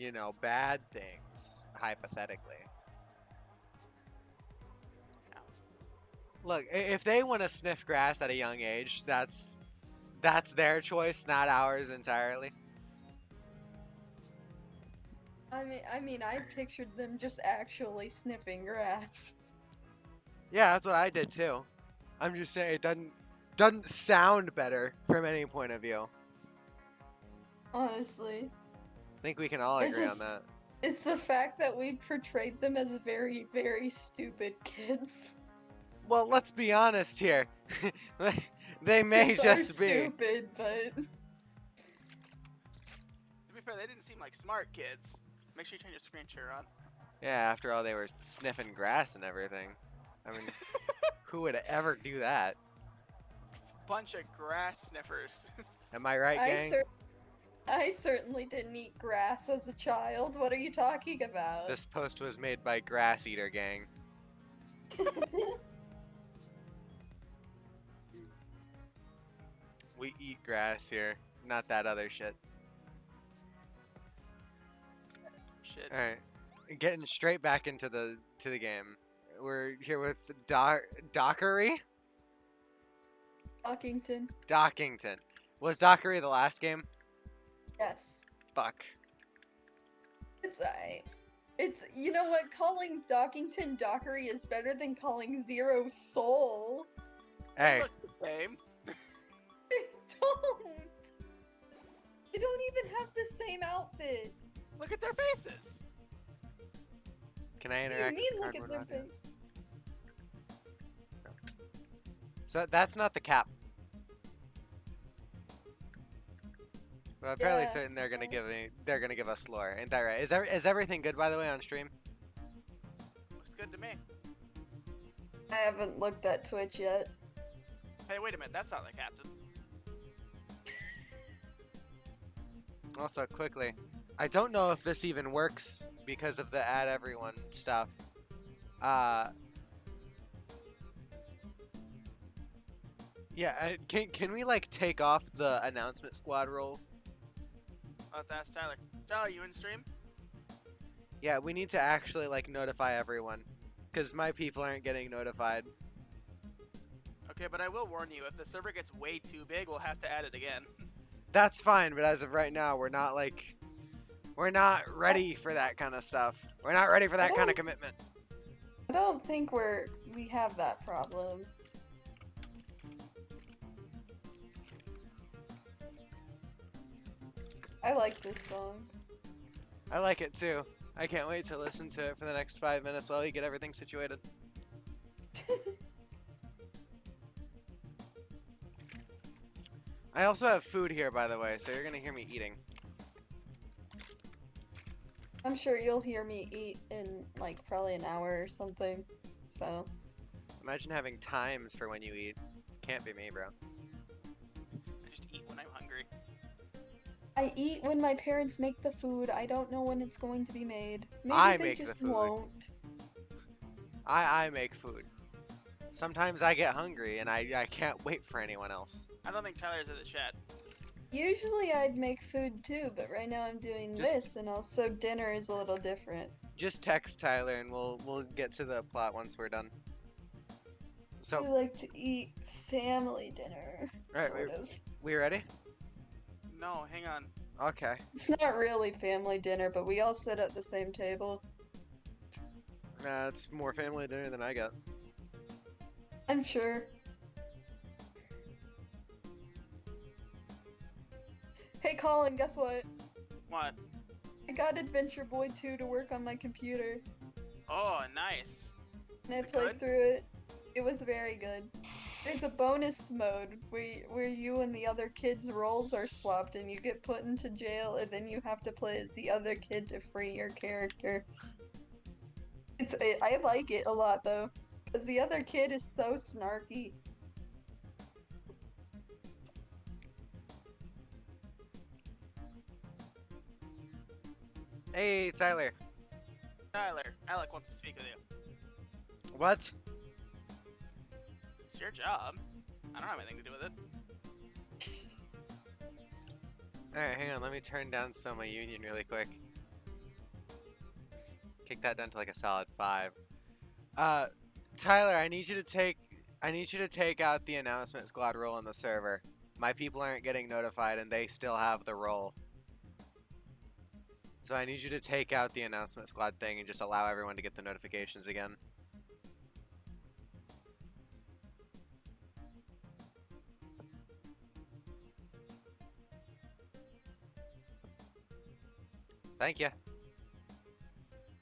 you know, bad things, hypothetically. Look, if they want to sniff grass at a young age, that's their choice, not ours entirely. I pictured them just actually sniffing grass. Yeah, that's what I did too. I'm just saying it doesn't sound better from any point of view. Honestly, I think we can all it agree on just that. it's the fact that we portrayed them as very, very stupid kids. Well, let's be honest here. They may Kids are just be. stupid, but To be fair, they didn't seem like smart kids. Make sure you turn your screen share on. Yeah, after all, they were sniffing grass and everything. I mean, who would ever do that? Bunch of grass sniffers. Am I right, I gang? cer I certainly didn't eat grass as a child. What are you talking about? This post was made by Grass Eater Gang. We eat grass here, not that other shit. Shit. All right, getting straight back into the game. We're here with Dockery. Ockington. Dockington. Was Dockery the last game? Yes. Fuck. It's alright. It's, you know what, calling Dockington Dockery is better than calling Zero Soul. Hey, Look the same. They don't! They don't even have the same outfit. Look at their faces. can I What do interact you mean with the look at cardboard their audio? face? So that's not the cap. But I'm fairly Yeah, certain they're gonna so- give us lore. Ain't that right? Is everything good, by the way, on stream? Looks good to me. I haven't looked at Twitch yet. Hey, wait a minute. That's not the captain. Also, quickly, I don't know if this even works because of the add everyone stuff. Yeah, can we like take off the announcement squad role? I'll have to ask Tyler. Tyler, you in stream? Yeah, we need to actually like notify everyone, cause my people aren't getting notified. Okay, but I will warn you, if the server gets way too big, we'll have to add it again. That's fine, but as of right now, we're not ready for that kind of stuff. We're not ready for that kind of commitment. I don't think we have that problem. I like this song. I like it too. I can't wait to listen to it for the next 5 minutes while we get everything situated. I also have food here, by the way, so you're gonna hear me eating. I'm sure you'll hear me eat in like probably an hour or something. So Imagine having times for when you eat. Can't be me, bro. I just eat when I'm hungry. I eat when my parents make the food. I don't know when it's going to be made. Maybe I they make the just food. won't. I make food. Sometimes I get hungry and I can't wait for anyone else. I don't think Tyler's in the chat. Usually I'd make food too, but right now I'm doing Just- this, and also dinner is a little different. Just text Tyler and we'll get to the plot once we're done. We So, like to eat family dinner, Alright, sort of. we ready? No, hang on. Okay. It's not really family dinner, but we all sit at the same table. It's more family dinner than I got. I'm sure. Hey Colin, guess what? What? I got Adventure Boy 2 to work on my computer, Oh, nice. and I Is it played good? through it. It was very good. There's a bonus mode where you and the other kid's roles are swapped, and you get put into jail, and then you have to play as the other kid to free your character. I like it a lot though, because the other kid is so snarky. Hey, Tyler. Tyler, Alec wants to speak with you. What? It's your job. I don't have anything to do with it. Alright, hang on. Let me turn down Soma Union really quick. kick that down to like a solid 5. Tyler, I need you to take out the announcement squad role on the server. My people aren't getting notified and they still have the role. So I need you to take out the announcement squad thing and just allow everyone to get the notifications again. Thank you.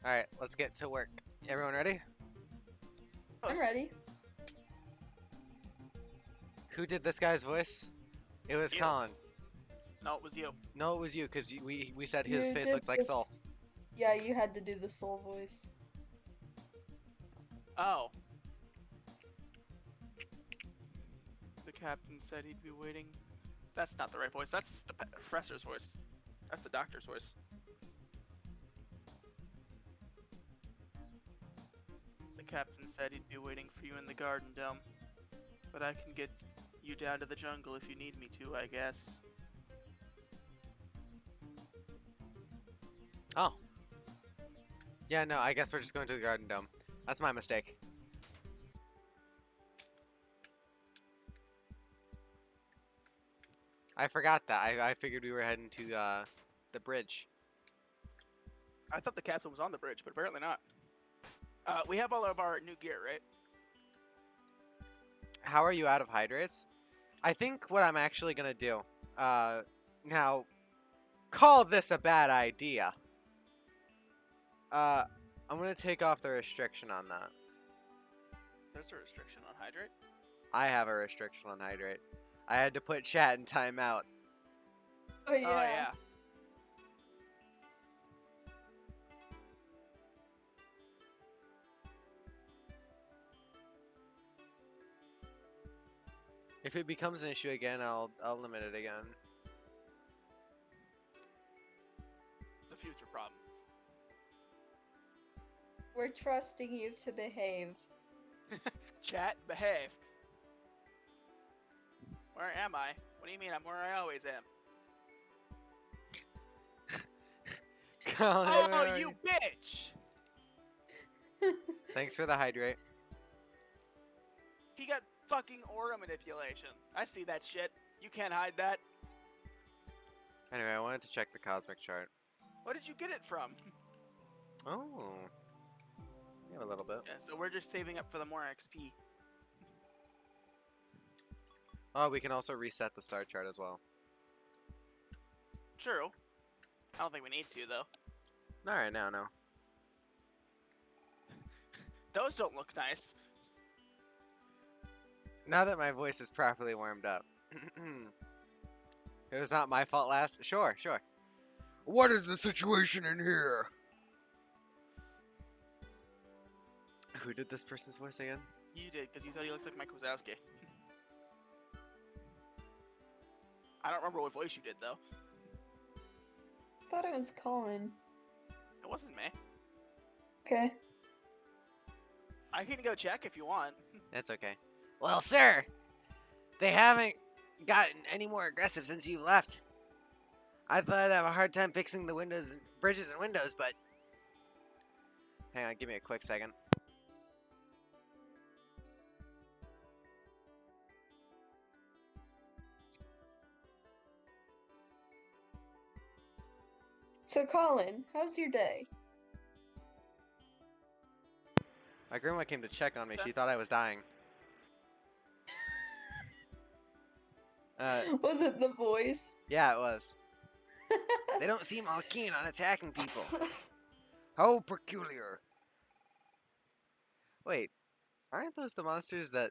Alright, let's get to work. Everyone ready? I'm ready. Who did this guy's voice? It was You. Colin. No, it was you. No, it was you, because we said his You face did looked like Soul. this- Yeah, you had to do the soul voice. Oh. The captain said he'd be waiting. That's not the right voice. That's the professor's voice. That's the doctor's voice. The captain said he'd be waiting for you in the garden dome. But I can get you down to the jungle if you need me to, I guess. Oh. Yeah, no, I guess we're just going to the Garden Dome. That's my mistake. I forgot that. I figured we were heading to the bridge. I thought the captain was on the bridge, but apparently not. We have all of our new gear, right? How are you out of hydrates? I think what I'm actually going to do, now, call this a bad idea. I'm going to take off the restriction on that. There's a restriction on hydrate. I have a restriction on hydrate. I had to put chat in timeout. Oh yeah. Oh, yeah. If it becomes an issue again, I'll limit it again. It's a future problem. We're trusting you to behave. Chat, behave. Where am I? What do you mean I'm where I always am? Colin, Oh, you bitch! Thanks for the hydrate. He got fucking aura manipulation. I see that shit. You can't hide that. Anyway, I wanted to check the cosmic chart. Where did you get it from? Oh. Yeah, a little bit. Yeah, so we're just saving up for the more XP. Oh, we can also reset the star chart as well. True. I don't think we need to, though. Alright, now, no. Those don't look nice. Now that my voice is properly warmed up. It was not my fault last. Sure, sure. What is the situation in here? Who did this person's voice again? You did, because you thought he looked like Mike Wazowski. I don't remember what voice you did, though. Thought it was Colin. It wasn't me. Okay. I can go check if you want. That's okay. Well, sir, they haven't gotten any more aggressive since you left. I thought I'd have a hard time fixing the windows and bridges and windows, but... Hang on, give me a quick second. So Colin, how's your day? My grandma came to check on me. She thought I was dying. Was it the voice? Yeah, it was. They don't seem all keen on attacking people. How peculiar. Wait, aren't those the monsters that...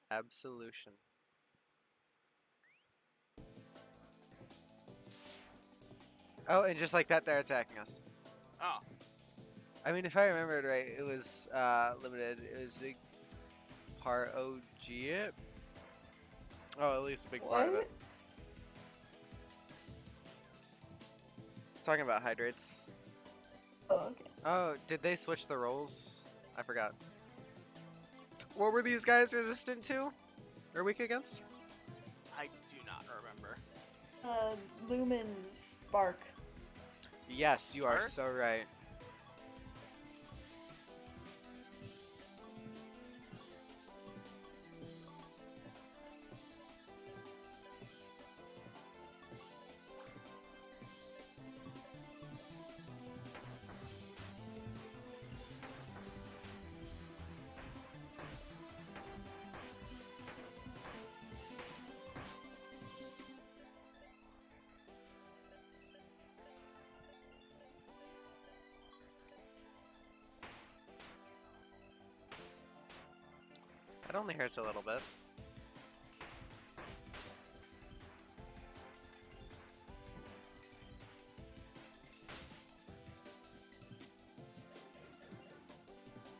Absolution. Oh, and just like that, they're attacking us. Oh. I mean, if I remembered right, it was limited. It was a big part OG it. Oh, at least a big part of it. Talking about hydrates. Oh, okay. Oh, did they switch the roles? I forgot. What were these guys resistant to? Or weak against? I do not remember. Lumen Spark. Yes, you are Spark? so right. It only hurts a little bit.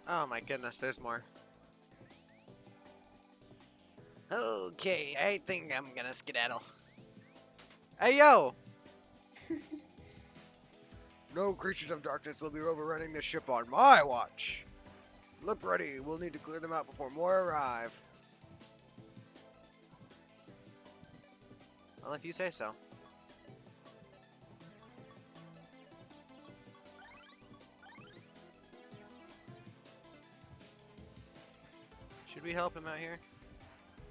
Oh my goodness, there's more. Okay, I think I'm gonna skedaddle. Hey yo! No creatures of darkness will be overrunning the ship on my watch. Look ready, we'll need to clear them out before more arrive. Well, if you say so. Should we help him out here?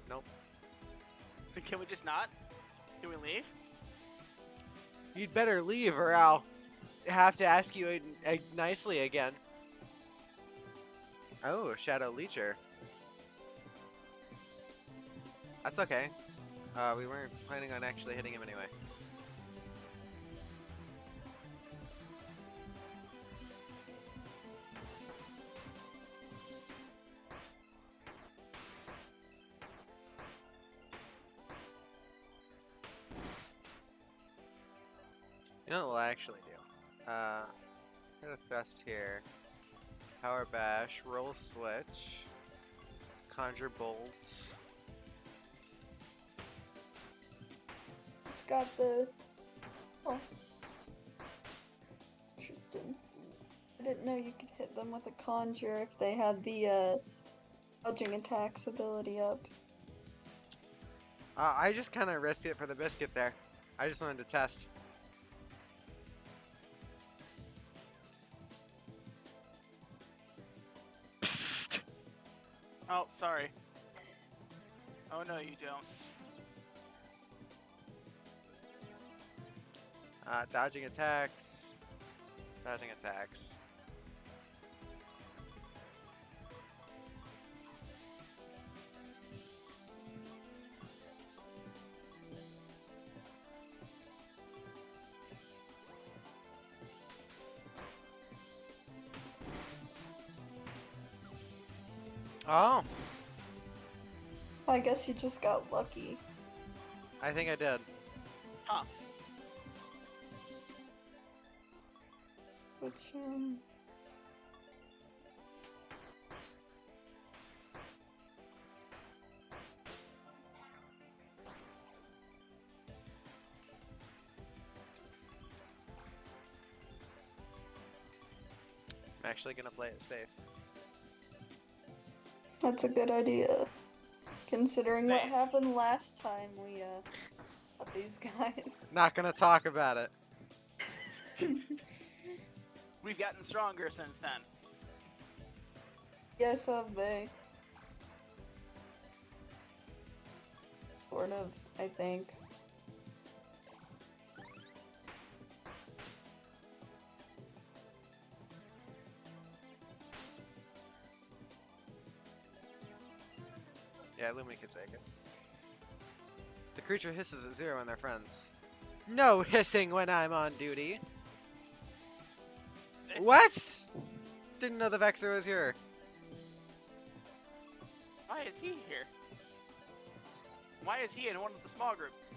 Nope. Can we just not? Can we leave? You'd better leave or I'll have to ask you nicely again. Oh, Shadow Leecher. That's okay. We weren't planning on actually hitting him anyway. You know what we'll actually do? Hit a thrust here. Power bash, roll switch, conjure bolt. It's got the. Oh. Interesting. I didn't know you could hit them with a conjure if they had the dodging attacks ability up. I just kind of risked it for the biscuit there. I just wanted to test. Psst. Oh, sorry. Oh no, you don't. Dodging attacks. Dodging attacks. Oh, I guess you just got lucky. I think I did. Huh. Which, I'm actually gonna play it safe. that's a good idea. Considering what Same. happened last time we, got these guys. Not gonna talk about it. We've gotten stronger since then. Yes, have they? Sort of, I think. Yeah, Lumi could take it. The creature hisses at 0 when they're friends. No hissing when I'm on duty. What? Didn't know the Vexer was here. Why is he here? Why is he in one of the small groups?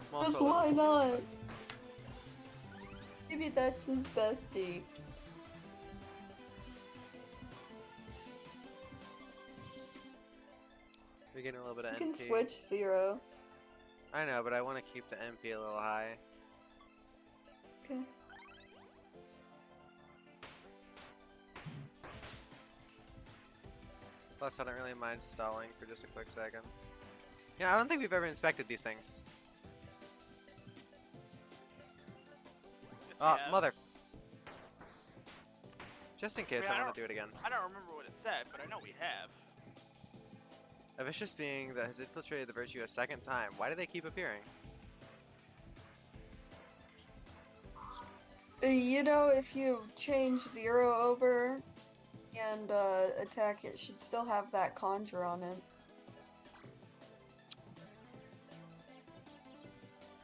I'm also Just a little why confused, not? Maybe that's his bestie. We're getting a little bit of You can MP. switch 0. I know, but I want to keep the MP a little high. Okay. Plus, I don't really mind stalling for just a quick second. Yeah, I don't think we've ever inspected these things. Yes, we have. Mother. Just in I case mean, I want to do it again. I don't remember what it said, but I know we have. A vicious being that has infiltrated the virtue a second time. Why do they keep appearing? You know, if you change 0 over and attack, it should still have that conjure on it.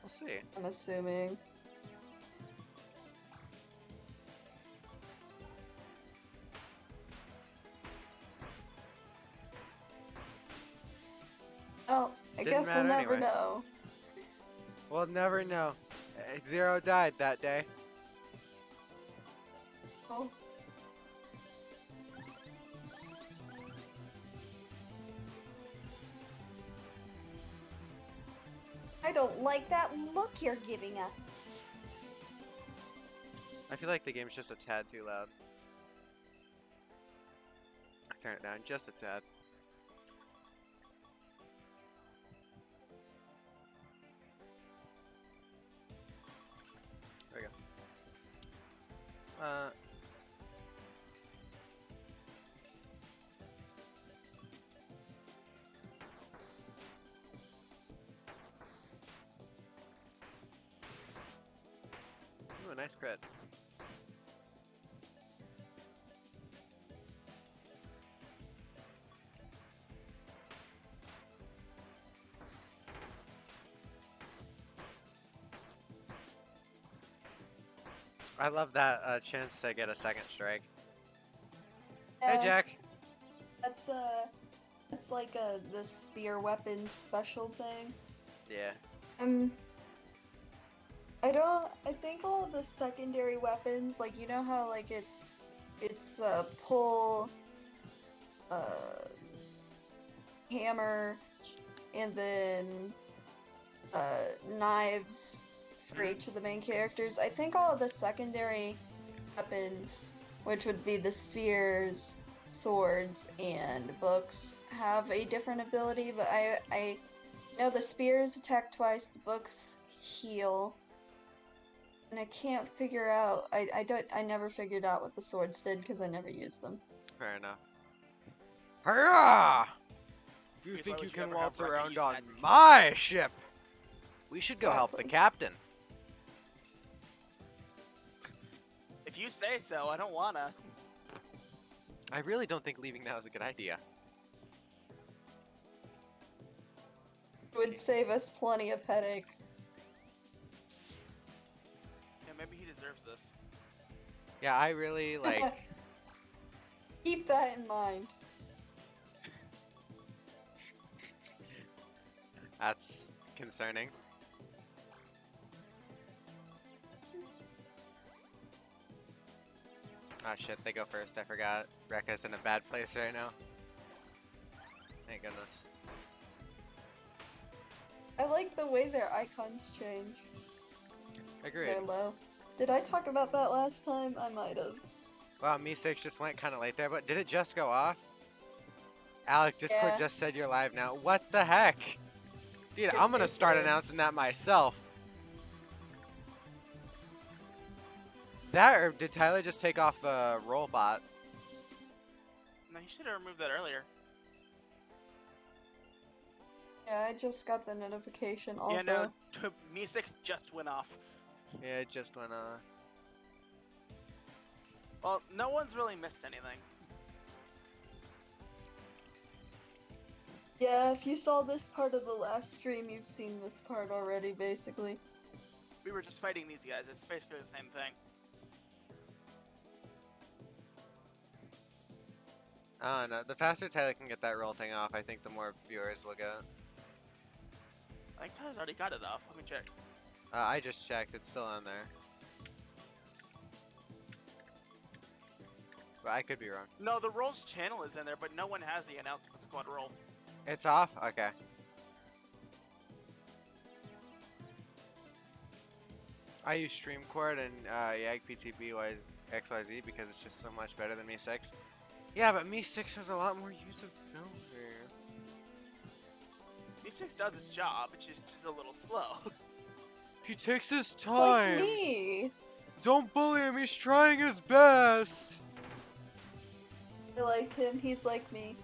We'll see. I'm assuming. Oh, I Didn't guess we'll matter never anyway. know. We'll never know. Zero died that day. Oh. I don't like that look you're giving us. I feel like the game's just a tad too loud. I'll turn it down just a tad. There we go. Ooh, a nice crit. I love that chance to get a second strike. Hey, Jack. That's like the spear weapons special thing. Yeah. I think all of the secondary weapons, like, you know how, like, it's pull, hammer, and then, knives for each of the main characters. I think all of the secondary weapons, which would be the spears, swords, and books, have a different ability, but I know the spears attack twice, the books heal. And I can't figure out. I never figured out what the swords did because I never used them. Fair enough. Hurrah! If you Please, why think would you you can ever have waltz Rekka around use on magic? my ship, we should go help the Exactly. captain. If you say so, I don't wanna. I really don't think leaving now is a good idea. It would save us plenty of headache. Yeah, maybe he deserves this. Yeah, I really like. Keep that in mind. That's concerning. Oh shit, they go first. I forgot. Rekka's in a bad place right now. Thank goodness. I like the way their icons change. Agreed. They're low. Did I talk about that last time? I might have. Wow, Me6 just went kind of late there, but did it just go off? Alec, Discord Yeah. just said you're live now. What the heck? Dude, It- I'm gonna it start did. announcing that myself. That, or did Tyler just take off the roll bot? No, he should have removed that earlier. Yeah, I just got the notification also. Yeah, no, Me6 just went off. Yeah, it just went Well, no one's really missed anything. Yeah, if you saw this part of the last stream, you've seen this part already, basically. We were just fighting these guys. It's basically the same thing. Oh no, the faster Tyler can get that roll thing off, I think the more viewers will get. I think Tyler's already got it off. Let me check. I just checked, it's still on there. But I could be wrong. No, the rolls channel is in there, but no one has the announcement squad roll. It's off? Okay. I use StreamCord and YAG PTB XYZ because it's just so much better than Me6. Yeah, but Me6 has a lot more use of D6 does its job, it's just a little slow. He takes his It's like time. me. Don't bully him. He's trying his best. I like him. He's like me.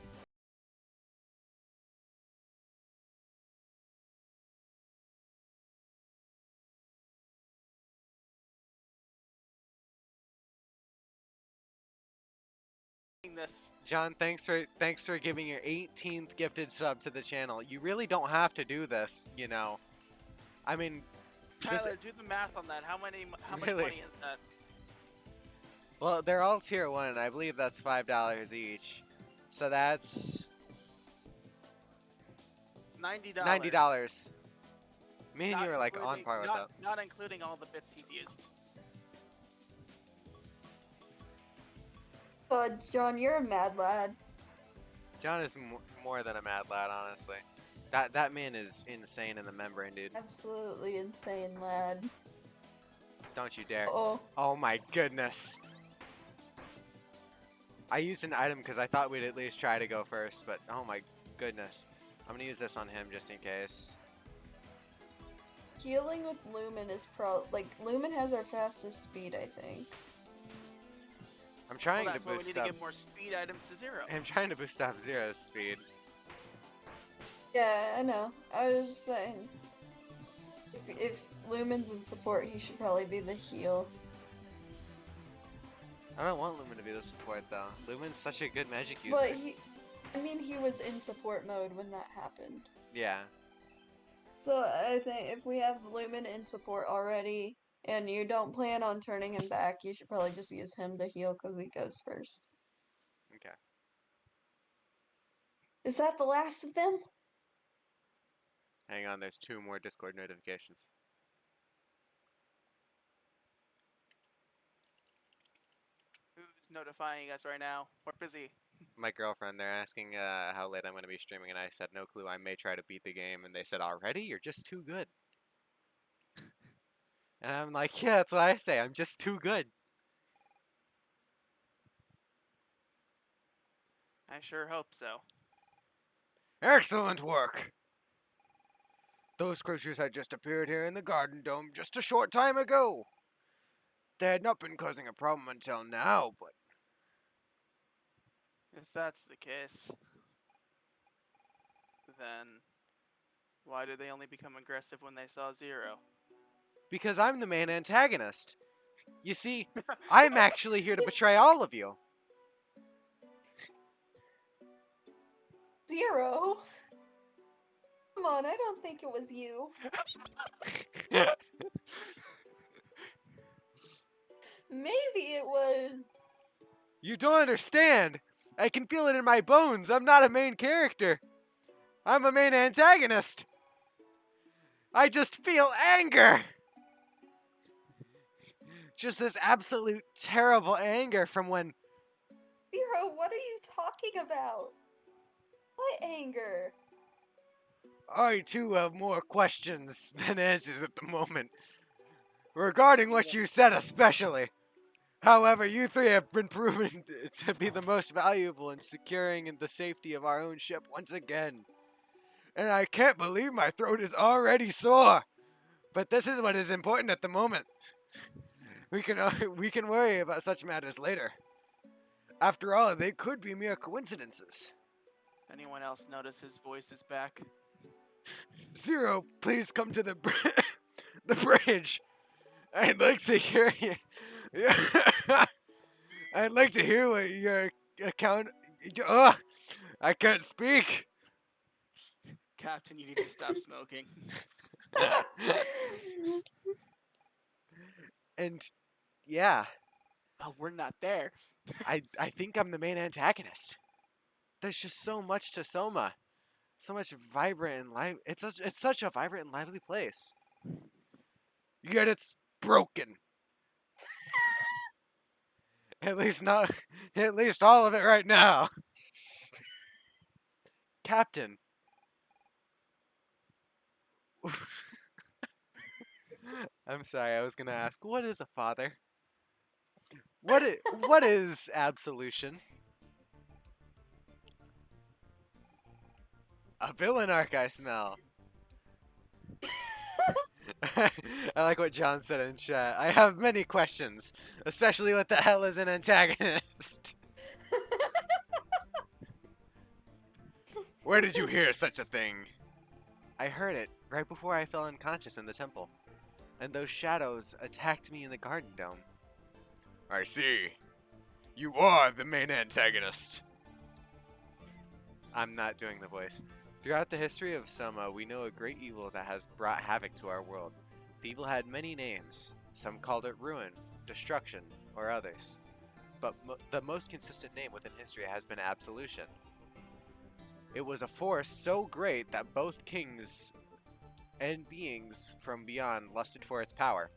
This. John, thanks for giving your 18th gifted sub to the channel. You really don't have to do this, you know. I mean, Tyler, do the math on that. How much Really? money is that? well, they're all tier 1, and I believe that's $5 each. So that's $90. $90. Me and Not you are like on including- par with not, that. Not including all the bits he's used. John, you're a mad lad. John is more than a mad lad, honestly. That man is insane in the membrane, dude. Absolutely insane lad. Don't you dare. Oh, Oh my goodness. I used an item because I thought we'd at least try to go first, but oh my goodness. I'm gonna use this on him just in case. healing with Lumen is Lumen has our fastest speed, I think. I'm trying Well, to that's why we boost need to up. get more speed items to 0. I'm trying to boost up Zero's speed. Yeah, I know. I was just saying, if Lumen's in support, he should probably be the heal. I don't want Lumen to be the support though. Lumen's such a good magic user. But he was in support mode when that happened. Yeah. So I think if we have Lumen in support already, and you don't plan on turning him back, you should probably just use him to heal because he goes first. Okay. Is that the last of them? Hang on, there's 2 more Discord notifications. Who's notifying us right now? We're busy. My girlfriend, they're asking how late I'm going to be streaming, and I said no clue. I may try to beat the game, and they said already? You're just too good. And I'm like, yeah, that's what I say. I'm just too good. I sure hope so. Excellent work. Those creatures had just appeared here in the Garden Dome just a short time ago. They had not been causing a problem until now, but If that's the case, then why did they only become aggressive when they saw 0? because I'm the main antagonist. You see, I'm actually here to betray all of you. 0? Come on, I don't think it was you. Maybe it was. You don't understand. I can feel it in my bones. I'm not a main character. I'm a main antagonist. I just feel anger. Just this absolute terrible anger from when 0, what are you talking about? What anger? I too have more questions than answers at the moment. Regarding what you said especially. However, you 3 have been proven to be the most valuable in securing the safety of our own ship once again. And I can't believe my throat is already sore. But this is what is important at the moment. We can worry about such matters later. After all, they could be mere coincidences. Anyone else notice his voice is back? 0, please come to the the bridge. I'd like to hear you. I'd like to hear what your account. Ugh, I can't speak. Captain, you need to stop smoking. And yeah, Oh, we're not there. I think I'm the main antagonist. There's just so much to Soma, so much vibrant and live. It's such a vibrant and lively place. Yet it's broken. At least not. At least all of it right now. Captain. I'm sorry. I was gonna ask, what is a father? What is absolution? A villain arc I smell. I like what John said in chat. I have many questions, especially what the hell is an antagonist? Where did you hear such a thing? I heard it right before I fell unconscious in the temple, and those shadows attacked me in the garden dome. I see. You are the main antagonist. I'm not doing the voice. Throughout the history of Soma, we know a great evil that has brought havoc to our world. The evil had many names. Some called it ruin, destruction, or others. But the most consistent name within history has been absolution. It was a force so great that both kings and beings from beyond lusted for its power.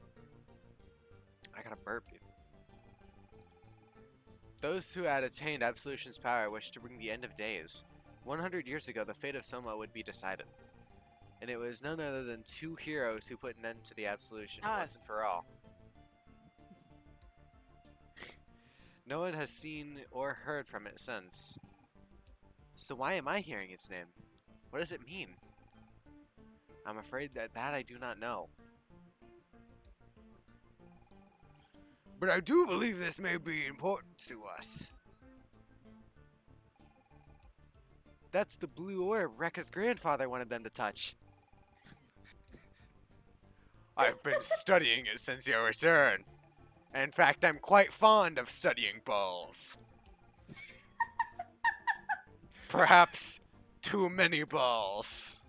I got a burp. Those who had attained absolution's power wished to bring the end of days. 100 years ago, the fate of Soma would be decided. And it was none other than two heroes who put an end to the absolution once and for all. No one has seen or heard from it since. So why am I hearing its name? What does it mean? I'm afraid that I do not know. But I do believe this may be important to us. That's the blue orb Rekka's grandfather wanted them to touch. I've been studying it since your return. In fact, I'm quite fond of studying balls. Perhaps too many balls.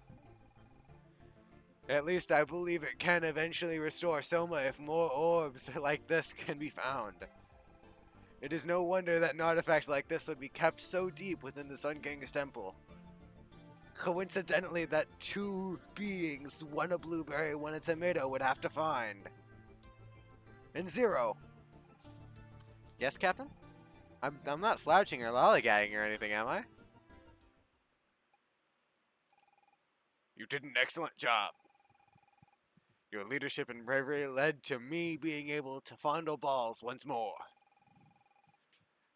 At least I believe it can eventually restore Soma if more orbs like this can be found. It is no wonder that an artifact like this would be kept so deep within the Sun King's temple. Coincidentally, that two beings, one a blueberry, one a tomato, would have to find. And Zero. Yes, Captain? I'm not slouching or lollygagging or anything, am I? You did an excellent job. Your leadership and bravery led to me being able to fondle balls once more.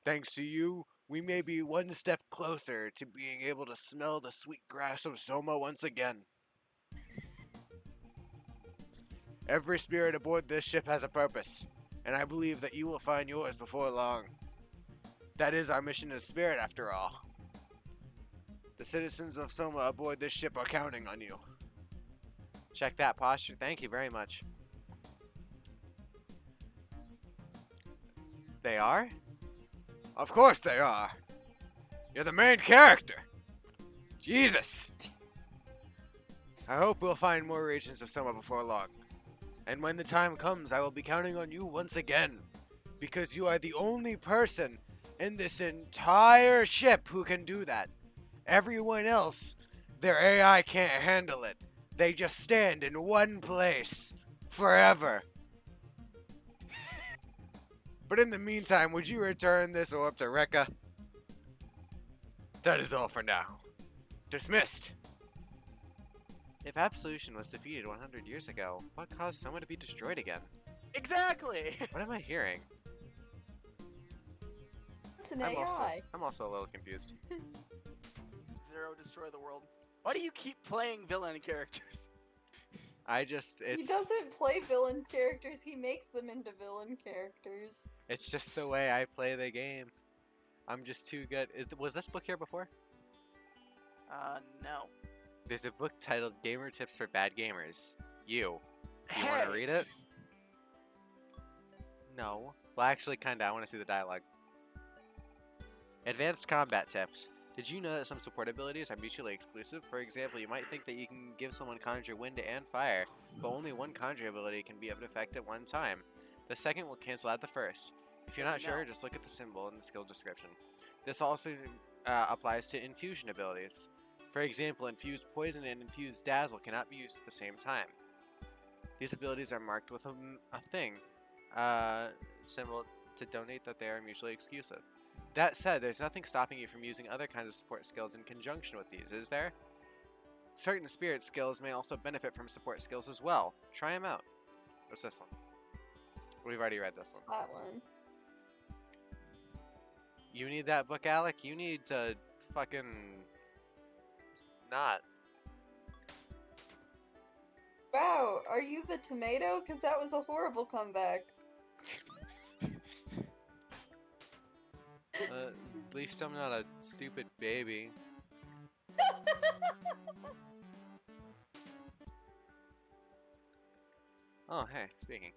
Thanks to you, we may be one step closer to being able to smell the sweet grass of Soma once again. Every spirit aboard this ship has a purpose, and I believe that you will find yours before long. That is our mission as spirit, after all. The citizens of Soma aboard this ship are counting on you. Check that posture. Thank you very much. They are? Of course they are. You're the main character. Jesus. I hope we'll find more regions of Soma before long. And when the time comes, I will be counting on you once again. Because you are the only person in this entire ship who can do that. Everyone else, their AI can't handle it. They just stand in one place. Forever. But in the meantime, would you return this orb to Rekka? That is all for now. Dismissed. If Absolution was defeated 100 years ago, what caused Soma to be destroyed again? Exactly! What am I hearing? It's an AI. I'm also a little confused. Zero, destroy the world. Why do you keep playing villain characters? He doesn't play villain characters, he makes them into villain characters. It's just the way I play the game. I'm just too good. Was this book here before? No. There's a book titled Gamer Tips for Bad Gamers. You want to read it? No. Well, actually, kinda. I want to see the dialogue. Advanced combat tips. Did you know that some support abilities are mutually exclusive? For example, you might think that you can give someone Conjure Wind and Fire, but only one Conjure ability can be of effect at one time. The second will cancel out the first. If you're not sure, just look at the symbol in the skill description. This also applies to infusion abilities. For example, Infuse Poison and Infuse Dazzle cannot be used at the same time. These abilities are marked with a thing symbol to donate that they are mutually exclusive. That said, there's nothing stopping you from using other kinds of support skills in conjunction with these, is there? Certain spirit skills may also benefit from support skills as well. Try them out. What's this one? We've already read this one. That one. You need that book, Alec? You need to fucking not. Wow, are you the tomato? Because that was a horrible comeback. At least I'm not a stupid baby. Oh, hey, speaking.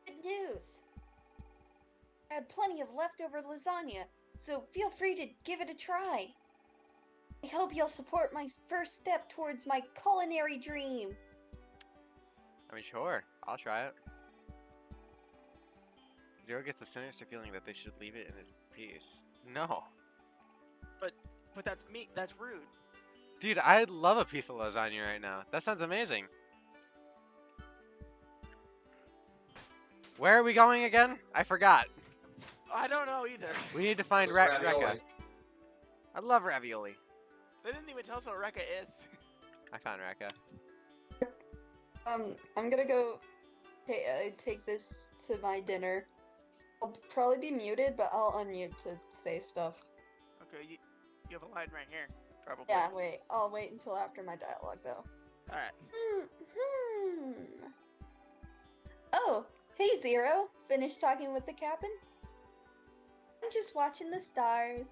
Good news! I had plenty of leftover lasagna, so feel free to give it a try. I hope you'll support my first step towards my culinary dream. I mean, sure, I'll try it. Zero gets the sinister feeling that they should leave it in its peace. No. But that's me. That's rude. Dude, I'd love a piece of lasagna right now. That sounds amazing. Where are we going again? I forgot. I don't know either. We need to find Ravioli. Rekka. I love ravioli. They didn't even tell us what Rekka is. I found Rekka. I'm gonna go take this to my dinner. I'll probably be muted, but I'll unmute to say stuff. Okay, you have a line right here, probably. Yeah, wait. I'll wait until after my dialogue, though. All right. Oh, hey Zero. Finished talking with the captain? I'm just watching the stars.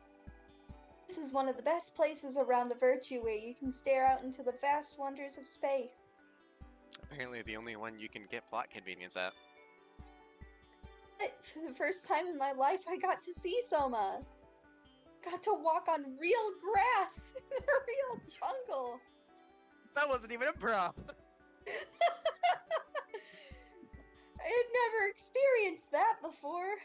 This is one of the best places around the Virtue where you can stare out into the vast wonders of space. Apparently the only one you can get plot convenience at. But for the first time in my life, I got to see Soma. Got to walk on real grass in a real jungle. That wasn't even improv. I had never experienced that before.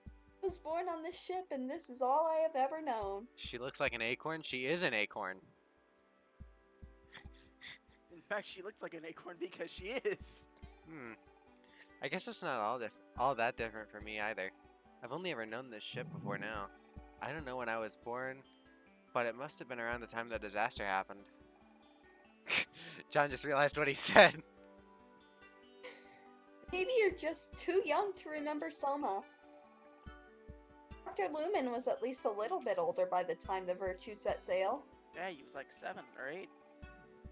I was born on this ship, and this is all I have ever known. She looks like an acorn. She is an acorn. In fact, she looks like an acorn because she is. I guess it's not all that different for me either. I've only ever known this ship before now. I don't know when I was born, but it must have been around the time the disaster happened. John just realized what he said. Maybe you're just too young to remember Soma. Dr. Lumen was at least a little bit older by the time the Virtue set sail. Yeah, he was like 7 or 8.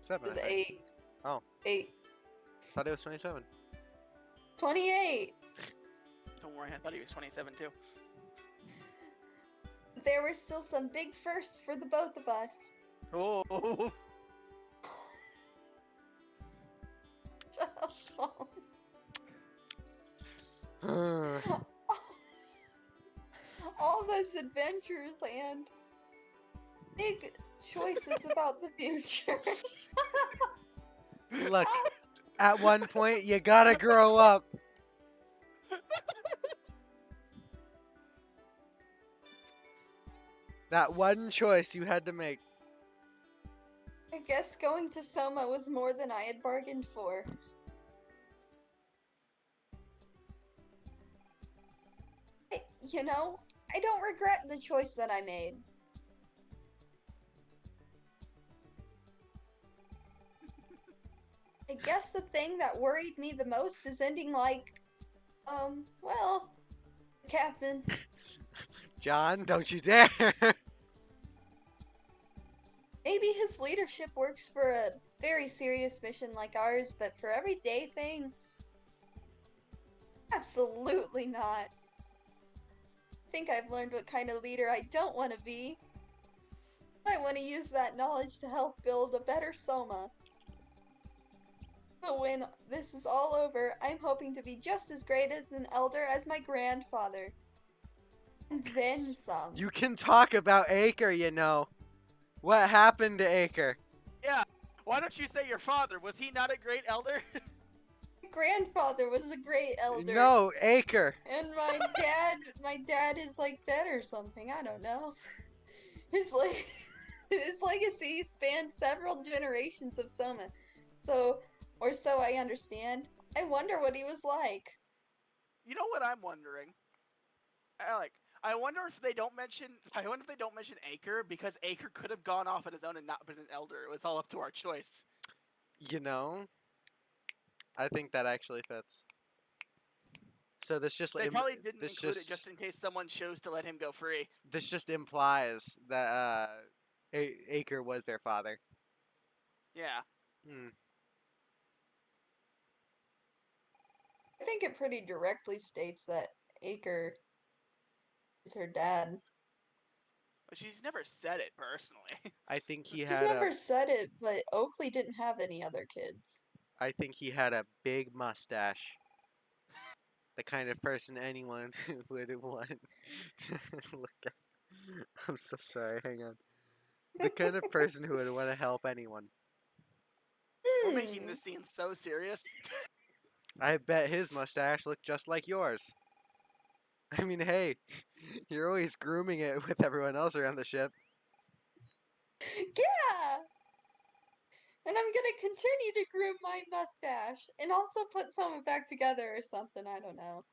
7. It was I think. 8. Oh. 8. Thought it was 27. 28! Don't worry, I thought he was 27 too. There were still some big firsts for the both of us. Oh. All those adventures and big choices about the future. Look, at one point, you gotta grow up. That one choice you had to make. I guess going to Soma was more than I had bargained for. You know, I don't regret the choice that I made. I guess the thing that worried me the most is ending like, well, Captain. John, don't you dare. Maybe his leadership works for a very serious mission like ours, but for everyday things, absolutely not. I think I've learned what kind of leader I don't want to be. I want to use that knowledge to help build a better Soma. So when this is all over, I'm hoping to be just as great as an elder as my grandfather. And then some. You can talk about Acre, you know. What happened to Acre? Yeah. Why don't you say your father? Was he not a great elder? My grandfather was a great elder. No, Acre. And my dad is like dead or something. I don't know. His legacy spanned several generations of Soma. So I understand. I wonder what he was like. You know what I'm wondering? Alec, I wonder if they don't mention Acre, because Acre could have gone off on his own and not been an elder. It was all up to our choice. You know, I think that actually fits. So this just They probably didn't this include just it just in case someone chose to let him go free. this just implies that Acre was their father. Yeah. Hmm. I think it pretty directly states that Acre is her dad. But she's never said it personally. I think he She's had a. never said it, but Oakley didn't have any other kids. I think he had a big mustache. The kind of person anyone would want to look at. I'm so sorry. Hang on. The kind of person who would want to help anyone. We're making Hmm. this scene so serious. I bet his mustache looked just like yours. I mean, hey, you're always grooming it with everyone else around the ship. Yeah! And I'm gonna continue to groom my mustache and also put some back together or something, I don't know.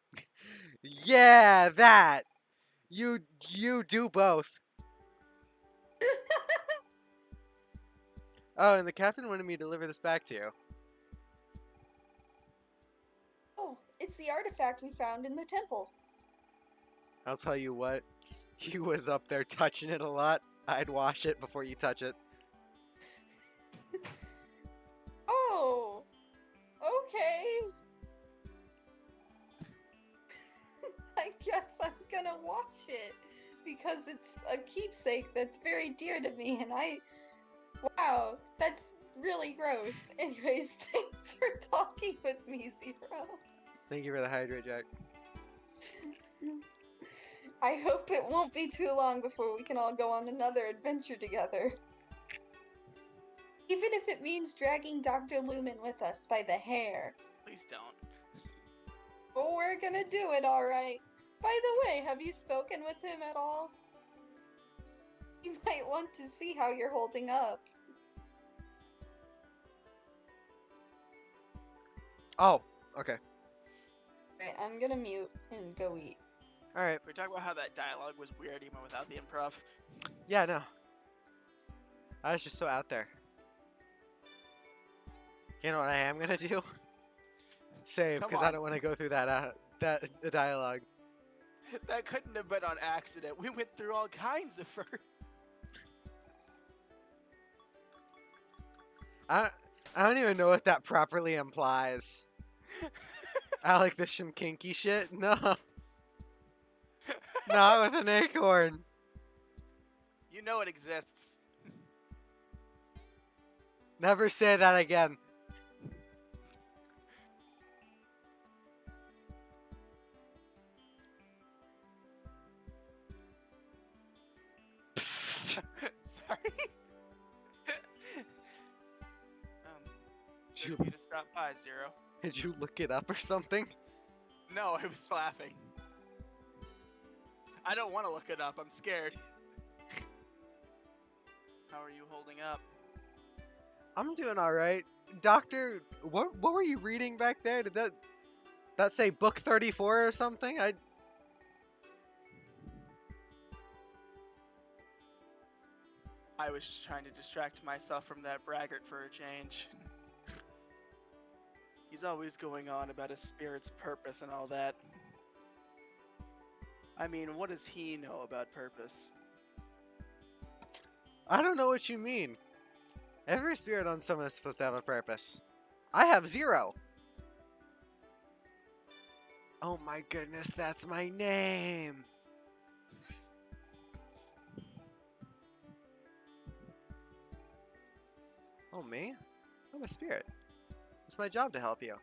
Yeah, that. You do both. Oh, and the captain wanted me to deliver this back to you. Oh, it's the artifact we found in the temple. I'll tell you what. He was up there touching it a lot. I'd wash it before you touch it. Oh, okay. I guess I'm gonna watch it because it's a keepsake that's very dear to me, and wow, that's really gross. Anyways, thanks for talking with me, Zero. Thank you for the hydrate, Jack. I hope it won't be too long before we can all go on another adventure together. Even if it means dragging Dr. Lumen with us by the hair. Please don't. But we're gonna do it, alright. By the way, have you spoken with him at all? You might want to see how you're holding up. Oh, okay. Right, I'm gonna mute and go eat. All right. We talk about how that dialogue was weird even without the improv. Yeah, no. I was just so out there. You know what I am gonna do? Save, Come because I on. don't want to go through the dialogue. That couldn't have been on accident. We went through all kinds of first. I don't even know what that properly implies. Alec, this some kinky shit? No. Not with an acorn. You know it exists. Never say that again. Psst. Sorry. Did Good you, of you to stop by, Zero. did you look it up or something? No, I was laughing. I don't want to look it up. I'm scared. How are you holding up? I'm doing all right. Doctor, what were you reading back there? Did that say book 34 or something? I was just trying to distract myself from that braggart for a change. He's always going on about his spirit's purpose and all that. I mean, what does he know about purpose? I don't know what you mean. Every spirit on Soma is supposed to have a purpose. I have 0. Oh my goodness, that's my name. Oh, me? I'm a spirit. It's my job to help you.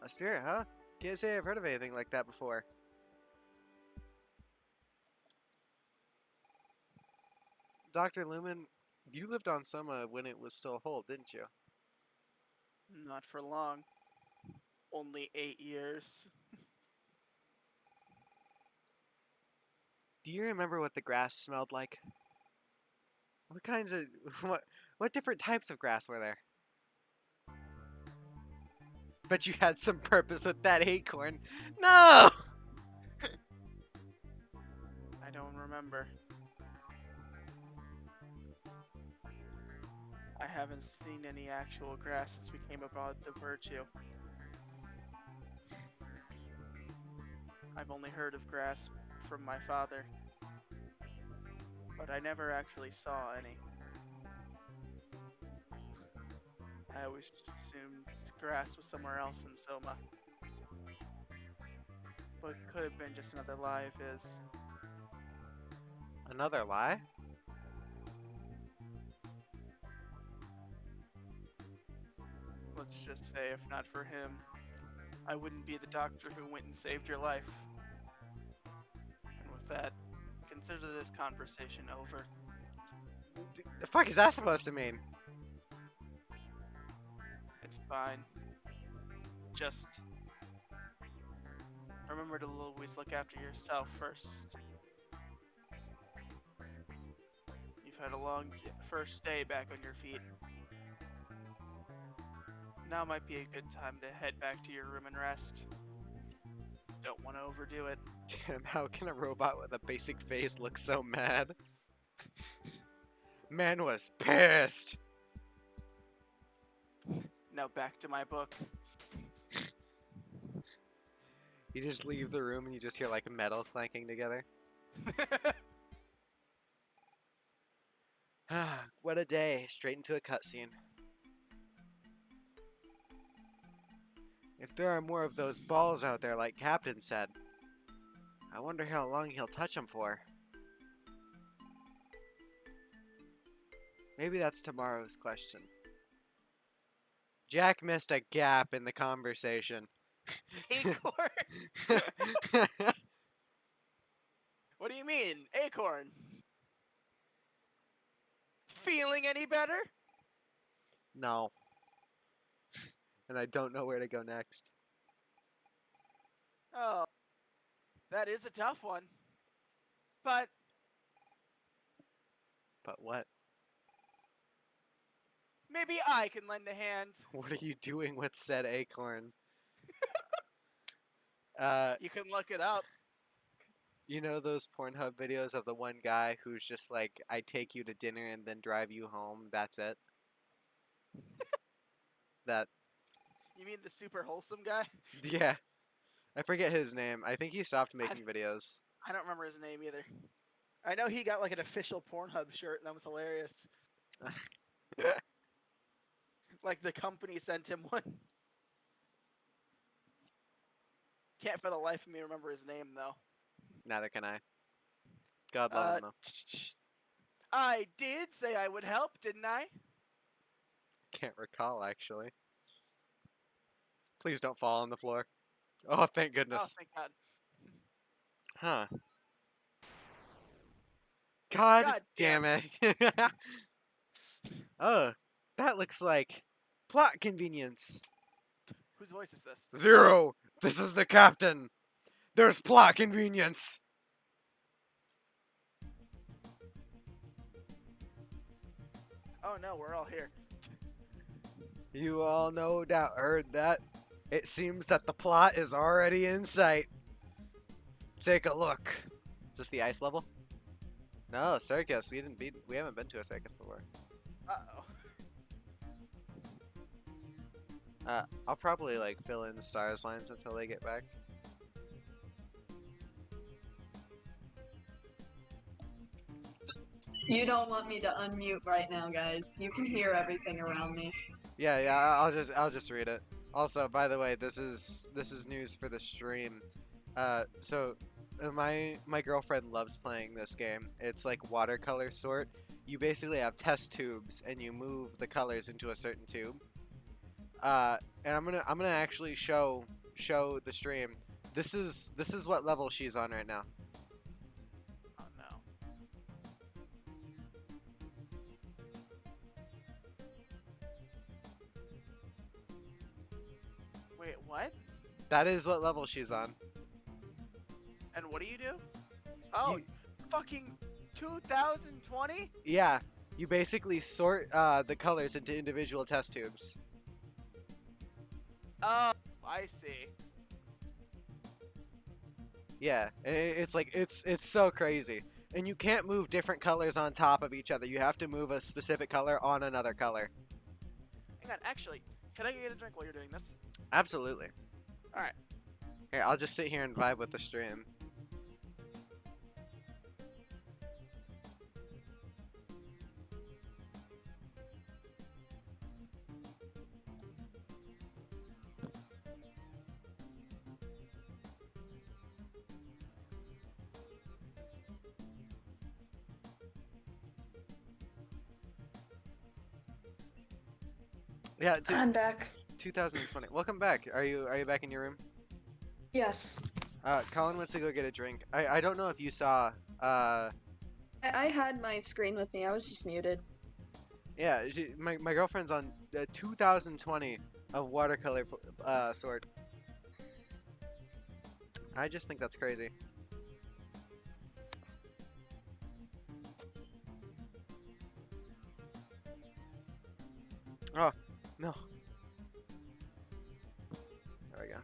A spirit, huh? Can't say I've heard of anything like that before. Dr. Lumen, you lived on Soma when it was still whole, didn't you? Not for long. Only 8 years. Do you remember what the grass smelled like? What kinds of what different types of grass were there? Bet you had some purpose with that acorn. No! I don't remember. I haven't seen any actual grass since we came about the virtue. I've only heard of grass from my father, but I never actually saw any. I always just assumed grass was somewhere else in Soma. What could have been just another lie of his. Another lie? Let's just say, if not for him, I wouldn't be the doctor who went and saved your life. And with that, consider this conversation over. The fuck is that supposed to mean? It's fine. Just remember to always look after yourself first. You've had a long first day back on your feet. Now might be a good time to head back to your room and rest. Don't want to overdo it. Damn, how can a robot with a basic face look so mad? Man was pissed! Now back to my book. You just leave the room and you just hear like metal clanking together. What a day, straight into a cutscene. If there are more of those balls out there like Captain said, I wonder how long he'll touch them for. Maybe that's tomorrow's question. Jack missed a gap in the conversation. Acorn? What do you mean, Acorn? Feeling any better? No. And I don't know where to go next. Oh, that is a tough one. But But what? maybe I can lend a hand. What are you doing with said acorn? You can look it up. You know those Pornhub videos of the one guy who's just like, I take you to dinner and then drive you home, that's it? That, You mean the super wholesome guy? yeah. I forget his name. I think he stopped making videos. I don't remember his name either. I know he got like an official Pornhub shirt, and that was hilarious. Like the company sent him one. Can't for the life of me remember his name though. Neither can I. God love him though. I did say I would help, didn't I? Can't recall actually. Please don't fall on the floor. Oh, thank Oh, goodness. thank God. Huh. God, God damn it. Oh, that looks like plot convenience. Whose voice is this? Zero! This is the captain! There's plot convenience! Oh no, we're all here. You all no doubt heard that. It seems that the plot is already in sight. Take a look. Is this the ice level? No, circus. We haven't been to a circus before. Uh-oh. I'll probably like fill in stars lines until they get back. You don't want me to unmute right now, guys. You can hear everything around me. Yeah, I'll just read it. Also, by the way, this is news for the stream. My girlfriend loves playing this game. It's like watercolor sort. You basically have test tubes and you move the colors into a certain tube. And I'm gonna actually show the stream. This is what level she's on right now. Oh no. Wait, what? That is what level she's on. And what do you do? Oh, fucking 2020? Yeah, you basically sort the colors into individual test tubes. Oh, I see. Yeah, it's like it's so crazy. And you can't move different colors on top of each other. You have to move a specific color on another color. Hang on, actually, can I get a drink while you're doing this? Absolutely. Alright. Here, I'll just sit here and vibe with the stream. Yeah, I'm back. 2020. Welcome back. Are you back in your room? Yes. Colin went to go get a drink. I don't know if you saw. I had my screen with me. I was just muted. Yeah, my girlfriend's on 2020 of watercolor sword. I just think that's crazy. Oh, no. There we go.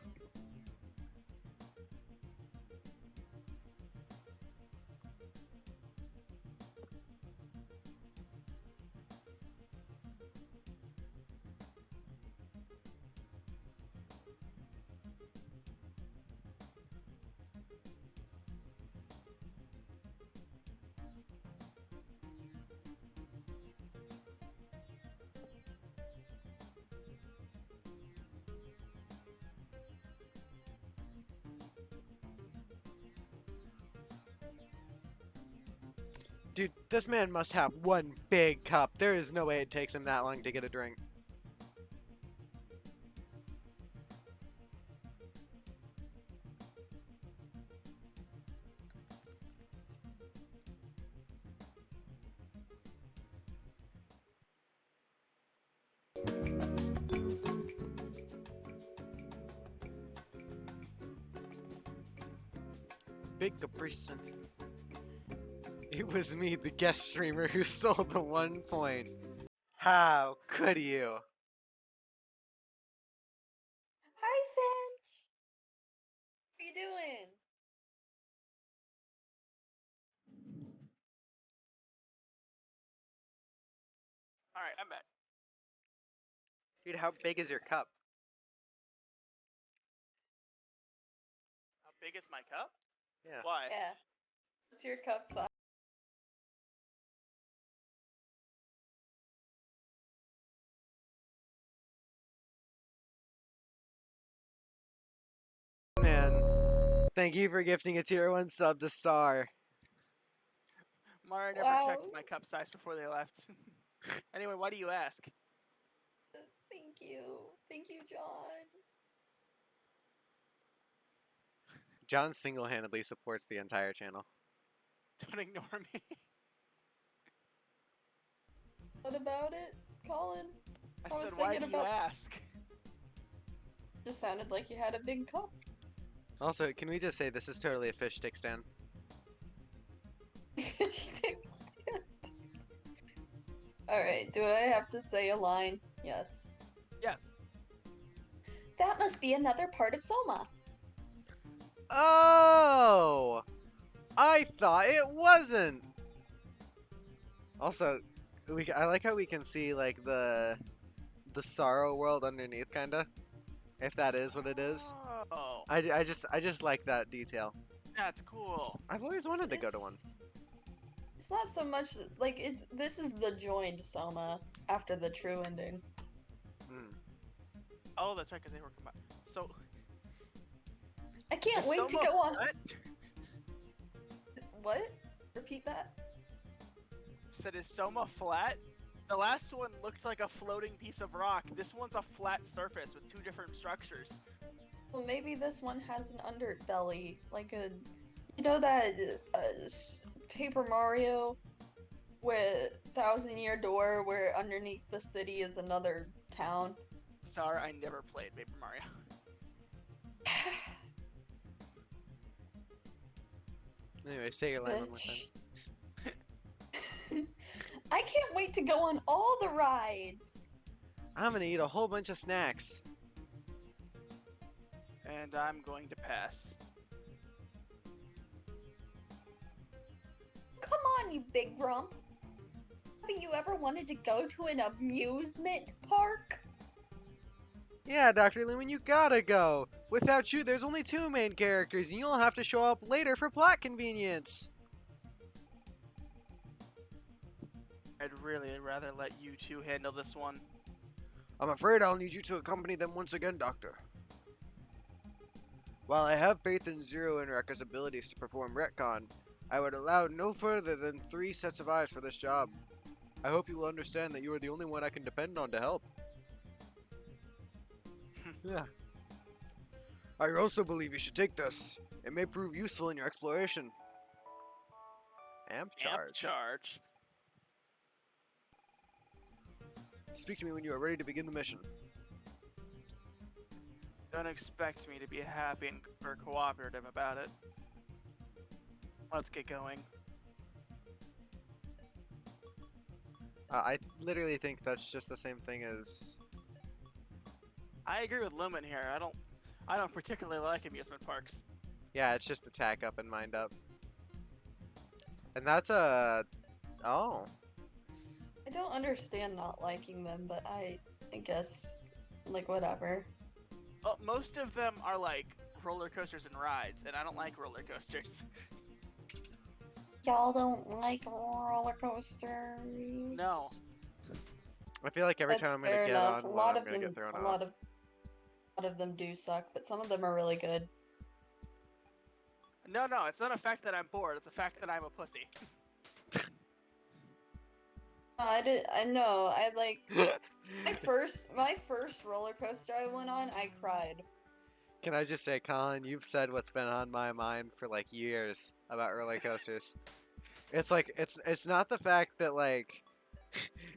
Dude, this man must have one big cup. There is no way it takes him that long to get a drink. Big Capricin. It was me, the guest streamer, who stole the 1 point. How could you? Hi, Finch. What are you doing? All right, I'm back. Dude, how big is your cup? How big is my cup? Yeah. Why? Yeah. What's your cup size? Man, thank you for gifting a tier 1 sub to Star. Mara never Wow. checked my cup size before they left. Anyway, why do you ask? Thank you. Thank you, John. John single-handedly supports the entire channel. Don't ignore me. What about it, Colin? I I was said, why do thinking you about- ask? Just sounded like you had a big cup. Also, can we just say this is totally a fish stick stand? Sticks. Alright, do I have to say a line? Yes. Yes. That must be another part of Soma. Oh! I thought it wasn't! Also, I like how we can see, like, the sorrow world underneath, kinda. If that is what it is. Oh, I just like that detail. that's cool. I've always wanted to go to one. It's not so much like this is the joined Soma after the true ending. Hmm. Oh, that's right, because they were combined. So, I can't is wait to Soma go on. flat? What? Repeat that? Said, is Soma flat? The last one looked like a floating piece of rock. This one's a flat surface with 2 different structures. Well, maybe this one has an underbelly, like a, you know that Paper Mario, with Thousand Year Door, where underneath the city is another town. Star, I never played Paper Mario. Anyway, say your line one more time. I can't wait to go on all the rides. I'm gonna eat a whole bunch of snacks. And I'm going to pass. Come on, you big rump. Haven't you ever wanted to go to an amusement park? Yeah, Dr. Lumen, you gotta go. Without you, there's only 2 main characters, and you'll have to show up later for plot convenience. I'd really rather let you 2 handle this one. I'm afraid I'll need you to accompany them once again, Doctor. While I have faith in Zero and Rekka's abilities to perform retcon, I would allow no further than 3 sets of eyes for this job. I hope you will understand that you are the only one I can depend on to help. Yeah. I also believe you should take this. It may prove useful in your exploration. Amp Amp charge. charge. Speak to me when you are ready to begin the mission. Don't expect me to be happy and or cooperative about it. Let's get going. I literally think that's just the same thing as. I agree with Lumen here. I don't particularly like amusement parks. Yeah, it's just attack up and mind up. And that's a. Oh. I don't understand not liking them, but I guess, like, whatever. Well, most of them are like roller coasters and rides, and I don't like roller coasters. Y'all don't like roller coasters. No. I feel like every That's time I'm gonna fair get enough. on A one, lot I'm of gonna them, get thrown a off. lot of them do suck, but some of them are really good. No, it's not a fact that I'm bored. It's a fact that I'm a pussy. I know. I like my first roller coaster I went on. I cried. Can I just say, Colin, you've said what's been on my mind for like years about roller coasters. It's like it's not the fact that like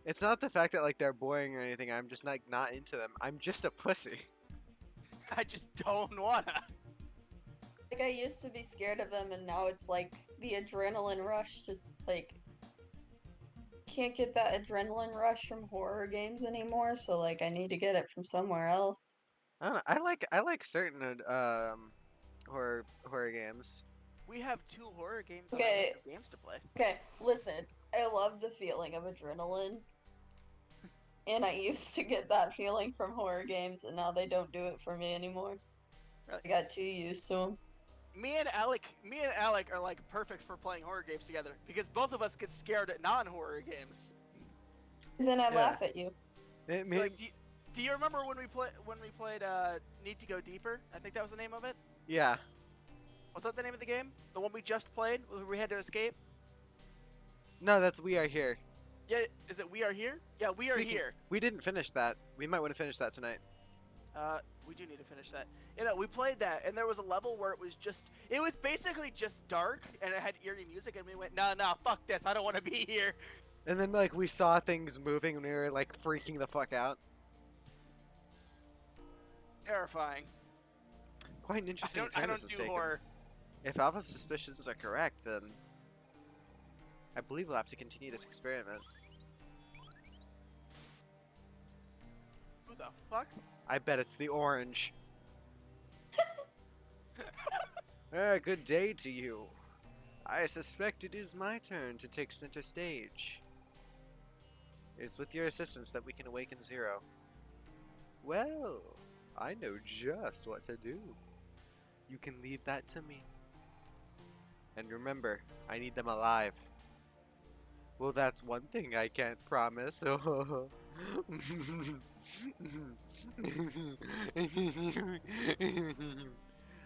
it's not the fact that like they're boring or anything. I'm just like not into them. I'm just a pussy. I just don't wanna. Like I used to be scared of them, and now it's like the adrenaline rush. Just like can't get that adrenaline rush from horror games anymore. So like I need to get it from somewhere else. I don't know. I like certain horror games. We have 2 horror games on Okay. our list of games to play. Okay, listen. I love the feeling of adrenaline. And I used to get that feeling from horror games, and now they don't do it for me anymore. Really? I got too used to them. Me and Alec are like perfect for playing horror games together because both of us get scared at non-horror games. And then I Yeah. laugh at you. It, me, Like, do you remember when we played Need to Go Deeper? I think that was the name of it. yeah. Was that the name of the game? The one we just played, where we had to escape? No, that's We Are Here. Yeah, is it We Are Here? Yeah, We Are Here. We didn't finish that. We might want to finish that tonight. We do need to finish that. You know, we played that, and there was a level where it was basically just dark, and it had eerie music, and we went, no, fuck this, I don't want to be here. And then like we saw things moving and we were like freaking the fuck out. Terrifying. Quite an interesting I turn don't this is do taken. horror. If Alpha's suspicions are correct, then I believe we'll have to continue this experiment. Who the fuck? I bet it's the orange. Good day to you. I suspect it is my turn to take center stage. It is with your assistance that we can awaken Zero. Well, I know just what to do. You can leave that to me. And remember, I need them alive. Well, that's one thing I can't promise.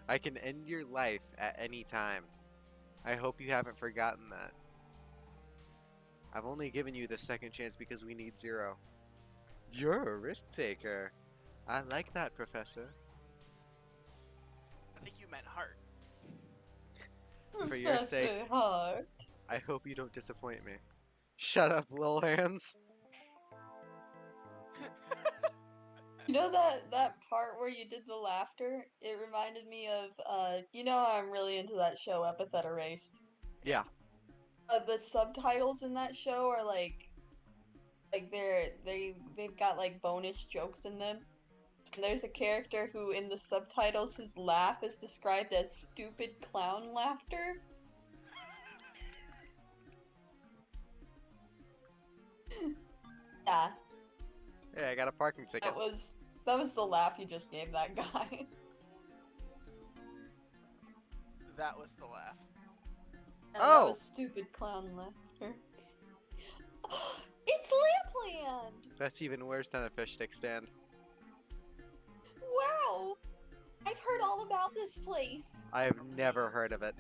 I can end your life at any time. I hope you haven't forgotten that. I've only given you the second chance because we need Zero. You're a risk taker. I like that, Professor. I think you meant heart. For your sake, Hard. I hope you don't disappoint me. Shut up, lil hands. You know that part where you did the laughter? It reminded me of you know I'm really into that show Epithet Erased. Yeah. The subtitles in that show are like they've got like bonus jokes in them. And there's a character who in the subtitles his laugh is described as stupid clown laughter. Yeah, Hey, I got a parking ticket. that was the laugh you just gave that guy. That was the laugh. And Oh! that was stupid clown laughter. It's Lampland! That's even worse than a fish stick stand. Wow! I've heard all about this place. I've never heard of it.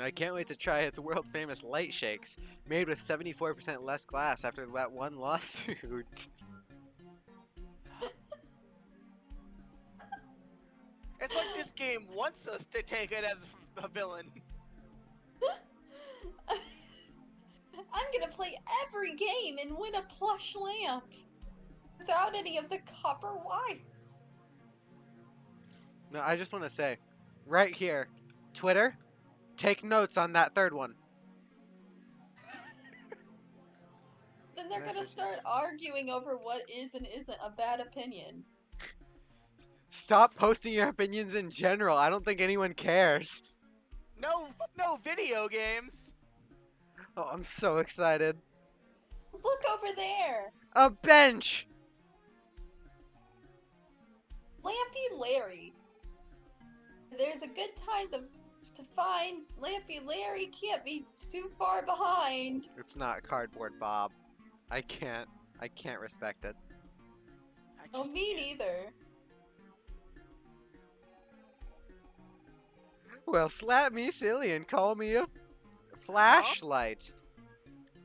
I can't wait to try its world famous light shakes, made with 74% less glass after that one lawsuit. game wants us to take it as a villain. I'm gonna play every game and win a plush lamp without any of the copper wires. No, I just want to say, right here, Twitter, take notes on that third one. Then they're gonna Messages. start arguing over what is and isn't a bad opinion. Stop posting your opinions in general. I don't think anyone cares. No video games. Oh, I'm so excited. Look over there! A bench! Lampy Larry. There's a good time to find Lampy Larry can't be too far behind. It's not Cardboard Bob. I can't respect it. I Oh, just me can't. neither. Well, slap me silly and call me a flashlight.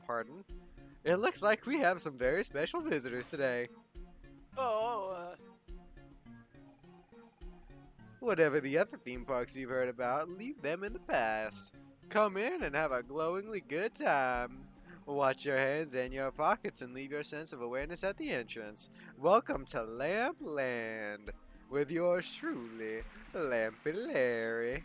Pardon? It looks like we have some very special visitors today. Whatever the other theme parks you've heard about, leave them in the past. Come in and have a glowingly good time. Watch your hands and your pockets and leave your sense of awareness at the entrance. Welcome to Lamp Land with yours truly, Lampy Larry.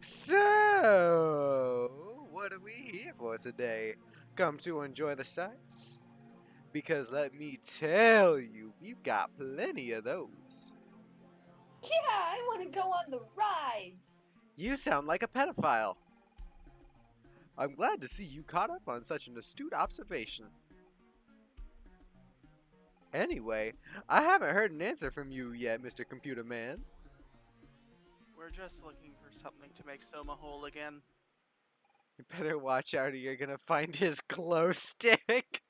So, what are we here for today? Come to enjoy the sights? Because let me tell you, we've got plenty of those. Yeah, I want to go on the rides. You sound like a pedophile. I'm glad to see you caught up on such an astute observation. Anyway, I haven't heard an answer from you yet, Mr. Computer Man. We're just looking for something to make Soma whole again. You better watch out or you're gonna find his glow stick.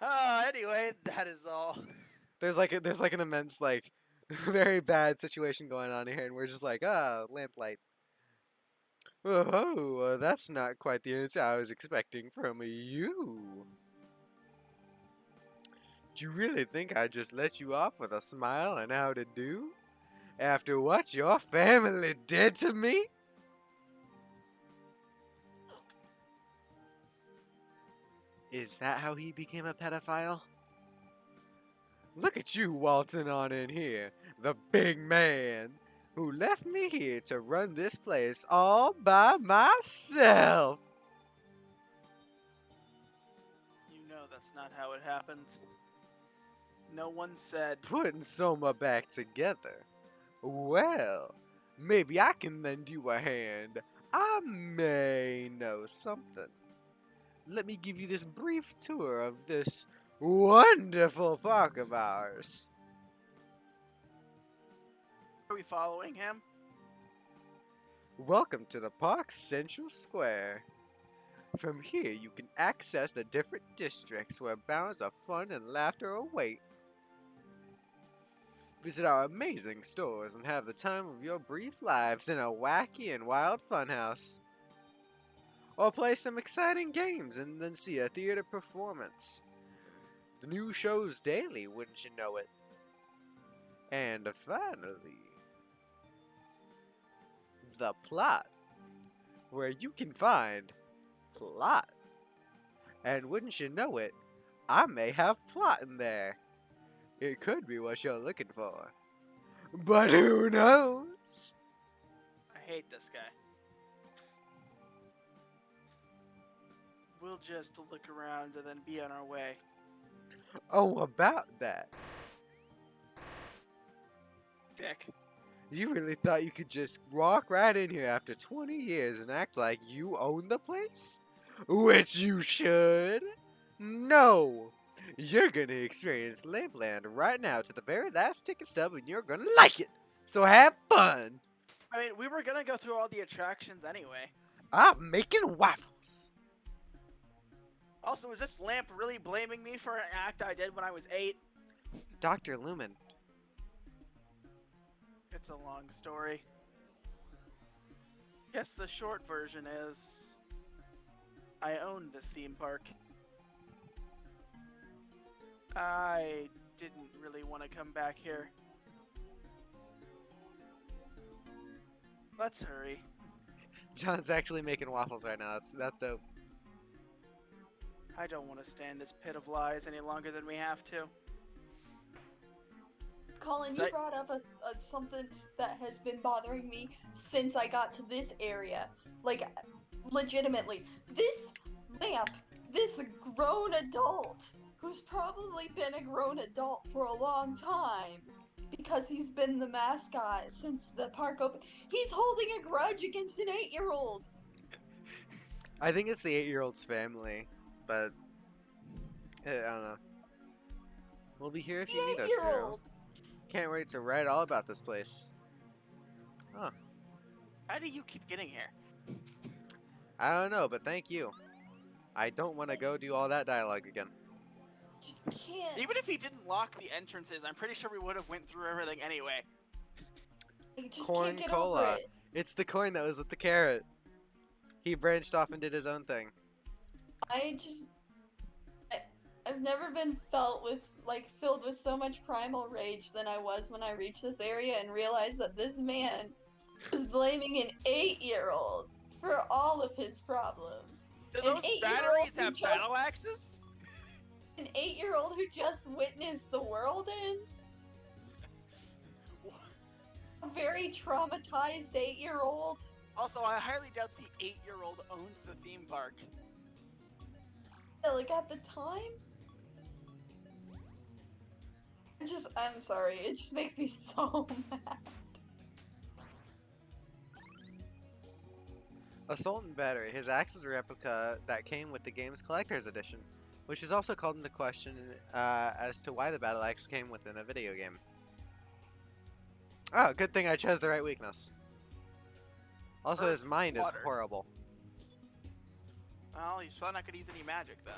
Anyway, that is all. There's like an immense very bad situation going on here, and we're just like, lamplight. Oh, that's not quite the answer I was expecting from you. Do you really think I just let you off with a smile and how to do? After what your family did to me? Is that how he became a pedophile? Look at you waltzing on in here, the big man, who left me here to run this place all by myself. You know that's not how it happened. No one said. Putting Soma back together. Well, maybe I can lend you a hand. I may know something. Let me give you this brief tour of this wonderful park of ours. Are we following him? Welcome to the park's central square. From here, you can access the different districts where bounds of fun and laughter await. Visit our amazing stores and have the time of your brief lives in a wacky and wild funhouse. Or play some exciting games and then see a theater performance. The new shows daily, wouldn't you know it? And finally, the plot, where you can find plot. And wouldn't you know it, I may have plot in there. It could be what you're looking for. But who knows? I hate this guy. We'll just look around and then be on our way. Oh, about that. Dick. You really thought you could just walk right in here after 20 years and act like you own the place? Which you should. No! You're gonna experience Lampland right now to the very last ticket stub and you're gonna like it! So have fun! I mean, we were gonna go through all the attractions anyway. I'm making waffles! Also, is this lamp really blaming me for an act I did when I was 8? Dr. Lumen. It's a long story. Guess the short version is I own this theme park. I didn't really want to come back here. Let's hurry. John's actually making waffles right now. That's dope. I don't want to stay in this pit of lies any longer than we have to. Colin, you Right. brought up something that has been bothering me since I got to this area. Like, legitimately, this lamp, this grown adult, who's probably been a grown adult for a long time, because he's been the mascot since the park opened, he's holding a grudge against an 8-year-old. I think it's the 8-year-old's family, but I don't know. We'll be here if you need The us, Zero. 8-year-old! Can't wait to write all about this place. Huh. How do you keep getting here? I don't know, but thank you. I don't want to go do all that dialogue again. Just can't. Even if he didn't lock the entrances, I'm pretty sure we would have went through everything anyway. I just Corn can't get cola. over it. It's the coin that was with the carrot. He branched off and did his own thing. I've never been filled with so much primal rage than I was when I reached this area and realized that this man was blaming an 8-year-old for all of his problems. Do An those 8-year-old batteries who have just- battle axes? An 8-year-old who just witnessed the world end? A very traumatized 8-year-old? Also, I highly doubt the 8-year-old owned the theme park. Yeah, like at the time? I'm sorry, it just makes me so mad. Assault and Battery. His axe is a replica that came with the game's collector's edition, which is also called into question as to why the battle axe came within a video game. Oh, good thing I chose the right weakness. Also, Earth, his mind is water. horrible. Well, you're still not gonna use any magic then.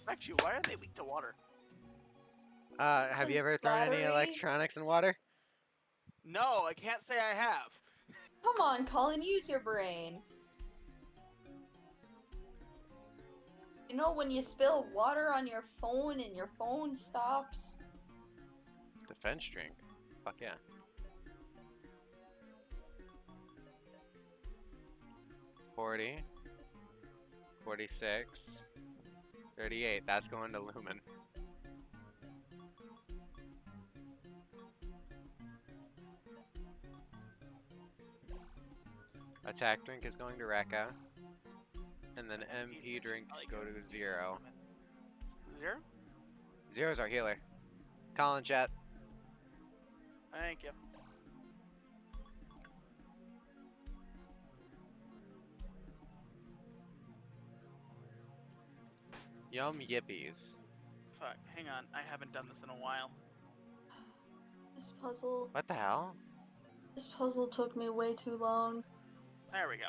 Actually, why are they weak to water? Have you His ever thrown any batteries? electronics in water? No, I can't say I have. Come on, Colin, use your brain. You know when you spill water on your phone and your phone stops? Defense drink. Fuck yeah. 40. 46. 38. That's going to Lumen. Attack drink is going to Rekka. And then MP drink go to 0. 0? Zero's our healer. Colin, chat. Thank you. Yum yippies. Fuck, hang on. I haven't done this in a while. This puzzle What the hell? took me way too long. There we go.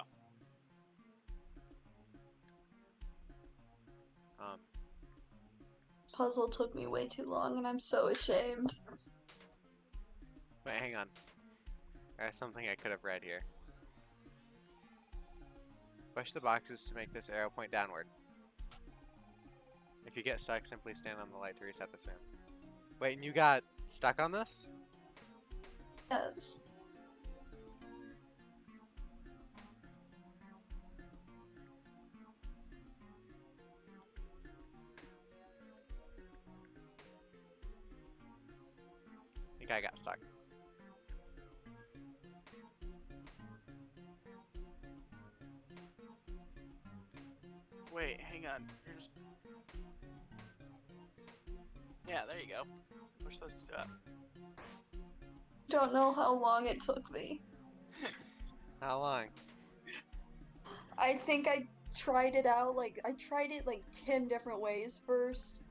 This puzzle took me way too long and I'm so ashamed. Wait, hang on. There's something I could have read here. Push the boxes to make this arrow point downward. If you get stuck, simply stand on the light to reset this ramp. Wait, and you got stuck on this? Yes. I think I got stuck. Wait, hang on. Here's... Yeah, there you go. Push those two up. Don't know how long it took me. How long? I think I tried it out, I tried it like 10 different ways first.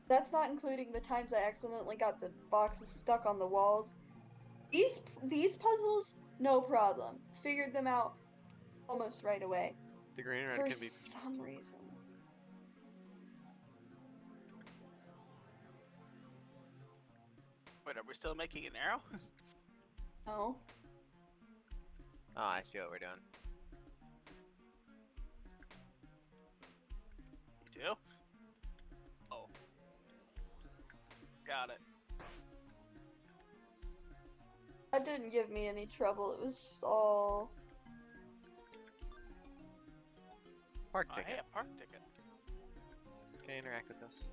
That's not including the times I accidentally got the boxes stuck on the walls. These puzzles, no problem. Figured them out almost right away. The green and red For can be. some reason. Wait, are we still making an arrow? No. Oh, I see what we're doing. You do? Oh. Got it. That didn't give me any trouble. It was just all... Park Oh, ticket. hey, a park ticket. Can I interact with this?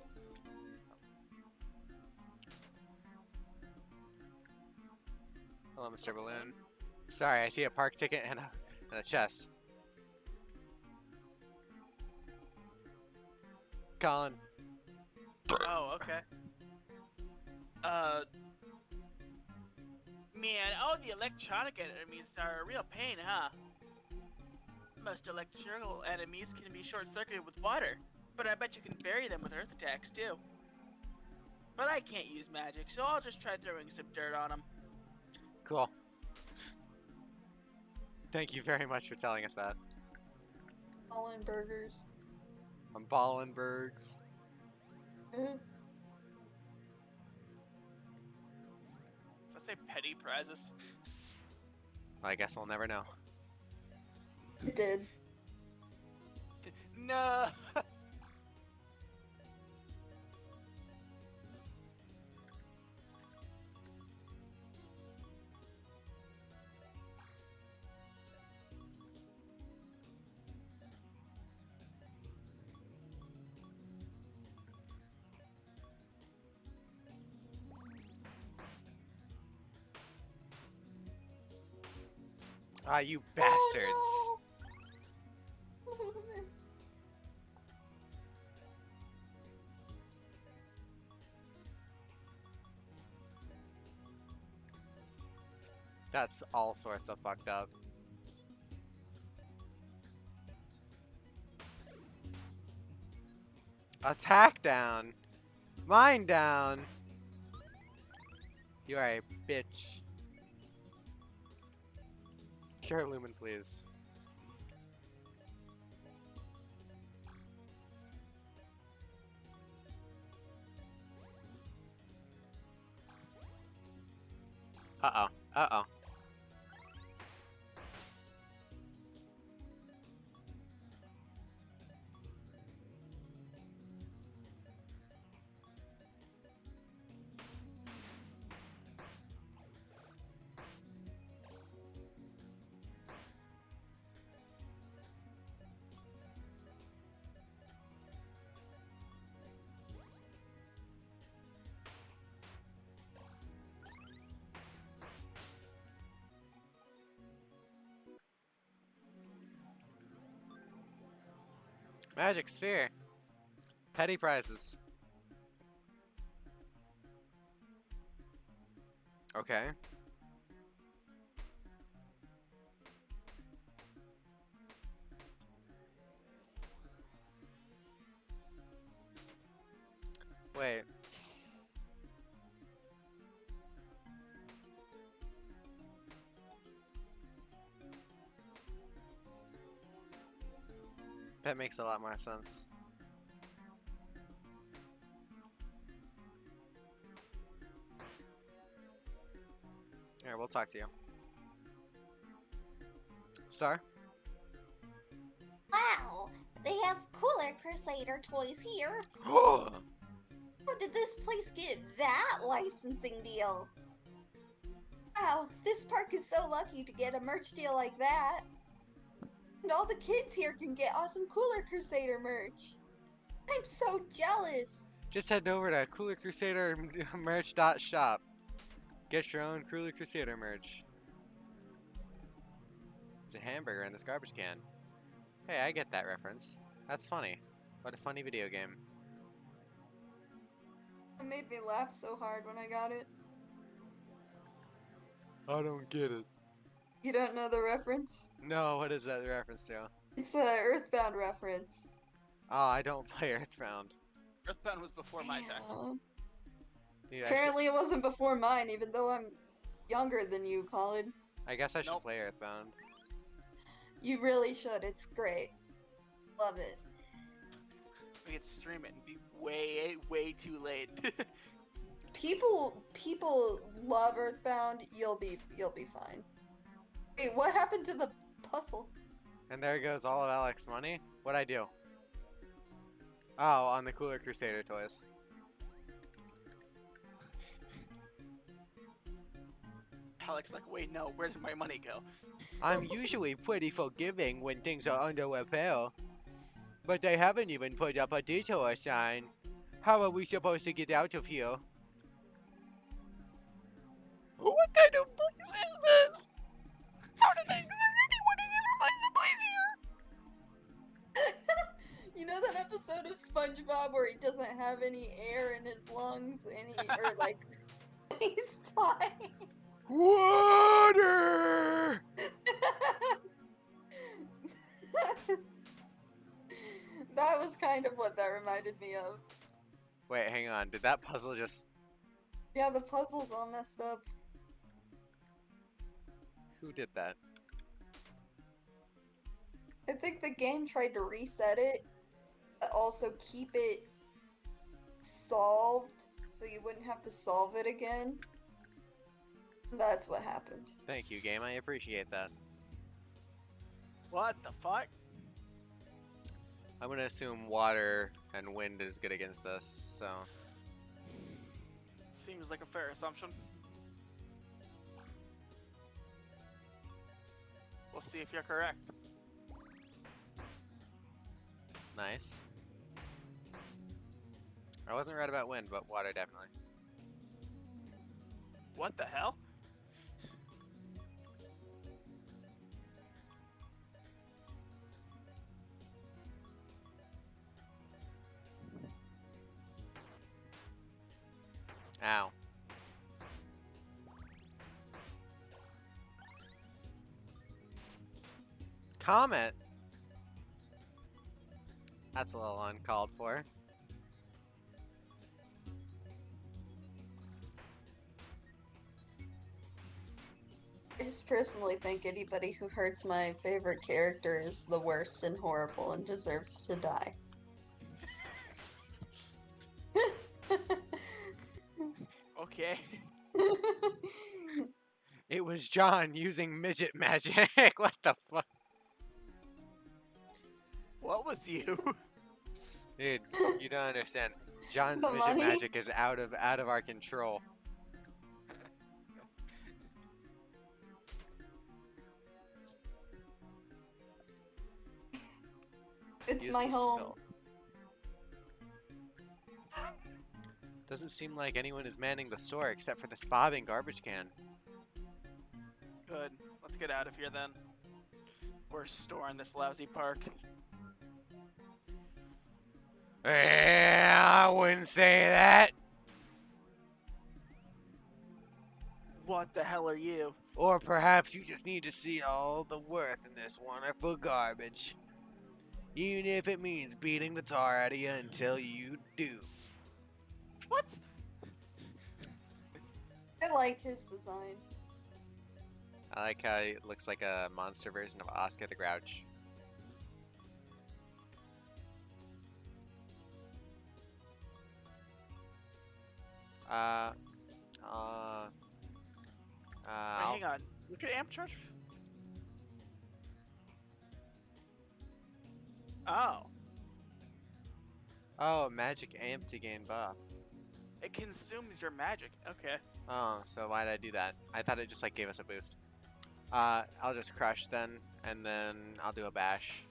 Hello, Mr. Balloon. Sorry, I see a park ticket and a chest. Colin. Oh, okay. Man, all the electronic enemies are a real pain, huh? Most electrical enemies can be short-circuited with water, but I bet you can bury them with earth attacks, too. But I can't use magic, so I'll just try throwing some dirt on them. Cool. Thank you very much for telling us that. Colin burgers. I'm Ballenbergs. Does that say petty prizes? I guess we'll never know. It did. No! Ah, you bastards. Oh, no. That's all sorts of fucked up. Attack down. Mine down. You are a bitch. Cure Lumen, please. Uh-oh. Uh-oh. Magic sphere. Petty prizes. Okay. Wait. That makes a lot more sense. Here, we'll talk to you. Star? Wow, they have cooler Crusader toys here. Oh! How did this place get that licensing deal? Wow, this park is so lucky to get a merch deal like that. And all the kids here can get awesome Cooler Crusader merch. I'm so jealous. Just head over to Cooler Crusader merch.shop. Get your own Cooler Crusader merch. There's a hamburger in this garbage can. Hey, I get that reference. That's funny. What a funny video game. It made me laugh so hard when I got it. I don't get it. You don't know the reference? No, what is that reference to? It's a Earthbound reference. Oh, I don't play Earthbound. Earthbound was before my time. Damn. Dude, Apparently it wasn't before mine, even though I'm younger than you, Colin. I guess I should Nope. play Earthbound. You really should. It's great. Love it. We could stream it and be way too late. People love Earthbound. You'll be fine. Wait, what happened to the puzzle? And there goes all of Alec's money. What'd I do? Oh, on the Cooler Crusader toys. Alec's like, wait, no, where did my money go? I'm usually pretty forgiving when things are under repair. But they haven't even put up a detour sign. How are we supposed to get out of here? What kind of place is this? How did they think anyone ever likes to play here? You know that episode of SpongeBob where he doesn't have any air in his lungs and or like he's dying? Water! That was kind of what that reminded me of. Wait, hang on. Did that puzzle just... Yeah, the puzzle's all messed up. Who did that? I think the game tried to reset it, but also keep it solved so you wouldn't have to solve it again. That's what happened. Thank you, game. I appreciate that. What the fuck? I'm gonna assume water and wind is good against this, so... Seems like a fair assumption. We'll see if you're correct. Nice. I wasn't right about wind, but water definitely. What the hell? Ow. Comet? That's a little uncalled for. I just personally think anybody who hurts my favorite character is the worst and horrible and deserves to die. Okay. It was John using midget magic. What the fuck? What was you? Dude, you don't understand. John's The midget money? magic is out of our control. It's my Useless home. filth. Doesn't seem like anyone is manning the store except for this bobbing garbage can. Good. Let's get out of here then. We're storing this lousy park. I wouldn't say that. What the hell are you? Or perhaps you just need to see all the worth in this wonderful garbage. Even if it means beating the tar out of you until you do. What? I like his design. I like how it looks like a monster version of Oscar the Grouch. Wait, hang on. Look at amp charge. Oh. Oh, magic amp to gain buff. It consumes your magic. Okay. Oh, so why did I do that? I thought it just like gave us a boost. I'll just crush then, and then I'll do a bash.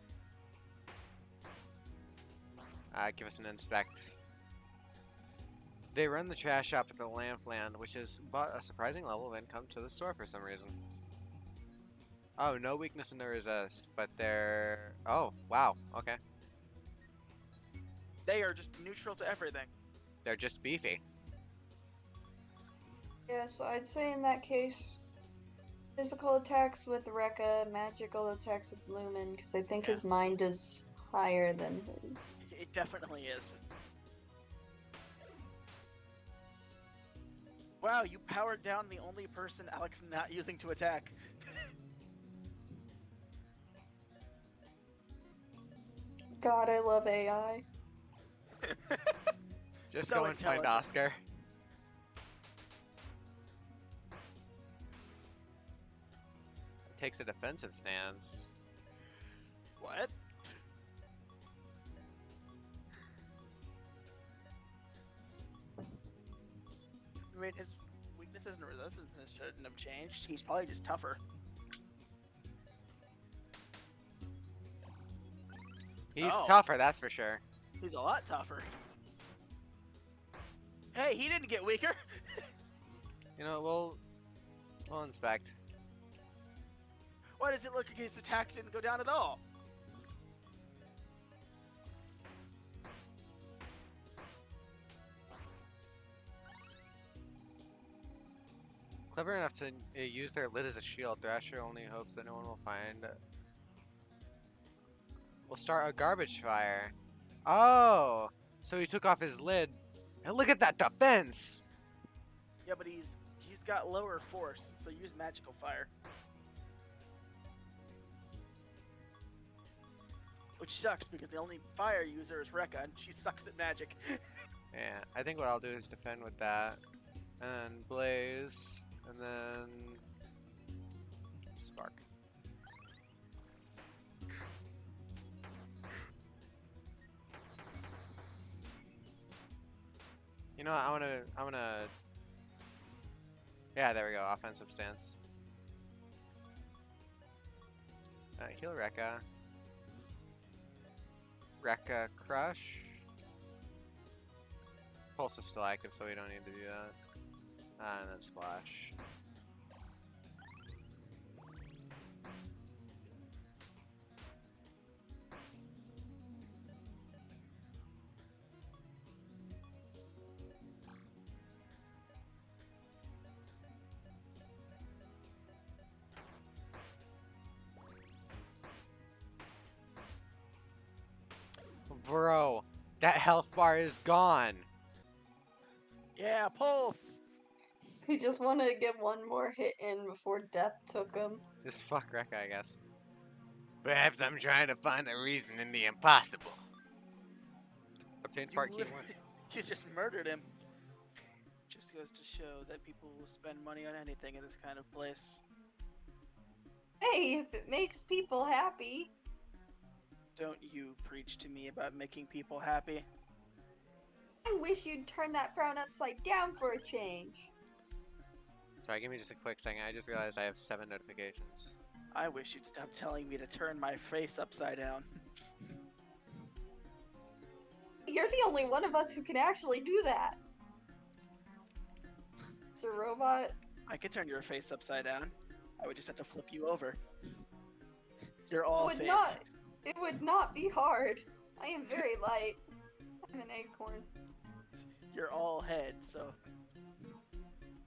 Give us an inspect. They run the trash shop at the Lampland, which has brought a surprising level of income to the store for some reason. Oh, no weakness in the resist, but they're... Oh, wow, okay. They are just neutral to everything. They're just beefy. Yeah, so I'd say in that case, physical attacks with Rekka, magical attacks with Lumen, because I think Yeah. his mind is higher than his. It definitely is. Wow, you powered down the only person Alec's not using to attack. God, I love AI. Just So go and find intelligent. Oscar. Takes a defensive stance. What? I mean, his weaknesses and resistances shouldn't have changed. He's probably just tougher. He's Oh. tougher, that's for sure. He's a lot tougher. Hey, he didn't get weaker. You know, we'll inspect. Why does it look like his attack didn't go down at all? Clever enough to use their lid as a shield, Thrasher only hopes that no one will find. We'll start a garbage fire. Oh, so he took off his lid. And look at that defense! Yeah, but he's got lower force, so use magical fire. Which sucks because the only fire user is Rekka, and she sucks at magic. Yeah, I think what I'll do is defend with that. And Blaze. And then Spark. You know what, I wanna yeah, there we go, offensive stance. Heal Rekka. Rekka Crush. Pulse is still active, so we don't need to do that. And then Splash. Bro, that health bar is gone. Yeah, pulse! He just wanted to get one more hit in before death took him. Just fuck Rekka, I guess. Perhaps I'm trying to find a reason in the impossible. Obtain You part key literally- 1. You just murdered him. Just goes to show that people will spend money on anything in this kind of place. Hey, if it makes people happy. Don't you preach to me about making people happy. I wish you'd turn that frown upside down for a change. Sorry, give me just a quick second. I just realized I have 7 notifications. I wish you'd stop telling me to turn my face upside down. You're the only one of us who can actually do that. It's a robot. I could turn your face upside down. I would just have to flip you over. You're all It would faced. not. It would not be hard. I am very light. I'm an acorn. You're all head, so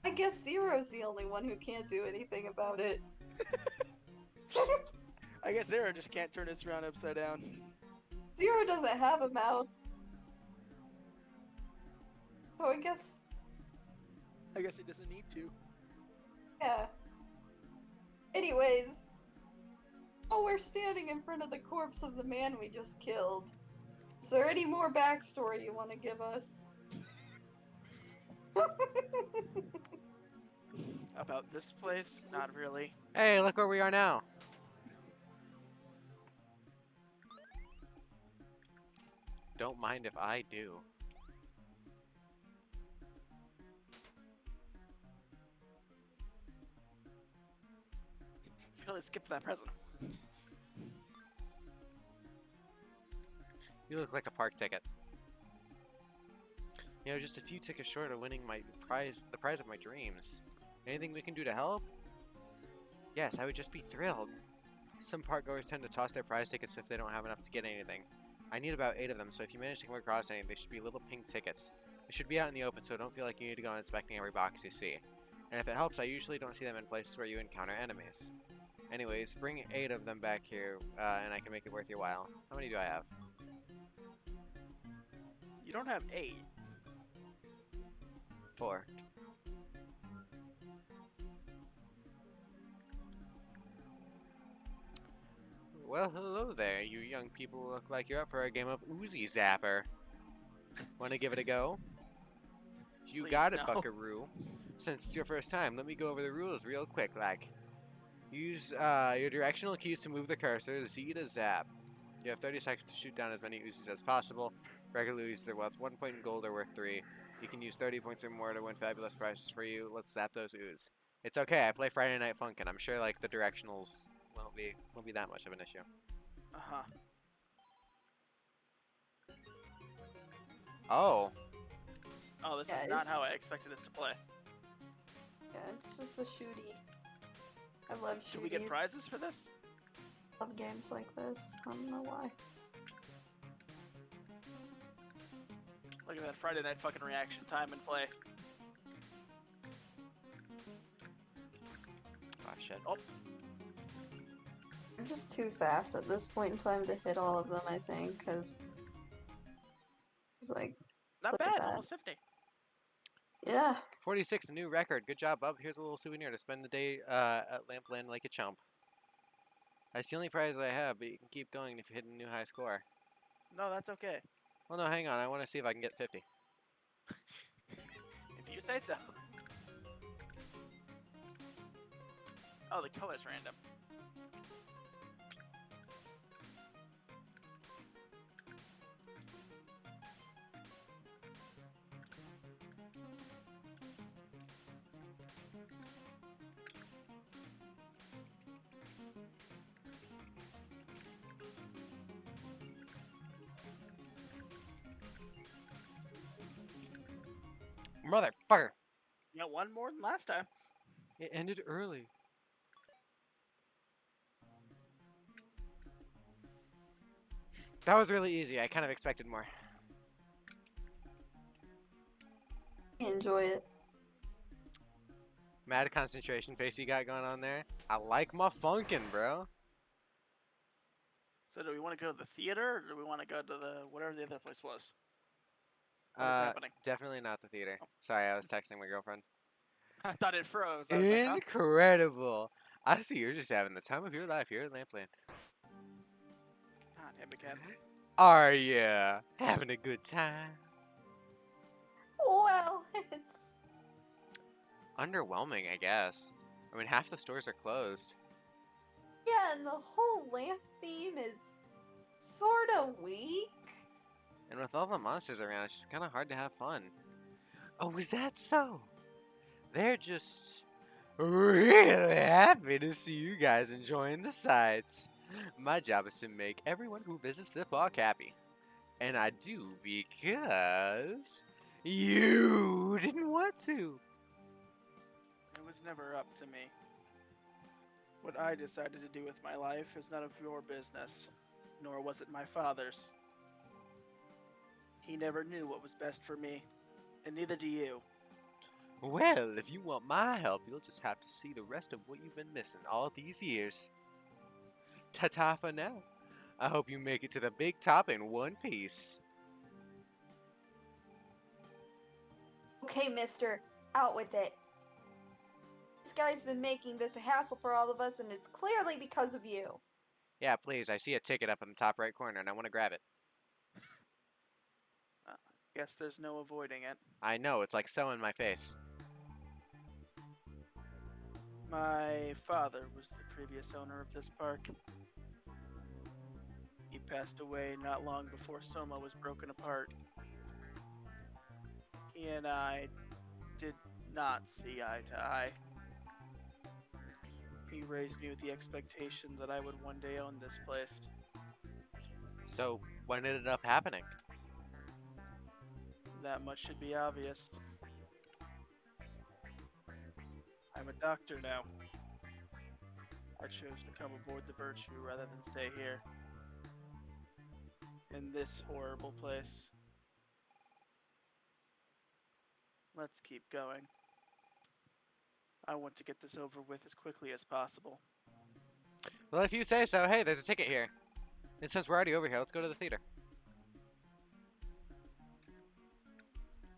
I guess Zero's the only one who can't do anything about it. I guess Zero just can't turn his frown upside down. Zero doesn't have a mouth. So I guess, I guess he doesn't need to. yeah. Anyways. Oh, we're standing in front of the corpse of the man we just killed. Is there any more backstory you want to give us? About this place? Not really. Hey, look where we are now. Don't mind if I do. You really skipped that present. You look like a park ticket. You know, just a few tickets short of winning my prize, the prize of my dreams. Anything we can do to help? Yes, I would just be thrilled. Some park goers tend to toss their prize tickets if they don't have enough to get anything. I need about 8 of them, so if you manage to come across any, they should be little pink tickets. They should be out in the open, so don't feel like you need to go inspecting every box you see. And if it helps, I usually don't see them in places where you encounter enemies. Anyways, bring 8 of them back here, and I can make it worth your while. How many do I have? You don't have 8. 4. Well, hello there. You young people look like you're up for a game of Oozy Zapper. Want to give it a go? You Please, got it, no. Buckaroo. Since it's your first time, let me go over the rules real quick, like. Use your directional keys to move the cursor, Z to zap. You have 30 seconds to shoot down as many oozes as possible. Regular oozes are worth 1 point in gold or worth 3. You can use 30 points or more to win fabulous prizes for you. Let's zap those ooze. It's okay, I play Friday Night Funkin'. I'm sure like the directionals won't be that much of an issue. Uh-huh. Oh. Oh, this Yeah, is not how I it's- expected this to play. Yeah, it's just a shooty. I love shooties. Do we get prizes for this? Love games like this. I don't know why. Look at that Friday night fucking reaction time and play. Oh, shit. Oh, I'm just too fast at this point in time to hit all of them, I think, because it's like, not Look at bad. that. Almost 50. yeah. 46, a new record. Good job, bub. Here's a little souvenir to spend the day at Lampland like a chump. That's the only prize I have, but you can keep going if you hit a new high score. No, that's okay. Well, no, hang on. I want to see if I can get 50. If you say so. Oh, the color's random. Motherfucker! You got one more than last time. It ended early. That was really easy. I kind of expected more. Enjoy it. Mad concentration face you got going on there. I like my funkin', bro. So do we want to go to the theater, or do we want to go to the whatever the other place was? What is happening? Definitely not the theater. Sorry, I was texting my girlfriend. I thought it froze. I was like, huh? Incredible. I see you're just having the time of your life here at Lampland. Not him again. Are ya having a good time? Well, it's Underwhelming, I guess. I mean, half the stores are closed. yeah, and the whole lamp theme is sort of weak. And with all the monsters around, it's just kind of hard to have fun. Oh, is that so? They're just really happy to see you guys enjoying the sights. My job is to make everyone who visits the park happy. And I do because you didn't want to. It was never up to me. What I decided to do with my life is none of your business, nor was it my father's. He never knew what was best for me, and neither do you. Well, if you want my help, you'll just have to see the rest of what you've been missing all these years. Ta-ta for now. I hope you make it to the big top in one piece. Okay, mister, out with it. This guy's been making this a hassle for all of us, and it's clearly because of you. Yeah, please, I see a ticket up in the top right corner and I want to grab it. Guess there's no avoiding it. I know, it's like so in my face. My father was the previous owner of this park. He passed away not long before Soma was broken apart. He and I did not see eye to eye. He raised me with the expectation that I would one day own this place. So, what ended up happening? That much should be obvious. I'm a doctor now. I chose to come aboard the Virtue rather than stay here. in this horrible place. Let's keep going. I want to get this over with as quickly as possible. Well, if you say so. Hey, there's a ticket here. And since we're already over here, let's go to the theater.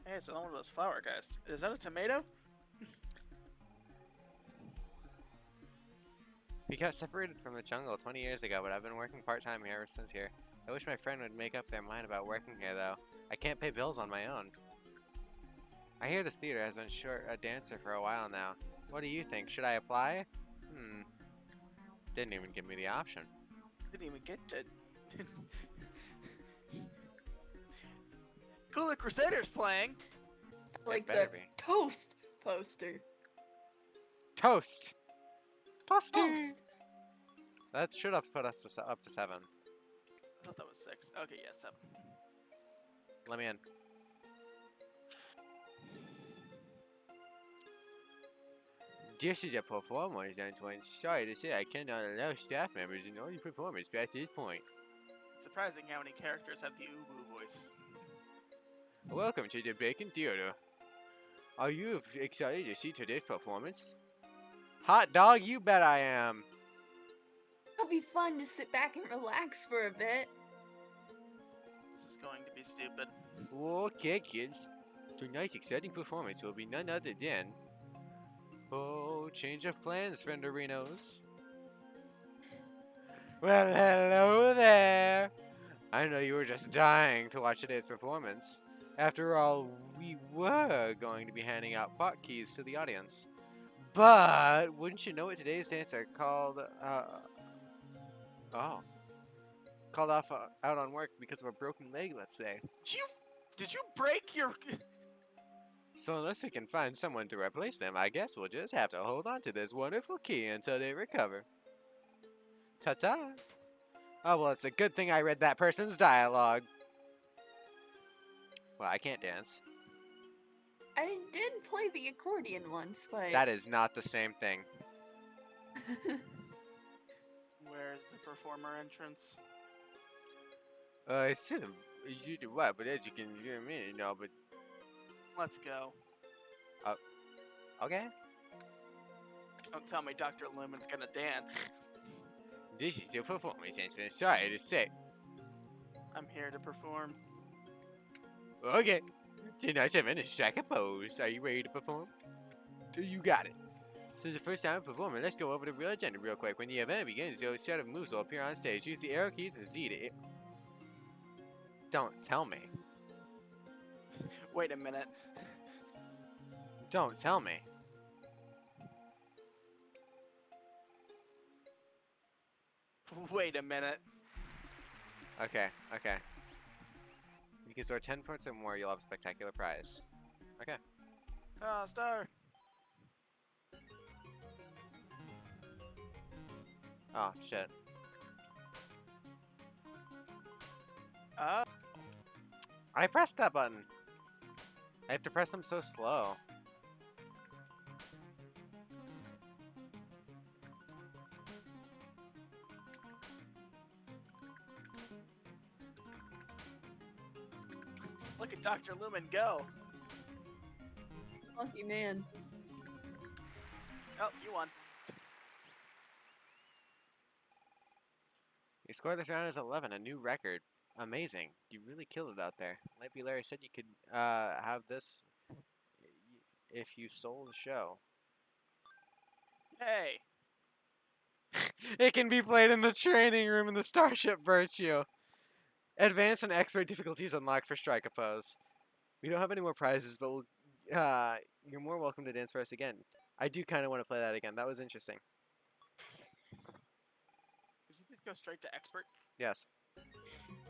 Hey, it's one of those flower guys. Is that a tomato? We got separated from the jungle 20 years ago, but I've been working part-time here ever since here. I wish my friend would make up their mind about working here, though. I can't pay bills on my own. I hear this theater has been short a dancer for a while now. What do you think? Should I apply? Didn't even give me the option. Didn't even get to. Cooler Crusaders playing. Like better the be. toast poster. Toast! Toasty! Toast. That should have put us to up to 7. I thought that was 6. Okay, yeah, 7. Let me in. This is a performance, Antoine. Sorry to say, I cannot allow staff members and only performers past this point. Surprising how many characters have the Ubu voice. Welcome to the Bacon Theater. Are you excited to see today's performance? Hot dog, you bet I am. It'll be fun to sit back and relax for a bit. This is going to be stupid. Okay, kids. Tonight's exciting performance will be none other than... Oh, change of plans, frienderinos. Well, hello there. I know you were just dying to watch today's performance. After all, we were going to be handing out pot keys to the audience. But, wouldn't you know it, today's dancer called, called off out on work because of a broken leg, let's say. Did you break your... So unless we can find someone to replace them, I guess we'll just have to hold on to this wonderful key until they recover. Ta-ta! Oh, well, it's a good thing I read that person's dialogue. Well, I can't dance. I did play the accordion once, but... That is not the same thing. Where's the performer entrance? It's sort of easy to what, but as you can hear me, you know, but... Let's go. Okay. Don't tell me Dr. Lumen's gonna dance. This is your performance entrance, sorry to say. I'm here to perform. Okay. Tonight's event is strike a pose. Are you ready to perform? You got it. Since the first time performing, let's go over the real agenda real quick. When the event begins, your set of moves will appear on stage. Use the arrow keys and Z to... Don't tell me. Wait a minute. Don't tell me. Wait a minute. Okay, okay. You can score 10 points or more, you'll have a spectacular prize. Okay. Ah, star. Oh, shit. I pressed that button. I have to press them so slow. Look at Dr. Lumen go. Lucky man. Oh, you won. Your score this round is 11, a new record. Amazing. You really killed it out there. Maybe Larry said you could have this if you stole the show. Hey. It can be played in the training room in the Starship Virtue. Advanced and expert difficulties unlocked for Strike a Pose. We don't have any more prizes, but we'll, you're more welcome to dance for us again. I do kind of want to play that again. That was interesting. Did you just go straight to expert? Yes.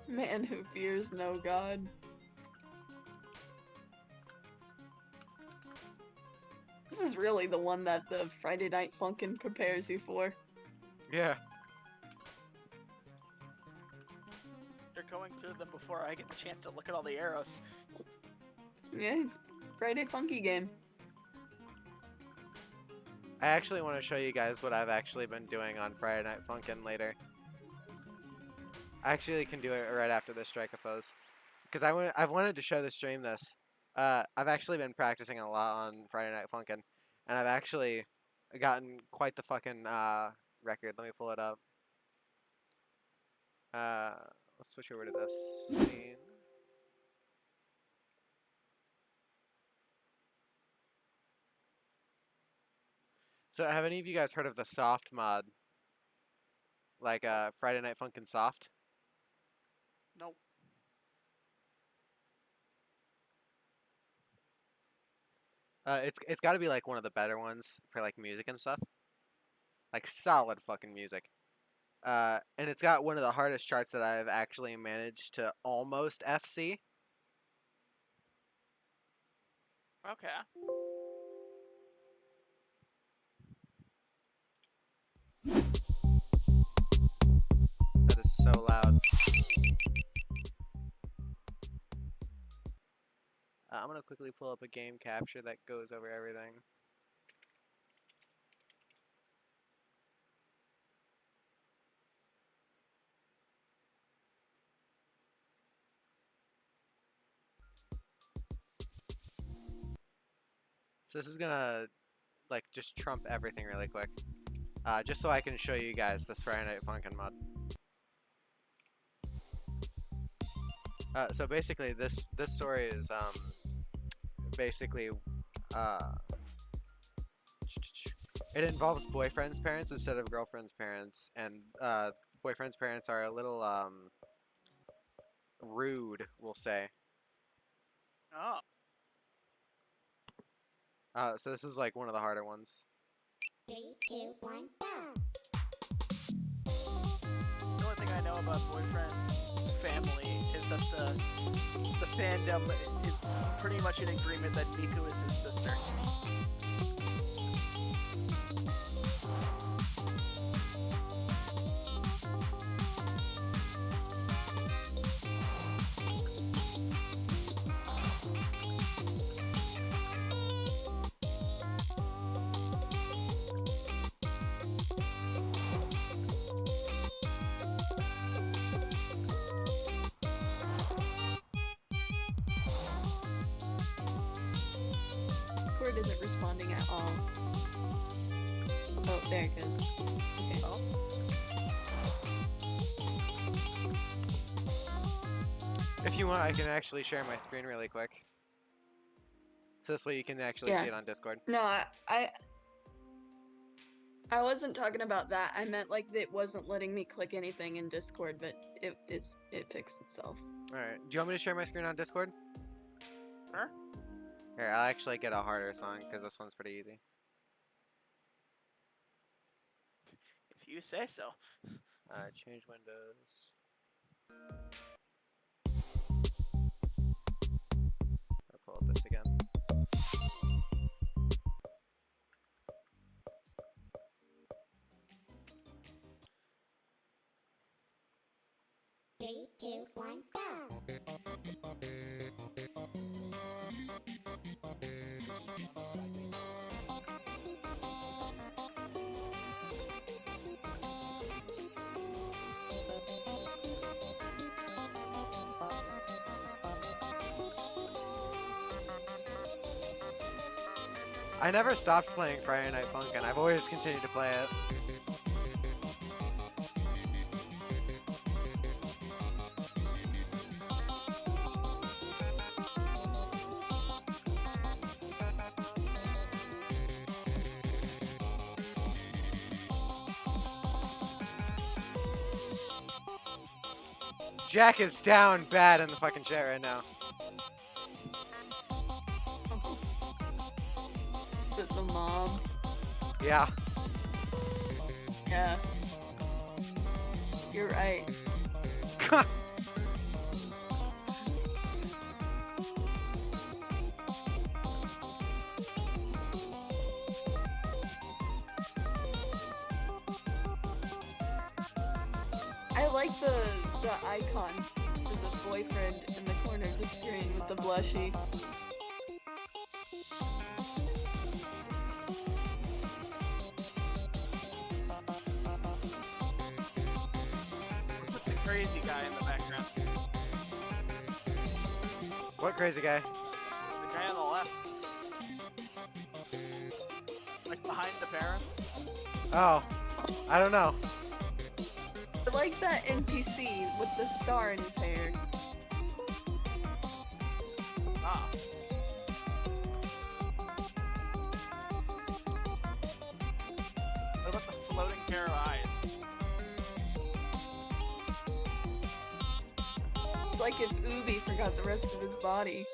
Man who fears no god. This is really the one that the Friday Night Funkin' prepares you for. Yeah. You're going through them before I get the chance to look at all the arrows. Yeah, Friday Funky game. I actually want to show you guys what I've actually been doing on Friday Night Funkin' later. I actually can do it right after this strike a pose. Because I've wanted to show the stream this. I've actually been practicing a lot on Friday Night Funkin', and I've actually gotten quite the fucking record. Let me pull it up. Uh, let's switch over to this scene. So have any of you guys heard of the soft mod? Like Friday Night Funkin' Soft? Nope. It's got to be like one of the better ones for like music and stuff. Like solid fucking music. And it's got one of the hardest charts that I've actually managed to almost FC. Okay. That is so loud. I'm gonna quickly pull up a game capture that goes over everything. So this is gonna like just trump everything really quick. Just so I can show you guys this Friday Night Funkin' mod. So basically this story is basically it involves boyfriend's parents instead of girlfriend's parents, and boyfriend's parents are a little rude, we'll say. Oh. So this is like one of the harder ones. 3, 2, 1, go! The only thing I know about Boyfriend's family is that the fandom is pretty much in agreement that Miku is his sister. Discord isn't responding at all. Oh, there it goes. Okay. Oh. If you want, I can actually share my screen really quick. So this way you can actually Yeah. see it on Discord. No, I wasn't talking about that. I meant like it wasn't letting me click anything in Discord, but it fixed itself. Alright, do you want me to share my screen on Discord? Sure. Here, I'll actually get a harder song, because this one's pretty easy. If you say so. Change windows. I'll pull up this again. Three, two, one, go! I never stopped playing Friday Night Funkin'. I've always continued to play it. Jack is down bad in the fucking chat right now. Is it the mom? Yeah. Yeah. You're right. I like the icon for the boyfriend in the corner of the screen with the blushy. The crazy guy What crazy guy? The guy on the left. Like behind the parents. Oh, I don't know. I like that NPC with the star in his hair. Ah. What about the floating pair of eyes? It's like if Ubi forgot the rest of his body.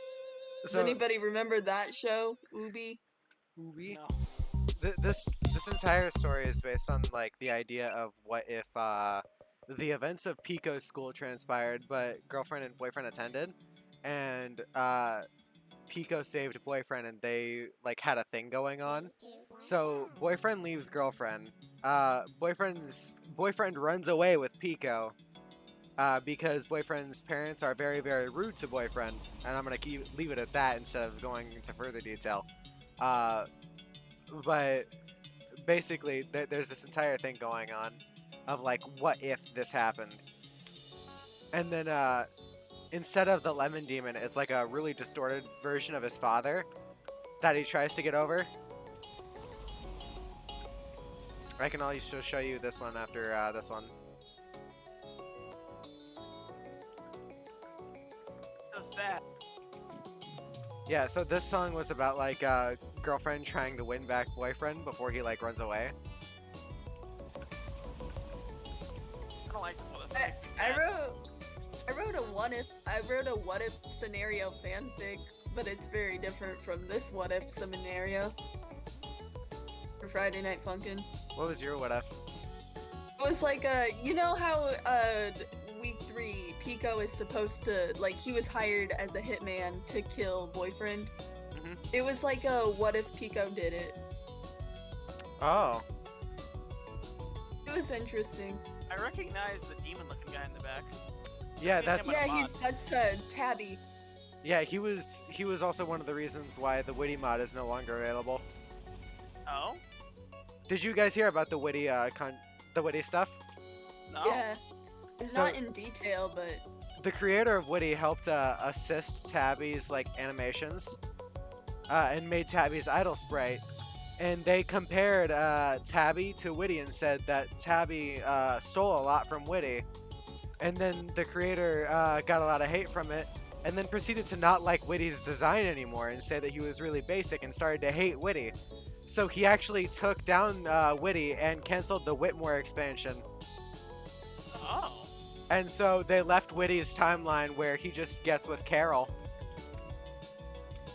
Does So anybody remember that show, Ubi? we No. this entire story is based on like the idea of what if the events of Pico's school transpired, but girlfriend and boyfriend attended, and Pico saved boyfriend, and they like had a thing going on. So boyfriend leaves girlfriend. Boyfriend runs away with Pico. Because boyfriend's parents are very, very rude to boyfriend, and I'm gonna leave it at that instead of going into further detail. But basically, there's this entire thing going on of like, what if this happened? And then instead of the lemon demon, it's like a really distorted version of his father that he tries to get over. I can also show you this one after this one. So sad. Yeah, so this song was about like girlfriend trying to win back boyfriend before he like runs away. I don't like this one. This one makes me I sad. wrote a what if scenario fanfic, but it's very different from this what if scenario. For Friday Night Funkin'. What was your what if? It was like you know how week 3 Pico is supposed to like he was hired as a hitman to kill boyfriend. Mhm. It was like a what if Pico did it. Oh, It was interesting. I recognize the demon-looking guy in the back. yeah, seen that's him on Yeah, mod. that's Tabby. yeah. He was also one of the reasons why the witty mod is no longer available. Oh? Did you guys hear about the witty the witty stuff? No? Yeah. So- Not in detail, but The creator of Witty helped assist Tabby's like animations, and made Tabby's idle sprite. And they compared Tabby to Witty and said that Tabby stole a lot from Witty. And then the creator got a lot of hate from it, and then proceeded to not like Witty's design anymore and say that he was really basic and started to hate Witty. So he actually took down Witty and canceled the Whitmore expansion. Oh. And so they left Witty's timeline where he just gets with Carol,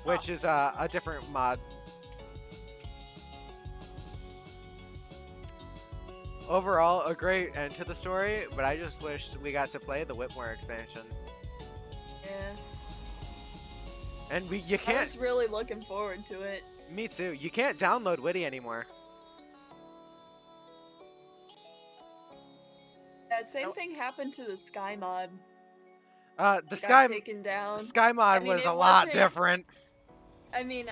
which is a different mod. Overall, a great end to the story, but I just wish we got to play the Whitmore expansion. yeah. And you I can't. was really looking forward to it. Me too. You can't download Witty anymore. Yeah, same Nope. thing happened to the Sky mod. The It Sky got taken down. Sky mod I mean, was it a lot wasn't- different. I mean,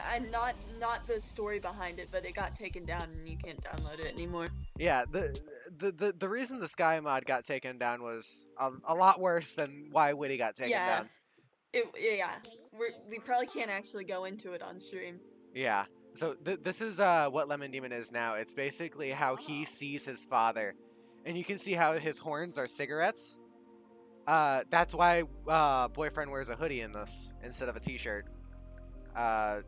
not the story behind it, but it got taken down and you can't download it anymore. Yeah, the reason the Sky mod got taken down was a lot worse than why Witty got taken Yeah. down. Yeah. We probably can't actually go into it on stream. Yeah. So this is what Lemon Demon is now. It's basically how he sees his father, and you can see how his horns are cigarettes. That's why boyfriend wears a hoodie in this instead of a t-shirt. And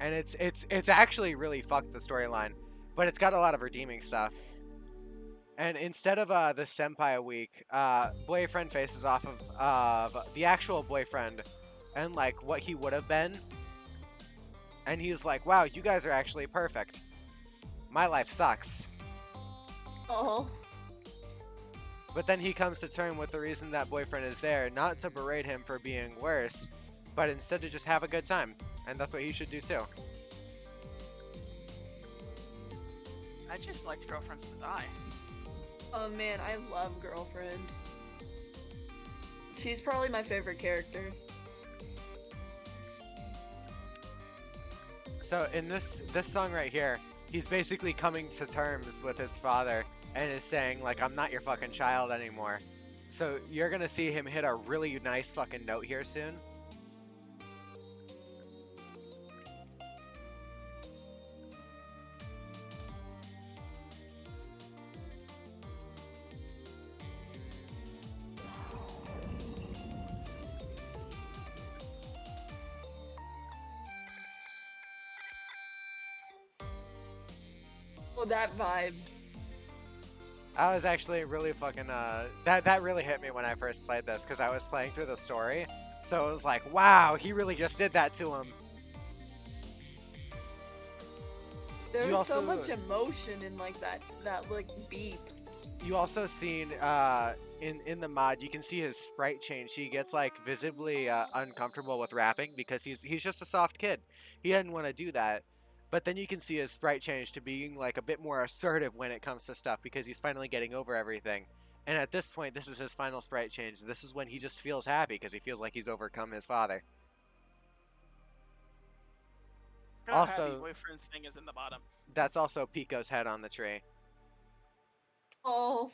it's actually really fucked the storyline, but it's got a lot of redeeming stuff. And instead of the senpai week, boyfriend faces off of the actual boyfriend and like what he would have been. And he's like, wow, you guys are actually perfect. My life sucks. Oh. But then he comes to terms with the reason that boyfriend is there, not to berate him for being worse, but instead to just have a good time. And that's what he should do too. I just liked Girlfriend's Design. Oh man, I love Girlfriend. She's probably my favorite character. So in this song right here, he's basically coming to terms with his father and is saying like, I'm not your fucking child anymore. So you're gonna see him hit a really nice fucking note here soon. Oh, that vibe. I was actually really fucking that really hit me when I first played this because I was playing through the story. So it was like, wow, he really just did that to him. There You was so also- much emotion in like that like beep. You also seen in the mod, you can see his sprite change. He gets like visibly uncomfortable with rapping because he's just a soft kid. He didn't want to do that. But then you can see his sprite change to being like a bit more assertive when it comes to stuff because he's finally getting over everything. And at this point, this is his final sprite change. This is when he just feels happy because he feels like he's overcome his father. Look how happy Also- boyfriend's thing is in the bottom. That's also Pico's head on the tree. Oh,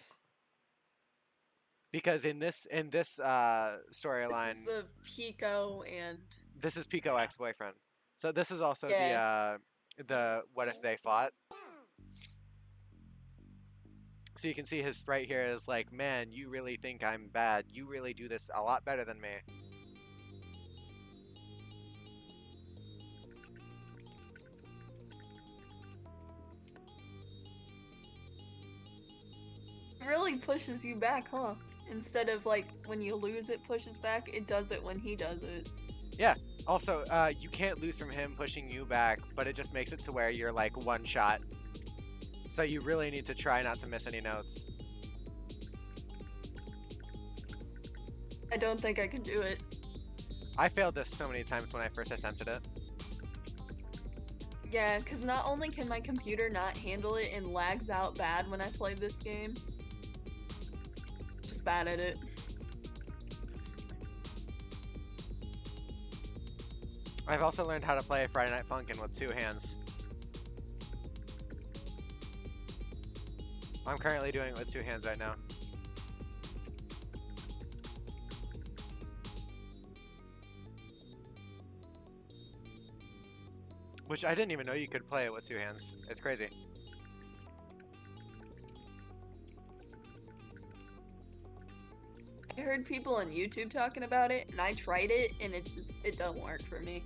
Because in this this storyline, is the Pico and this is Pico ex-boyfriend. So this is also Yeah. the what if they fought. So you can see his sprite here is like, man, you really think I'm bad. You really do this a lot better than me. it really pushes you back, huh? Instead of like when you lose it pushes back, it does it when he does it. Also, you can't lose from him pushing you back, but it just makes it to where you're like one shot. So you really need to try not to miss any notes. I don't think I can do it. I failed this so many times when I first attempted it. Yeah, because not only can my computer not handle it and lags out bad when I play this game, just bad at it. I've also learned how to play Friday Night Funkin' with two hands. I'm currently doing it with two hands right now. Which I didn't even know you could play it with two hands. It's crazy. I heard people on YouTube talking about it, and I tried it, and it's just, it don't work for me.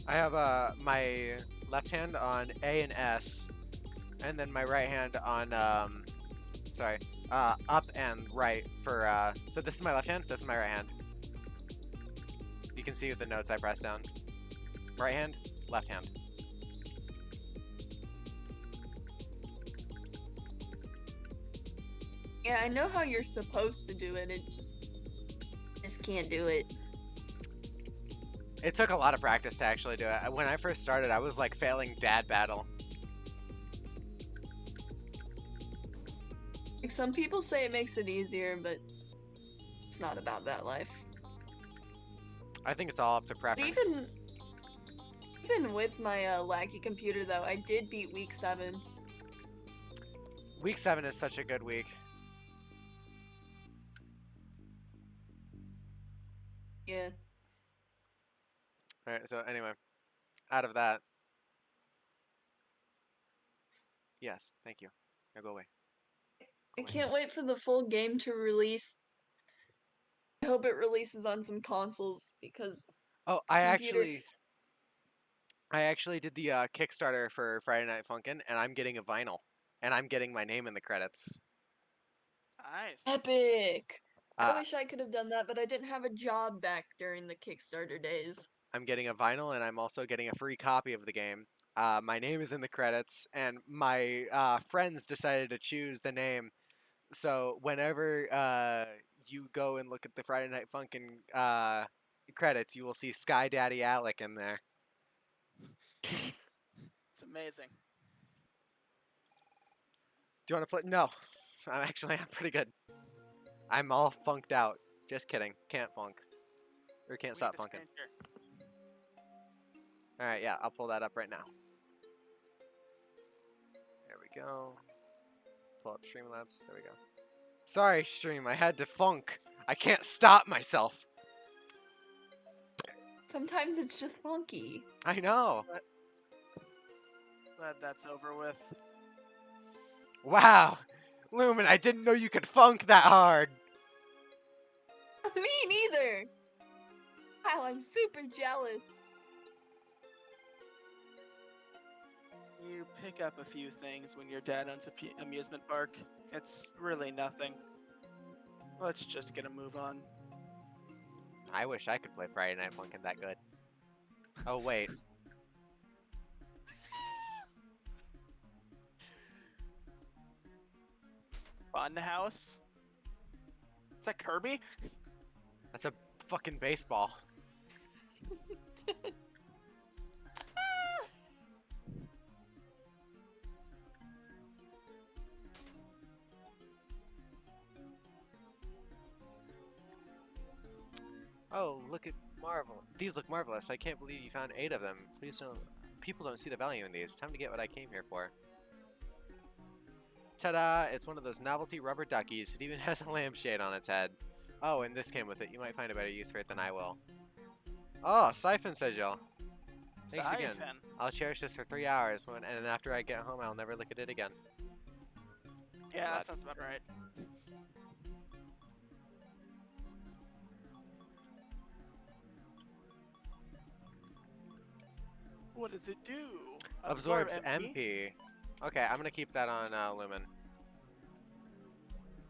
I have my left hand on A and S, and then my right hand on up and right for so this is my left hand, this is my right hand. You can see with the notes I press down. Right hand, left hand. Yeah, I know how you're supposed to do it, it just can't do it. It took a lot of practice to actually do it. When I first started, I was like failing dad battle. Like, some people say it makes it easier, but it's not about that life. I think it's all up to But preference. even with my laggy computer, though, I did beat week 7. Week 7 is such a good week. Yeah. Alright, so anyway, out of that. Yes, thank you. Now go away. I can't wait for the full game to release. I hope it releases on some consoles because Oh, computer- I actually did the Kickstarter for Friday Night Funkin', and I'm getting a vinyl, and I'm getting my name in the credits. Nice. epic. I Uh, wish I could have done that, but I didn't have a job back during the Kickstarter days. I'm getting a vinyl, and I'm also getting a free copy of the game. My name is in the credits, and my friends decided to choose the name. So whenever you go and look at the Friday Night Funkin' credits, you will see Sky Daddy Alec in there. It's amazing. Do you want to play? No, I'm pretty good. I'm all funked out. Just kidding. Can't funk. Or can't We stop need a funking. screen share. Alright, yeah, I'll pull that up right now. There we go. Pull up Streamlabs. There we go. Sorry, stream. I had to funk. I can't stop myself. Sometimes it's just funky. I know. Glad that's over with. Wow. Lumen, I didn't know you could funk that hard. Me neither. Wow, I'm super jealous. You pick up a few things when your dad owns a amusement park. It's really nothing. Let's just get a move on. I wish I could play Friday Night Funkin' that good. Oh, wait. Funhouse? Is that Kirby? That's a fucking baseball. Oh, look at Marvel. These look marvelous. I can't believe you found 8 of them. Please don't. People don't see the value in these. Time to get what I came here for. Ta-da! It's one of those novelty rubber duckies. It even has a lampshade on its head. Oh, and this came with it. You might find a better use for it than I will. Oh, Siphon Sigil. Thanks again. Siphon. I'll cherish this for 3 hours, and after I get home, I'll never look at it again. Yeah, Glad. that sounds about right. What does it do? Absorbs MP. Okay, I'm gonna keep that on Lumen.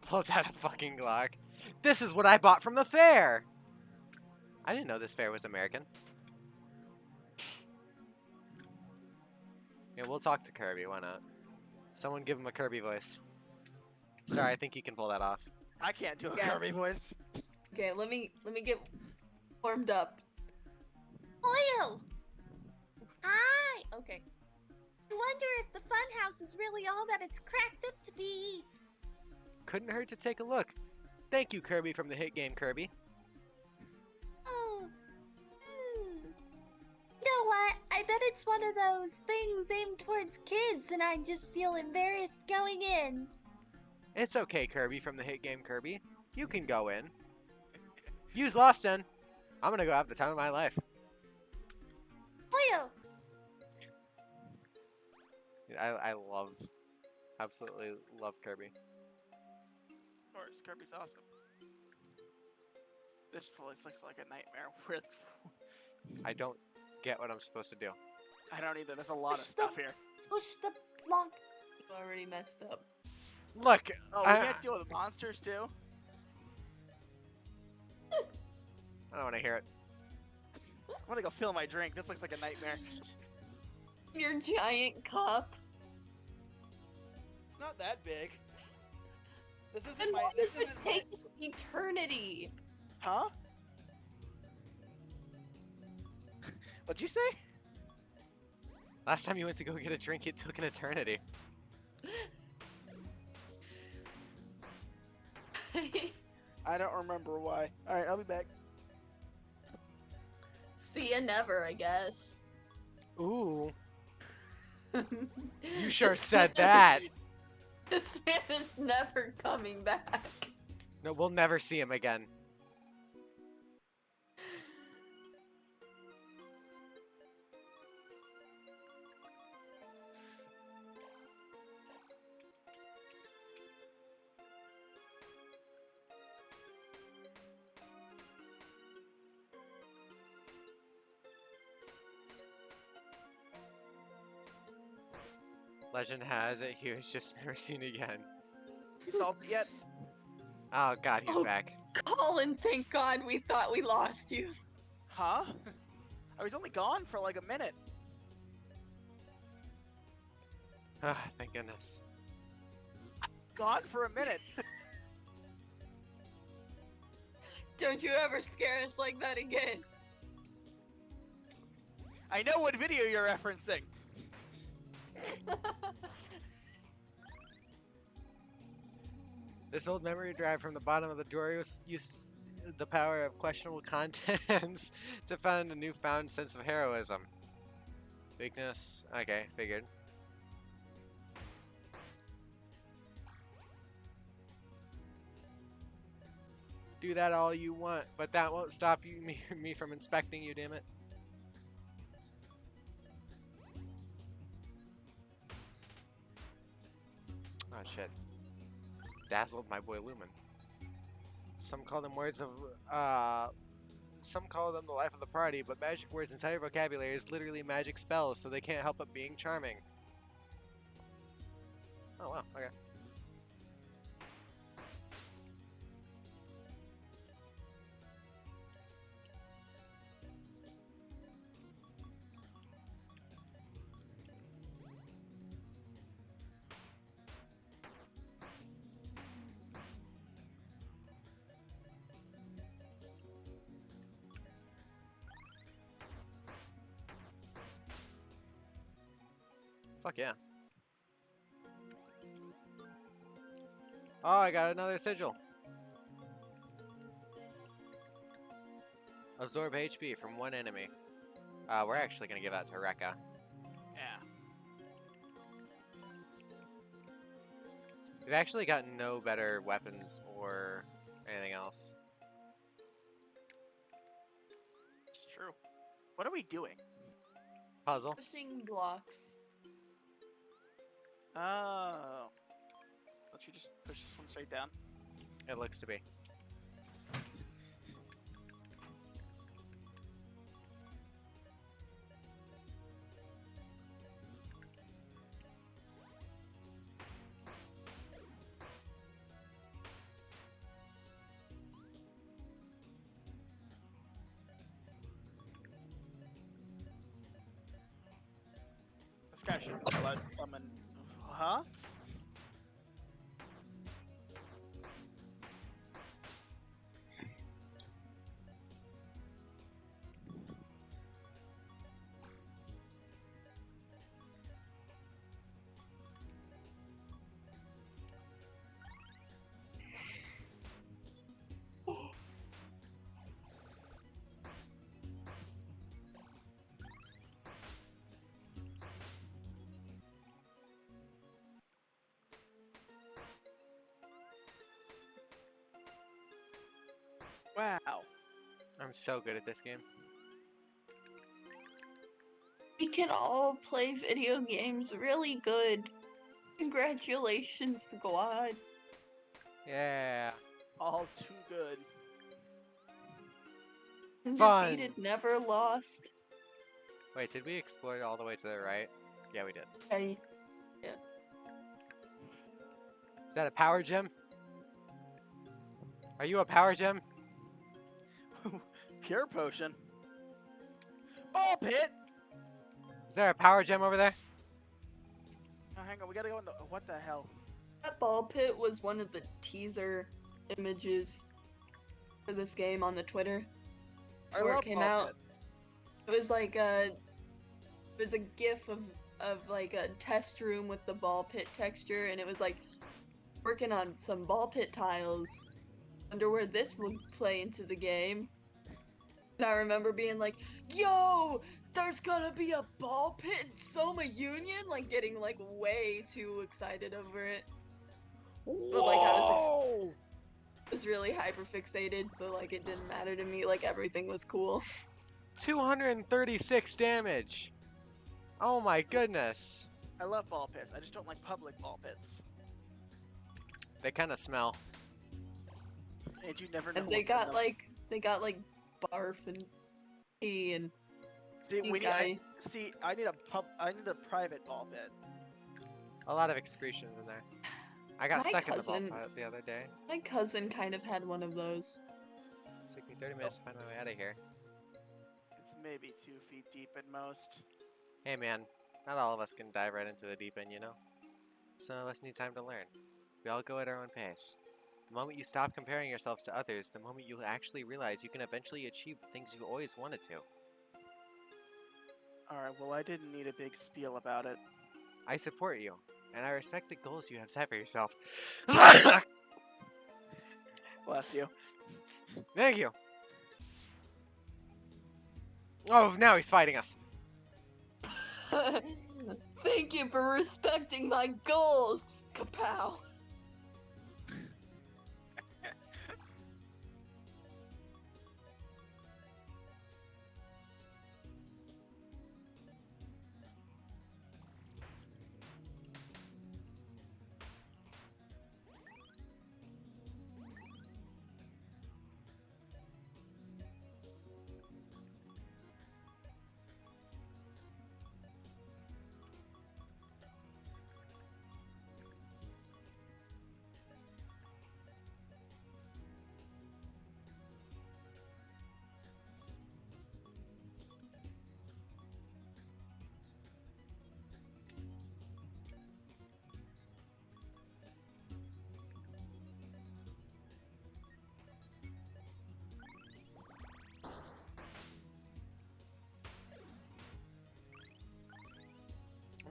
Pulls out a fucking Glock. This is what I bought from the fair! I didn't know this fair was American. Yeah, we'll talk to Kirby, why not? Someone give him a Kirby voice. Sorry, I think you can pull that off. I can't do a Yeah. Kirby voice. Okay, let me get warmed up. Oil! Hi! Okay. I wonder if the funhouse is really all that it's cracked up to be. Couldn't hurt to take a look. Thank you, Kirby from the hit game Kirby. Oh. You know what? I bet it's one of those things aimed towards kids and I just feel embarrassed going in. It's okay, Kirby from the hit game Kirby. You can go in. Use Lost Den. I'm gonna go have the time of my life. Oil! I absolutely love Kirby. Of course, Kirby's awesome. This place looks like a nightmare. Where I don't get what I'm supposed to do. I don't either. There's a lot of Push the- stuff here. Push the block. You already messed up. Look! Oh, we have to deal with monsters too? I don't want to hear it. I'm gonna go fill my drink. This looks like a nightmare. Your giant cup. It's not that big. This isn't And my. why This does it isn't my. take eternity? Huh? What'd you say? Last time you went to go get a drink, it took an eternity. I don't remember why. Alright, I'll be back. See ya never, I guess. Ooh, you sure said that. This man is never coming back. No, we'll never see him again. Legend has it he was just never seen again. You solved it yet? Oh god, he's Oh. back. Colin, thank God we thought we lost you. Huh? I was only gone for like a minute. Ah, thank goodness. Gone for a minute. Don't you ever scare us like that again. I know what video you're referencing. This old memory drive from the bottom of the drawer was used the power of questionable contents to find a newfound sense of heroism. Weakness. Okay, figured. Do that all you want, but that won't stop you me from inspecting you, damn it. Oh shit. Dazzled my boy Lumen. Some call them words of some call them the life of the party, but magic words' entire vocabulary is literally magic spells, so they can't help but being charming. Oh wow. Okay. Fuck yeah. Oh, I got another sigil. Absorb HP from one enemy. We're actually gonna give that to Rekka. Yeah. We've actually gotten no better weapons or anything else. It's true. What are we doing? Puzzle. Pushing blocks. Oh. Don't you just push this one straight down? It looks to be. This guy should let someone. Huh? Wow. I'm so good at this game. We can all play video games really good. Congratulations, squad. Yeah. All too good. Fun. Undefeated, never lost. Wait, did we explore all the way to the right? Yeah, we did. Okay. Is that a power gem? Are you a power gem? Pure potion. Ball pit! Is there a power gem over there? Oh, hang on, we gotta go in the. What the hell? That ball pit was one of the teaser images for this game on the Twitter. I Before it love came ball out. pits. It was like a gif of like a test room with the ball pit texture, and it was like working on some ball pit tiles. Wonder where this would play into the game. And I remember being like, yo, there's gonna be a ball pit in Soma Union, like getting like way too excited over it. But like I was really hyper fixated, so like it didn't matter to me, like everything was cool. 236 damage. Oh my goodness. I love ball pits. I just don't like public ball pits. They kind of smell. And you never know. And they what's in got them. like barf and pee and See, pink we need. eye. I need a private ball pit. A lot of excretions in there. I got My stuck in the ball cousin- pit the other day. My cousin kind of had one of those. It took me 30 minutes to find my way out of here. It's maybe 2 feet deep at most. Hey man, not all of us can dive right into the deep end, you know? Some of us need time to learn. We all go at our own pace. The moment you stop comparing yourselves to others, the moment you actually realize you can eventually achieve the things you always wanted to. Alright, well, I didn't need a big spiel about it. I support you, and I respect the goals you have set for yourself. Bless you. Thank you. Oh, now he's fighting us. Thank you for respecting my goals, kapow.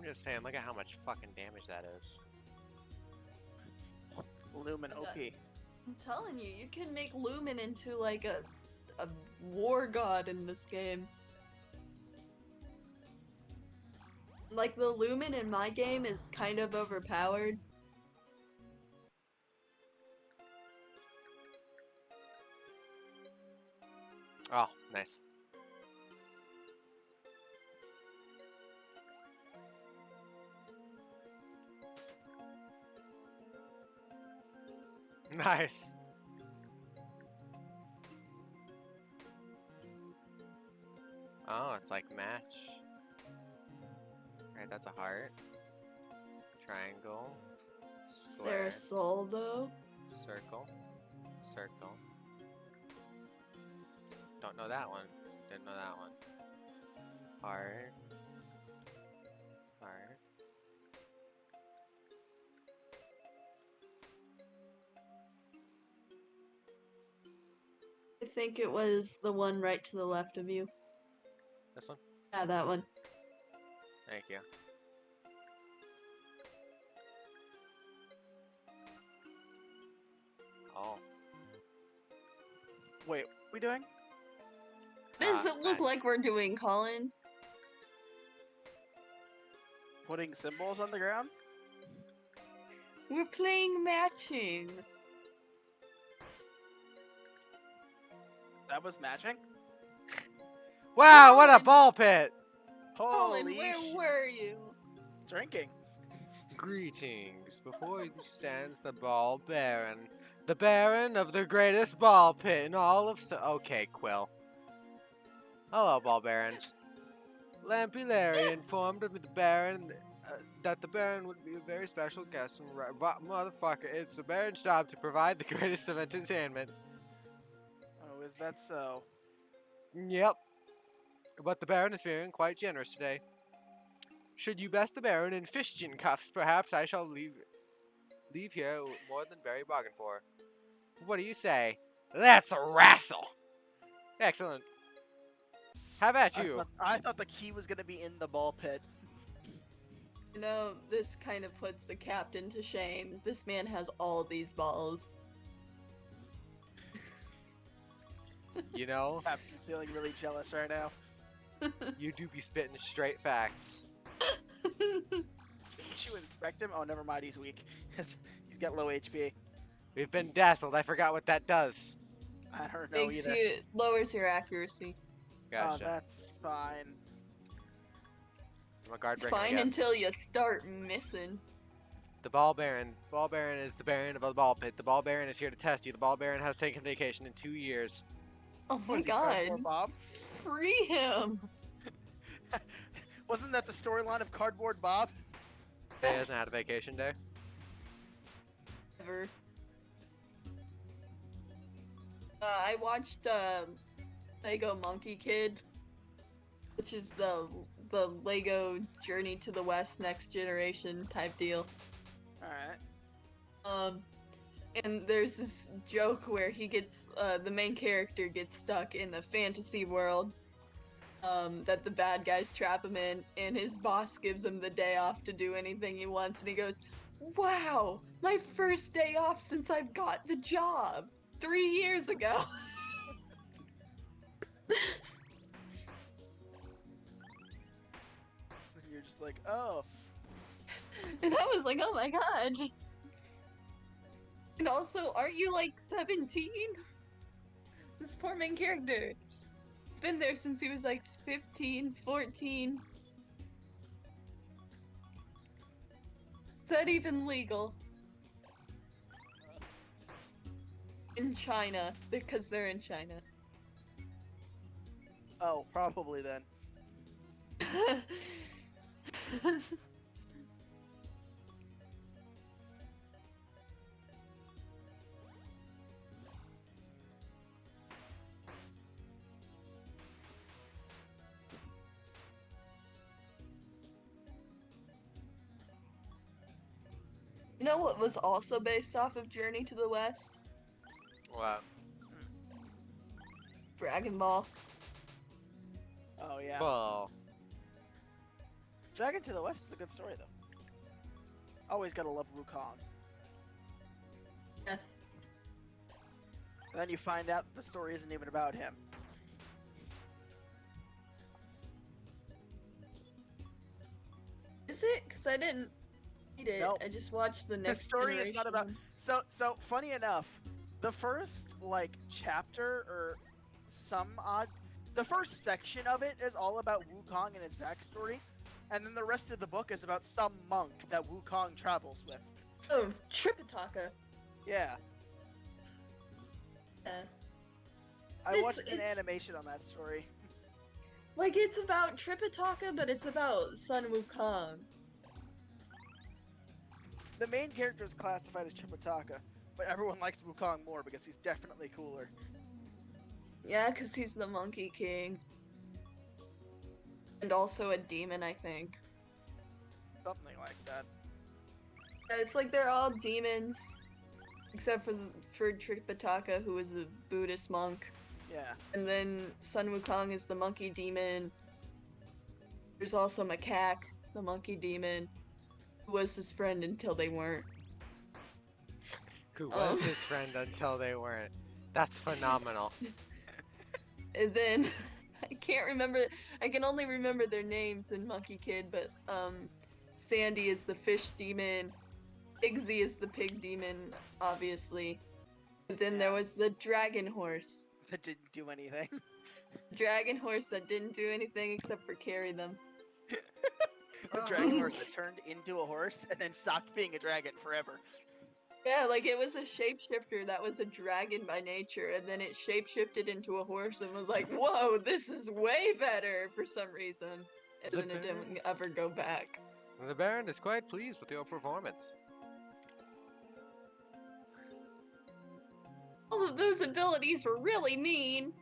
just saying, look at how much fucking damage that is. Lumen OP. I'm telling you, you can make Lumen into like a war god in this game. Like the Lumen in my game is kind of overpowered. Oh, nice. Nice. Oh, it's like match. Right, that's a heart. Triangle. Is there a Square. soul though? Circle. Circle. Don't know that one. Didn't know that one. Heart. Heart. I think it was the one right to the left of you. This one? Yeah, that one. Thank you. Oh. Wait, we doing? What does it look I- like we're doing, Colin? Putting symbols on the ground? We're playing matching. That was matching? Wow, what a Colin! ball pit! Holy Colin, where were you? Drinking. Greetings. Before you stands the Ball Baron. The Baron of the greatest ball pit in all of Okay, Quill. Hello, Ball Baron. Lampy Larry informed of the Baron that the Baron would be a very special guest. And motherfucker, it's the Baron's job to provide the greatest of entertainment. Oh, is that so? Yep. But the Baron is feeling quite generous today. Should you best the Baron in fishkin cuffs, perhaps I shall leave here more than very bargain for. What do you say? Let's wrestle! Excellent. How about you? I thought the key was gonna be in the ball pit. You know, this kind of puts the captain to shame. This man has all these balls. You know, Captain's feeling really jealous right now. you do be spitting straight facts. Did you inspect him? Oh, never mind. He's weak. He's got low HP. We've been dazzled. I forgot what that does. I don't know Makes either. you lowers your accuracy. Oh, Gotcha. that's fine. I'm a guard It's breaker fine again. until you start missing. The Ball Baron. Ball Baron is the Baron of the ball pit. The Ball Baron is here to test you. The Ball Baron has taken vacation in 2 years. Oh my Was he god. Cardboard Bob? Free him! Wasn't that the storyline of Cardboard Bob? He hasn't had a vacation day. Ever. I watched Lego Monkey Kid, which is the Lego Journey to the West Next Generation type deal. Alright. And there's this joke where he gets the main character gets stuck in a fantasy world that the bad guys trap him in, and his boss gives him the day off to do anything he wants, and he goes, "Wow, my first day off since I've got the job 3 years ago." And you're just like, oh. And I was like, "Oh my god." And also, aren't you like 17? This poor main character. He's been there since he was like 15, 14. Is that even legal? In China, because they're in China. Oh, probably then. You know what was also based off of Journey to the West? Wow. Dragon Ball. Oh, yeah. Ball. Dragon to the West is a good story, though. Always gotta love Wukong. Yeah. And then you find out that the story isn't even about him. Is it? Because I didn't read it. Nope. I just watched the The next story is not about. generation. So funny enough, the first like chapter or the first section of it is all about Wukong and his backstory, and then the rest of the book is about some monk that Wukong travels with. Oh, Tripitaka. Yeah, Yeah. I It's- watched an it's- animation on that story. Like, it's about Tripitaka, but it's about Sun Wukong. The main character is classified as Tripitaka, but everyone likes Wukong more because he's definitely cooler. Yeah, because he's the Monkey King. And also a demon, I think. Something like that. Yeah, it's like they're all demons, except for Tripitaka, who is a Buddhist monk. Yeah. And then Sun Wukong is the monkey demon. There's also Macaque, the monkey demon, who was his friend until they weren't. Who was Oh. his friend until they weren't. That's phenomenal. And then I can't remember. I can only remember their names in Monkey Kid, but Sandy is the fish demon. Pigsy is the pig demon, obviously. And then there Yeah. was the dragon horse. That didn't do anything. Dragon horse that didn't do anything except for carry them. The dragon horse that turned into a horse and then stopped being a dragon forever. Yeah, like it was a shapeshifter that was a dragon by nature, and then it shapeshifted into a horse and was like, whoa, this is way better for some reason. And The then it didn't ever go back. The Baron is quite pleased with your performance. All of those abilities were really mean.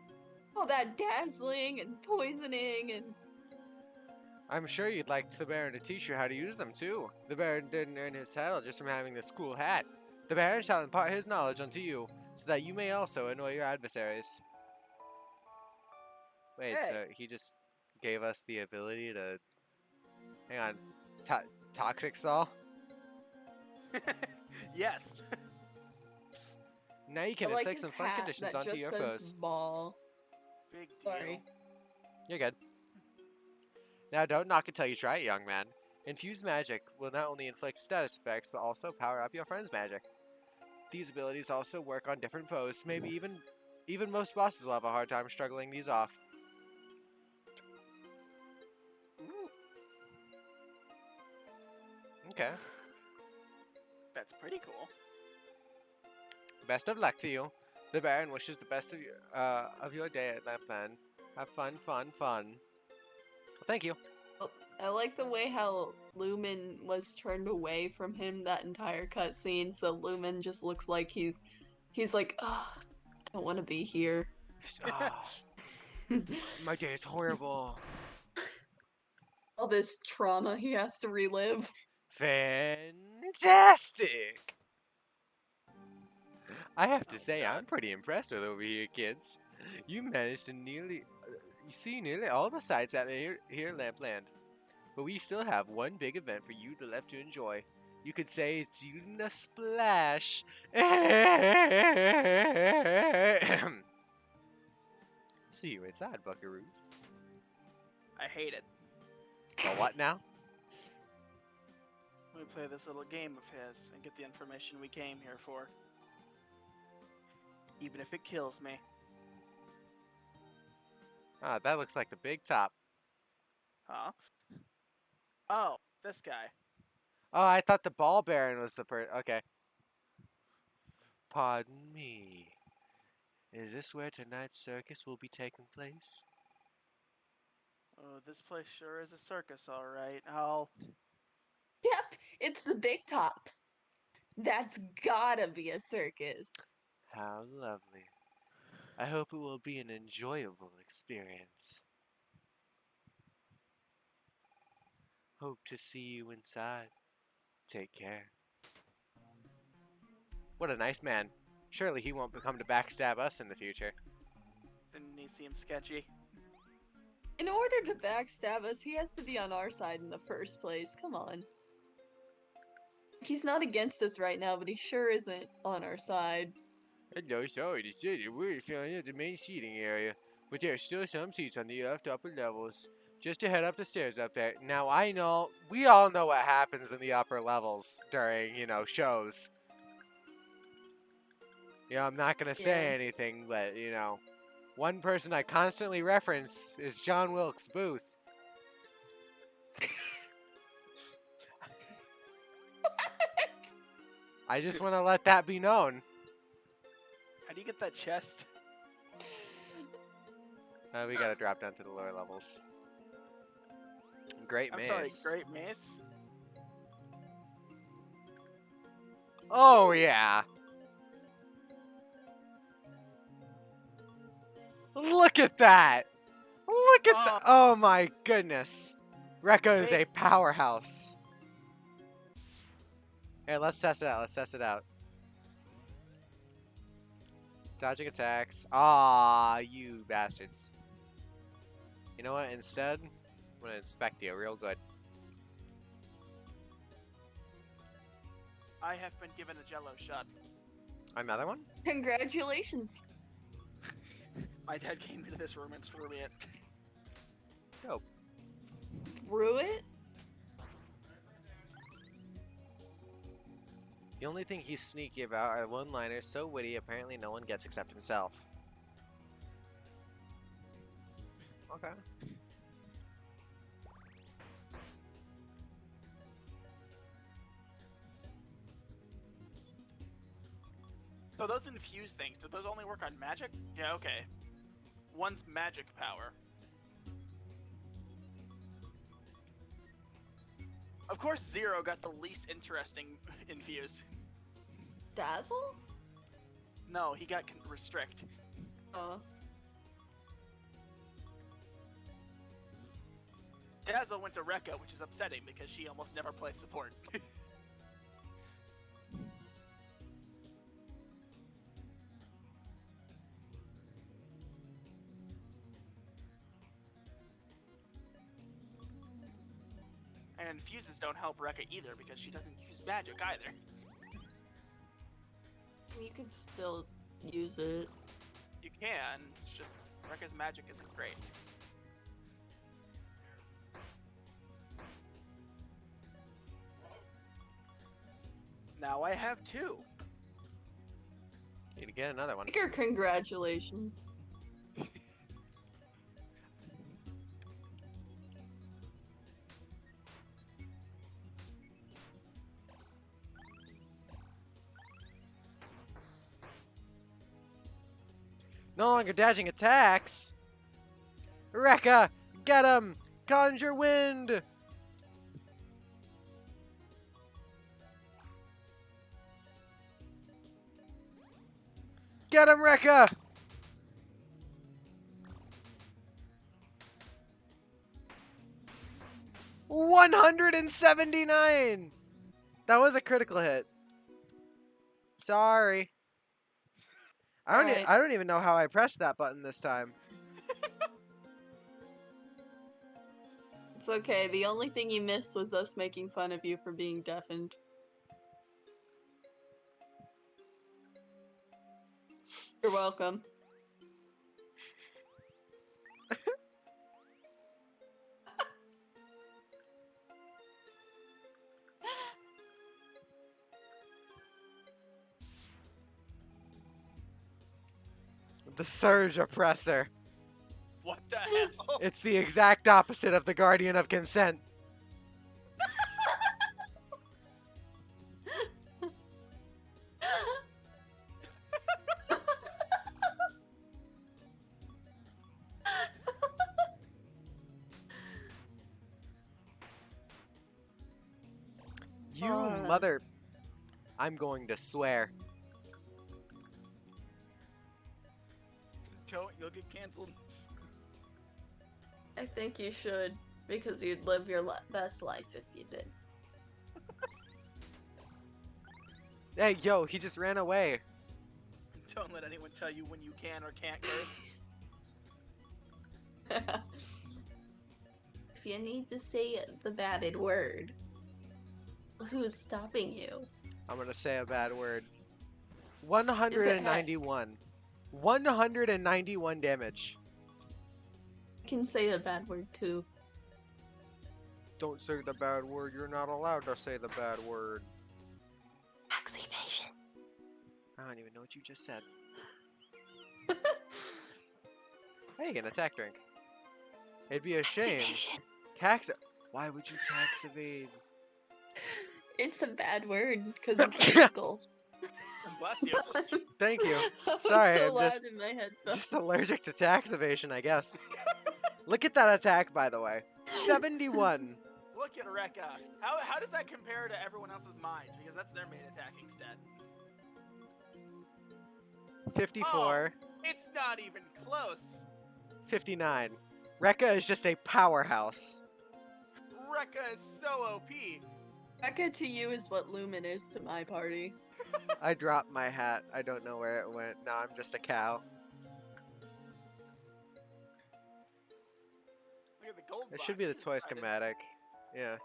All that dazzling and poisoning and. I'm sure you'd like the Baron to teach you how to use them too. The Baron didn't earn his title just from having this cool hat. The Baron shall impart his knowledge unto you, so that you may also annoy your adversaries. Wait, Hey. so he just gave us the ability to... Hang on. Toxic Saw? Yes. Now you can I like inflict his some fun hat conditions that onto just your says foes. ball. Big deal. Sorry. You're good. Now don't knock it till you try it, young man. Infused magic will not only inflict status effects, but also power up your friend's magic. These abilities also work on different foes. Maybe even most bosses will have a hard time struggling these off. Ooh, Okay. that's pretty cool. Best of luck to you. The Baron wishes the best of your day at Lampland. Have fun, fun, fun. Well, thank you. I like the way how Lumen was turned away from him that entire cutscene, so Lumen just looks like he's like, oh, I don't want to be here. Ah, my day is horrible. All this trauma he has to relive. Fantastic! I have to say, I'm pretty impressed with over here, kids. You managed to see nearly all the sights out there here in Lampland. But we still have one big event for you to left to enjoy. You could say it's Yuna Splash. See you inside, buckaroos. I hate it. Well, what now? We play this little game of his and get the information we came here for. Even if it kills me. Ah, that looks like the big top. Huh? Oh, this guy. Oh, I thought the Ball Baron was the okay. Pardon me. Is this where tonight's circus will be taking place? Oh, this place sure is a circus, alright. Oh, Yep, it's the big top. That's gotta be a circus. How lovely. I hope it will be an enjoyable experience. Hope to see you inside. Take care. What a nice man. Surely he won't come to backstab us in the future. didn't he seem sketchy? In order to backstab us, he has to be on our side in the first place. Come on. He's not against us right now, but he sure isn't on our side. Hello, sorry to say that we're filling at the main seating area, but there are still some seats on the left upper levels. Just to head up the stairs up there. Now, I know, we all know what happens in the upper levels during, shows. I'm not gonna say Yeah. anything, but, one person I constantly reference is John Wilkes Booth. I just want to let that be known. How do you get that chest? We gotta drop down to the lower levels. Great I'm maze. sorry, great mace. Oh, yeah. Look at that. Look at that. Oh, my goodness. Rekka is a powerhouse. Here, let's test it out. Let's test it out. Dodging attacks. Ah, you bastards. You know what? Instead, I'm gonna inspect you real good. I have been given a jello shot. Another one? Congratulations. My dad came into this room and threw me it. Dope. Threw it? The only thing he's sneaky about are one-liners so witty apparently no one gets except himself. Okay. So those infused things, do those only work on magic? Yeah, okay. One's magic power. Of course Zero got the least interesting infuse. Dazzle? No, he got restrict. Oh. Dazzle went to Rekka, which is upsetting because she almost never plays support. And infuses don't help Rekka either because she doesn't use magic either. You could still use it. You can, it's just Rekka's magic isn't great. Now I have two. Need to get another one. Bigger congratulations. No longer dodging attacks. Rekka, get him! Conjure wind! Get him, Rekka! $179! That was a critical hit. Sorry. I don't even know how I pressed that button this time. It's okay. The only thing you missed was us making fun of you for being deafened. You're welcome. The Surge Oppressor. What the hell? It's the exact opposite of the Guardian of Consent. You mother... I'm going to swear. Don't, you'll get canceled. I think you should, because you'd live your best life if you did. Hey, yo, he just ran away. Don't let anyone tell you when you can or can't curse. if you need to say the batted word, who's stopping you? I'm gonna say a bad word. Is it 191. 191 damage. I can say the bad word too. Don't say the bad word. You're not allowed to say the bad word. Tax evasion. I don't even know what you just said. Hey, an attack drink. It'd be a shame. Evasion. Tax. Why would you tax evade? It's a bad word because it's illegal. Bless you. Thank you. That was Sorry, so I'm loud just- in my head. Though. Just allergic to tax evasion, I guess. Look at that attack, by the way. 71. Look at Rekka. How does that compare to everyone else's mind? Because that's their main attacking stat. 54. It's not even close. 59. Rekka is just a powerhouse. Rekka is so OP. Becca to you is what Lumen is to my party. I dropped my hat. I don't know where it went. Now I'm just a cow. Look at the gold It should be the box. toy Excited. schematic. Yeah.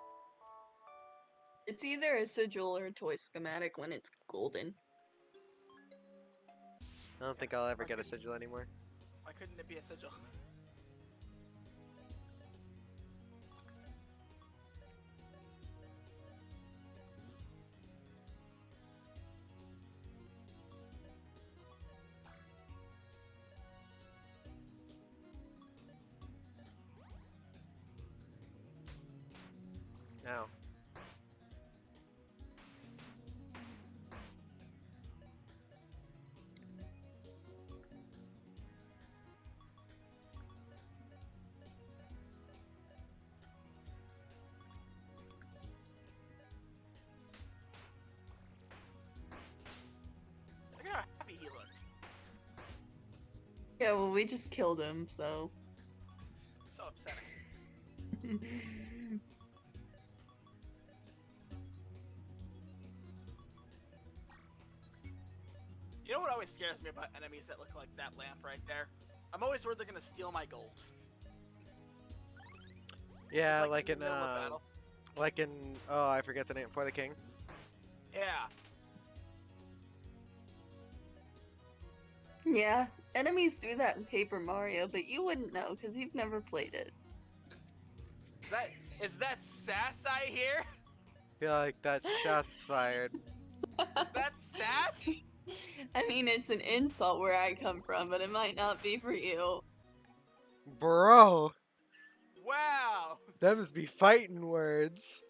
It's either a sigil or a toy schematic when it's golden. I don't think I'll ever get a sigil anymore. Why couldn't it be a sigil? No. Look how happy he looked. Yeah, well, we just killed him, so. So upsetting. You know what always scares me about enemies that look like that lamp right there? I'm always worried they're gonna steal my gold. Yeah, It's like in in the middle of battle. oh, I forget the name. For the King. Yeah. Yeah, enemies do that in Paper Mario, but you wouldn't know because you've never played it. Is that sass I hear? Feel like that shot's fired. That's sass? I mean, it's an insult where I come from, but it might not be for you. Bro, Wow. them's be fighting words.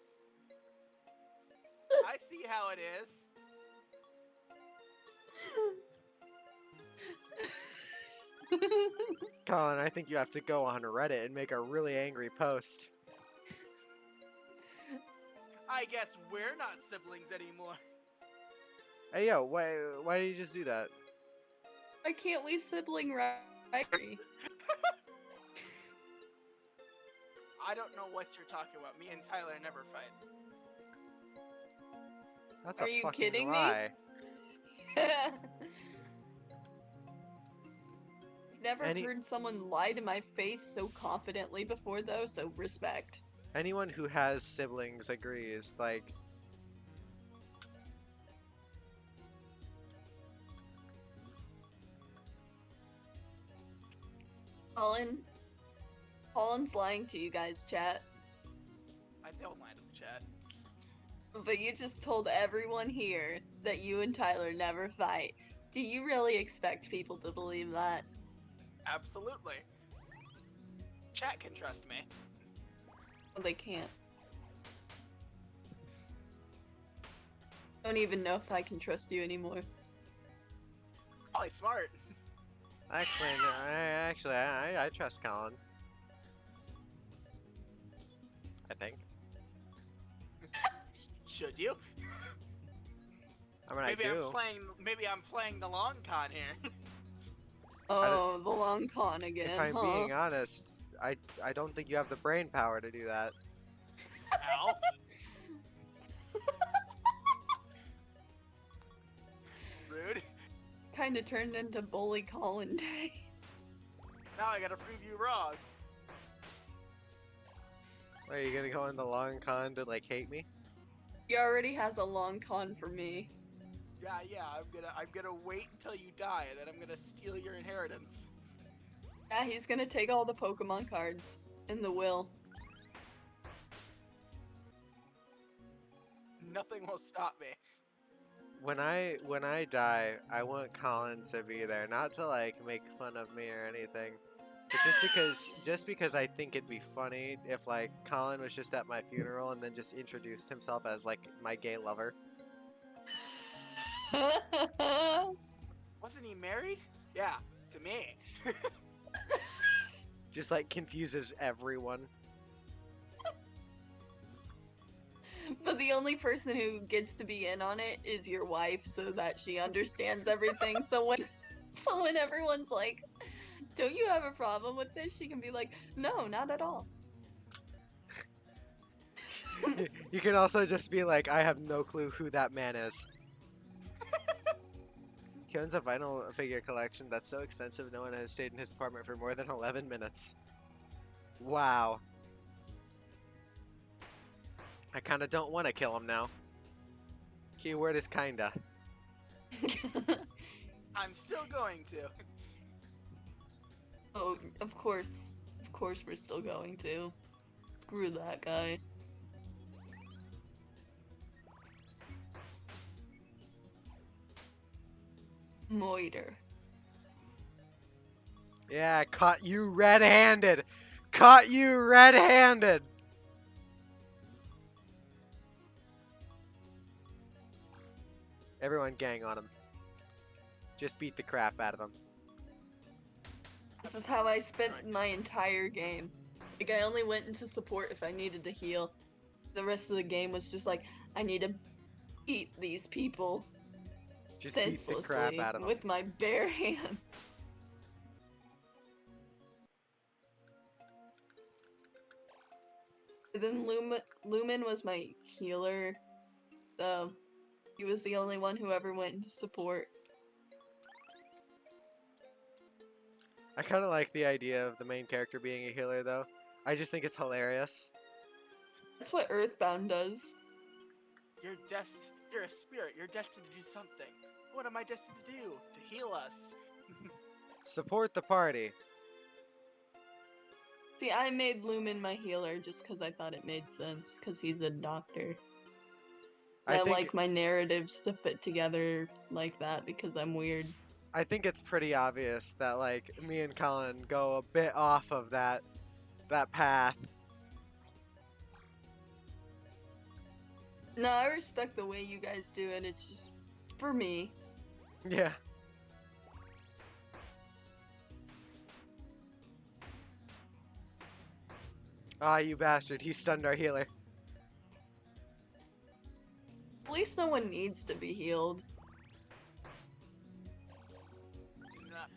I see how it is. Colin, I think you have to go on Reddit and make a really angry post. I guess we're not siblings anymore. Hey yo, why did you just do that? Why can't we sibling rivalry? I don't know what you're talking about. Me and Tyler never fight. That's Are a you fucking kidding me? lie. Never Any- heard someone lie to my face so confidently before, though, so respect. Anyone who has siblings agrees. Like, Colin's lying to you guys, chat. I don't lie to the chat. But you just told everyone here that you and Tyler never fight. Do you really expect people to believe that? Absolutely. Chat can trust me. Well, they can't. Don't even know if I can trust you anymore. Probably smart. actually, no, I trust Colin. I think. Should you? I mean, Maybe I do. Maybe I'm playing the long con here. Oh, the long con again, If I'm huh? being honest, I don't think you have the brain power to do that. Ow. Rude. Kinda turned into Bully Colin Day. Now I gotta prove you wrong. Are you gonna go on the long con to like hate me? He already has a long con for me. Yeah. I'm gonna wait until you die, and then I'm gonna steal your inheritance. Yeah, he's gonna take all the Pokemon cards in the will. Nothing will stop me. When I die, I want Colin to be there, not to like make fun of me or anything, but just because I think it'd be funny if like Colin was just at my funeral and then just introduced himself as like my gay lover. Wasn't he married? Yeah, to me. Just like confuses everyone. But the only person who gets to be in on it is your wife, so that she understands everything. So when everyone's like, "Don't you have a problem with this?" she can be like, "No, not at all." You can also just be like, I have no clue who that man is. He owns a vinyl figure collection that's so extensive no one has stayed in his apartment for more than 11 minutes. Wow. I kinda don't want to kill him now. Keyword is kinda. I'm still going to. Oh, of course we're still going to. Screw that guy. Moiter. Yeah, caught you red-handed! Caught you red-handed! Everyone gang on him. Just beat the crap out of him. This is how I spent my entire game. Like, I only went into support if I needed to heal. The rest of the game was just like, I need to beat these people Just beat the crap senselessly out of them. with my bare hands. And then Lumen was my healer, so he was the only one who ever went into support. I kind of like the idea of the main character being a healer, though. I just think it's hilarious. That's what Earthbound does. You're a spirit. You're destined to do something. What am I destined to do? To heal us. Support the party. See, I made Lumen my healer just because I thought it made sense, because he's a doctor. I like my narratives to fit together like that because I'm weird. I think it's pretty obvious that like me and Colin go a bit off of that path. No, I respect the way you guys do it. It's just for me. Yeah. Ah, you bastard. He stunned our healer. At least no one needs to be healed.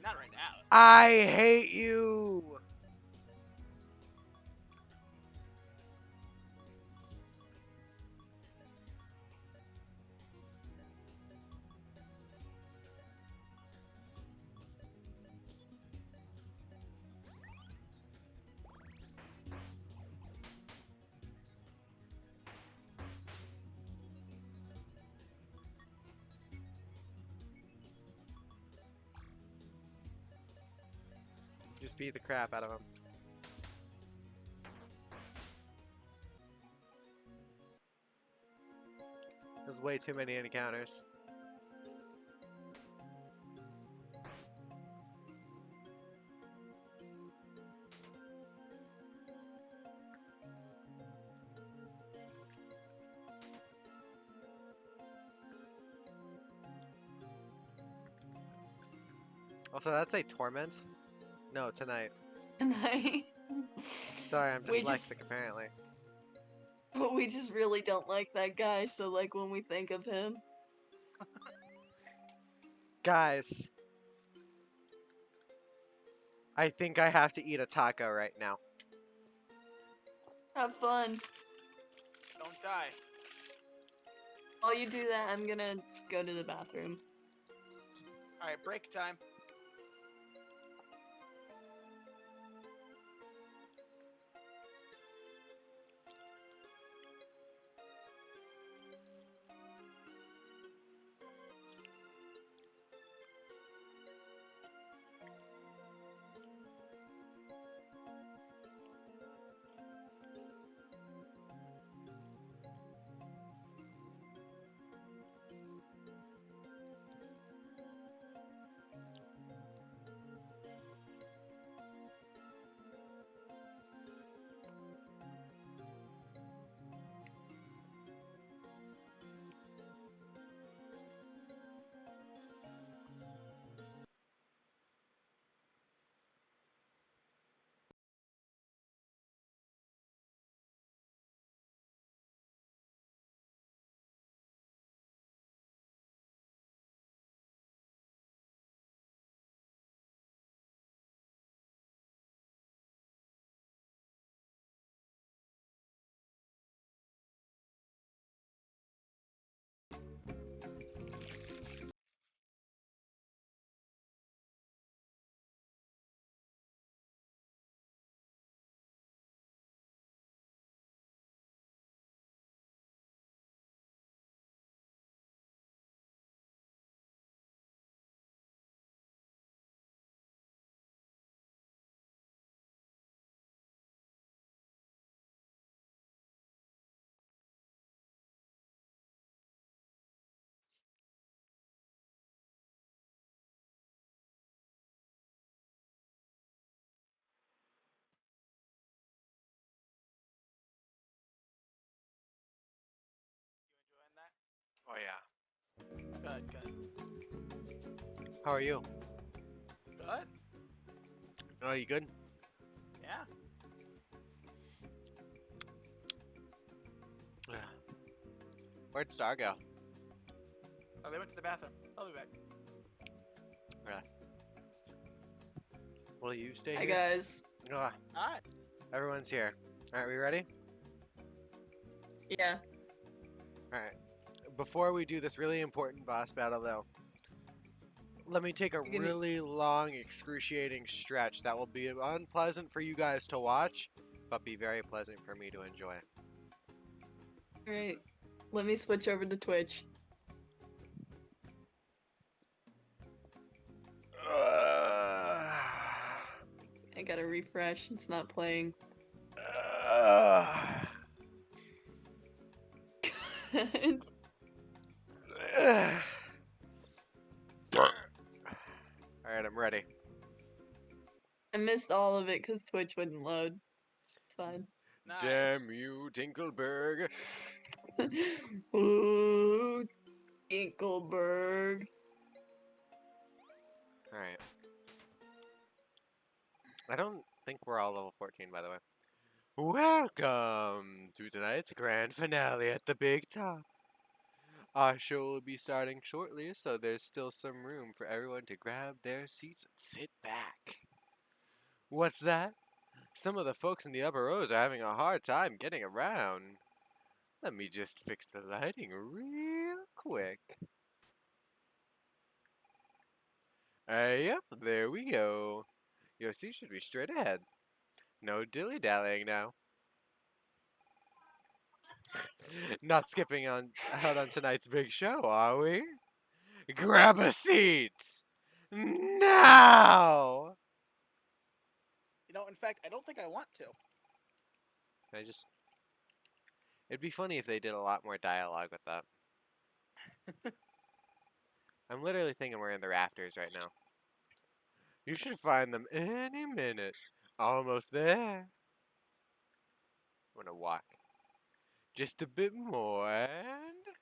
Not right now. I hate you. Just beat the crap out of him. There's way too many encounters. Also, that's a torment? No, tonight. Tonight. Sorry, I'm We just- dyslexic apparently. But we just really don't like that guy, so like when we think of him. Guys. I think I have to eat a taco right now. Have fun. Don't die. While you do that, I'm gonna go to the bathroom. Alright, break time. Oh yeah. Good. How are you? Good. Oh, you good? Yeah. Where'd Star go? Oh, they went to the bathroom. I'll be back. Will you stay Hi here? guys. Ah, Alright. everyone's here. Alright, we ready? Yeah. Alright. Before we do this really important boss battle, though, let me take a You're gonna- really long, excruciating stretch that will be unpleasant for you guys to watch, but be very pleasant for me to enjoy. Alright. Let me switch over to Twitch. I gotta refresh. It's not playing. It's- Alright, I'm ready. I missed all of it because Twitch wouldn't load. It's fine. Nice. Damn you, Tinkleberg. Ooh, Dinkelberg. Alright. I don't think we're all level 14, by the way. Welcome to tonight's grand finale at the Big Top. Our show will be starting shortly, so there's still some room for everyone to grab their seats and sit back. What's that? Some of the folks in the upper rows are having a hard time getting around. Let me just fix the lighting real quick. Yep, there we go. Your seat should be straight ahead. No dilly-dallying now. Not skipping out on tonight's big show, are we? Grab a seat! Now! You know, in fact, I don't think I want to. It'd be funny if they did a lot more dialogue with that. I'm literally thinking we're in the rafters right now. You should find them any minute. Almost there. I'm gonna walk. Just a bit more and...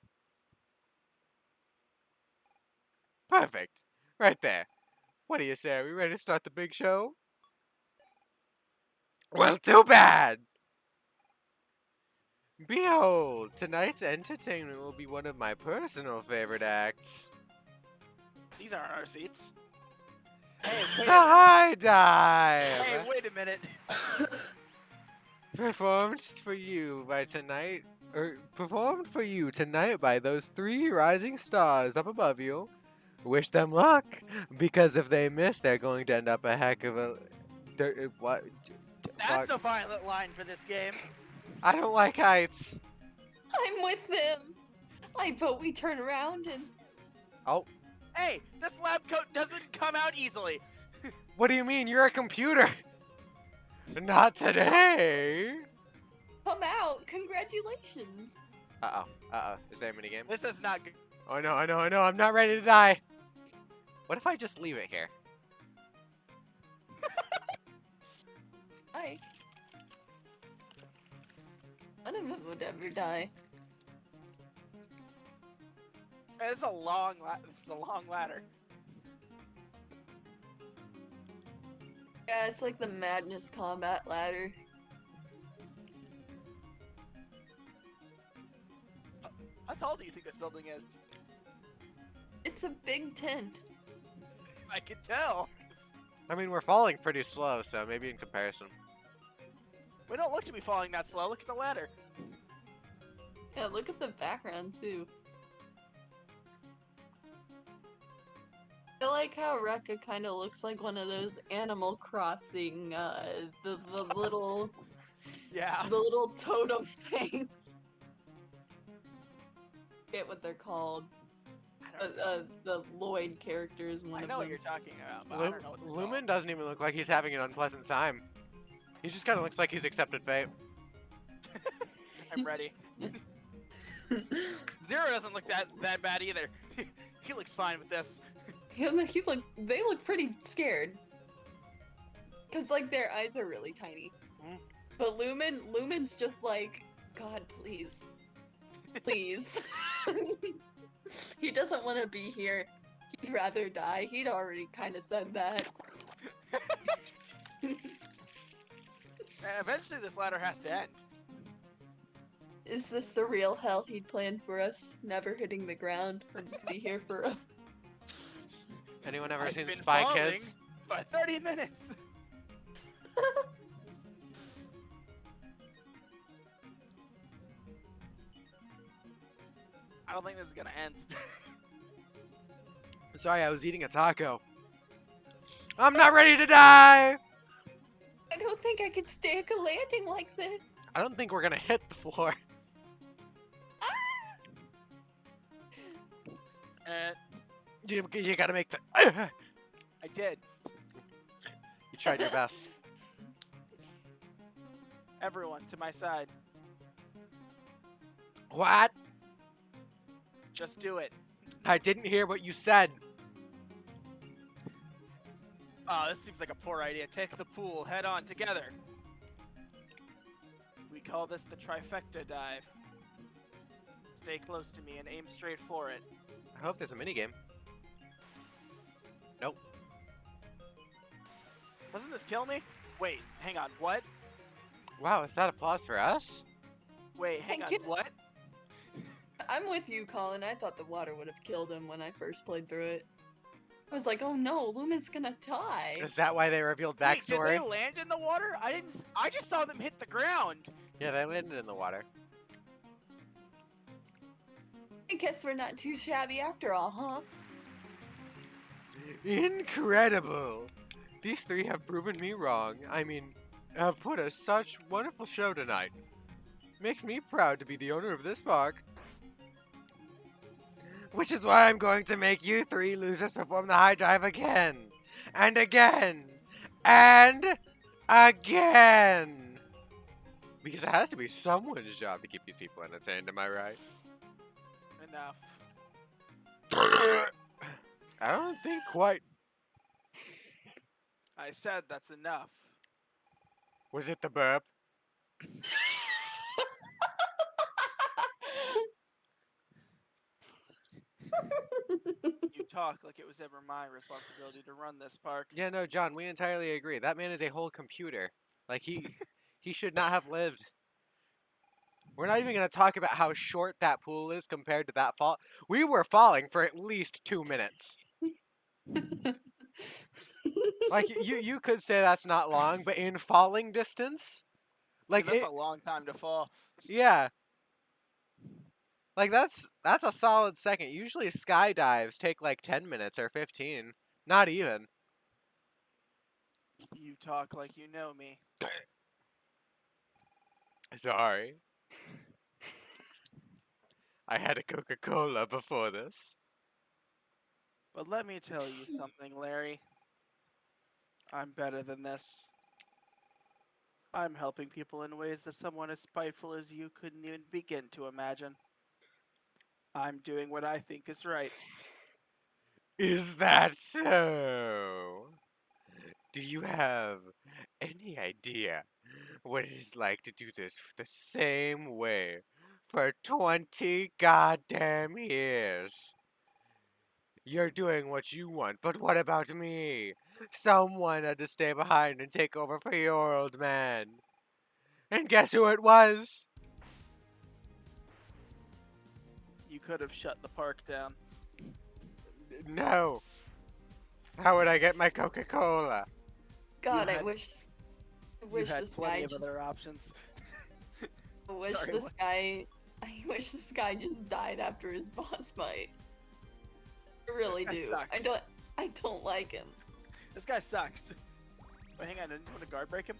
Perfect. Right there. What do you say? Are we ready to start the big show? Well, too bad! Behold, tonight's entertainment will be one of my personal favorite acts. These aren't our seats. The Hey, wait a minute. high dive! Hey, wait a minute. Performed for you tonight by those 3 rising stars up above you. Wish them luck, because if they miss, they're going to end up a heck of a... What? That's a violent line for this game. I don't like heights. I'm with them. I vote we turn around and Oh, Hey, this lab coat doesn't come out easily. what do you mean? You're a computer. Not today. come out. Congratulations. Uh-oh. Is there a minigame? This is not good. Oh, no, I know. I'm not ready to die. What if I just leave it here? Hi. None of them would ever die. It's a long ladder. Yeah, it's like the Madness Combat Ladder. How tall do you think this building is? It's a big tent. I can tell. I mean, we're falling pretty slow, so maybe in comparison. We don't look to be falling that slow. Look at the ladder. Yeah, look at the background too. I like how Rekka kind of looks like one of those Animal Crossing, the little Yeah. the little totem things. Get what they're called. I don't know. The Lloyd character is one I of know them. what you're talking about, but I don't know what they're Lumen called. doesn't even look like he's having an unpleasant time. He just kind of looks like he's accepted fate. I'm ready. Zero doesn't look that bad either. He looks fine with this. They look pretty scared. Cause like their eyes are really tiny. Mm. But Lumen's just like, God, please. Please. He doesn't want to be here. He'd rather die. He'd already kind of said that. Eventually, this ladder has to end. Is this the real hell he'd planned for us? Never hitting the ground. We'll just be here for Anyone ever I've seen been Spy falling Kids? for 30 minutes. I don't think this is gonna end. Sorry, I was eating a taco. I'm not ready to die! I don't think I could stay a landing like this. I don't think we're gonna hit the floor. Uh, You gotta make the. I did. You tried your best. Everyone to my side. What? Just do it. I didn't hear what you said. Oh, this seems like a poor idea. Take the pool head on together. We call this the trifecta dive. Stay close to me and aim straight for it. I hope there's a minigame. Nope. Doesn't this kill me? Wait, hang on, what? Wow, is that applause for us? Wait, hang on, Thank you. what? I'm with you, Colin. I thought the water would have killed him when I first played through it. I was like, oh no, Lumen's gonna die. Is that why they revealed Wait, backstory? did they land in the water? I didn't. I just saw them hit the ground. Yeah, they landed in the water. I guess we're not too shabby after all, huh? Incredible! These three have proven me wrong. I mean, have put us such wonderful show tonight. Makes me proud to be the owner of this park. Which is why I'm going to make you three losers perform the high dive again. And again. And again. Because it has to be someone's job to keep these people entertained, am I right? Enough. I don't think quite. I said that's enough. Was it the burp? You talk like it was ever my responsibility to run this park. Yeah, no, John, we entirely agree. That man is a whole computer. Like, he should not have lived. We're not even going to talk about how short that pool is compared to that fall. We were falling for at least 2 minutes. Like, you could say that's not long, but in falling distance, like, That's a long time to fall. yeah. Like, that's a solid second. Usually skydives take like 10 minutes or 15. Not even. You talk like you know me. Sorry. I had a Coca-Cola before this. But let me tell you something, Larry. I'm better than this. I'm helping people in ways that someone as spiteful as you couldn't even begin to imagine. I'm doing what I think is right. Is that so? Do you have any idea what it is like to do this the same way for 20 goddamn years? You're doing what you want, but what about me? Someone had to stay behind and take over for your old man. And guess who it was? You could have shut the park down. No. How would I get my Coca-Cola? God, had- I wish You had this plenty guy of just. other options. I wish Sorry, this what? guy. I wish this guy just died after his boss fight. I really That do. sucks. I don't like him. This guy sucks. Wait, hang on. Didn't you want to guard break him?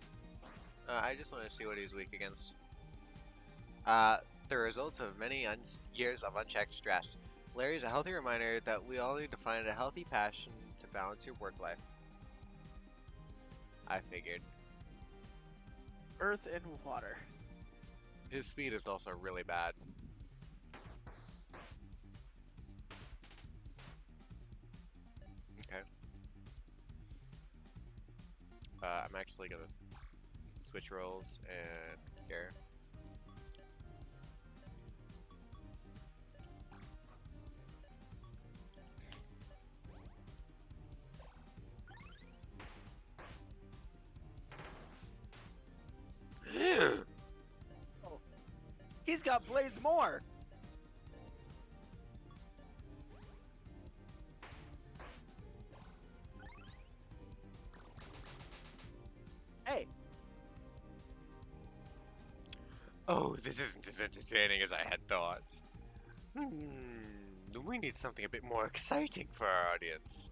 I just want to see what he's weak against. The results of many years of unchecked stress. Larry's a healthy reminder that we all need to find a healthy passion to balance your work life. I figured. Earth and water. His speed is also really bad. Okay. I'm actually gonna switch roles and here. He's got Blaze more. Hey, Oh, this isn't as entertaining as I had thought. We need something a bit more exciting for our audience.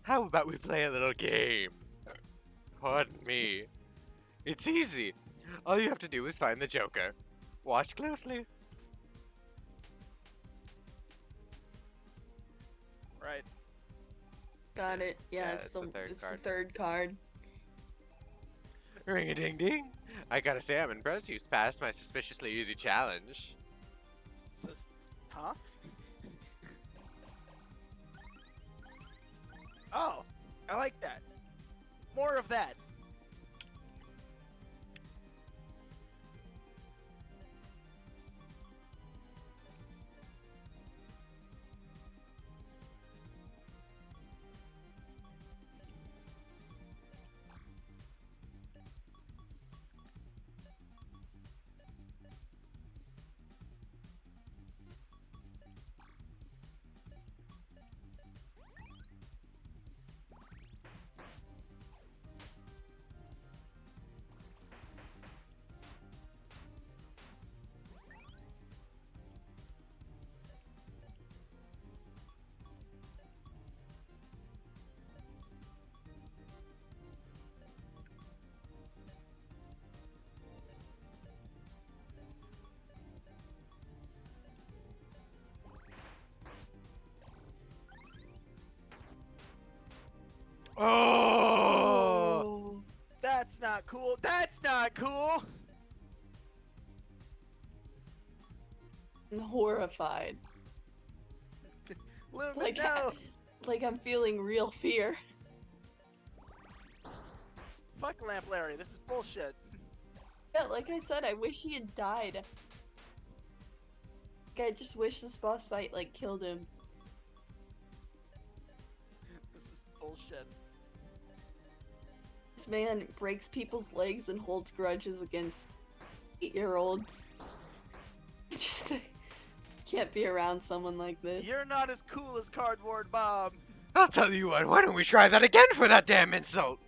How about we play a little game? Pardon me. It's easy. All you have to do is find the Joker. Watch closely. right. Got it. Yeah, Yeah, it's, it's the the, third it's card. the third card. Ring a ding ding. I gotta say, I'm impressed you passed my suspiciously easy challenge. Huh? Oh, I like that. More of that. Oh! That's not cool. That's not cool. I'm horrified. Lumen, Like, no. like I'm feeling real fear. Fuck Lamp Larry. This is bullshit. Yeah, like I said, I wish he had died. Like, I just wish this boss fight, like, killed him. This is bullshit. This man breaks people's legs and holds grudges against 8-year-olds. Just can't be around someone like this. You're not as cool as Cardboard Bob. I'll tell you what, why don't we try that again for that damn insult?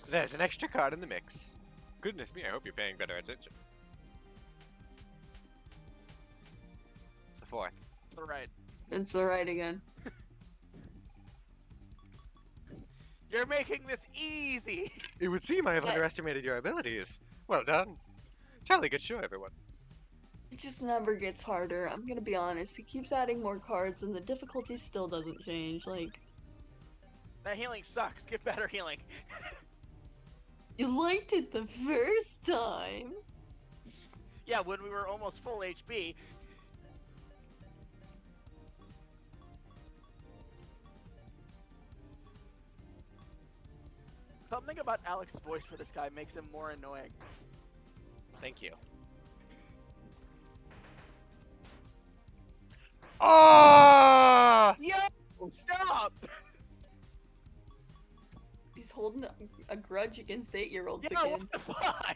There's an extra card in the mix. Goodness me, I hope you're paying better attention. It's the fourth. It's alright. It's alright again. You're making this easy. It would seem I have Yeah. underestimated your abilities. Well done. Jolly good show, everyone. It just never gets harder. I'm gonna be honest. He keeps adding more cards and the difficulty still doesn't change. Like, That healing sucks. Get better healing. you liked it the first time. Yeah, when we were almost full HP. Something about Alec's voice for this guy makes him more annoying. Thank you. Oh! Yo! Stop! He's holding a grudge against 8-year-olds Yeah, again. what the fuck?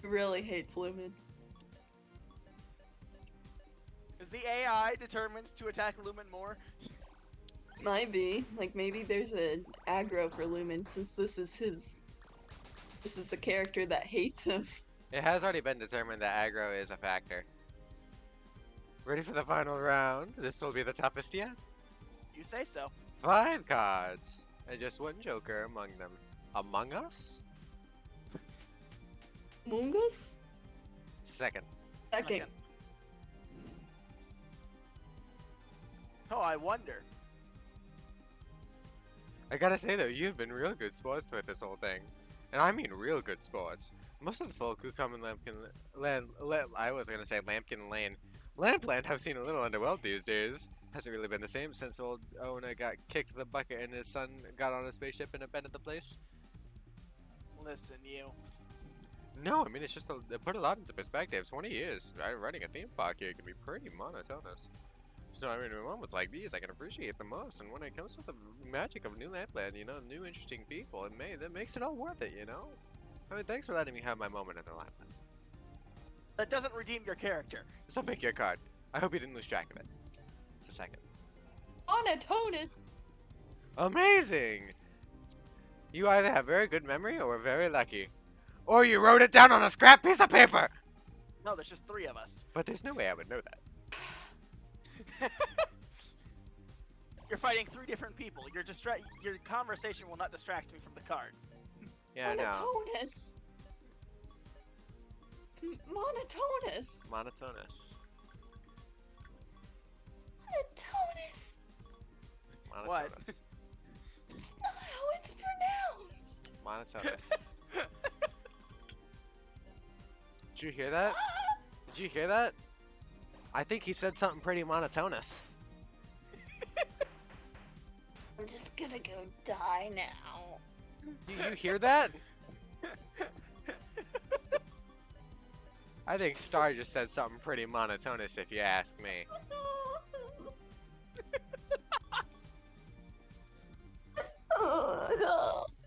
He really hates Lumen. Is the AI determined to attack Lumen more? Might be. Like, maybe there's an aggro for Lumen since this is a character that hates him. It has already been determined that aggro is a factor. Ready for the final round? This will be the toughest yet. You say so. 5 cards, and just one joker among them. Among Us? Mungus? Second. Second. Oh, I wonder. I gotta say though, you've been real good sports with this whole thing. And I mean real good sports. Most of the folk who come in I was gonna say Lampkin Lane. Lampland have seen a little underwhelmed these days. Hasn't really been the same since old owner got kicked the bucket and his son got on a spaceship and abandoned the place. Listen, you. No, I mean it's just it put a lot into perspective. 20 years running a theme park here can be pretty monotonous. So I mean, my mom was like, these I can appreciate the most, and when it comes to the magic of New Lampland, you know, new interesting people, that makes it all worth it, you know. I mean, thanks for letting me have my moment in the limelight. That doesn't redeem your character. So pick your card. I hope you didn't lose track of it. It's a second. Monotonous. Amazing! You either have very good memory or are very lucky. Or you wrote it down on a scrap piece of paper! No, there's just 3 of us. But there's no way I would know that. You're fighting 3 different people. Your conversation will not distract me from the card. Yeah, no. Monotonous. Monotonous. Monotonous. Monotonous. What? Monotonous. It's not how it's pronounced. Monotonous. Did you hear that? Did you hear that? I think he said something pretty monotonous. I'm just gonna go die now. You hear that? I think Star just said something pretty monotonous if you ask me.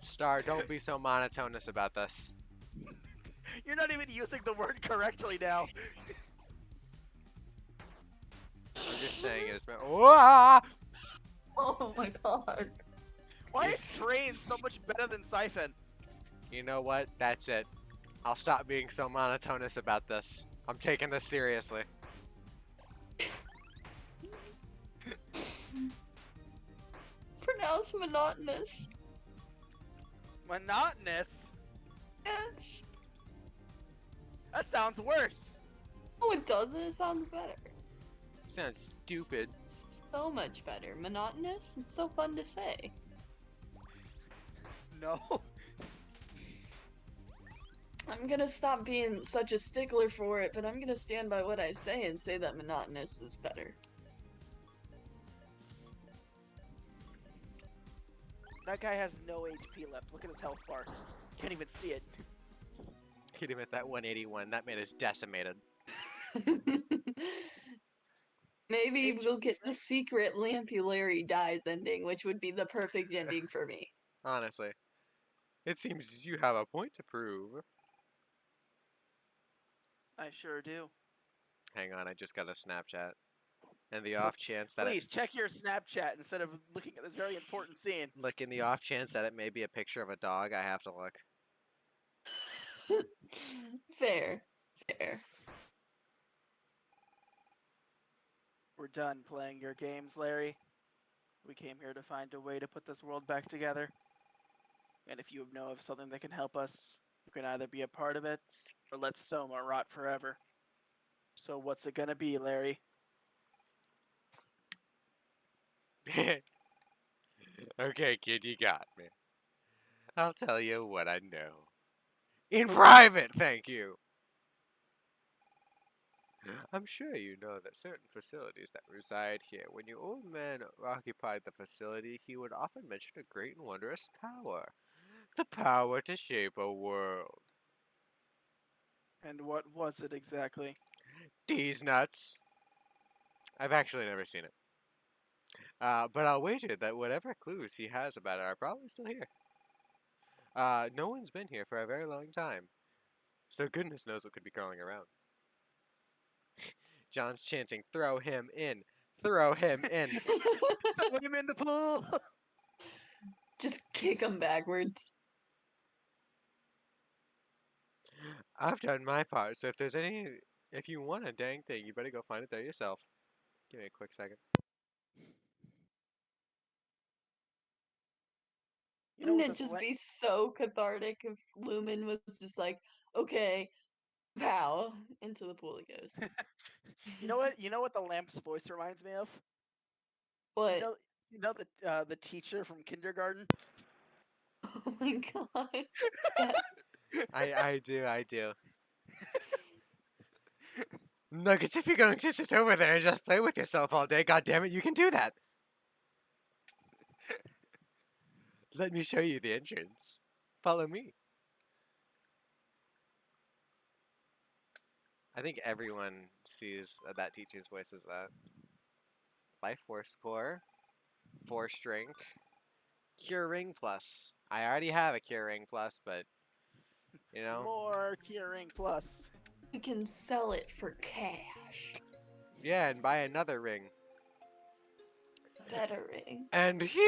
Star, don't be so monotonous about this. You're not even using the word correctly now. I'm just saying it as Wah! Oh my god. Why is Train so much better than Siphon? You know what? That's it. I'll stop being so monotonous about this. I'm taking this seriously. Pronounced monotonous. Monotonous? Yes. That sounds worse. Oh, it doesn't. It sounds better. Sounds stupid. So much better. Monotonous? It's so fun to say. No. I'm gonna stop being such a stickler for it, but I'm gonna stand by what I say and say that monotonous is better. That guy has no HP left. Look at his health bar. Can't even see it. Hit him at that 181. That man is decimated. Maybe we'll get the secret Lampy Larry dies ending, which would be the perfect ending for me. Honestly. It seems you have a point to prove. I sure do. Hang on, I just got a Snapchat. And the off chance that Please check your Snapchat instead of looking at this very important scene. look, in the off chance that it may be a picture of a dog, I have to look. Fair. Fair. We're done playing your games, Larry. We came here to find a way to put this world back together. And if you know of something that can help us, you can either be a part of it or let Soma rot forever. So what's it gonna be, Larry? Okay, kid, you got me. I'll tell you what I know. In private, thank you! I'm sure you know that certain facilities that reside here, when your old man occupied the facility, he would often mention a great and wondrous power. The power to shape a world. And what was it exactly? These nuts. I've actually never seen it. But I'll wager that whatever clues he has about it are probably still here. No one's been here for a very long time. So goodness knows what could be crawling around. John's chanting, throw him in. Throw him in. Put him in the pool! Just kick him backwards. I've done my part, so if you want a dang thing, you better go find it there yourself. Give me a quick second. You know Wouldn't what it this just be so cathartic if Lumen was just like, okay, pow, into the pool it goes. You know what? You know what the lamp's voice reminds me of? What? You know the teacher from kindergarten? Oh my god. That- I do. Nuggets, if you're going to sit over there and just play with yourself all day, god damn it, you can do that. Let me show you the entrance. Follow me. I think everyone sees that teacher's voice as that. Life Force Core, Force Drink, Cure Ring Plus. I already have a Cure Ring Plus, but You know? More Keyring Plus. We can sell it for cash. Yeah, and buy another ring. Better ring. And prettier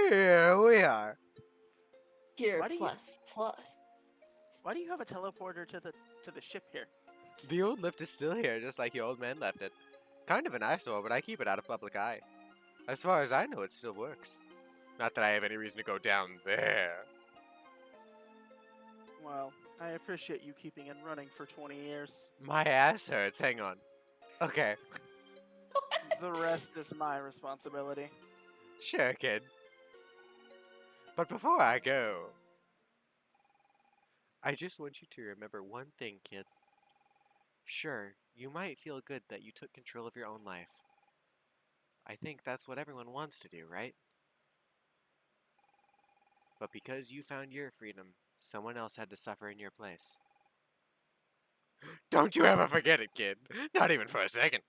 here we are. Here Why do you- plus plus. Why do you have a teleporter to the ship here? The old lift is still here, just like your old man left it. Kind of an eyesore, but I keep it out of public eye. As far as I know, it still works. Not that I have any reason to go down there. Well, I appreciate you keeping it running for 20 years. My ass hurts. Hang on. Okay. The rest is my responsibility. Sure, kid. But before I go, I just want you to remember one thing, kid. Sure, you might feel good that you took control of your own life. I think that's what everyone wants to do, right? But because you found your freedom, someone else had to suffer in your place. Don't you ever forget it, kid. Not even for a second.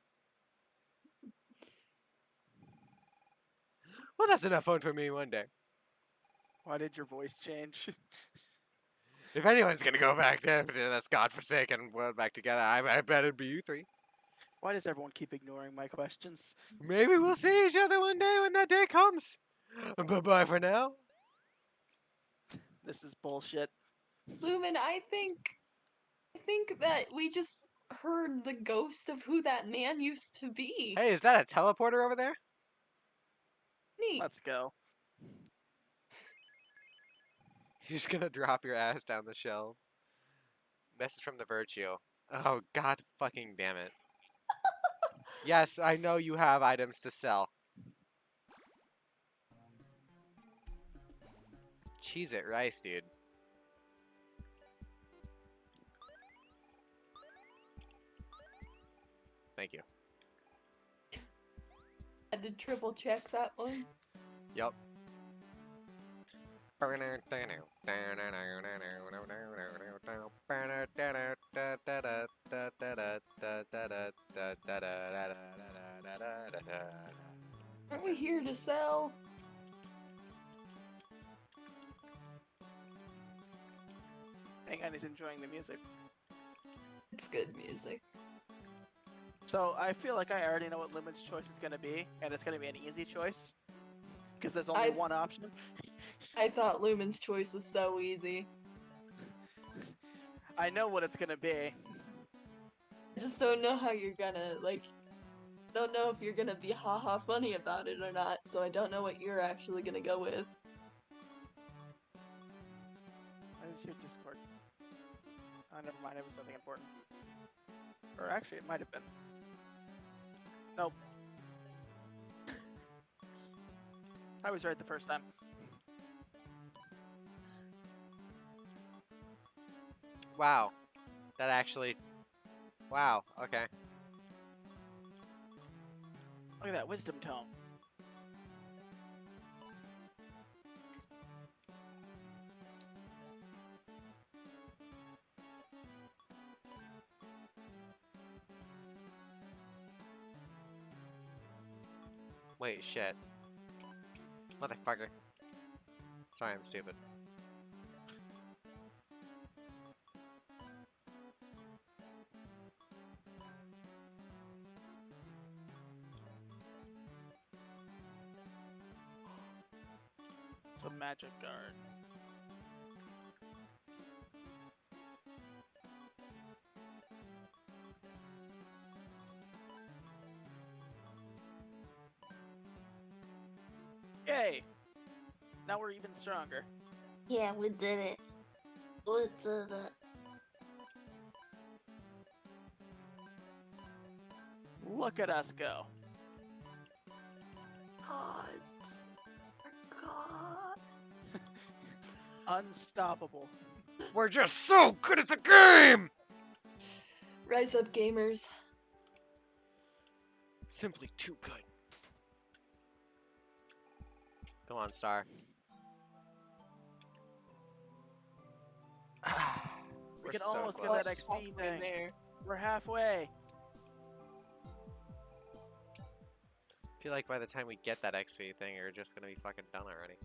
Well, that's enough fun for me one day. Why did your voice change? If anyone's gonna go back there to this godforsaken world back together, I bet it'd be you three. Why does everyone keep ignoring my questions? Maybe we'll see each other one day when that day comes. Bye-bye for now. This is bullshit. Lumen, I think that we just heard the ghost of who that man used to be. Hey, is that a teleporter over there? Neat. Let's go. You're just gonna drop your ass down the shelf. Message from the Virtue. Oh, god fucking damn it. Yes, I know you have items to sell. Cheese it rice, dude. Thank you. Had to triple check that one. Yup. Aren't we here to sell? Hang on, he's enjoying the music. It's good music. So I feel like I already know what Lumen's choice is gonna be, and it's gonna be an easy choice. Because there's only one option. I thought Lumen's choice was so easy. I know what it's gonna be. I just don't know how you're gonna, like, don't know if you're gonna be haha funny about it or not, so I don't know what you're actually gonna go with. Why is your Discord? Oh, never mind, it was something important. Or actually, it might have been. Nope. I was right the first time. Wow. That actually... Wow, okay. Look at that wisdom tome. Wait, shit. Motherfucker. Sorry, I'm stupid. It's a magic guard. Yay! Now we're even stronger. Yeah, we did it. We did it. Look at us go. God. God. Unstoppable. We're just so good at the game! Rise up, gamers. Simply too good. Come on, Star. We We're can so almost get close. that XP Halfway thing. there. We're halfway. I feel like by the time we get that XP thing, we're just gonna be fucking done already.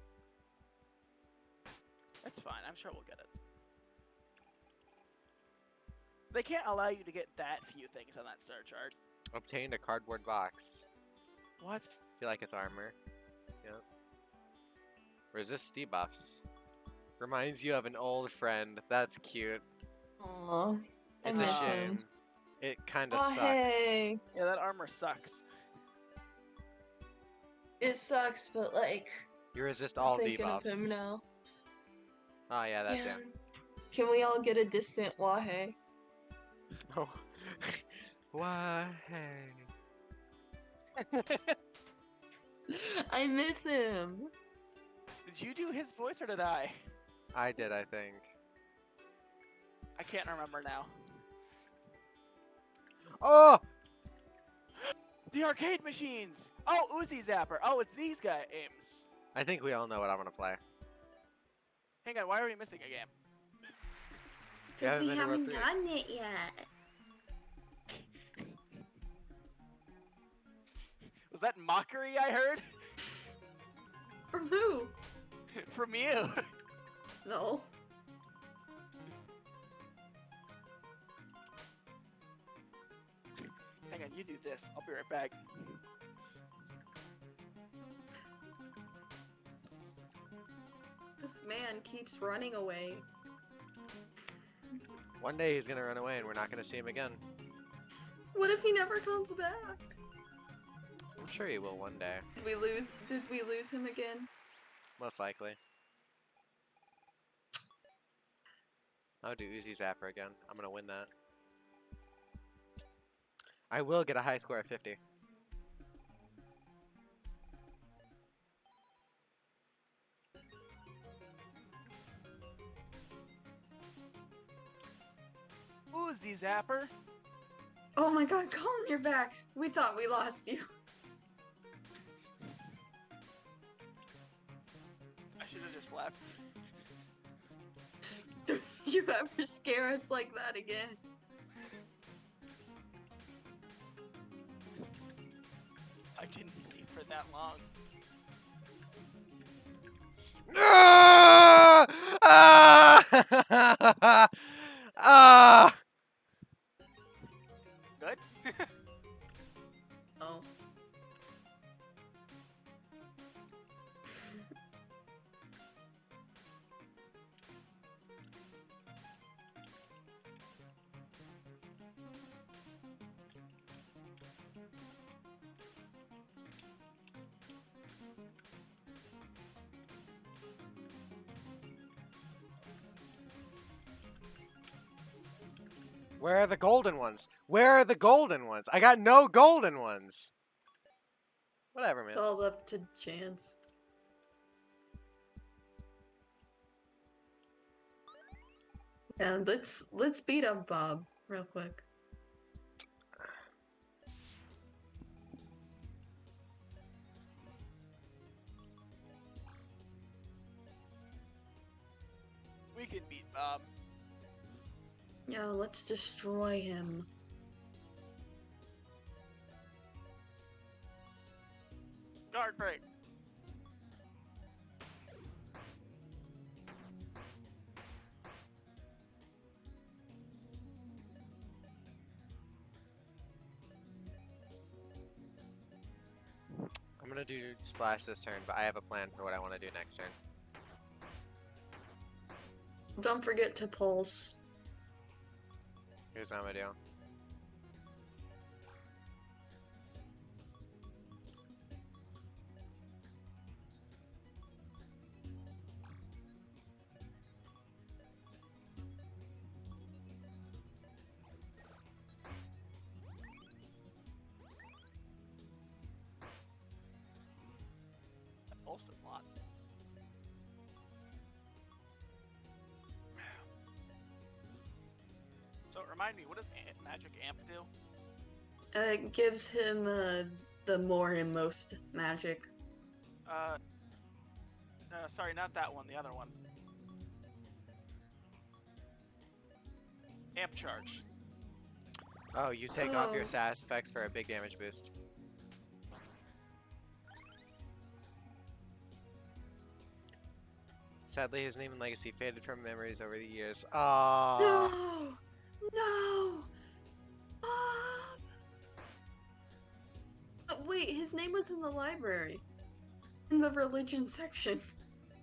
That's fine. I'm sure we'll get it. They can't allow you to get that few things on that star chart. Obtained a cardboard box. What? Feel like it's armor. Yep. Resist debuffs. Reminds you of an old friend. That's cute. Aww. I It's a miss shame. him. It kind of Oh, sucks. hey. Yeah, that armor sucks. It sucks, but like, You resist I'm all thinking of him debuffs. now. Oh yeah, that's Yeah. him. Can we all get a distant Wahe? Oh. Why? I miss him. Did you do his voice or did I? I did, I think. I can't remember now. Oh! The arcade machines! Oh, Uzi Zapper! Oh, it's these games! I think we all know what I'm gonna play. Hang on, why are we missing a game? Yeah, Because we then we're haven't three. gotten it yet. Was that mockery I heard? From who? From you? No. Hang on, you do this. I'll be right back. This man keeps running away. One day he's gonna run away and we're not gonna see him again. What if he never comes back? I'm sure he will one day. Did we lose him again? Most likely. I'll do Uzi Zapper again. I'm gonna win that. I will get a high score of 50. Uzi Zapper! Oh my god, Colin, you're back. We thought we lost you. I should have just left. Don't you ever scare us like that again? I didn't leave for that long. Ah! Ah! Ah! Good? Oh. Where are the golden ones? Where are the golden ones? I got no golden ones. Whatever, man. It's all up to chance. Yeah, let's beat up Bob real quick. We can beat Bob. Yeah, let's destroy him. Guard break. I'm gonna do splash this turn, but I have a plan for what I want to do next turn. Don't forget to pulse. Here's what I'm gonna do. That pulse does lots. So remind me, what does magic amp do? It gives him the more and most magic. Sorry, not that one, the other one. Amp charge. Oh, you take off your Oh. SAS effects for a big damage boost. Sadly, his name and legacy faded from memories over the years. Aww. No! No! Bob! Wait, his name was in the library. In the religion section.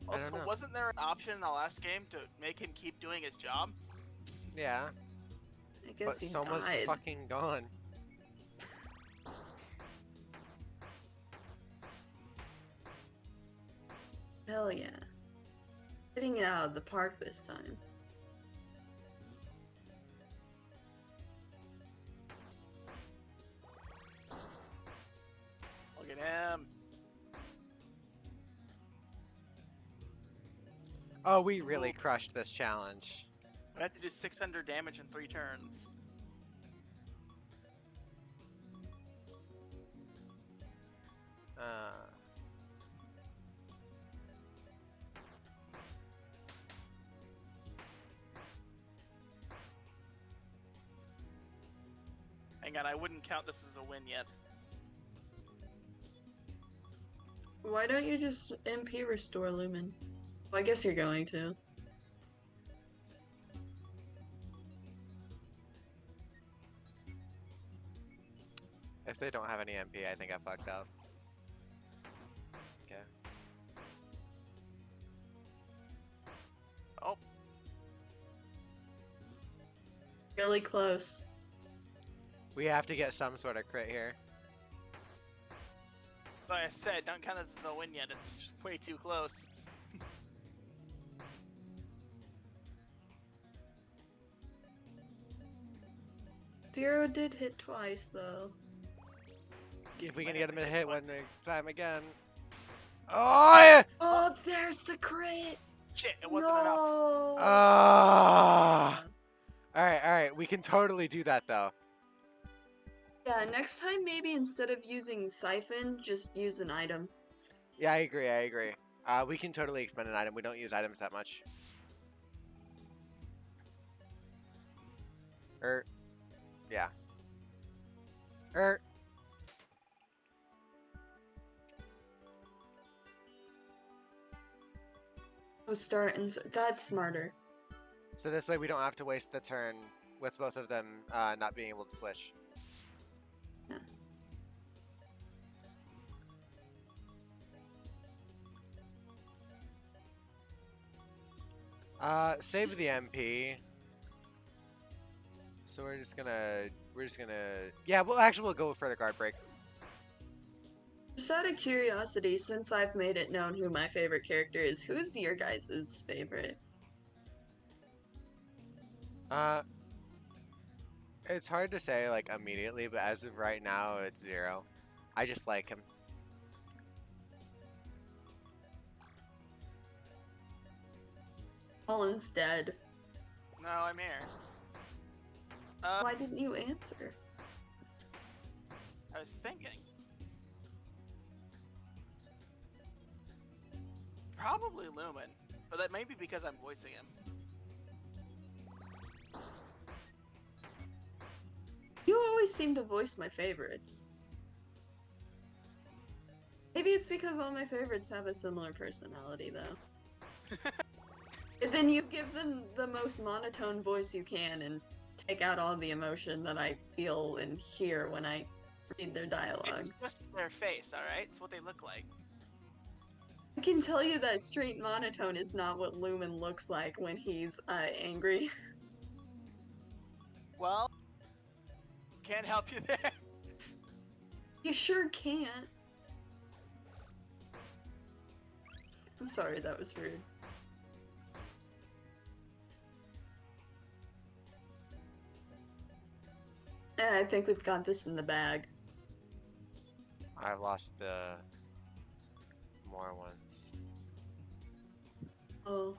I don't Also, know. wasn't there an option in the last game to make him keep doing his job? Yeah, I guess but he Soma's died. fucking gone. Hell yeah. Getting it out of the park this time. Look at him. Oh, we really crushed this challenge. We have to do 600 damage in 3 turns. Hang on, I wouldn't count this as a win yet. Why don't you just MP restore Lumen? Well, I guess you're going to. If they don't have any MP, I think I fucked up. Okay. Oh, Really close. We have to get some sort of crit here. like I said, don't count this as a win yet. It's way too close. Zero did hit twice, though. If we can get him to hit one time again. Oh yeah! Oh, there's the crit! Shit, it wasn't enough. No! Ah! Alright, we can totally do that though. Yeah, next time maybe instead of using Siphon, just use an item. Yeah, I agree. We can totally expend an item. We don't use items that much. Yeah. Oh, start and that's smarter. So this way we don't have to waste the turn with both of them not being able to switch. Save the MP. So we're just gonna, yeah, well actually we'll go for the guard break. Just out of curiosity, since I've made it known who my favorite character is, who's your guys' favorite? It's hard to say like immediately, but as of right now, it's Zero. I just like him. Colin's dead. No, I'm here. Why didn't you answer? I was thinking. Probably Lumen, but that may be because I'm voicing him. You always seem to voice my favorites. Maybe it's because all my favorites have a similar personality, though. And then you give them the most monotone voice you can and take out all the emotion that I feel and hear when I read their dialogue. It's just their face, alright? It's what they look like. I can tell you that straight monotone is not what Lumen looks like when he's angry. Well, can't help you there. You sure can't. I'm sorry, that was rude. I think we've got this in the bag. I've lost the more ones. Oh.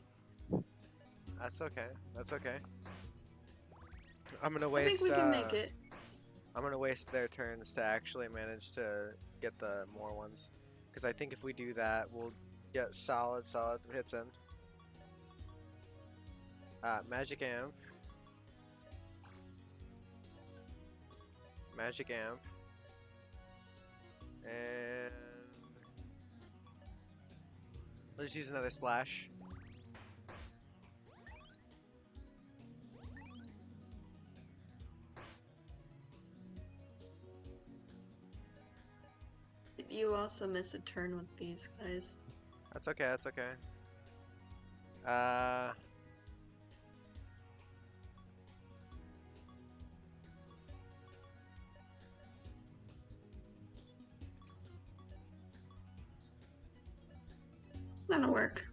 That's okay. I'm gonna I waste. think we can make it. I'm gonna waste their turns to actually manage to get the more ones, because I think if we do that, we'll get solid hits in. Magic Amp. And we'll just use another splash. also miss a turn with these guys. That's okay. That's okay. That'll work.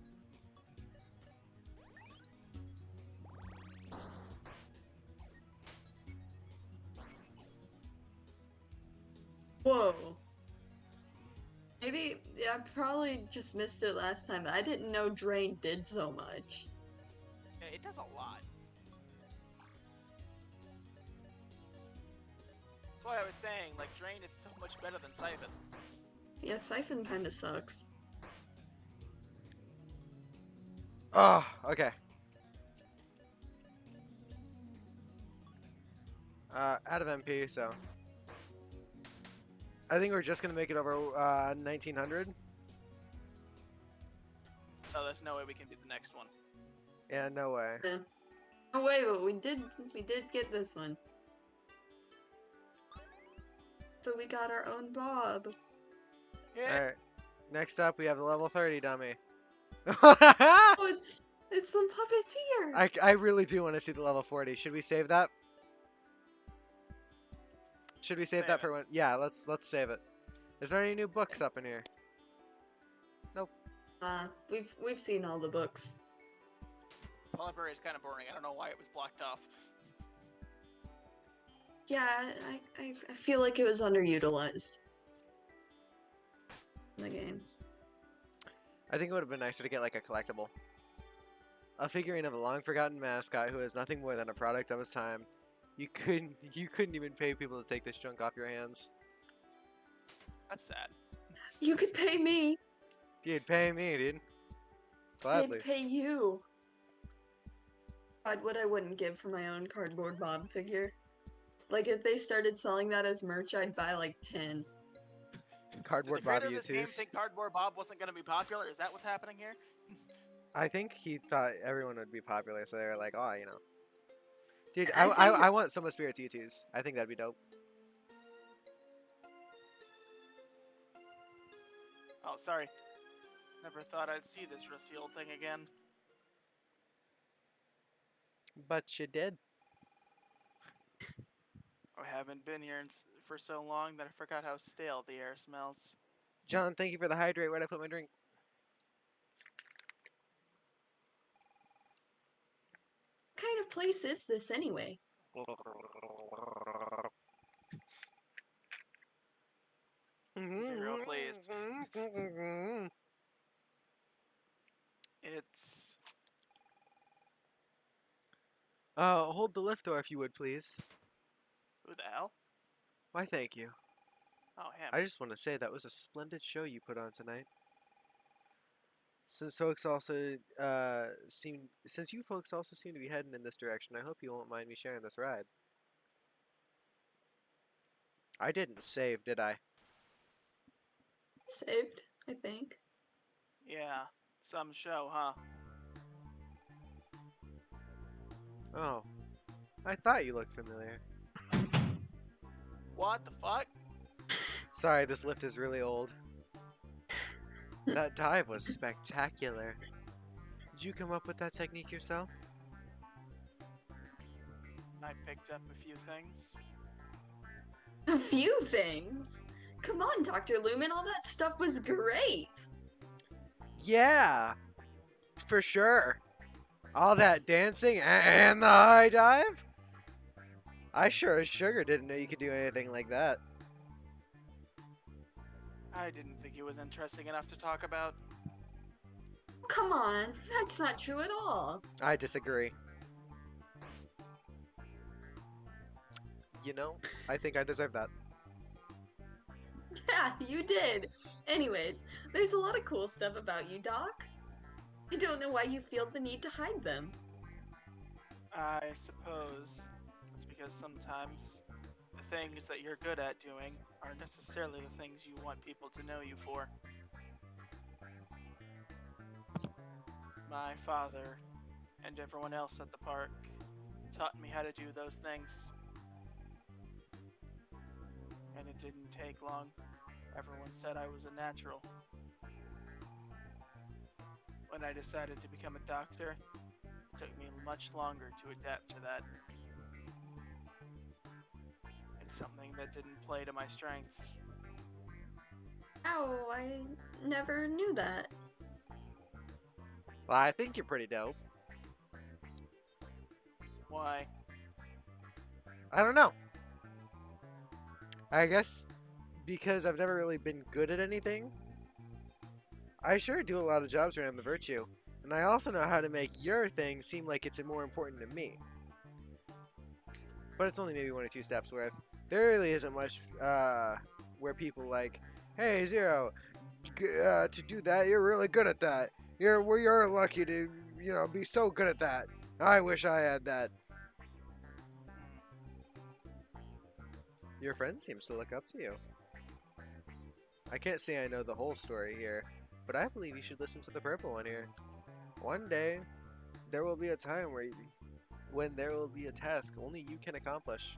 Whoa. Maybe, yeah, I probably just missed it last time. I didn't know Drain did so much. Yeah, it does a lot. That's why I was saying, like, Drain is so much better than Siphon. Yeah, Siphon kinda sucks. Oh, okay. Out of MP, so I think we're just gonna make it over 1900. Oh, there's no way we can do the next one. Yeah, no way. Yeah. Oh wait, but we did get this one. So we got our own Bob. Yeah. All right. Next up, we have the level 30 dummy. Oh, it's some puppeteer. I really do want to see the level 40. Should we save that? Should we save Save that it. for when? Yeah, let's save it. Is there any new books up in here? We've seen all the books. The library is kind of boring. I don't know why it was blocked off. Yeah, I feel like it was underutilized in the game. I think it would have been nicer to get like a collectible. A figurine of a long forgotten mascot who is nothing more than a product of his time. You couldn't even pay people to take this junk off your hands. That's sad. You could pay me. Dude, pay me, dude. Gladly. I'd pay you. God, what I wouldn't give for my own cardboard Bob figure. Like, if they started selling that as merch, I'd buy like 10. Cardboard Did the creator Bobby of this game U2s. think Cardboard Bob wasn't going to be popular? Is that what's happening here? I think he thought everyone would be popular, so they were like, oh, you know. Dude, I think- I want Soma Spirits U2s. I think that'd be dope. Oh, sorry. Never thought I'd see this rusty old thing again. But you did. I haven't been here for so long that I forgot how stale the air smells. John, thank you for the hydrate. Where'd I put my drink? What kind of place is this anyway? Zero, please. It's... Hold the lift door if you would, please. Who the hell? Why, thank you. Oh, him. I just want to say that was a splendid show you put on tonight. Since you folks also seem to be heading in this direction, I hope you won't mind me sharing this ride. I didn't save, did I? Saved, I think. Yeah, some show, huh? Oh, I thought you looked familiar. What the fuck? Sorry, this lift is really old. That dive was spectacular. Did you come up with that technique yourself? I picked up a few things. A few things. Come on, Dr. Lumen, all that stuff was great. Yeah, for sure. All that dancing and the high dive? I sure as sugar didn't know you could do anything like that. I didn't think it was interesting enough to talk about. Come on, that's not true at all. I disagree. You know, I think I deserve that. Yeah, you did. Anyways, there's a lot of cool stuff about you, Doc. I don't know why you feel the need to hide them. I suppose it's because sometimes the things that you're good at doing aren't necessarily the things you want people to know you for. My father and everyone else at the park taught me how to do those things. And it didn't take long Everyone said I was a natural. When I decided to become a doctor, it took me much longer to adapt to that. It's something that didn't play to my strengths. Oh, I never knew that. Well, I think you're pretty dope. Why? I don't know. I guess because I've never really been good at anything. I sure do a lot of jobs around the virtue, and I also know how to make your thing seem like it's more important to me. But it's only maybe 1 or 2 steps worth. There really isn't much where people like, hey Zero, to do that, you're really good at that. You're lucky to be so good at that. I wish I had that. Your friend seems to look up to you. I can't say I know the whole story here, but I believe you should listen to the purple one here. One day, there will be a time when there will be a task only you can accomplish.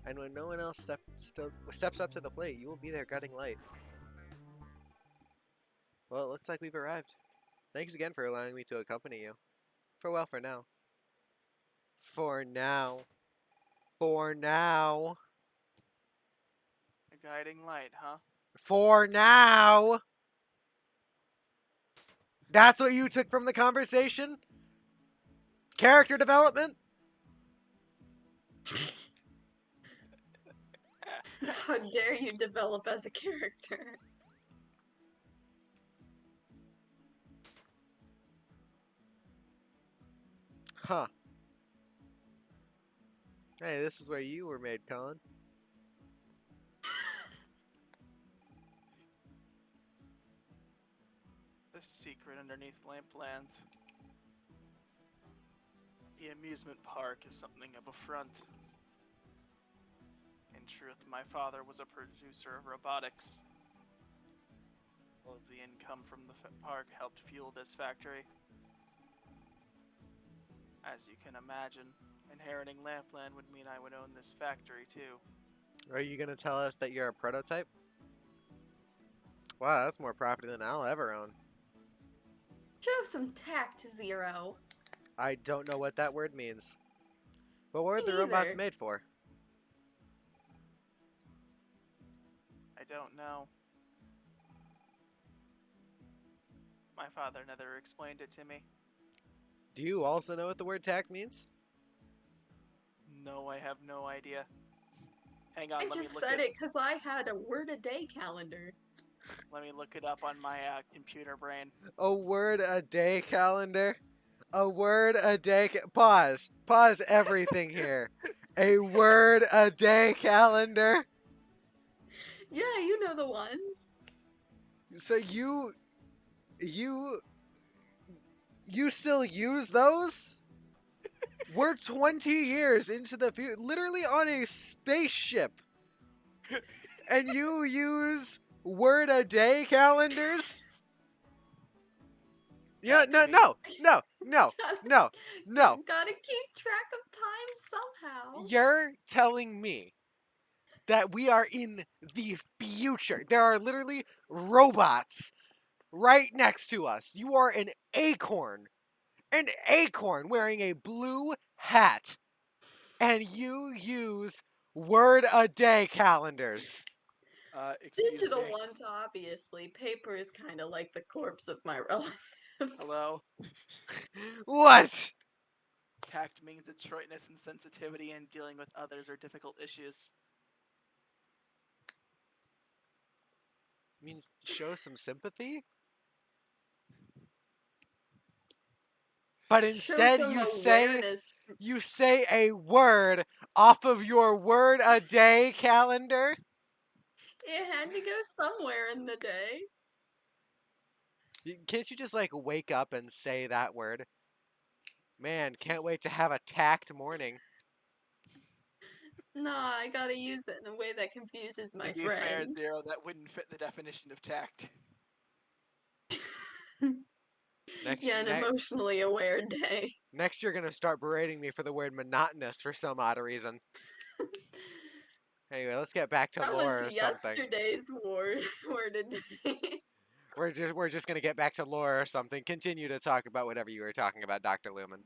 And when no one else steps up to the plate, you will be there guiding light. Well, it looks like we've arrived. Thanks again for allowing me to accompany you. Farewell for now. For now. For now. A guiding light, huh? For now. That's what you took from the conversation? Character development? How dare you develop as a character? Huh. Hey, this is where you were made, Colin. The secret underneath Lampland. The amusement park is something of a front. In truth, my father was a producer of robotics. All of the income from the park helped fuel this factory. As you can imagine, inheriting Lampland would mean I would own this factory too. Are you going to tell us that you're a prototype? Wow, that's more property than I'll ever own. Show some tact, Zero. I don't know what that word means. But what are Me the robots neither. made for? I don't know. My father never explained it to me. Do you also know what the word tact means? No, I have no idea. Hang on, I let me just look said it. it because I had a word a day calendar. Let me look it up on my computer brain. A word a day calendar? A word a day. Pause. Pause everything here. A word a day calendar? Yeah, you know the ones. So you still use those? We're 20 years into the future, literally on a spaceship. And you use word a day calendars? Yeah, Tact no, means- no. Gotta keep track of time somehow. You're telling me that we are in the future. There are literally robots right next to us. You are an acorn wearing a blue hat, and you use word a day calendars. Excuse Digital me. ones, obviously. Paper is kind of like the corpse of my relatives. Hello? What? Tact means adroitness and sensitivity in dealing with others or difficult issues. I mean, show some sympathy? But Show instead some you awareness. say a word off of your word a day calendar? It had to go somewhere in the day. Can't you just like wake up and say that word? Man, can't wait to have a tact morning. Nah, I gotta use it in a way that confuses my To be fair, friend. Zero, that wouldn't fit the definition of tact. Next, Yeah, an ne- emotionally aware day. next you're gonna start berating me for the word monotonous for some odd reason. Anyway, let's get back to That lore or was something. yesterday's word of the day. We're just gonna get back to lore or something. Continue to talk about whatever you were talking about, Dr. Lumen.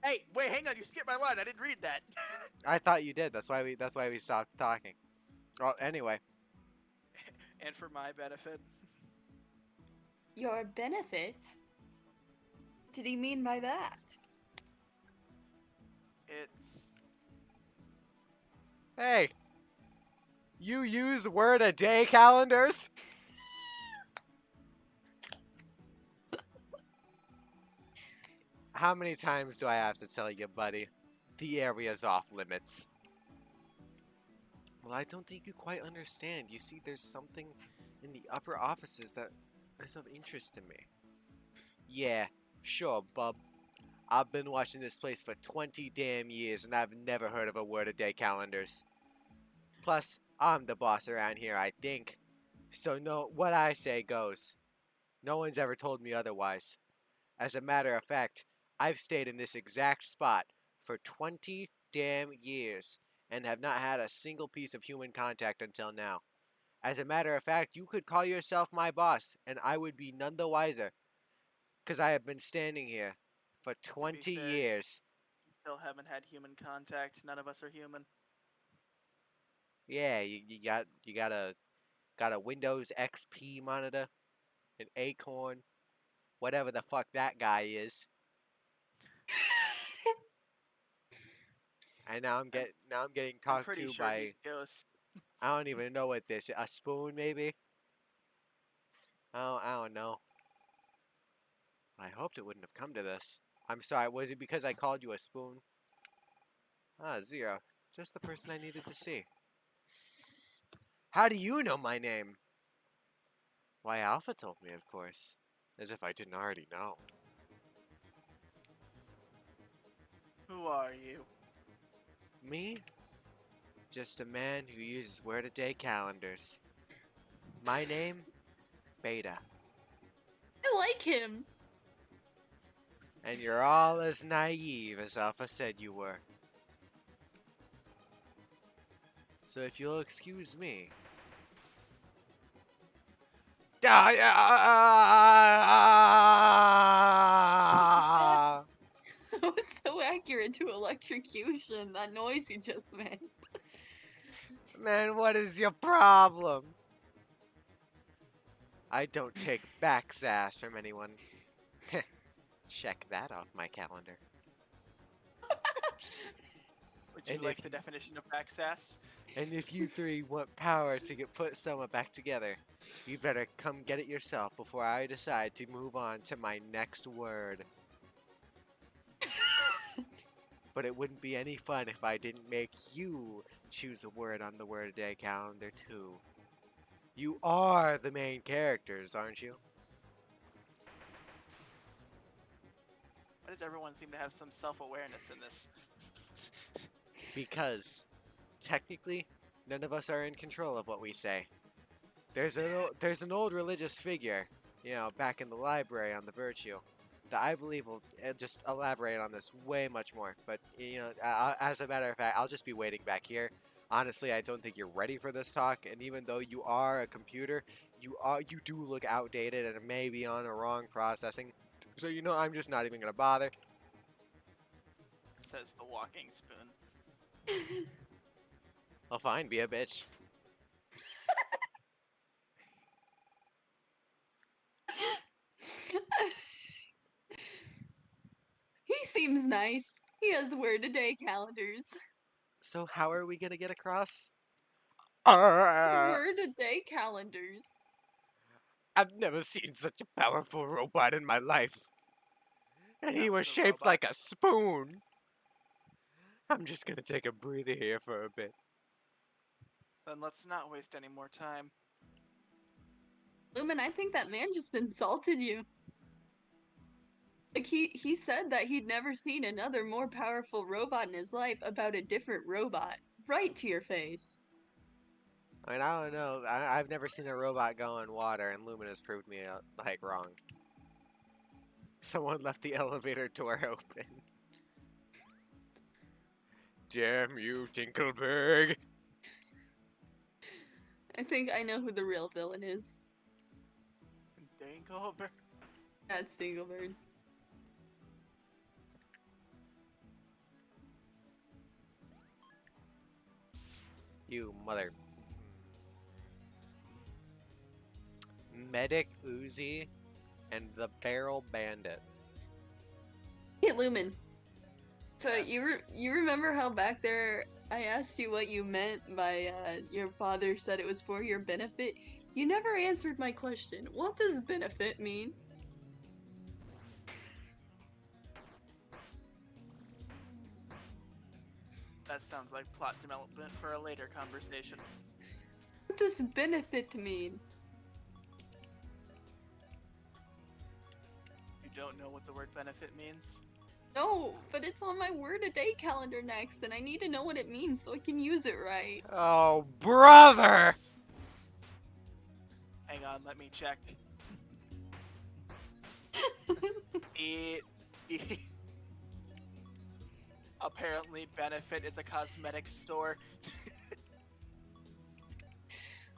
Hey, wait, hang on. You skipped my line. I didn't read that. I thought you did. That's why we stopped talking. Well, anyway, And for my benefit, Your benefit? What did he mean by that? it's hey, you use word a day calendars? How many times do I have to tell you, buddy? The area's off limits. Well, I don't think you quite understand. You see, there's something in the upper offices that is of interest to me. Yeah, sure, bub. I've been watching this place for 20 damn years and I've never heard of a word a day calendars. Plus, I'm the boss around here, I think. So no, what I say goes. No one's ever told me otherwise. As a matter of fact, I've stayed in this exact spot for 20 damn years and have not had a single piece of human contact until now. As a matter of fact, you could call yourself my boss and I would be none the wiser, 'cause I have been standing here for to be 20 fair, years. you still haven't had human contact. None of us are human. Yeah, you got a Windows XP monitor, an Acorn, whatever the fuck that guy is. And now I'm getting I'm talked pretty to sure by he's Ghost. I don't even know what this a spoon maybe. I don't know. I hoped it wouldn't have come to this. I'm sorry. Was it because I called you a spoon? Ah, Zero. Just the person I needed to see. How do you know my name? Why, Alpha told me, of course. As if I didn't already know. Who are you? Me? Just a man who uses word-a-day calendars. My name? Beta. I like him. And you're all as naive as Alpha said you were. So if you'll excuse me. That was so accurate to electrocution, that noise you just made. Man, what is your problem? I don't take back sass from anyone. Check that off my calendar. Would you And like if- the definition of backsass? And if you three want power to put Soma back together, you better come get it yourself before I decide to move on to my next word. But it wouldn't be any fun if I didn't make you choose a word on the word a day calendar too. You are the main characters, aren't you? Why does everyone seem to have some self-awareness in this? Because technically, none of us are in control of what we say. There's an old religious figure, back in the library on the Virtue, that I believe will just elaborate on this way much more. But as a matter of fact, I'll just be waiting back here. Honestly, I don't think you're ready for this talk. And even though you are a computer, you do look outdated and maybe on a wrong processing. So I'm just not even gonna bother. Says the walking spoon. Well, fine, be a bitch. He seems nice. He has word-a-day calendars. So how are we gonna get across? Word-a-day calendars. I've never seen such a powerful robot in my life. And he That was was a shaped robot. like a spoon. I'm just gonna take a breather here for a bit. Then let's not waste any more time. Lumen, I think that man just insulted you. Like, he said that he'd never seen another more powerful robot in his life about a different robot. Right to your face. I mean, I don't know. I've never seen a robot go in water, and Luminous proved me wrong. Someone left the elevator door open. Damn you, Tinkleberg. I think I know who the real villain is. Dangleberg. That's Dinglebird. You mother. Medic Uzi and the Barrel Bandit. Hey, Lumen. So Yes. you remember how back there I asked you what you meant by your father said it was for your benefit? You never answered my question. What does benefit mean? That sounds like plot development for a later conversation. What does benefit mean? You don't know what the word benefit means? No, but it's on my word a day calendar next, and I need to know what it means so I can use it right. Oh, brother! Hang on, let me check. Apparently, Benefit is a cosmetics store.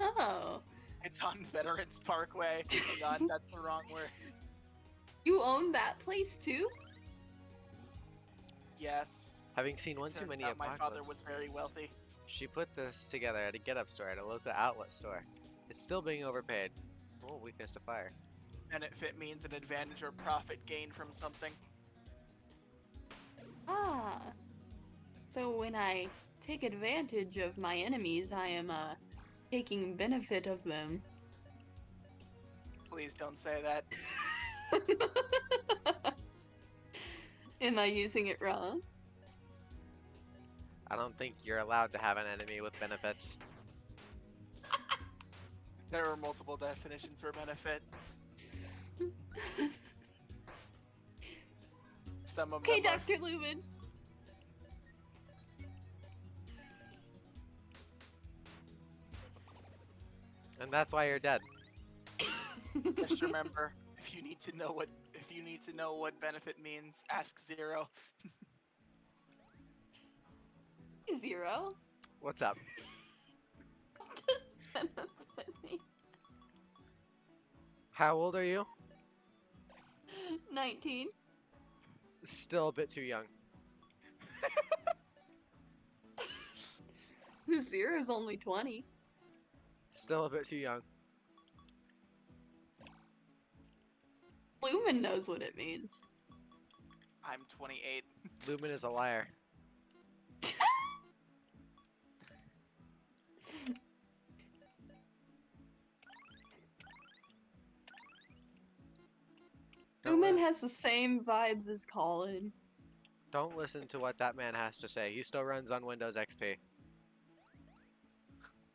Oh, It's on Veterans Parkway. Hang on, that's the wrong word. you own that place too? Yes. Having seen one too Turns many out my father apocalypse was very movies, wealthy. she put this together at a get-up store at a local outlet store. It's still being overpaid. Oh, weakness to fire. Benefit means an advantage or profit gained from something. Ah. So when I take advantage of my enemies, I am taking benefit of them. Please don't say that. Am I using it wrong? I don't think you're allowed to have an enemy with benefits. There are multiple definitions for benefit. Some of Okay, them are Dr. Lumen. And that's why you're dead. just remember, if you need to know what benefit means, ask Zero. Zero? What's up? What does benefit mean? How old are you? 19. Still a bit too young. Zero's only 20. Still a bit too young. Lumen knows what it means. I'm 28. Lumen is a liar. Don't Lumen li- has the same vibes as Colin. Don't listen to what that man has to say. He still runs on Windows XP.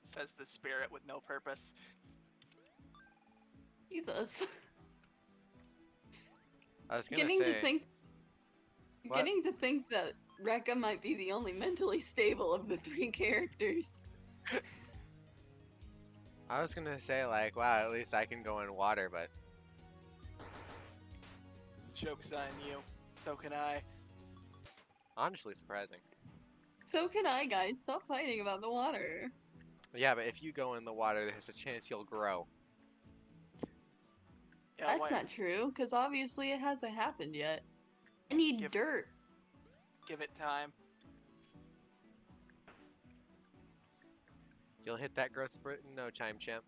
Says the spirit with no purpose. Jesus. I was gonna Beginning say, to think What? beginning to think that Rekka might be the only mentally stable of the three characters. I was gonna say like, wow, at least I can go in water, but Joke's on you. So can I. honestly surprising. So can I, guys. Stop fighting about the water. Yeah, but if you go in the water, there's a chance you'll grow. Yeah, That's why- not true, because obviously it hasn't happened yet. I need Give- dirt. Give it time. You'll hit that growth spurt in no time, champ.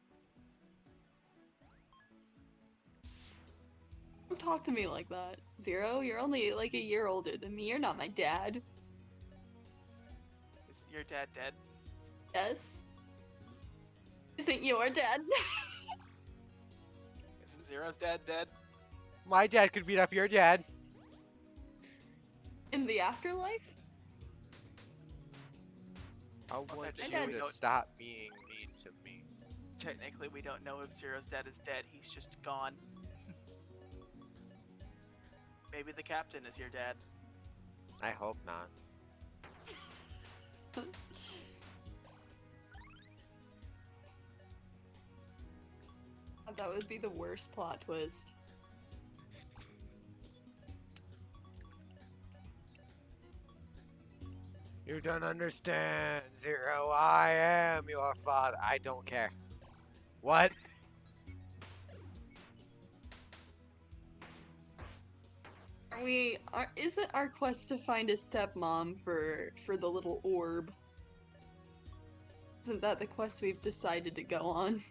Don't talk to me like that. Zero, you're only like a year older than me. You're not my dad. Is your dad dead? Yes? Isn't your dad? Isn't Zero's dad dead? My dad could beat up your dad. In the afterlife? I want that's you true. to Don't- stop being mean to me. Technically, we don't know if Zero's dad is dead. He's just gone. Maybe the captain is your dad. I hope not. That would be the worst plot twist. You don't understand, Zero. I am your father. I don't care. What? Isn't our quest to find a stepmom for the little orb? Isn't that the quest we've decided to go on?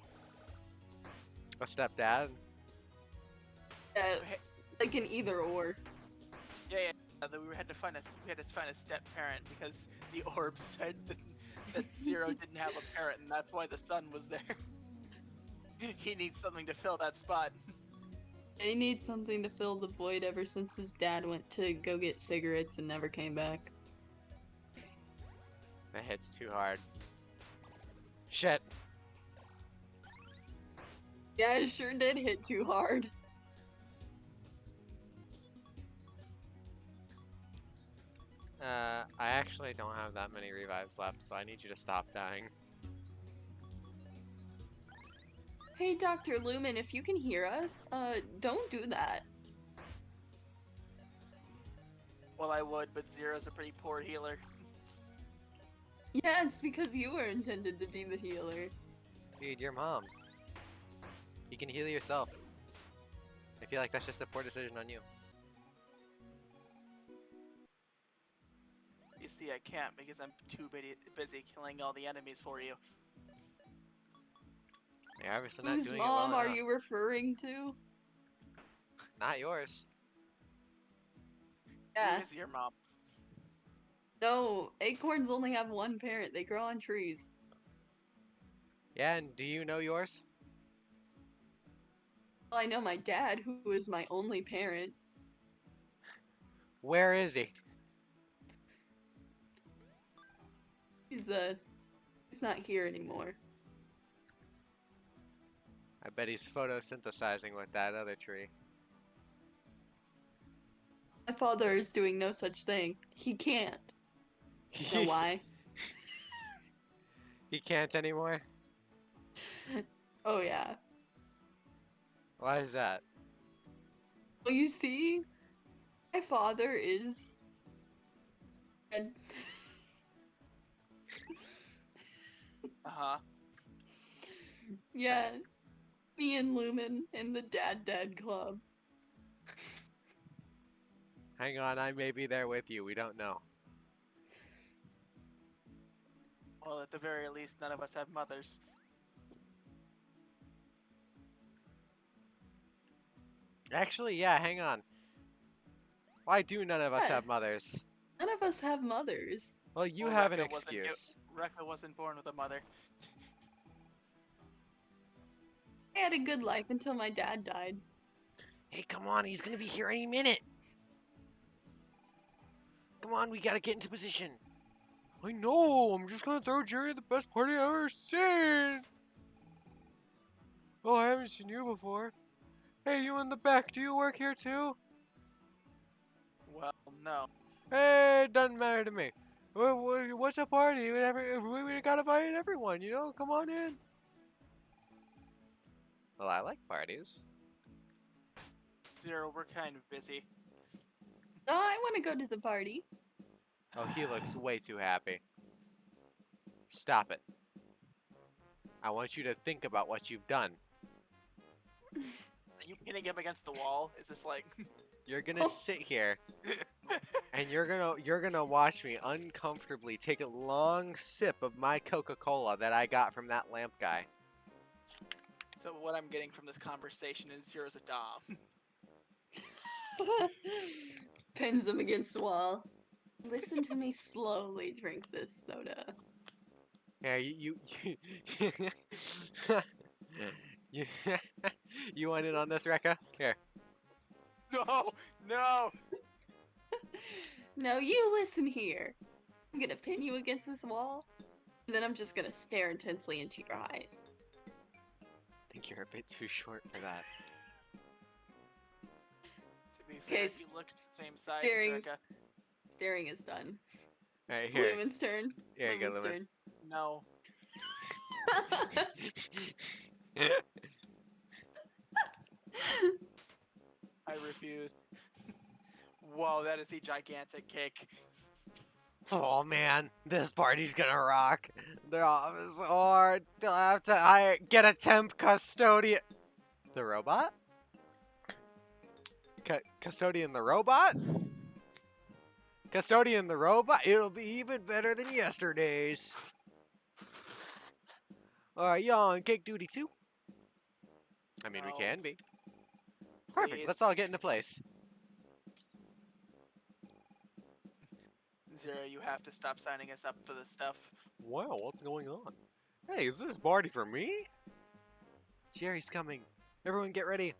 A stepdad? Yeah, like an either or. Yeah. That we had to find a step parent because the orb said that Zero didn't have a parent, and that's why the son was there. He needs something to fill that spot. They need something to fill the void ever since his dad went to go get cigarettes and never came back. That hits too hard. Shit. Yeah, it sure did hit too hard. I actually don't have that many revives left, so I need you to stop dying. Hey, Dr. Lumen, if you can hear us, don't do that. Well, I would, but Zero's a pretty poor healer. Yeah, it's because you were intended to be the healer. Dude, your mom. You can heal yourself. I feel like that's just a poor decision on you. You see, I can't because I'm too busy killing all the enemies for you. You're obviously not Whose doing it well mom are enough. you referring to? Not yours. Yeah. Who is your mom? No, acorns only have one parent. They grow on trees. Yeah, and do you know yours? Well, I know my dad, who is my only parent. Where is he? He's not here anymore. I bet he's photosynthesizing with that other tree. My father is doing no such thing. He can't. You know why? He can't anymore? Oh yeah. Why is that? Well, you see, my father is dead. Uh-huh. Yeah, me and Lumen in the Dad Club. Hang on, I may be there with you. We don't know. Well, at the very least, none of us have mothers. Actually, yeah, hang on. Why do none of us Yeah. have mothers? None of us have mothers. Well, you Well, have an Rekka wasn't excuse. Rekka wasn't born with a mother. I had a good life until my dad died. Hey, come on, he's gonna be here any minute. Come on, we gotta get into position. I know, I'm just gonna throw Jerry the best party I've ever seen. Oh, I haven't seen you before. Hey, you in the back, do you work here too? Well, no. Hey, it doesn't matter to me. What's a party? We gotta invite everyone, you know? Come on in. Well, I like parties. Zero, we're kind of busy. No, I want to go to the party. Oh, he looks way too happy. Stop it. I want you to think about what you've done. Are you pinning him against the wall? Is this like... You're gonna sit here and you're gonna watch me uncomfortably take a long sip of my Coca-Cola that I got from that lamp guy. So what I'm getting from this conversation is Zero's a dom. Pins him against the wall. Listen to me slowly drink this soda. Yeah, you you, you want in on this, Rekka? Here. No! No! No, you listen here. I'm gonna pin you against this wall, and then I'm just gonna stare intensely into your eyes. I think you're a bit too short for that. To be fair, Okay, he looks the same size staring- as Rekka. Staring is done. Alright, here. Lumen's turn. Here you go, Lumen's Lumen. No. I refuse. Whoa, that is a gigantic cake. Oh man, this party's gonna rock. The office hard. They'll have to get a temp custodian. The robot? Custodian the robot? Custodian the robot? It'll be even better than yesterday's. Alright, y'all on cake duty too? I mean, we No, can be. Perfect, let's please. all get into place. Zero, you have to stop signing us up for this stuff. Wow, what's going on? Hey, is this party for me? Jerry's coming. Everyone get ready.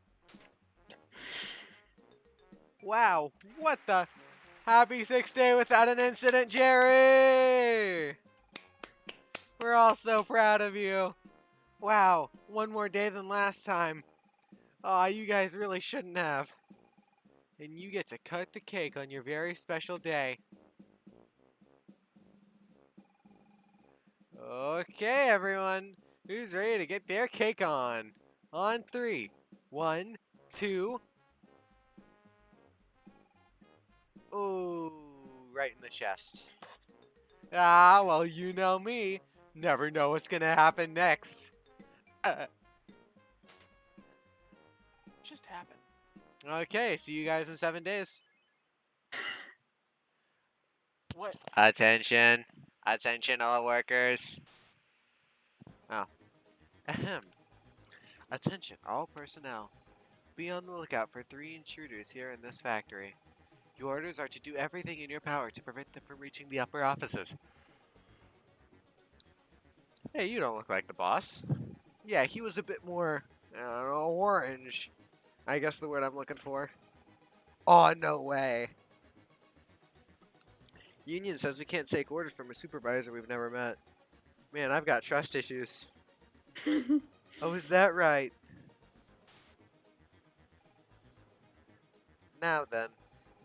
Wow, what the? Happy 6th day without an incident, Jerry! We're all so proud of you. Wow, one more day than last time. Aw, you guys really shouldn't have. And you get to cut the cake on your very special day. Okay, everyone. Who's ready to get their cake on? On 3. 1, 2. Ooh, right in the chest. Ah, well, you know me. Never know what's gonna happen next. Just happened. Okay, see you guys in 7 days. What? Attention. Attention, all workers. Oh. Ahem. Attention, all personnel. Be on the lookout for 3 intruders here in this factory. Your orders are to do everything in your power to prevent them from reaching the upper offices. Hey, you don't look like the boss. Yeah, he was a bit more, I don't know, orange. I guess the word I'm looking for. Oh, no way. Union says we can't take orders from a supervisor we've never met. Man, I've got trust issues. Oh, is that right? Now then,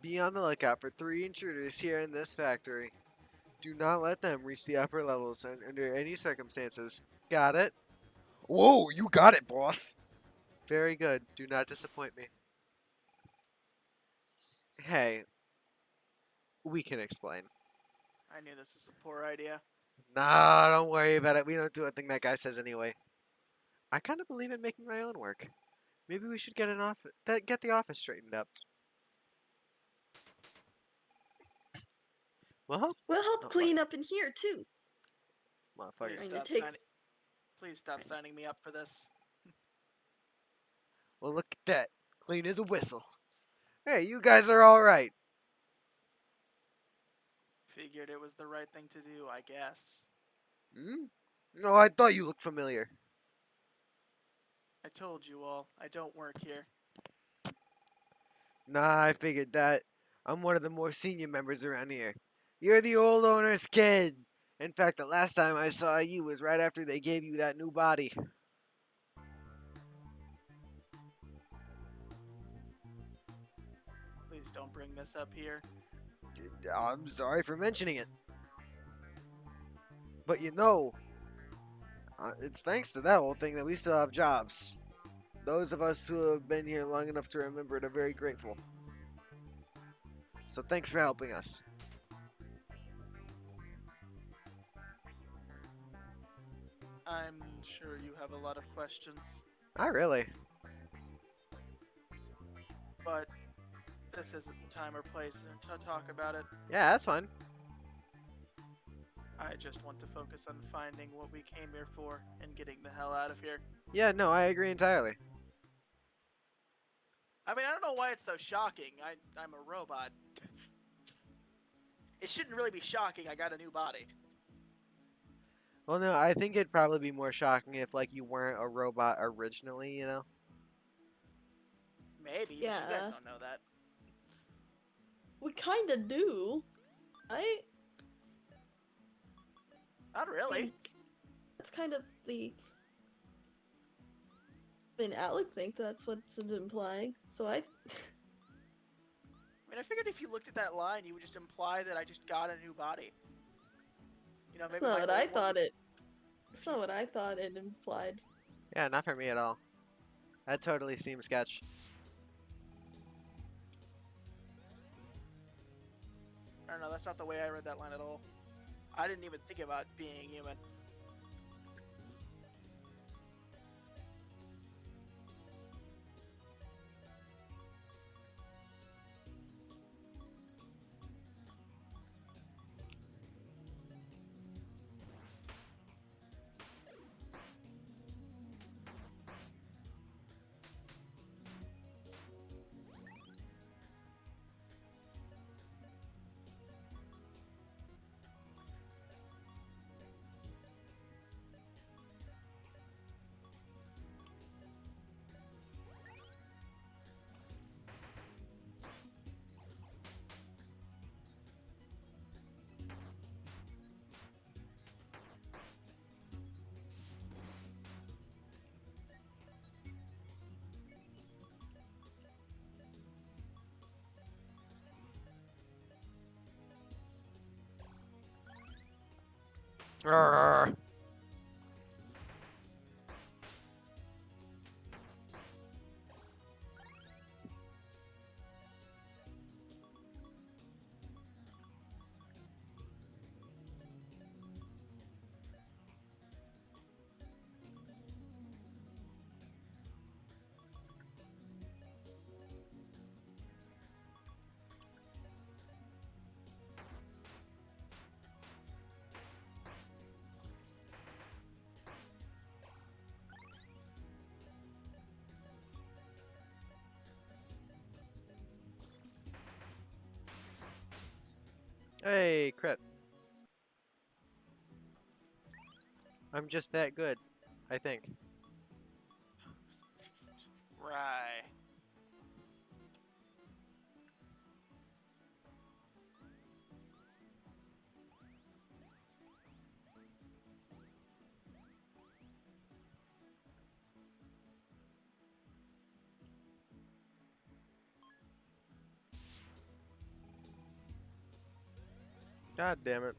be on the lookout for 3 intruders here in this factory. Do not let them reach the upper levels under any circumstances. Got it? Whoa, you got it, boss. Very good. Do not disappoint me. Hey, we can explain. I knew this was a poor idea. Nah, don't worry about it. We don't do a thing that guy says anyway. I kind of believe in making my own work. Maybe we should get get the office straightened up. Well, We'll help Oh, clean up in here too. Please motherfucker. Trying to stop, take- signing. Please stop signing me up for this. Well, look at that. Clean as a whistle. Hey, you guys are all right. Figured it was the right thing to do, I guess. Hmm? No, I thought you looked familiar. I told you all, I don't work here. Nah, I figured that. I'm one of the more senior members around here. You're the old owner's kid. In fact, the last time I saw you was right after they gave you that new body. Please don't bring this up here. I'm sorry for mentioning it. But you know, it's thanks to that whole thing that we still have jobs. Those of us who have been here long enough to remember it are very grateful. So thanks for helping us. I'm sure you have a lot of questions, Not really. but this isn't the time or place to talk about it. Yeah, that's fine. I just want to focus on finding what we came here for and getting the hell out of here. Yeah, no, I agree entirely. I mean, I don't know why it's so shocking. I'm a robot. It shouldn't really be shocking. I got a new body. Well, no, I think it'd probably be more shocking if, like, you weren't a robot originally, you know? Maybe, but you Yeah. guys don't know that. We kinda do. Not really. Think that's kind of the. I mean, Alec think that's what's it implying. So I mean, I figured if you looked at that line, you would just imply that I just got a new body. You know, that's maybe not my what I old one- thought it. That's not what I thought it implied. Yeah, not for me at all. That totally seems sketch. Or no, that's not the way I read that line at all. I didn't even think about being human. Arrgh. Hey, crit. I'm just that good, I think. Right. God damn it.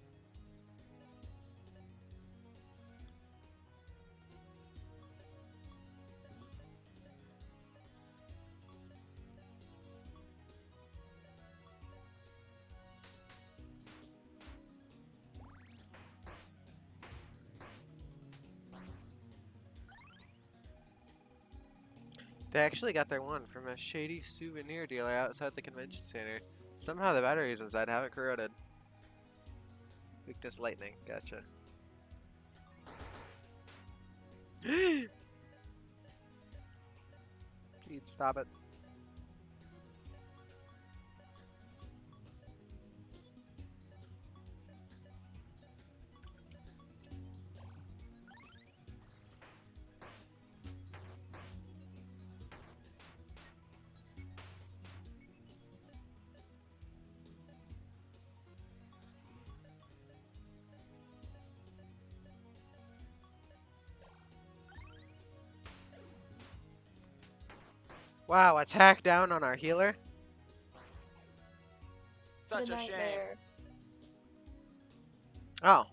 They actually got their one from a shady souvenir dealer outside the convention center. Somehow the batteries inside haven't corroded. Weakness lightning, gotcha. Dude, stop it. Wow, attack down on our healer? Such The a shame. nightmare. Oh.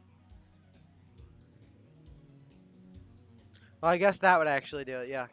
Well, I guess that would actually do it, yeah.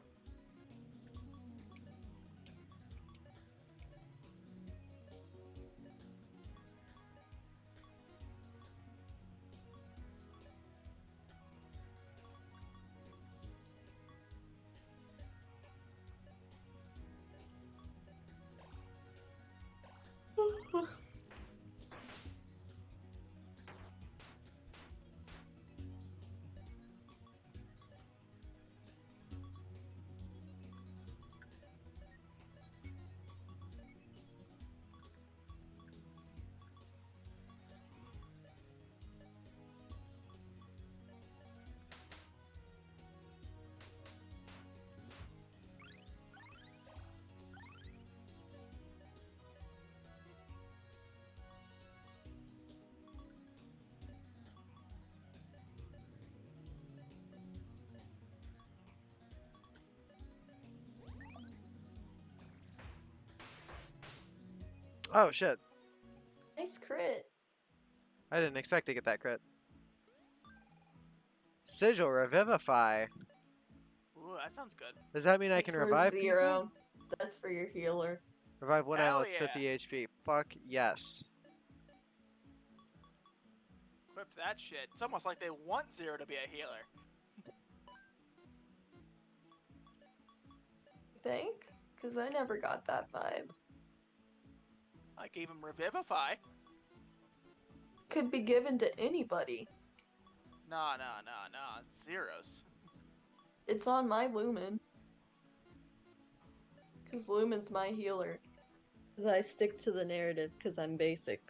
Oh, shit. Nice crit. I didn't expect to get that crit. Sigil Revivify. Ooh, that sounds good. Does that mean I It's can for revive people? zero. That's for your healer. Revive one Hell ally with yeah. 50 HP. Fuck yes. equip that shit. It's almost like they want Zero to be a healer. Think? Because I never got that vibe. I gave him Revivify. Could be given to anybody. Nah. It's Zero's. It's on my Lumen. Because Lumen's my healer. Because I stick to the narrative because I'm basic.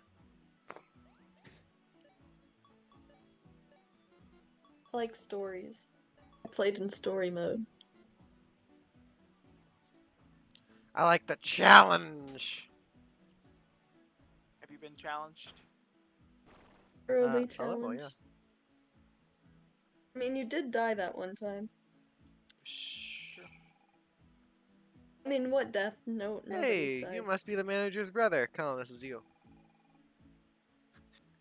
I like stories. I played in story mode. I like the challenge. Have you been challenged? Early A level, challenge. yeah. I mean, you did die that one time. Shh. I mean, what death? No, nobody's Hey, died. you must be the manager's brother. Colin, this is you.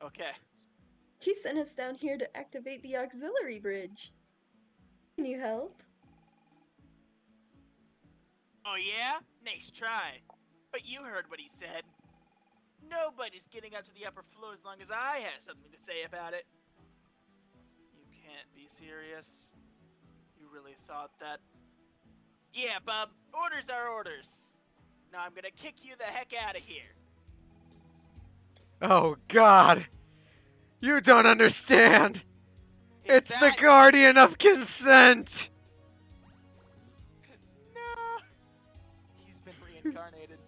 Okay. He sent us down here to activate the auxiliary bridge. Can you help? Oh yeah? Nice try. But you heard what he said. Nobody's getting up to the upper floor as long as I have something to say about it. You can't be serious. You really thought that? Yeah, bub. Orders are orders. Now I'm gonna kick you the heck out of here. Oh, God. You don't understand. Is It's the that- guardian of consent. No. He's been reincarnated.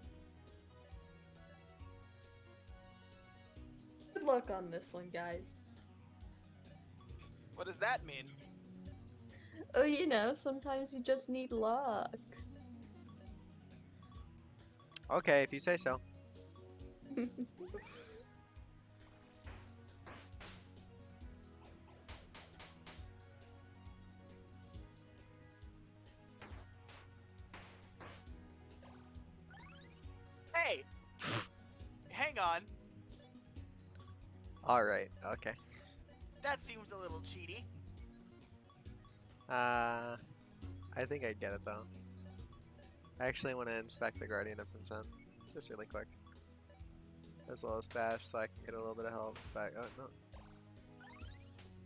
Good luck on this one, guys. What does that mean? Oh, you know, sometimes you just need luck. Okay, if you say so. Hey! Hang on. Alright, okay. That seems a little cheaty. I think I get it though. I actually want to inspect the Guardian of Consent, just really quick. As well as Bash, so I can get a little bit of help back. Oh, no.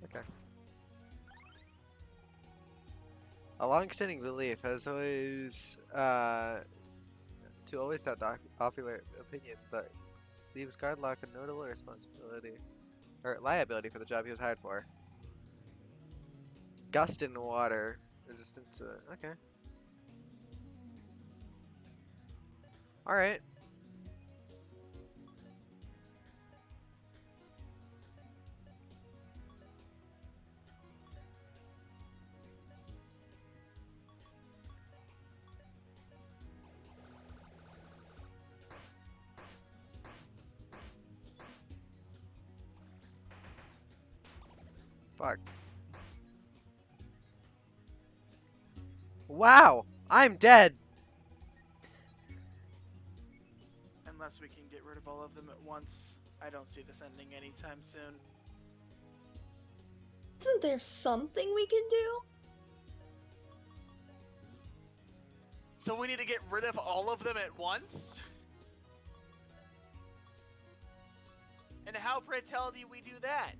Okay. A long-standing belief has always, to always that popular opinion that leaves Guardlock a notable responsibility, or liability for the job he was hired for. Gust in water, resistant to, okay. Alright. Fuck. Wow! I'm dead! Unless we can get rid of all of them at once, I don't see this ending anytime soon. Isn't there something we can do? So we need to get rid of all of them at once? And how, pray tell, do we do that?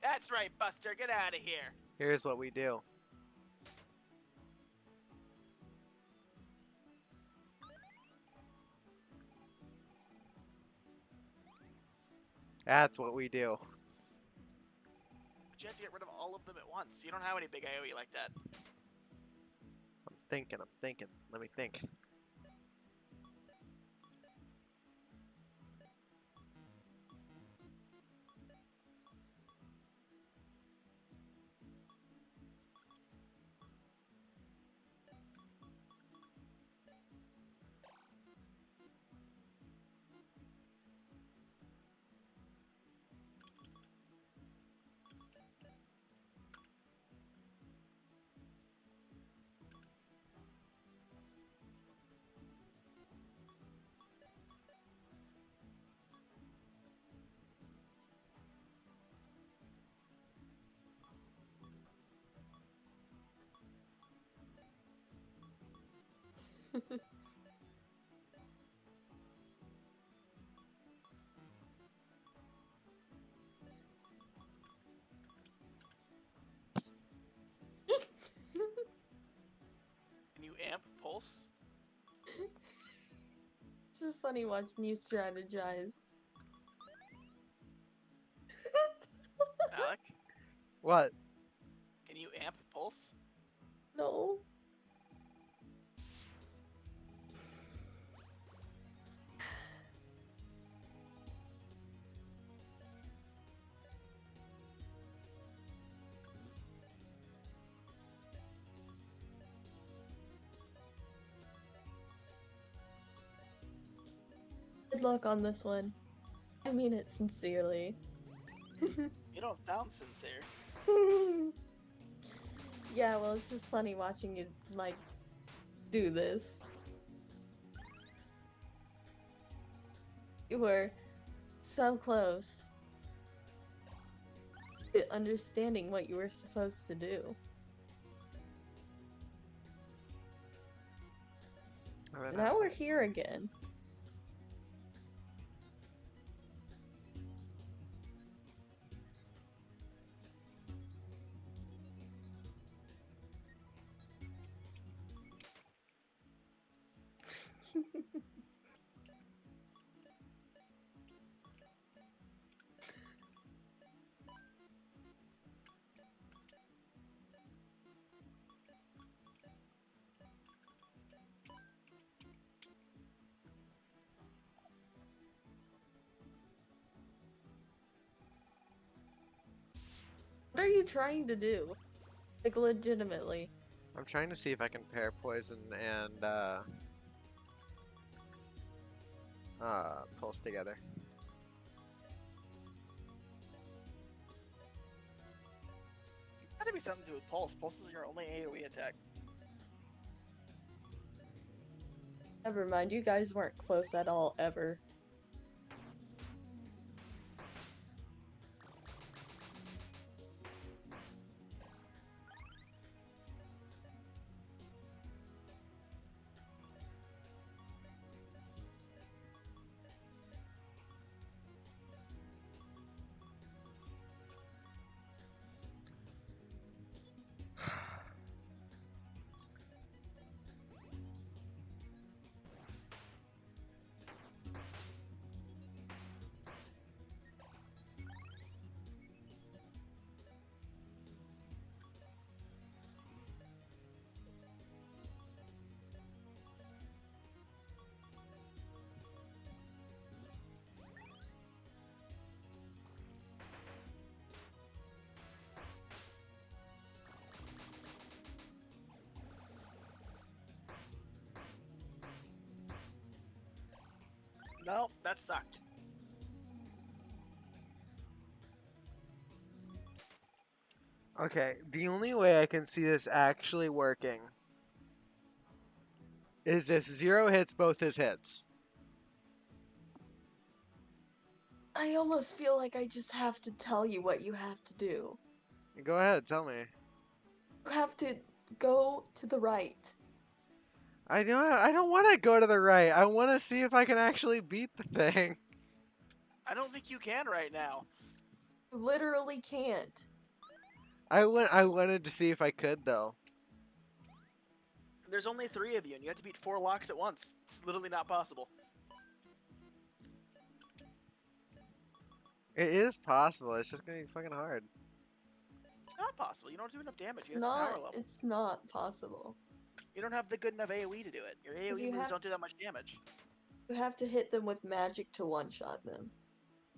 That's right, Buster, get out of here. Here's what we do. That's what we do. But you have to get rid of all of them at once. You don't have any big AoE like that. I'm thinking. Let me think. funny watching you strategize. Alec, What? can you amp pulse? No. Good luck on this one. I mean it sincerely. You don't sound sincere. Yeah, well, it's just funny watching you, like, do this. You were so close to understanding what you were supposed to do. Now we're here again. What are you trying to do? Like, legitimately. I'm trying to see if I can pair poison and pulse together. Gotta be something to do with pulse. Pulse is your only AoE attack. Never mind, you guys weren't close at all, ever. No, that sucked. Okay, the only way I can see this actually working is if Zero hits both his hits. I almost feel like I just have to tell you what you have to do. Go ahead, tell me. You have to go to the right. I don't want to go to the right. I want to see if I can actually beat the thing. I don't think you can right now. You literally can't. I wanted to see if I could though. There's only 3 of you, and you have to beat 4 locks at once. It's literally not possible. It is possible. It's just gonna be fucking hard. It's not possible. You don't do enough damage. It's You have the power not. level. It's not possible. You don't have the good enough AoE to do it. Your AoE you moves have- don't do that much damage. You have to hit them with magic to one-shot them.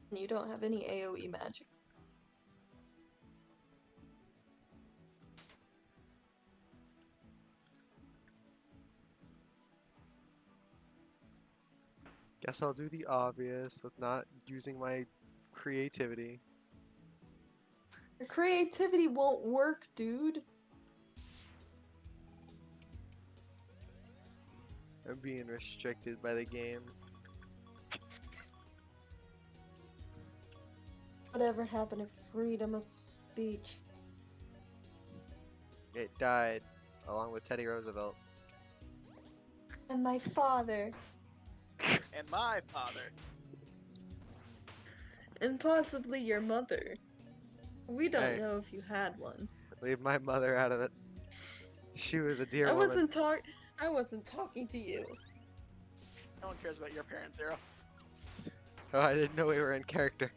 And you don't have any AoE magic. Guess I'll do the obvious with not using my creativity. Your creativity won't work, dude. I'm being restricted by the game. Whatever happened to freedom of speech? It died, along with Teddy Roosevelt. And my father. And my father. And possibly your mother. We don't Hey. know if you had one. Leave my mother out of it. She was a dear I woman. wasn't talking to you. No one cares about your parents, Zero. Oh, I didn't know we were in character.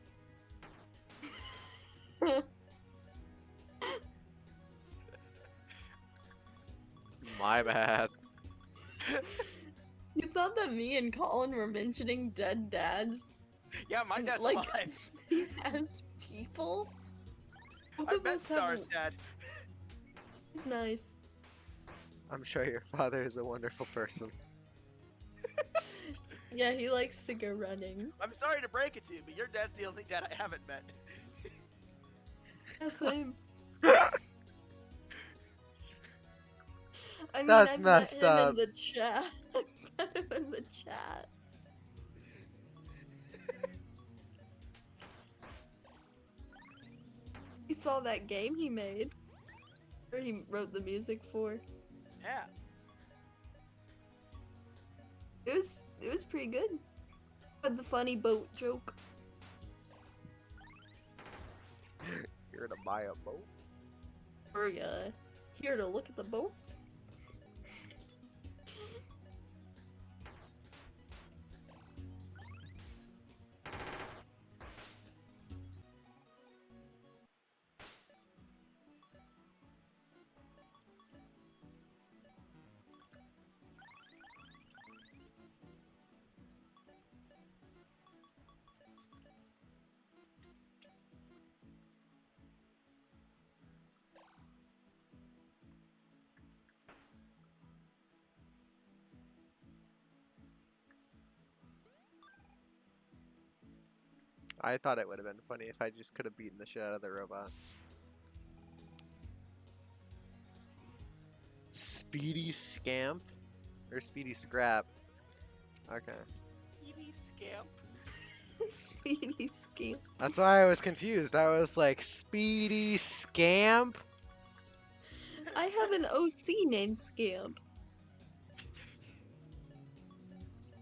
My bad. You thought that me and Colin were mentioning dead dads Yeah, my dad's like alive. as people? Both I of met us have Star's dad. It's nice. I'm sure your father is a wonderful person. Yeah, he likes to go running. I'm sorry to break it to you, but your dad's the only dad I haven't met. Yeah, same. I mean, That's I've messed met him up. in the chat. I've met him in the chat. You saw that game he made? Or he wrote the music for? Yeah. It was pretty good. Had the funny boat joke. You're gonna buy a boat? Or here to look at the boats. I thought it would have been funny if I just could have beaten the shit out of the robots. Speedy Scamp? Or Speedy Scrap? Okay. Speedy Scamp. Speedy scheme. That's why I was confused. I was like, Speedy Scamp? I have an OC named Scamp.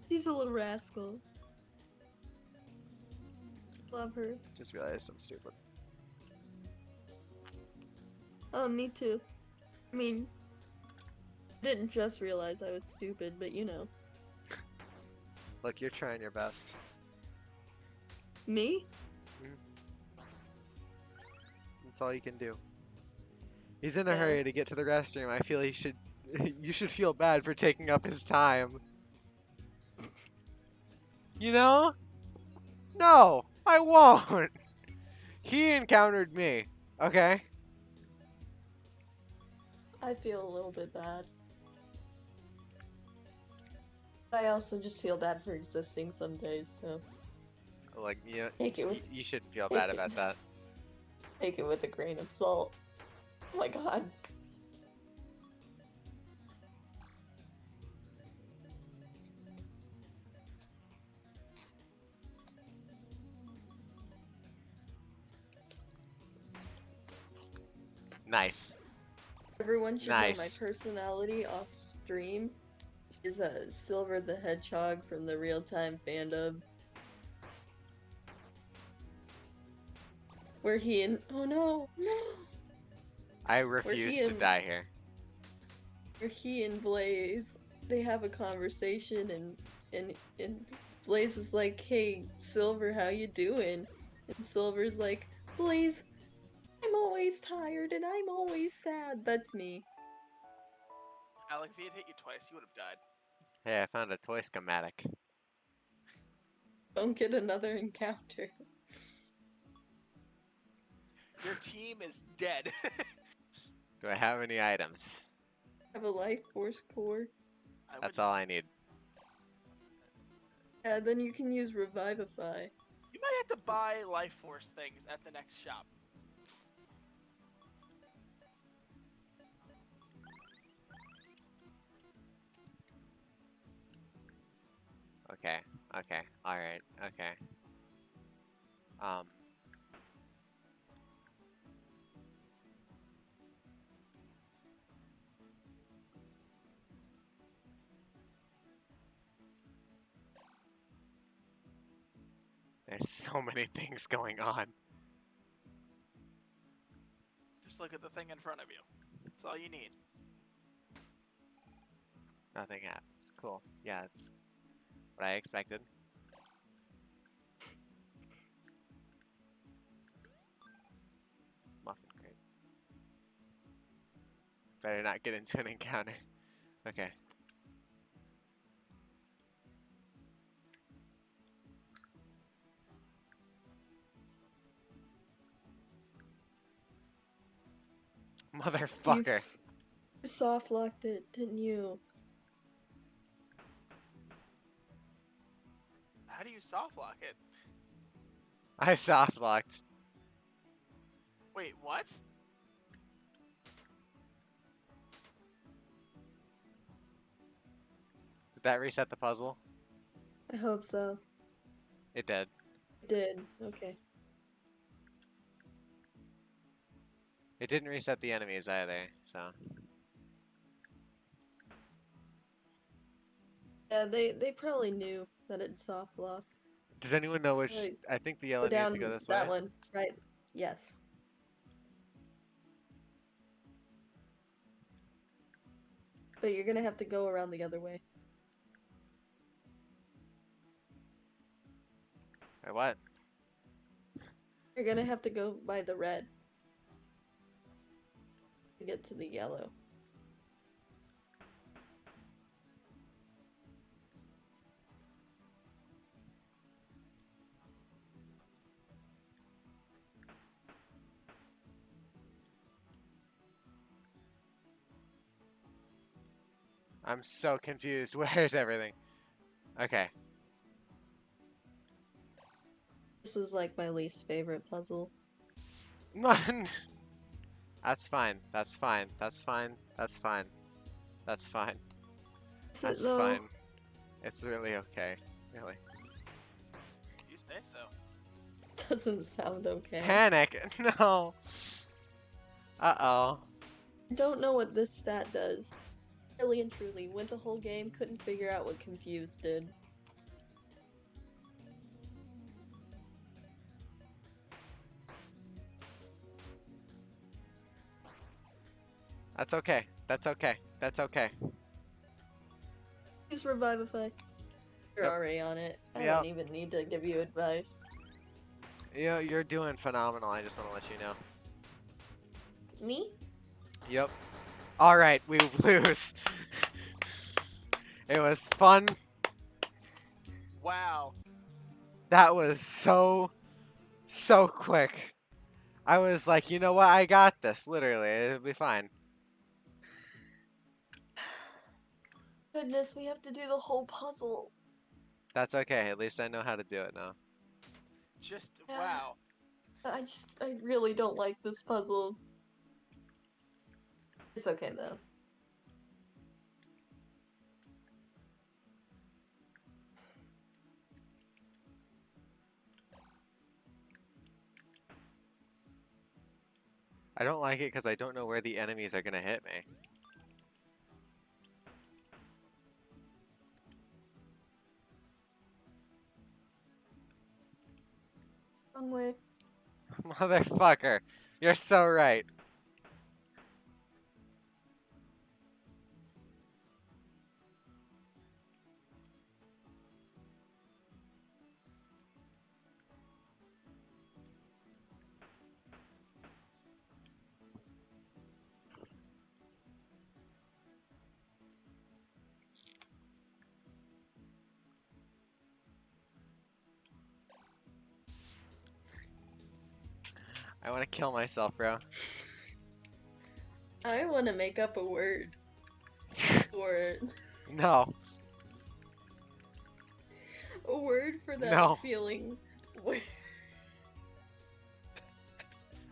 She's a little rascal. Love her. Just realized I'm stupid. Oh, me too. I mean, I didn't just realize I was stupid, but you know. Look, you're trying your best. Me? That's all you can do. He's in a Yeah. hurry to get to the restroom. I feel he should. You should feel bad for taking up his time. You know? No, I won't. He encountered me. Okay? I feel a little bit bad. I also just feel bad for existing some days, so Like, you, take it with you should feel take bad it. about that. take it with a grain of salt. Oh my god. Nice. Everyone should know my Nice. personality off stream is Silver the Hedgehog from the Real Time Fandom. Where he and oh no, no. I refuse to and- die here. Where he and Blaze they have a conversation and Blaze is like, "Hey, Silver, how you doing?" And Silver's like, "Blaze, I'm always tired and I'm always sad." That's me. Alec, if he had hit you twice, you would have died. Hey, I found a toy schematic. Don't get another encounter. Your team is dead. Do I have any items? Have a life force core. I That's would- all I need. Yeah, then you can use Revivify. You might have to buy life force things at the next shop. Okay, okay, alright, okay. There's so many things going on. Just look at the thing in front of you. That's all you need. Nothing happens. Cool. Yeah, it's What I expected. Muffin crate. Better not get into an encounter. Okay. Motherfucker. You soft locked it, didn't you? How do you soft lock it? I soft locked. Wait, what? Did that reset the puzzle? I hope so. It did. It did. Okay. It didn't reset the enemies either, so. Yeah, they probably knew that it soft locked. Does anyone know which? Right. I think the Go yellow needs down to go this that way. one, right? Yes. But you're gonna have to go around the other way. Or what? You're gonna have to go by the red to get to the yellow. I'm so confused. Where's everything? Okay. This is like my least favorite puzzle. That's fine. That's fine. That's fine. That's fine. That's fine. Is it That's though? fine. It's really okay. Really. You say so. Doesn't sound okay. Panic! No! Uh-oh. I don't know what this stat does. Really and truly, went the whole game, couldn't figure out what Confused did. That's okay. That's okay. That's okay. Use Revivify. You're Yep. already on it. I Yep. don't even need to give you advice. You're doing phenomenal. I just want to let you know. Me? Yep. Alright, we lose. It was fun. Wow. That was so quick. I was like, you know what? I got this. Literally. It'll be fine. Goodness, we have to do the whole puzzle. That's okay. At least I know how to do it now. Just Yeah. wow. I really don't like this puzzle. It's okay though. I don't like it because I don't know where the enemies are going to hit me. Wrong way. Motherfucker. You're so right. I want to kill myself, bro. I want to make up a word for it. No. A word for that No. feeling. Where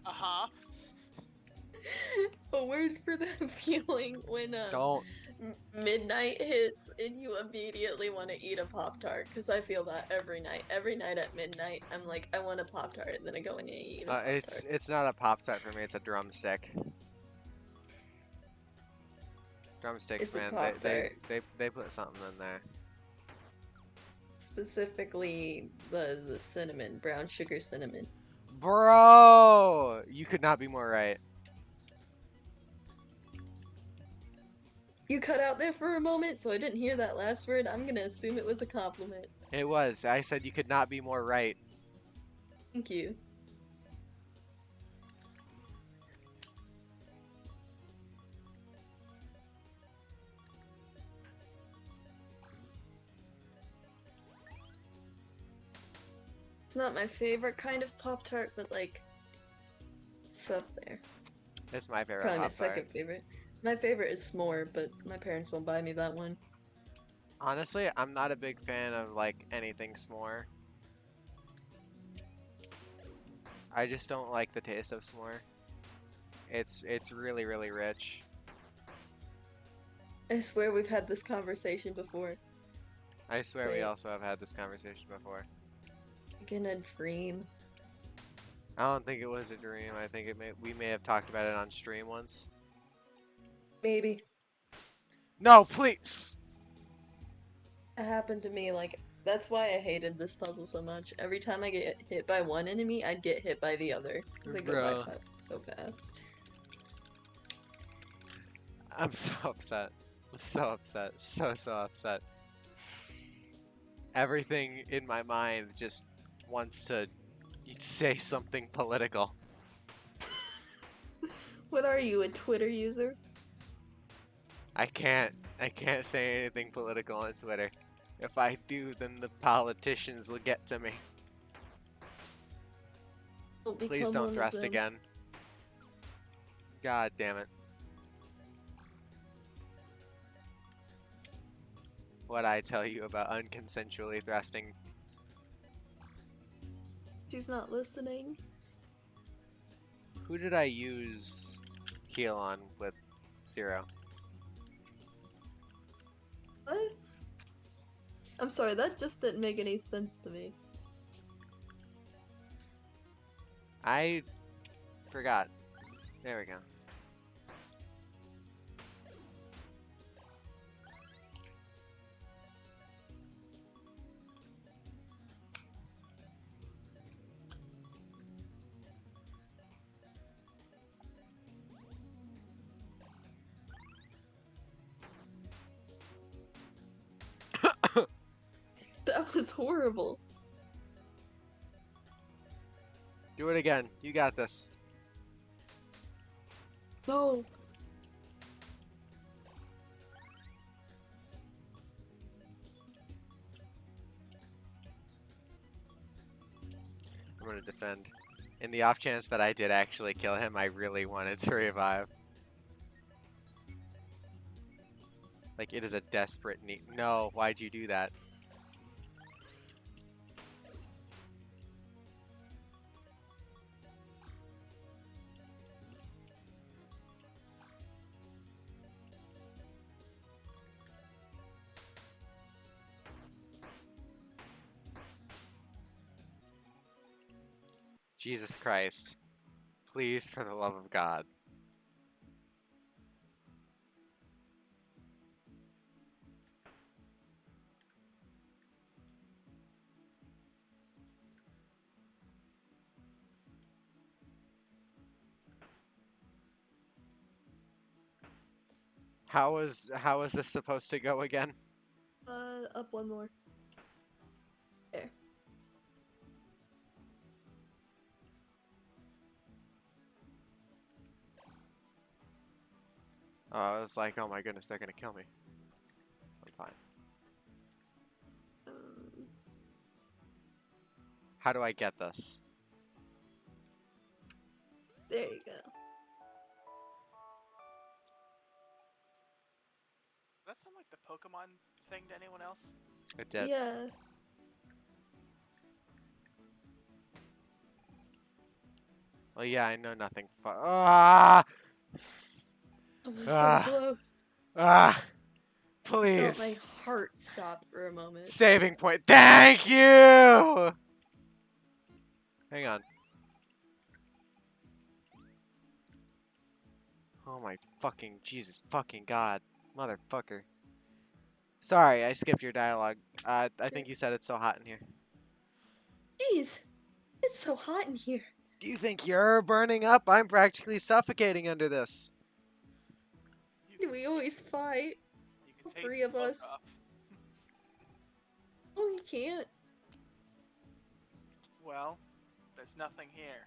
Uh-huh. a word for that feeling when Don't. midnight hits and you immediately want to eat a Pop-Tart, because I feel that every night. Every night at midnight, I'm like, I want a Pop-Tart, and then I go in and eat a Pop-Tart. It's not a Pop-Tart for me. It's a drumstick. Drumsticks, It's a man. Pop-Tart. They put something in there. Specifically the cinnamon, brown sugar cinnamon. Bro! You could not be more right. You cut out there for a moment, so I didn't hear that last word. I'm gonna assume it was a compliment. It was. I said you could not be more right. Thank you. It's not my favorite kind of Pop-Tart, but like, it's up there. It's my favorite Probably my Pop-Tart. second favorite. My favorite is s'more, but my parents won't buy me that one. Honestly, I'm not a big fan of like anything s'more. I just don't like the taste of s'more. It's really rich. I swear we've had this conversation before. I swear we Wait. also have had this conversation before. Like in a dream. I don't think it was a dream. I think we may have talked about it on stream once. Maybe. No, please. It happened to me, like, that's why I hated this puzzle so much. Every time I get hit by one enemy, I'd get hit by the other. 'Cause they go Bro. by so fast. I'm so upset. I'm so upset. So upset. Everything in my mind just wants to say something political. What are you, a Twitter user? I can't say anything political on Twitter. If I do, then the politicians will get to me. Don't Please become one don't of thrust them. again. God damn it. What'd I tell you about unconsensually thrusting? She's not listening. Who did I use heal on with Zero? What? I'm sorry, that just didn't make any sense to me. I forgot. There we go. That was horrible. Do it again. You got this. No. I'm gonna defend. In the off chance that I did actually kill him, I really wanted to revive. Like, it is a desperate need. No, why'd you do that? Jesus Christ. Please, for the love of God. How was this supposed to go again? Up one more. There. Oh, I was like, oh my goodness, they're gonna kill me. I'm fine. How do I get this? There you go. Does that sound like the Pokemon thing to anyone else? It did. Yeah. Well, yeah, I know nothing. Ah! I was Ah. so close. Ah! Felt Please. my heart stop for a moment. Saving point. Thank you! Hang on. Oh my fucking Jesus fucking God. Motherfucker. Sorry, I skipped your dialogue. I think you said it's so hot in here. Jeez, it's so hot in here. Do you think you're burning up? I'm practically suffocating under this. You do we always fight? You All can take three the of book us. off. Oh, you can't. Well, there's nothing here.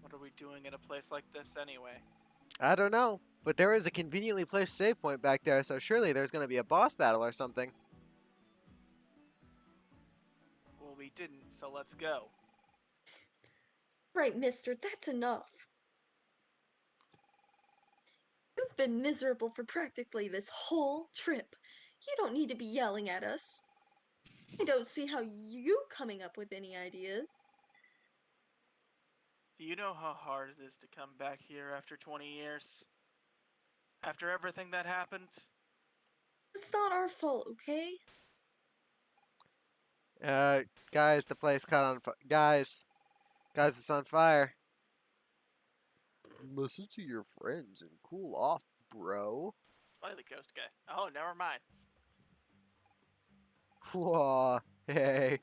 What are we doing in a place like this anyway? I don't know, but there is a conveniently placed save point back there, so surely there's gonna be a boss battle or something. Well, we didn't, so let's go. Right, mister, that's enough. You've been miserable for practically this whole trip. You don't need to be yelling at us. I don't see how you coming up with any ideas. Do you know how hard it is to come back here after 20 years? After everything that happened? It's not our fault, okay? Guys, the place caught on fire. Guys, it's on fire. Listen to your friends and cool off, bro. Play the ghost guy. Oh, never mind. Whoa, hey.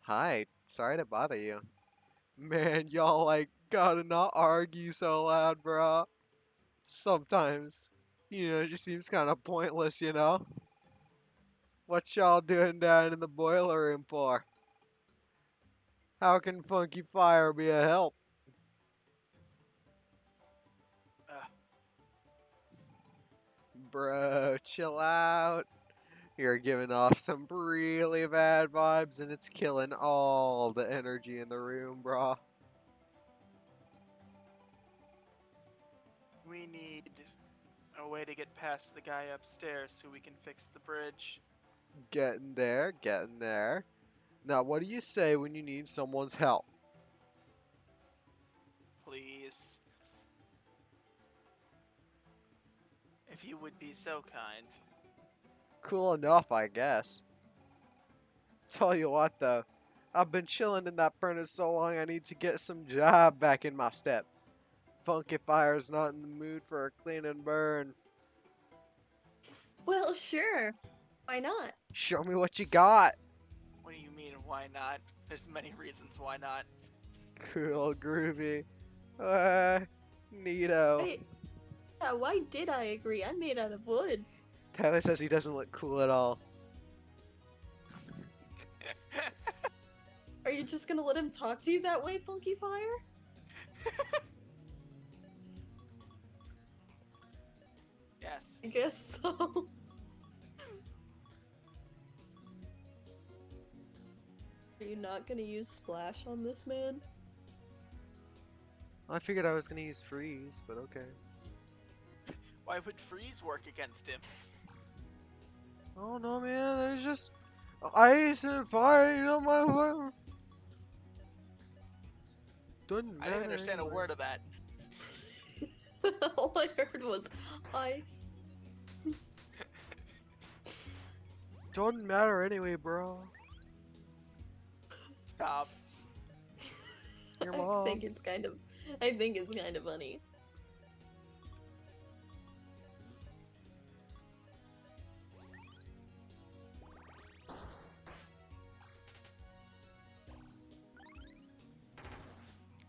Hi, sorry to bother you. Man, y'all like gotta not argue so loud, bro. Sometimes, it just seems kind of pointless, you know? What y'all doing down in the boiler room for? How can Funky Fire be a help? Bro, chill out. You're giving off some really bad vibes and it's killing all the energy in the room, bro. We need a way to get past the guy upstairs so we can fix the bridge. Getting there, getting there. Now, what do you say when you need someone's help? Please. If you would be so kind. Cool enough, I guess. Tell you what, though. I've been chilling in that furnace so long I need to get some job back in my step. Funky Fire's not in the mood for a clean and burn. Well, sure. Why not? Show me what you got. What do you mean, why not? There's many reasons why not. Cool, groovy. Neato. Yeah, why did I agree? I'm made out of wood. Tyler says he doesn't look cool at all. Are you just gonna let him talk to you that way, Funky Fire? Yes. I guess so. Are you not gonna use Splash on this man? I figured I was gonna use freeze, but okay. Why would freeze work against him? Oh no, man, there's just ice and fire, my way. Doesn't I didn't matter understand anyway. a word of that. All I heard was ice. Doesn't matter anyway, bro. Stop. Your I mom. think it's kind of funny.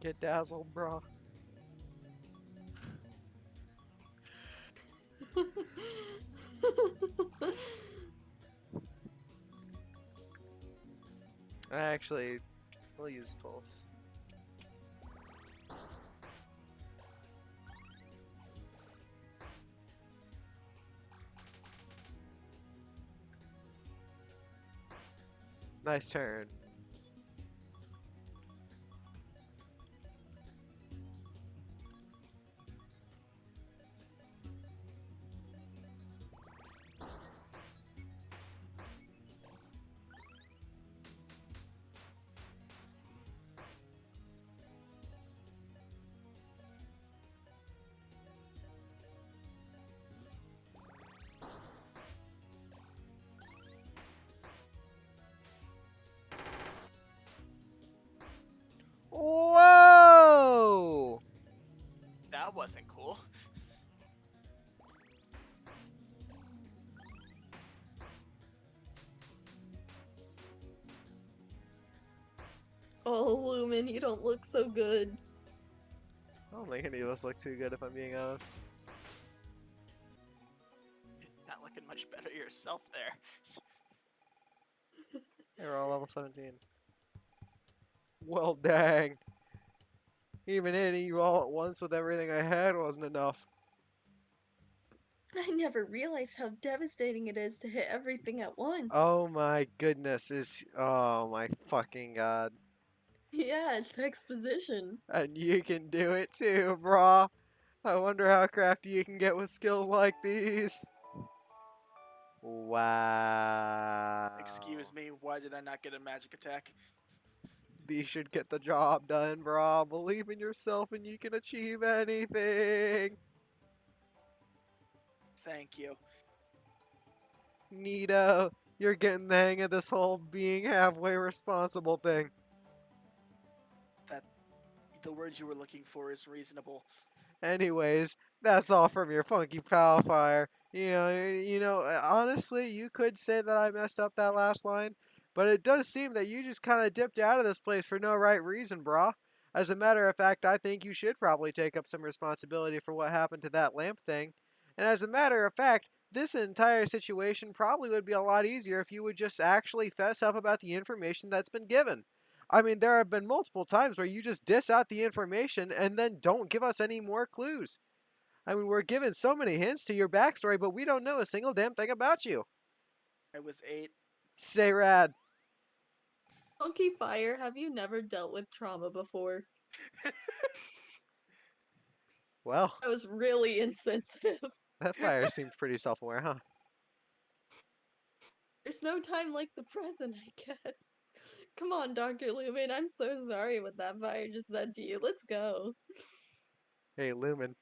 Get dazzled, bro. Actually, we'll use pulse. Nice turn. Whoa! That wasn't cool. Oh, Lumen, you don't look so good. don't think any of us look too good, if I'm being honest. Not looking much better yourself there. They were all level 17. Well, dang. Even hitting you all at once with everything I had wasn't enough. I never realized how devastating it is to hit everything at once. Oh my goodness, oh my fucking god. Yeah, it's exposition. And you can do it too, brah. I wonder how crafty you can get with skills like these. Wow. Excuse me, why did I not get a magic attack? These should get the job done, brah. Believe in yourself and you can achieve anything. Thank you. Neato, you're getting the hang of this whole being halfway responsible thing. The word you were looking for is reasonable. Anyways, that's all from your funky pal fire. Honestly, you could say that I messed up that last line, but it does seem that you just kind of dipped out of this place for no right reason, brah. As a matter of fact, I think you should probably take up some responsibility for what happened to that lamp thing. And as a matter of fact, this entire situation probably would be a lot easier if you would just actually fess up about the information that's been given. I mean, there have been multiple times where you just diss out the information and then don't give us any more clues. I mean, we're given so many hints to your backstory, but we don't know a single damn thing about you. I was 8. Say rad. Funky Fire, have you never dealt with trauma before? Well, I was really insensitive. that fire seemed pretty self-aware, huh? There's no time like the present, I guess. Come on, Dr. Lumen, I'm so sorry what that fire just said to you. Let's go. Hey, Lumen,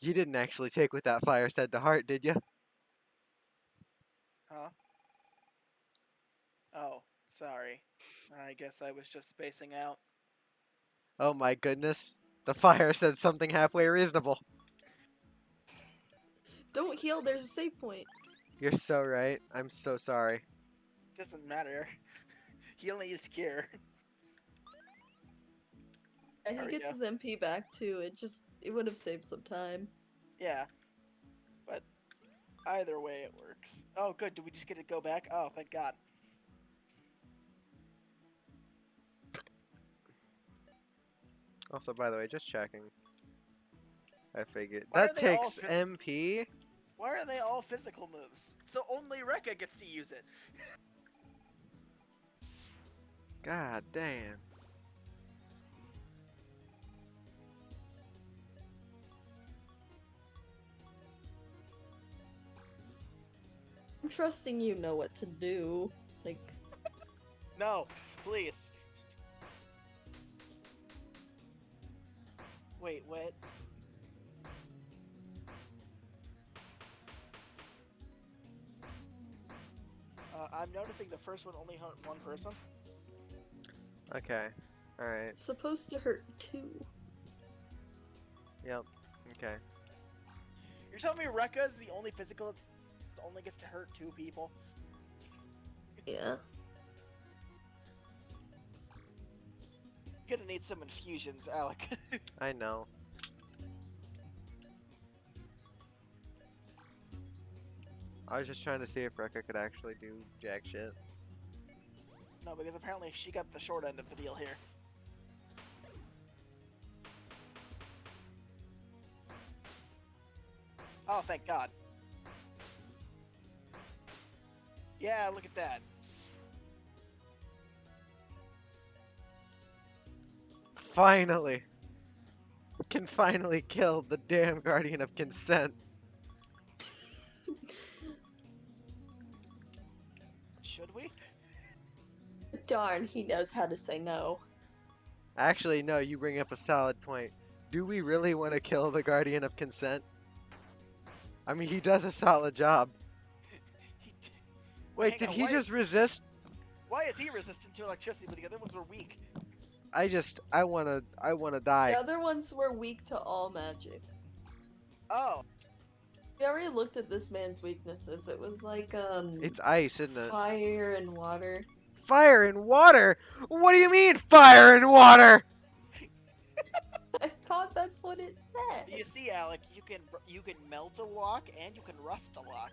you didn't actually take what that fire said to heart, did you? Huh? Oh, sorry. I guess I was just spacing out. Oh my goodness. The fire said something halfway reasonable. Don't heal, there's a save point. You're so right. I'm so sorry. Doesn't matter. He only used cure. And There he we gets go. his MP back too. It would have saved some time. Yeah. But either way it works. Oh good, do we just get to go back? Oh, thank God. Also, by the way, just checking. I figured. Why are That they all takes MP? Why are they all physical moves? So only Rekka gets to use it. God damn. I'm trusting you know what to do. Like, No, please. Wait, what? I'm noticing the first one only hurt one person. Okay. Alright. it's supposed to hurt too. Yep. Okay. You're telling me Rekka is the only physical that only gets to hurt 2 people? Yeah. You're gonna need some infusions, Alec. I know. I was just trying to see if Rekka could actually do jack shit. No, because apparently she got the short end of the deal here. Oh, thank God. Yeah, look at that. Finally! Can finally kill the damn Guardian of Consent. Should we? Darn, he knows how to say no. Actually, no, you bring up a solid point. Do we really want to kill the Guardian of Consent? I mean, he does a solid job. He d- Wait, hang did on, he why just is- resist? Why is he resistant to electricity, but the other ones were weak? I wanna The die. other ones were weak to all magic. Oh, We already looked at this man's weaknesses. It was like, It's ice, isn't it? fire and water. Fire and water? What do you mean, fire and water? I thought that That's what it said. You see, Alec, you can melt a lock and you can rust a lock.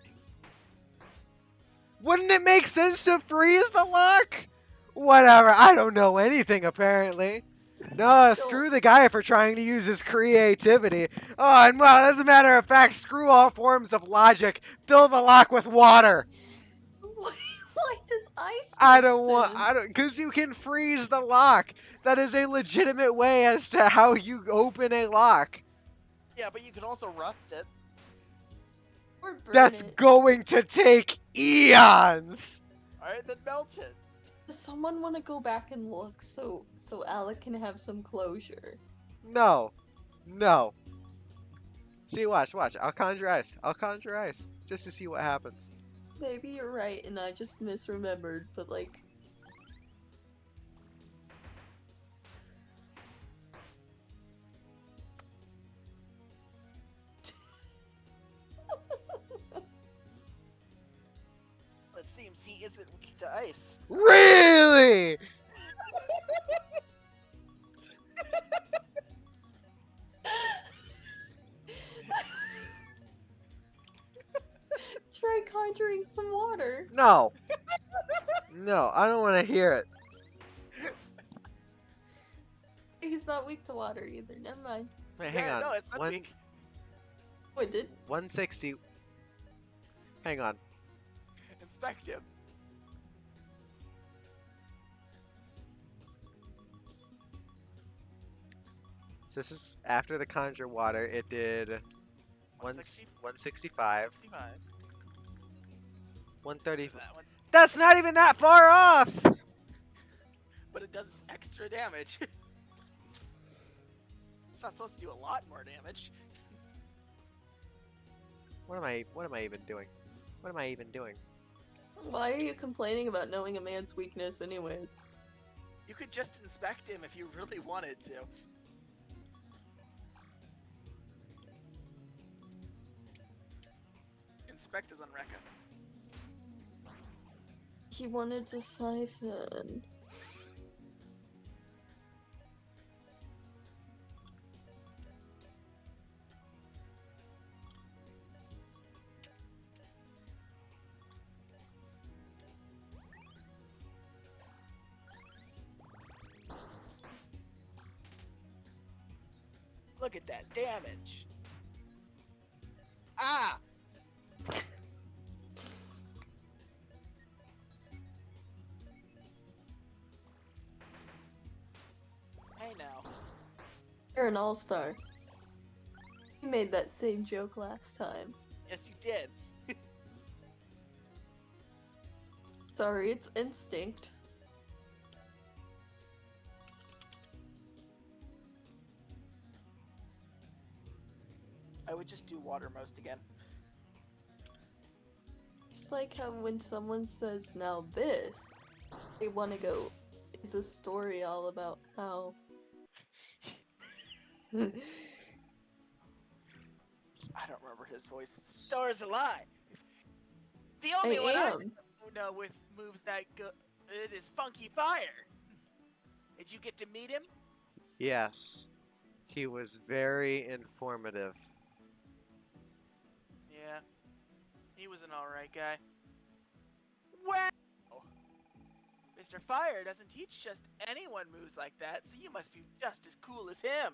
Wouldn't it make sense to freeze the lock? Whatever, I don't know anything apparently. No, screw the guy for trying to use his creativity. Oh, and well, as a matter of fact, screw all forms of logic. Fill the lock with water. Why does ice? I don't, because you can freeze the lock. That is a legitimate way as to how you open a lock. Yeah, but you can also rust it. Or burn That's it. going to take eons. Alright, then melt it. Does someone want to go back and look so Alec can have some closure? No. No. See, watch. I'll conjure ice. Just to see what happens. Maybe you're right and I just misremembered, but like... It seems he isn't weak to ice. Really? Try conjuring some water. No. No, I don't want to hear it. He's not weak to water either, never mind. Wait, hang on. No, it's not weak. Wait, did... 160. Hang on. Inspect him. So this is after the conjure water. It did 165, 130. That one. That's not even that far off. But it does extra damage. It's not supposed to do a lot more damage. What am I even doing? What am I even doing? Why are you complaining about knowing a man's weakness anyways? You could just inspect him if you really wanted to. Inspect is on record. He wanted to siphon. Look at that damage. Ah! Hey now. You're an all-star. You made that same joke last time. Yes, you did. Sorry, it's instinct. I would just do water most again. It's like how when someone says, now this, they want to go, is a story all about how... I don't remember his voice. Stars alive! The only I one I am. know with moves that good it is Funky Fire. Did you get to meet him? Yes. He was very informative. Yeah. He was an alright guy. Well, Mr. Fire doesn't teach just anyone moves like that, so you must be just as cool as him.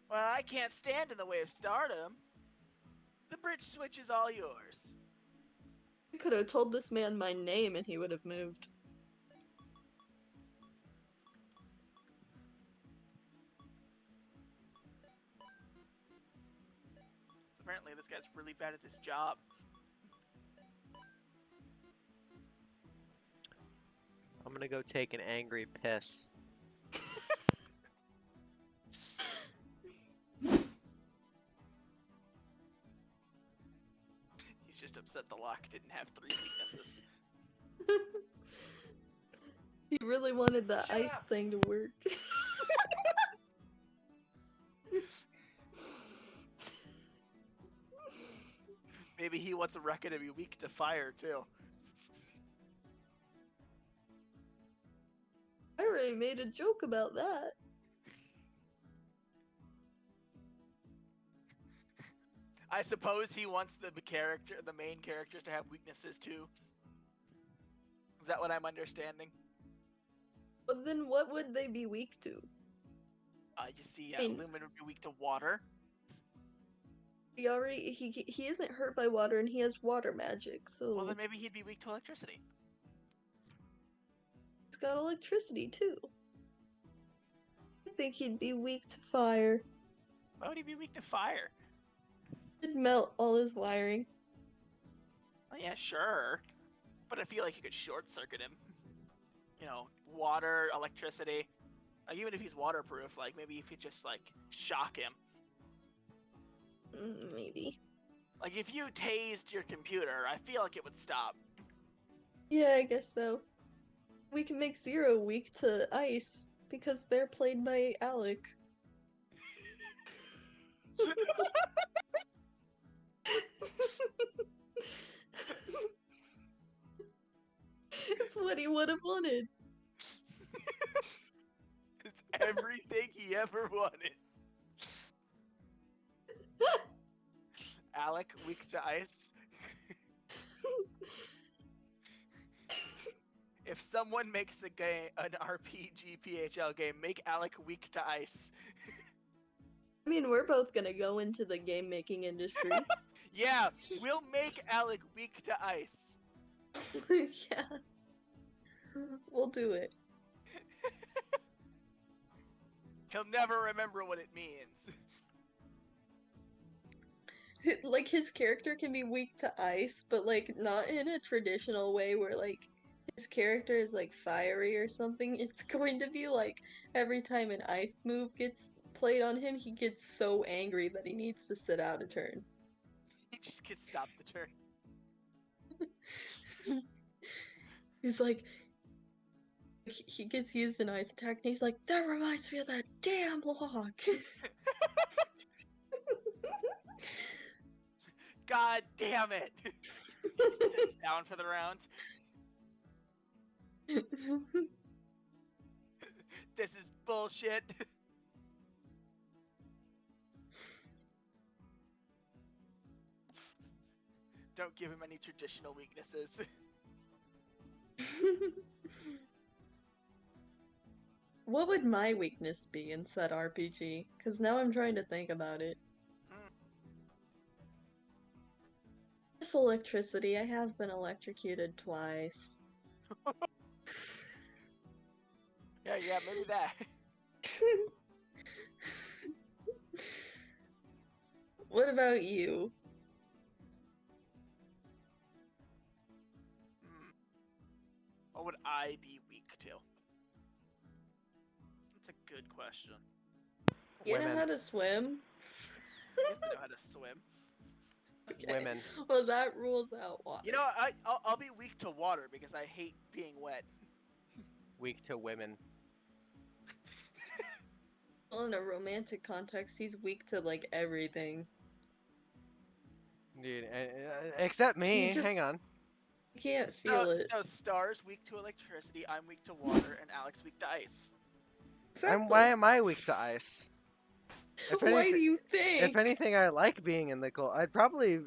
Well, I can't stand in the way of stardom. The bridge switch is all yours. I could have told this man my name and he would have moved. So apparently this guy's really bad at his job. I'm gonna go take an angry piss. He's just upset the lock didn't have 3 weaknesses. He really wanted that Shut ice up. thing to work. Maybe he wants a record to be weak to fire too. I already made a joke about that. I suppose he wants the main characters to have weaknesses too. Is that what I'm understanding? But then what would they be weak to? You see, I mean- Lumen would be weak to water. He isn't hurt by water and he has water magic, so Well, then maybe he'd be weak to electricity. he's got electricity too. I think he'd be weak to fire. Why would he be weak to fire? It'd melt all his wiring. Well, yeah, sure. But I feel like you could short circuit him. You know, water, electricity. Like, even if he's waterproof, like, maybe if you just, like, shock him. Maybe. Like, if you tased your computer, I feel like it would stop. Yeah, I guess so. We can make Zero weak to ice because they're played by Alec. It's what he would have wanted. It's everything he ever wanted. Alec, weak to ice. If someone makes a game, an RPG PHL game, make Alec weak to ice. I mean, we're both gonna go into the game making industry. Yeah, we'll make Alec weak to ice. Yeah. We'll do it. He'll never remember what it means. Like, his character can be weak to ice, but, like, not in a traditional way where, like, his character is, like, fiery or something. It's going to be, like, every time an ice move gets played on him, he gets so angry that he needs to sit out a turn. He just gets stopped the turn. He's like, he gets used an ice attack, and he's like, that reminds me of that damn log! God damn it! He just sits down for the round. This is bullshit. Don't give him any traditional weaknesses. What would my weakness be in said RPG? Because now I'm trying to think about it. Just electricity. I have been electrocuted twice. Yeah, maybe that. What about you? What would I be weak to? That's a good question. You know Women. how to swim? I guess I know how to swim. Okay. Women. Well, that rules out water. You know, I'll be weak to water because I hate being wet. Weak to women. Well, in a romantic context, he's weak to, like, everything. Dude, except me. You just- Hang on. You can't feel it. So Star's weak to electricity, I'm weak to water, and Alec's weak to ice. And why am I weak to ice? If Why anything, do you think? if anything, I like being in the cold. I'd probably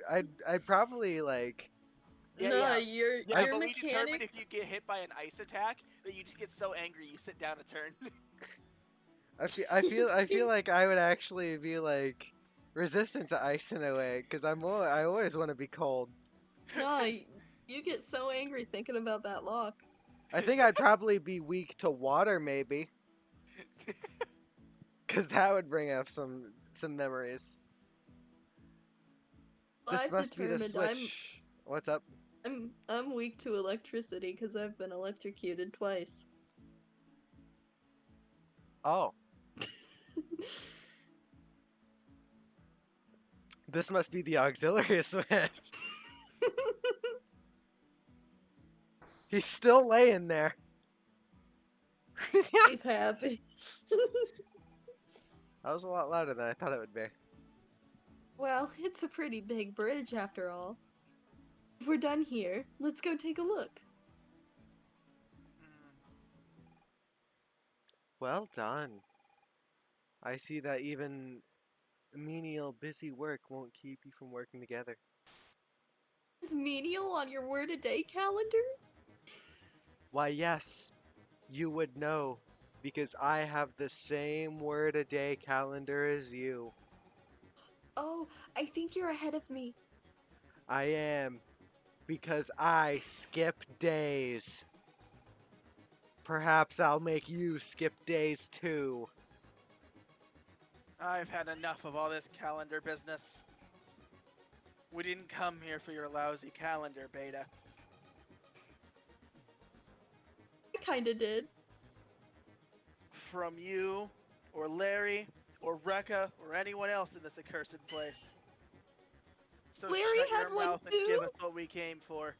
like. Yeah, Nah, yeah. your Yeah, but we mechanic. determined if you get hit by an ice attack that you just get so angry you sit down a turn. I feel like I would actually be like resistant to ice in a way because I always want to be cold. Nah, you get so angry thinking about that lock. I think I'd probably be weak to water maybe. Cause that would bring up some memories. Well, This I've must be the determined switch. What's up? I'm weak to electricity because I've been electrocuted twice. Oh. This must be the auxiliary switch. He's still laying there. He's happy. That was a lot louder than I thought it would be. Well, it's a pretty big bridge after all. If we're done here, let's go take a look. Well done. I see that even menial busy work won't keep you from working together. Is menial on your word a day calendar? Why, yes, you would know, because I have the same word a day calendar as you. Oh, I think you're ahead of me. I am, because I skip days. Perhaps I'll make you skip days too. I've had enough of all this calendar business. We didn't come here for your lousy calendar, Beta. I kinda did. From you, or Larry, or Rekka, or anyone else in this accursed place. So Larry shut had your one mouth and too? give us what we came for.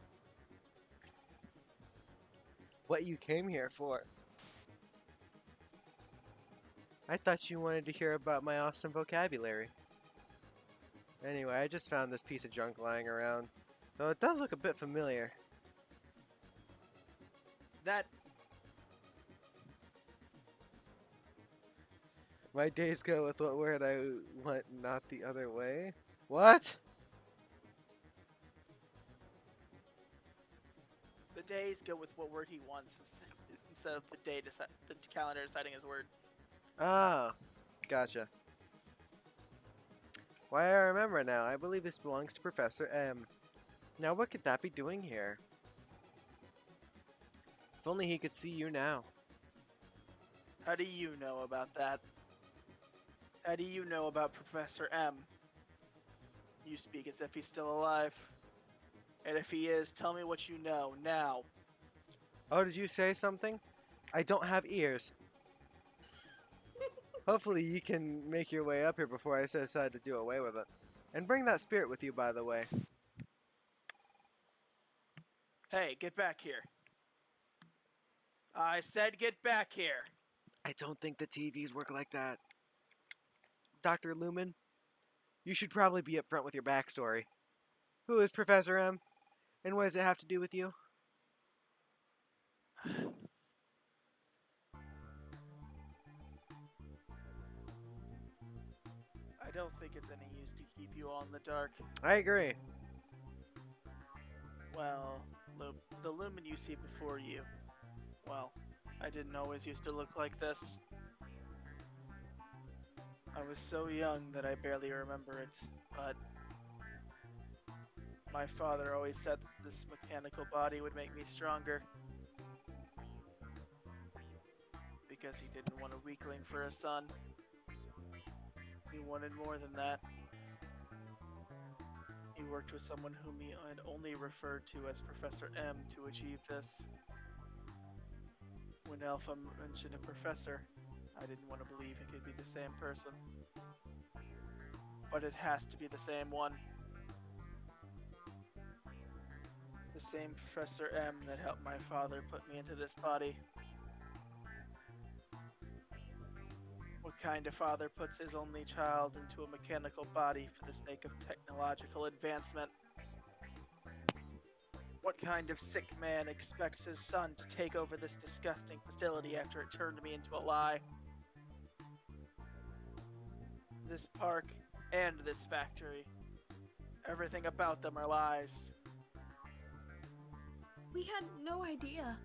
What you came here for? I thought you wanted to hear about my awesome vocabulary. Anyway, I just found this piece of junk lying around, though it does look a bit familiar. That My days go with what word I want, not the other way. What? the days go with what word he wants instead of the calendar deciding his word. Oh, gotcha. Why, I remember now. I believe this belongs to Professor M. Now, what could that be doing here? If only he could see you now. How do you know about that? How do you know about Professor M? You speak as if he's still alive. And if he is, tell me what you know, now. Oh, did you say something? I don't have ears. Hopefully you can make your way up here before I decide to do away with it. And bring that spirit with you, by the way. Hey, get back here. I said get back here. I don't think the TVs work like that. Dr. Lumen, you should probably be upfront with your backstory. Who is Professor M? And what does it have to do with you? I don't think it's any use to keep you all in the dark. I agree. Well, the Lumen you see before you. Well, I didn't always used to look like this. I was so young that I barely remember it, but my father always said that this mechanical body would make me stronger. Because he didn't want a weakling for a son. He wanted more than that. He worked with someone whom he had only referred to as Professor M to achieve this. When Alpha mentioned a professor, I didn't want to believe it could be the same person. But it has to be the same one. The same Professor M that helped my father put me into this body. What kind of father puts his only child into a mechanical body for the sake of technological advancement? What kind of sick man expects his son to take over this disgusting facility after it turned me into a lie? This park and this factory. Everything about them are lies. We had no idea.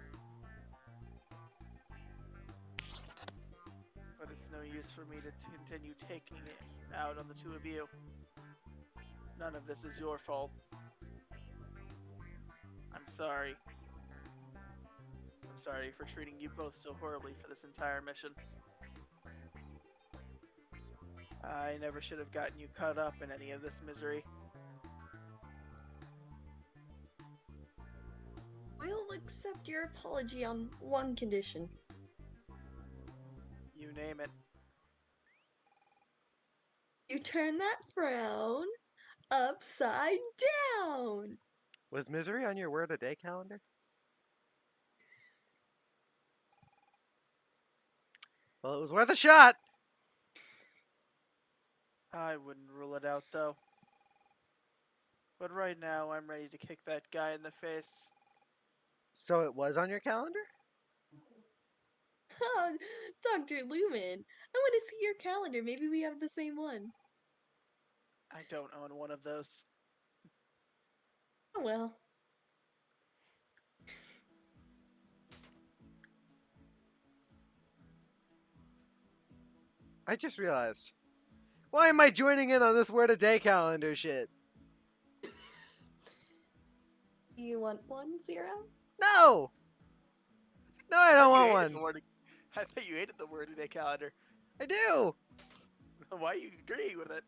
But it's no use for me to continue taking it out on the two of you. None of this is your fault. I'm sorry. I'm sorry for treating you both so horribly for this entire mission. I never should have gotten you caught up in any of this misery. We'll accept your apology on one condition. You name it. You turn that frown upside down. Was misery on your word a day calendar? Well, it was worth a shot! I wouldn't rule it out, though. But right now, I'm ready to kick that guy in the face. So it was on your calendar? Oh, Dr. Lumen, I want to see your calendar. Maybe we have the same one. I don't own one of those. Oh well. I just realized. Why am I joining in on this word a day calendar shit? You want 1, 0? No! No, I don't want You hated one. the word- I thought you hated the word day calendar. I do! Why you agree with it?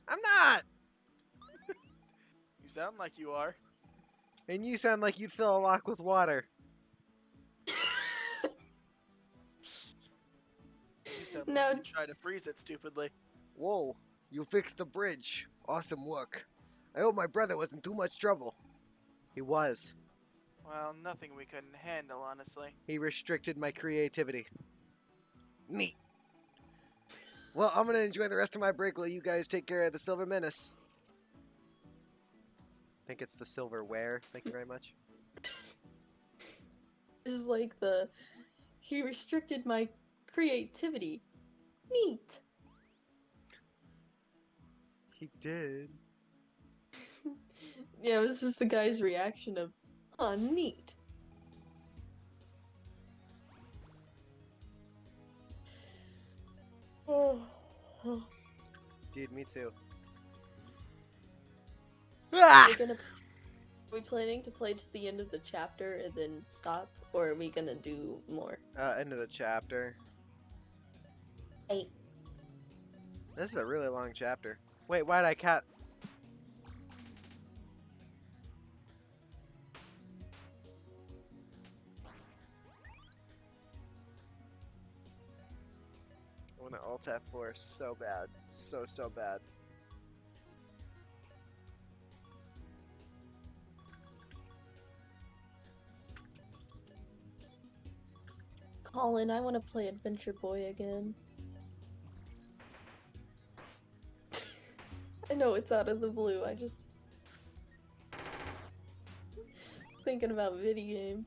I'm not! You sound like you are. And you sound like you'd fill a lock with water. You sound No. like you try to freeze it stupidly. Whoa, you fixed the bridge. Awesome work. I hope my brother was in too much trouble. He was. Well, nothing we couldn't handle, honestly. He restricted my creativity. Neat. Well, I'm gonna enjoy the rest of my break while you guys take care of the Silver Menace. I think it's the silverware. Thank you very much. It's like he restricted my creativity. Neat. He did. Yeah, it was just the guy's reaction of, oh, neat. Oh. Dude, me too. Ah! Are we planning to play to the end of the chapter and then stop, or are we gonna do more? End of the chapter. 8. This is a really long chapter. Wait, why'd I cat? I want to alt F4 so bad. So bad. Colin, I want to play Adventure Boy again. I know it's out of the blue, I just... thinking about video game.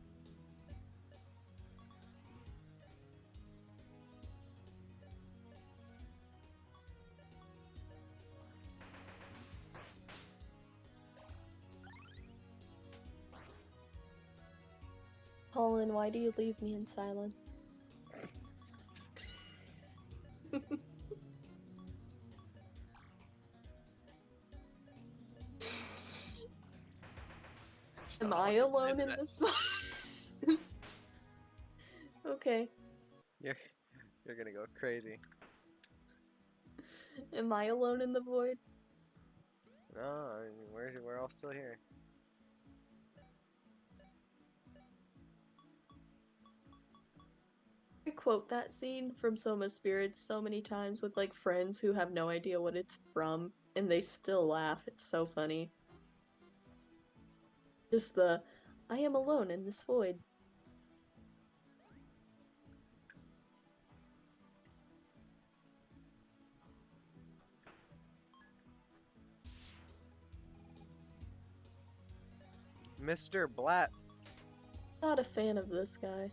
Colin, why do you leave me in silence? Am I alone in this one? Okay. You're gonna go crazy. Am I alone in the void? No, I mean, we're all still here. I quote that scene from Soma Spirits so many times with like friends who have no idea what it's from, and they still laugh. It's so funny. Just I am alone in this void. Mr. Blatt. Not a fan of this guy.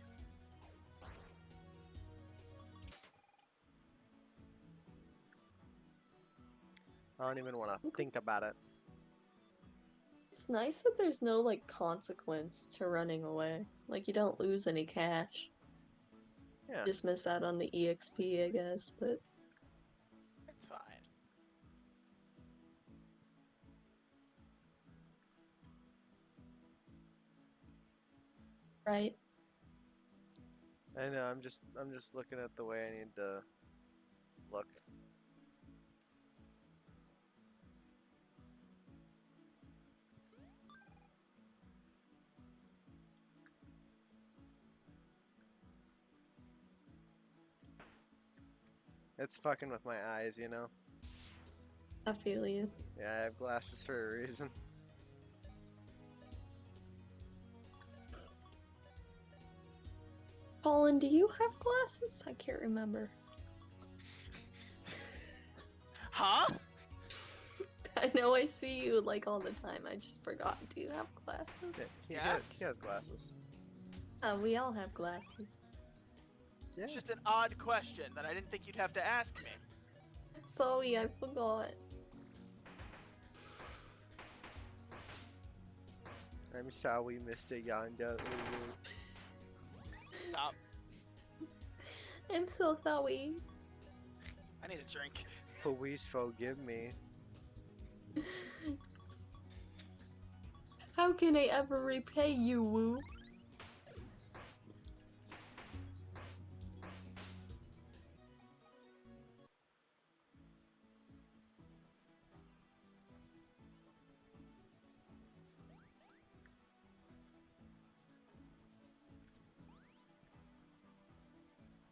I don't even want to think about it. It's nice that there's no like consequence to running away. Like you don't lose any cash. Yeah. Just miss out on the EXP, I guess, but It's fine. right. I know. I'm just looking at the way I need to look. It's fucking with my eyes, you know? I feel you. Yeah, I have glasses for a reason. Colin, do you have glasses? I can't remember. Huh? I know I see you like all the time. I just forgot. Do you have glasses? Yeah, Yes. he has glasses. We all have glasses. Yeah. It's just an odd question that I didn't think you'd have to ask me. Sorry, I forgot. I'm sorry, Mr. Yonda. Stop. I'm so sorry. I need a drink. Please forgive me. How can I ever repay you, Woo?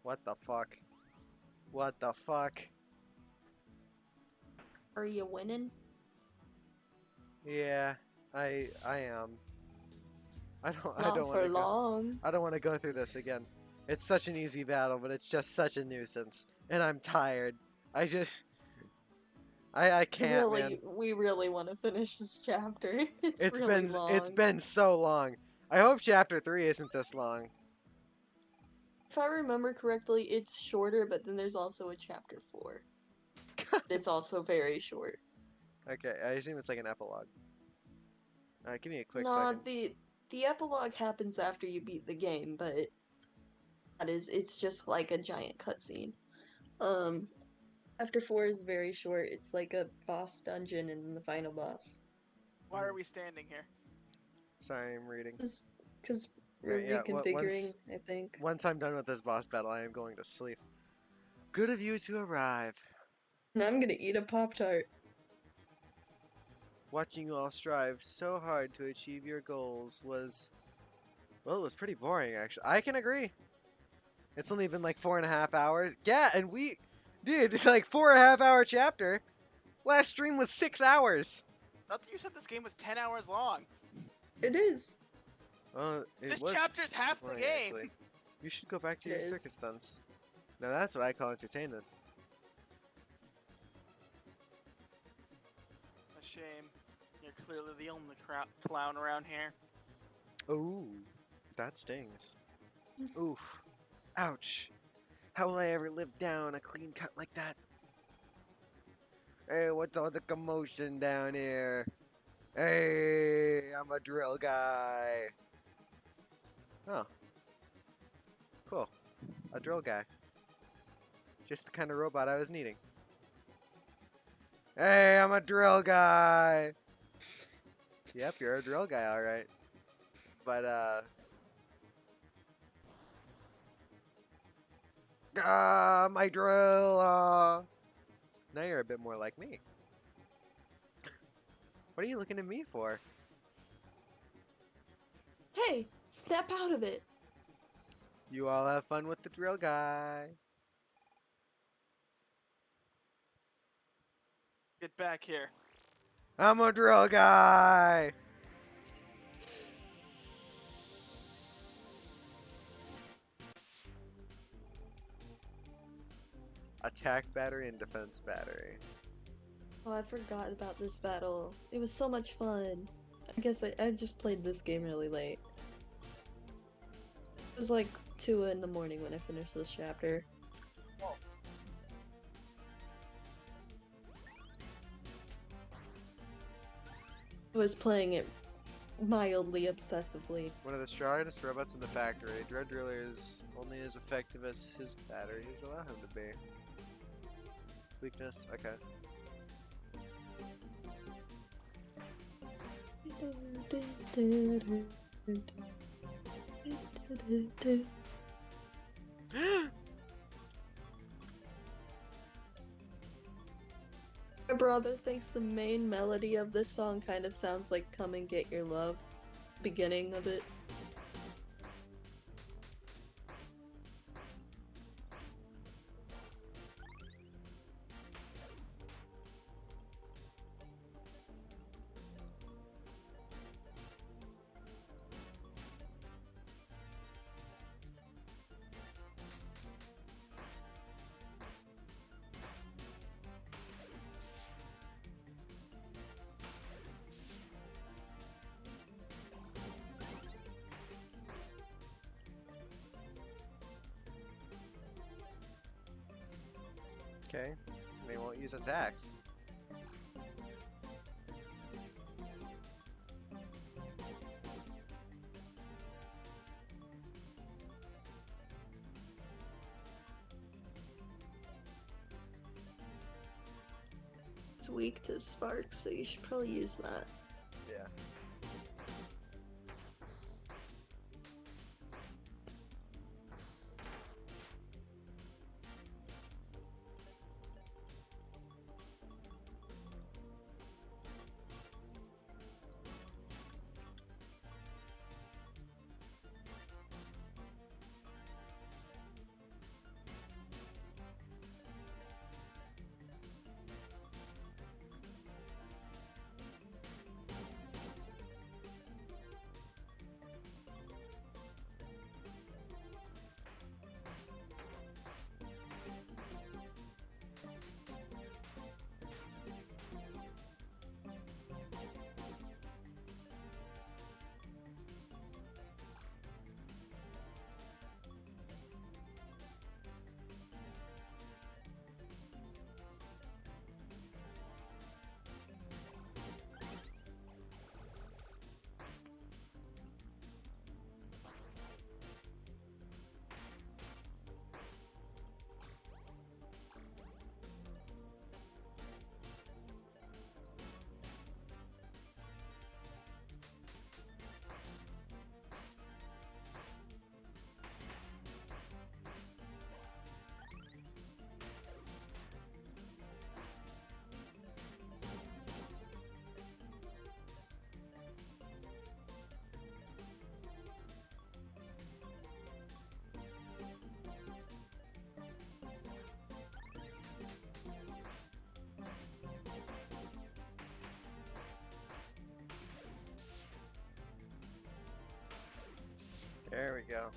What the fuck? What the fuck? Are you winning? Yeah, I am. I Not don't want for to go. long. I don't want to go through this again. It's such an easy battle, but it's just such a nuisance, and I'm tired. I just I can't, man. We really want to finish this chapter. It's It's really been long. it's been so long. I hope chapter 3 isn't this long. If I remember correctly, it's shorter, but then there's also a chapter 4. It's also very short. Okay, I assume it's like an epilogue. Give me a quick No, second. the epilogue happens after you beat the game, but it's just like a giant cutscene. Chapter 4 is very short. It's like a boss dungeon and then the final boss. Why are we standing here? Sorry, I'm reading. Because we're Right, yeah, reconfiguring, I think. Once I'm done with this boss battle, I am going to sleep. Good of you to arrive. And I'm gonna eat a Pop-Tart. Watching you all strive so hard to achieve your goals was... Well, it was pretty boring, actually. I can agree. It's only been like 4.5 hours. Yeah, and we... Dude, it's like 4.5 hour chapter. Last stream was 6 hours. Not that you said this game was 10 hours long. It is. This chapter's half the boring, game. actually. You should go back to It your is. circus stunts. Now that's what I call entertainment. A shame. You're clearly the only clown around here. Ooh, that stings. Oof. Ouch. How will I ever live down a clean cut like that? Hey, what's all the commotion down here? Hey, I'm a drill guy. Oh. Cool. A drill guy. Just the kind of robot I was needing. Hey, I'm a drill guy. Yep, you're a drill guy, alright. But, my drill, Now you're a bit more like me. What are you looking at me for? Hey, step out of it. You all have fun with the drill guy. Get back here. I'm a drill guy. Attack battery and defense battery. Oh, I forgot about this battle. It was so much fun. I guess I just played this game really late. It was like 2 in the morning when I finished this chapter. I was playing it mildly obsessively. One of the strongest robots in the factory. Dread Driller is only as effective as his batteries allow him to be. Weakness, okay. My brother thinks the main melody of this song kind of sounds like Come and Get Your Love. Beginning of it. Okay. They won't use attacks. It's weak to spark, so you should probably use that. Yeah. There we go.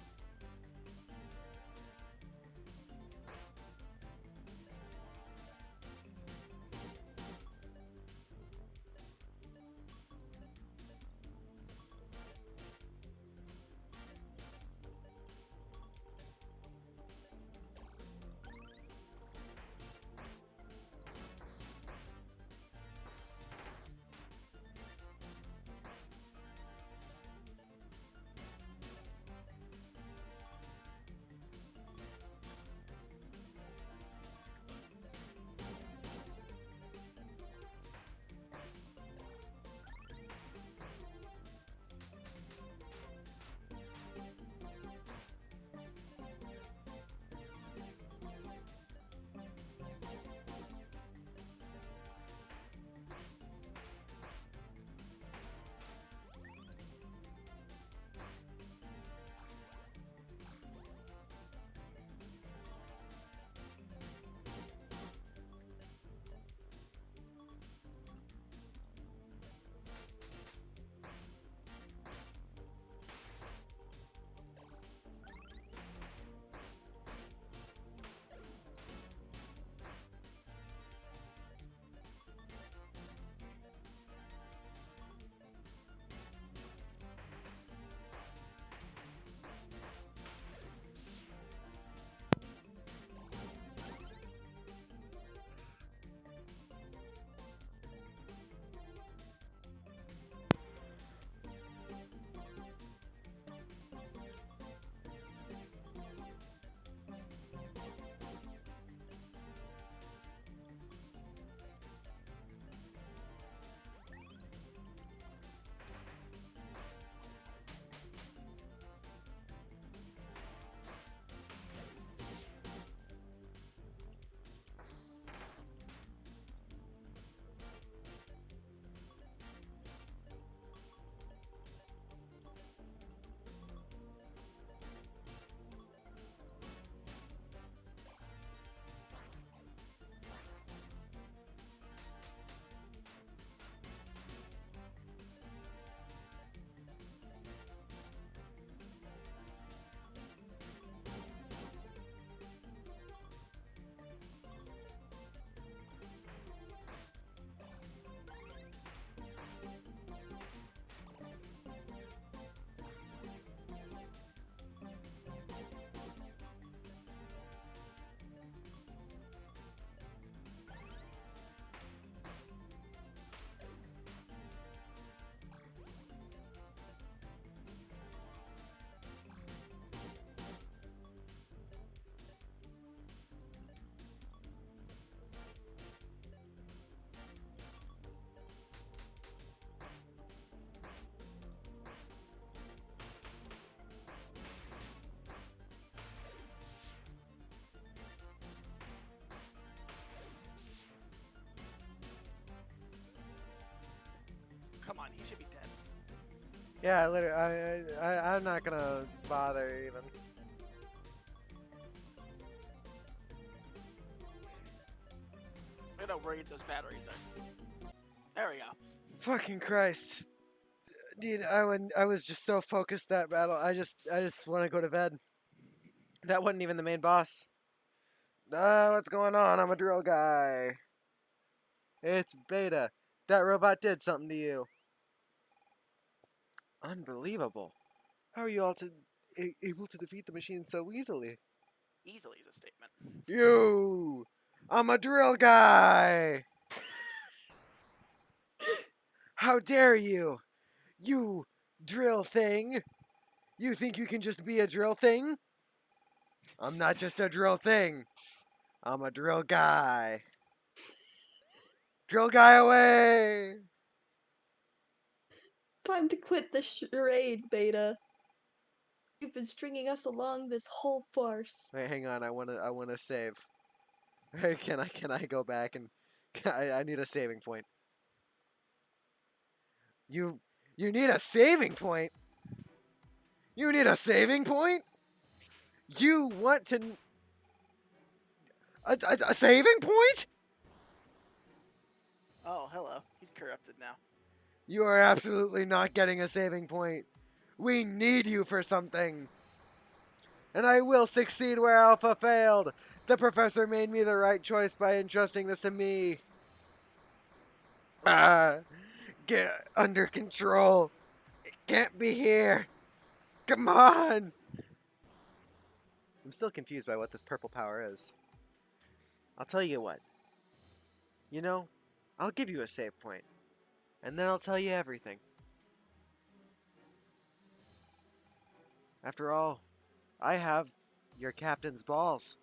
on, he should be dead. Yeah, literally, I'm not gonna bother even. I don't worry those batteries are. There we go. Fucking Christ. Dude, I was just so focused that battle. I just want to go to bed. That wasn't even the main boss. What's going on? I'm a drill guy. It's Beta. That robot did something to you. Unbelievable. How are you all able to defeat the machine so easily? Easily is a statement. You! I'm a drill guy! How dare you! You drill thing! You think you can just be a drill thing? I'm not just a drill thing. I'm a drill guy. Drill guy away! Time to quit the charade, Beta. You've been stringing us along this whole farce. Wait, hang on. I wanna save. Can I go back and I need a saving point. You need a saving point? You need a saving point? You want to a saving point? Oh, hello. He's corrupted now. You are absolutely not getting a saving point. We need you for something. And I will succeed where Alpha failed. The professor made me the right choice by entrusting this to me. Get under control. It can't be here. Come on. I'm still confused by what this purple power is. I'll tell you what. You know, I'll give you a save point. And then I'll tell you everything. After all, I have your captain's balls.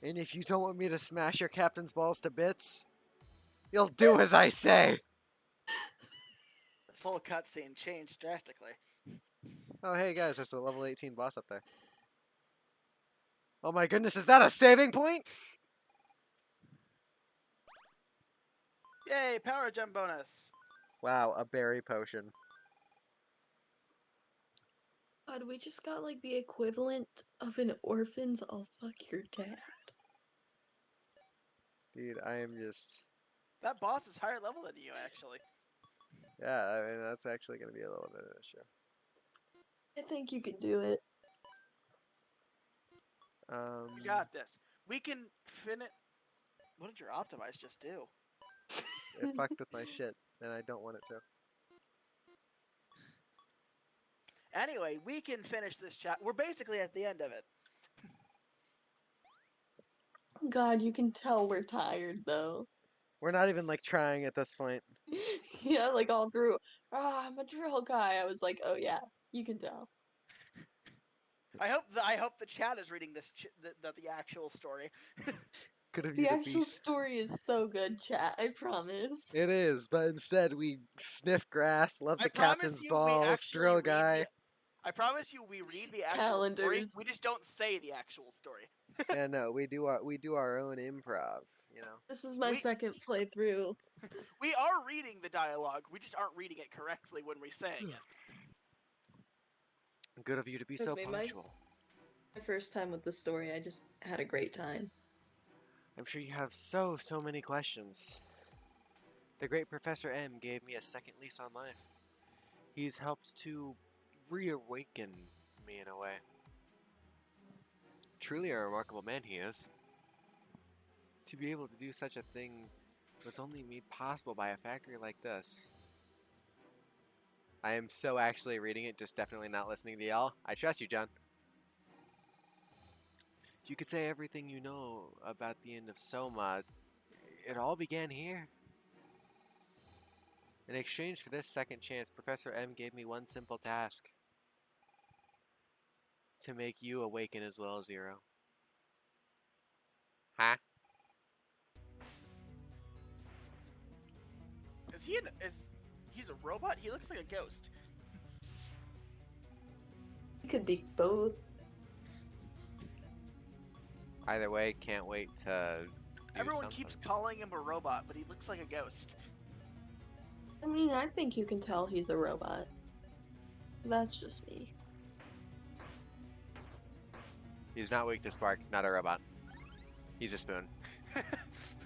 And if you don't want me to smash your captain's balls to bits, you'll do as I say. This whole cutscene changed drastically. Oh, hey guys, that's a level 18 boss up there. Oh my goodness, is that a saving point? Yay, power gem bonus. Wow, a berry potion. God, we just got like the equivalent of an orphan's I'll fuck your dad. Dude, I am just... That boss is higher level than you, actually. Yeah, I mean, that's actually going to be a little bit of an issue. I think you can do it. We got this. We can finish. What did your optimize just do? It fucked with my shit, and I don't want it to. Anyway, we can finish this chat. We're basically at the end of it. God, you can tell we're tired though. We're not even, like, trying at this point. Yeah, like all through. I'm a drill guy. I was like, oh yeah, you can tell. I hope the chat is reading this the actual story. Could have you The the actual beast. story is so good, chat. I promise. It is, but instead we sniff grass, love the captain's balls, drill guy. I promise you, we read the actual story. Calendars. We just don't say the actual story. Yeah, no, we do our own improv, you know. This is my We- second playthrough. We are reading the dialogue. We just aren't reading it correctly when we're saying it. Good of you to be Trust so me, punctual. My first time with the story, I just had a great time. I'm sure you have so many questions. The great Professor M gave me a second lease on life. He's helped to reawaken me in a way. Truly a remarkable man he is. To be able to do such a thing was only made possible by a factory like this. I am so actually reading it, just definitely not listening to y'all. I trust you, John. You could say everything you know about the end of Soma. It all began here. In exchange for this second chance, Professor M gave me one simple task. To make you awaken as well, Zero. Huh? He's a robot? He looks like a ghost. It could be both. Either way, can't wait to do Everyone something. keeps calling him a robot, but he looks like a ghost. I mean, I think you can tell he's a robot. That's just me. He's not weak to spark, not a robot. He's a spoon.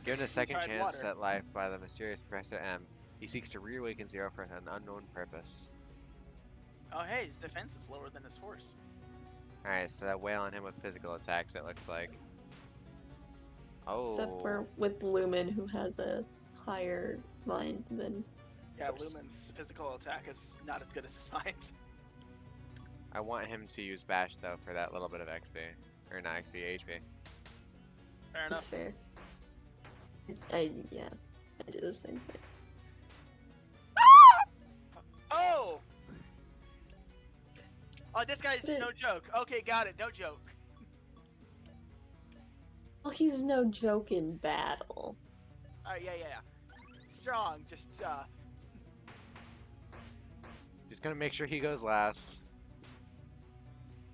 Given a second Tried chance water. at life by the mysterious Professor M, he seeks to reawaken Zero for an unknown purpose. Oh, hey, his defense is lower than his force. Alright, so that whale on him with physical attacks, it looks like. Oh. Except for with Lumen, who has a higher mind than. Yeah, Force. Lumen's physical attack is not as good as his mind. I want him to use Bash, though, for that little bit of XP. Or not XP, HP. Fair That's enough. fair. Yeah, I do the same thing. Oh! Oh, this guy's But- no joke. Okay, got it. No joke. Well, he's no joke in battle. Alright, yeah. Strong, just, Just gonna make sure he goes last.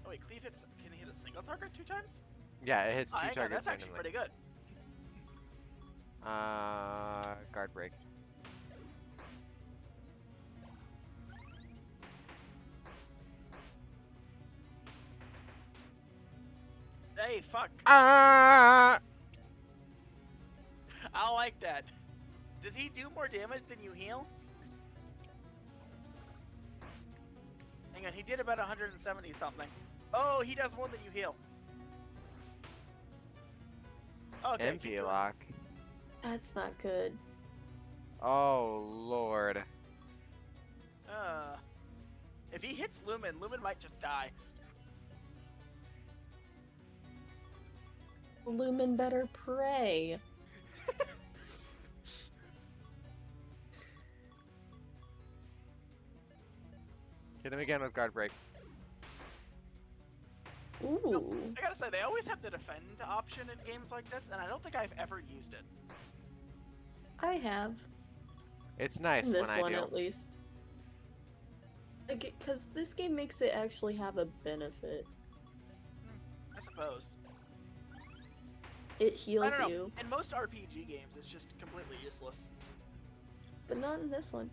Oh, wait, Cleve hits. Can he hit a single target 2 times? Yeah, it hits two Hang on, targets that's actually randomly. pretty good. Guard break. Hey, fuck. Ah! I like that. Does he do more damage than you heal? Hang on, he did about 170 something. Oh, he does more than you heal. Okay, keep MP going. lock. That's not good. Oh lord. If he hits Lumen, Lumen might just die. Lumen better pray. Hit him again with guard break. Ooh. I gotta say, they always have the defend option in games like this, and I don't think I've ever used it. I have. It's nice In when this I one do. at least. Like, because this game makes it actually have a benefit. I suppose. It I heals don't know. you, In most RPG games, it's just completely useless. but not in this one.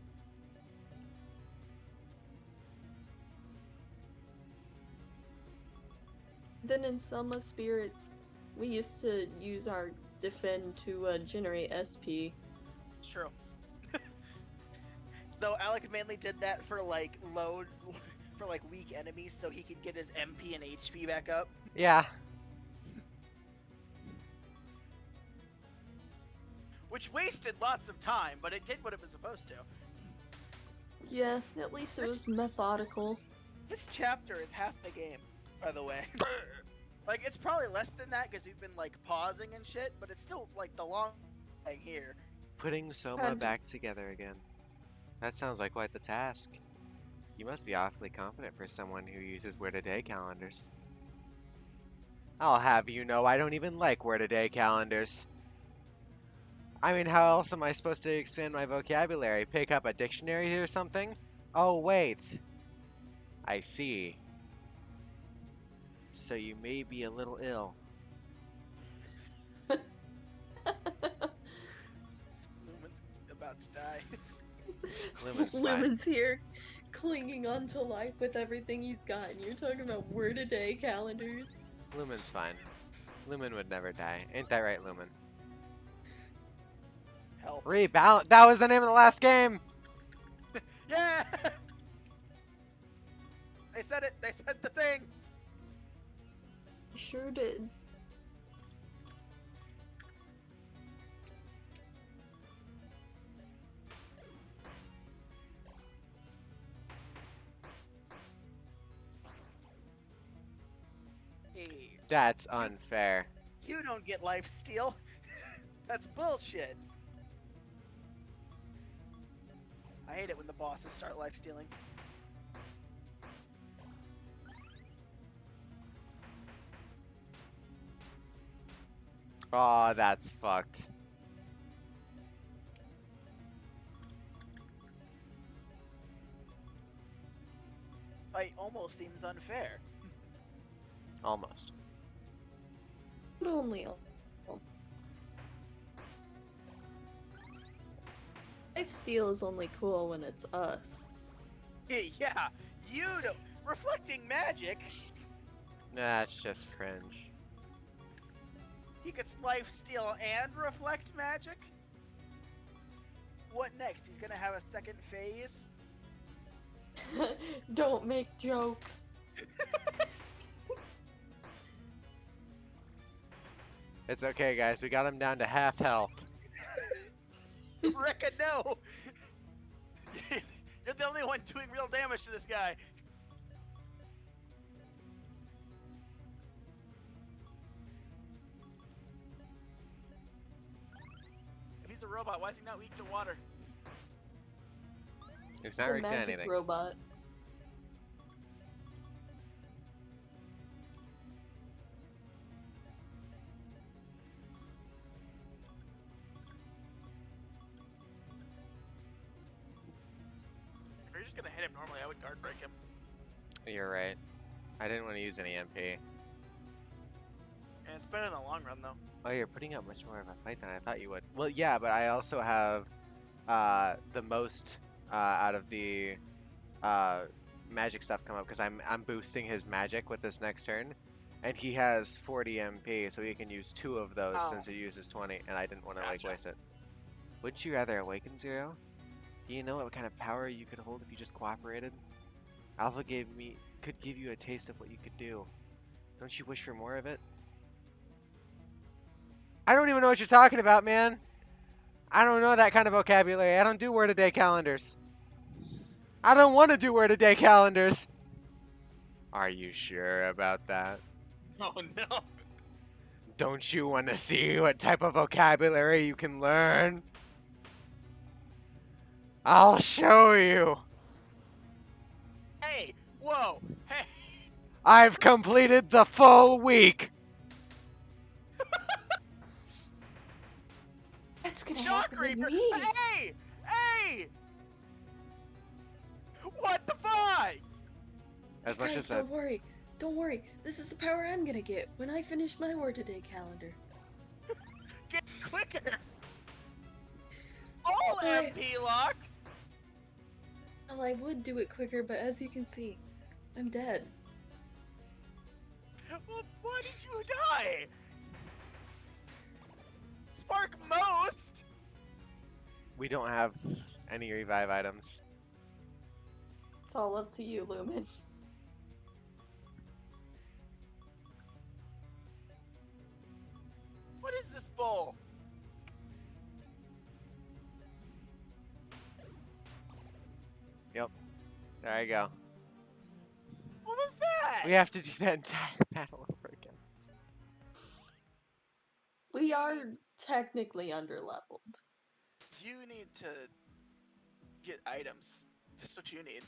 Then in Soma Spirits, we used to use our defend to generate SP. It's true. Though Alec mainly did that for like load, for like weak enemies, so he could get his MP and HP back up. Yeah. Which wasted lots of time, but it did what it was supposed to. Yeah, at least it was methodical. This chapter is half the game, by the way. Like, it's probably less than that because we've been like pausing and shit, but it's still like the long thing here. Putting Soma And- back together again. That sounds like quite the task. You must be awfully confident for someone who uses word-a-day calendars. I'll have you know I don't even like word-a-day calendars. I mean, how else am I supposed to expand my vocabulary? Pick up a dictionary or something? Oh, wait. I see. So you may be a little ill. Lumen's about to die. Lumen's fine. Lumen's here, clinging on to life with everything he's got, and you're talking about word-a-day calendars. Lumen's fine. Lumen would never die. Ain't that right, Lumen? Help. Rebalance. That was the name of the last game! Yeah! They said it. They said the thing. Sure did. Hey, That's unfair. you don't get life steal. That's bullshit. I hate it when the bosses start life stealing. Aw, that's fucked. Fight almost seems unfair. Almost. But only. I Lifesteal is only cool when it's us. Yeah, you don't. Reflecting magic. That's just cringe. He gets life steal and reflect magic. What next? He's gonna have a second phase. Don't make jokes. It's okay, guys. We got him down to half health. Rekka, no! You're the only one doing real damage to this guy. If he's a robot, why is he not weak to water? It's It's not a rigged to magic anything. robot. If you're just gonna hit him normally, I would guard break him. You're right. I didn't want to use any MP. And it's better in the long run, though. Oh, you're putting up much more of a fight than I thought you would. Well, yeah, but I also have the most out of the magic stuff come up because I'm boosting his magic with this next turn, and he has 40 MP, so he can use 2 of those Oh. since he uses 20, and I didn't want to like Gotcha. waste it. Wouldn't you rather awaken Zero? Do you know what kind of power you could hold if you just cooperated? Alpha could give you a taste of what you could do. Don't you wish for more of it? I don't even know what you're talking about, man. I don't know that kind of vocabulary. I don't do word-a-day calendars. I don't want to do word-a-day calendars. Are you sure about that? Oh no! Don't you want to see what type of vocabulary you can learn? I'll show you. Hey! Whoa! Hey! I've completed the full week. That's gonna Shock happen to Reaper! me. Hey! Hey! What the fuck? As much Guys, as I... don't worry. Don't worry. This is the power I'm gonna get when I finish my word today calendar. Get quicker! All Hey. MP lock! Well, I would do it quicker, but as you can see, I'm dead. Well, why did you die? Spark most! We don't have any revive items. It's all up to you, Lumen. What is this bull? There you go. What was that? We have to do that entire battle over again. We are technically underleveled. You need to get items. That's what you need.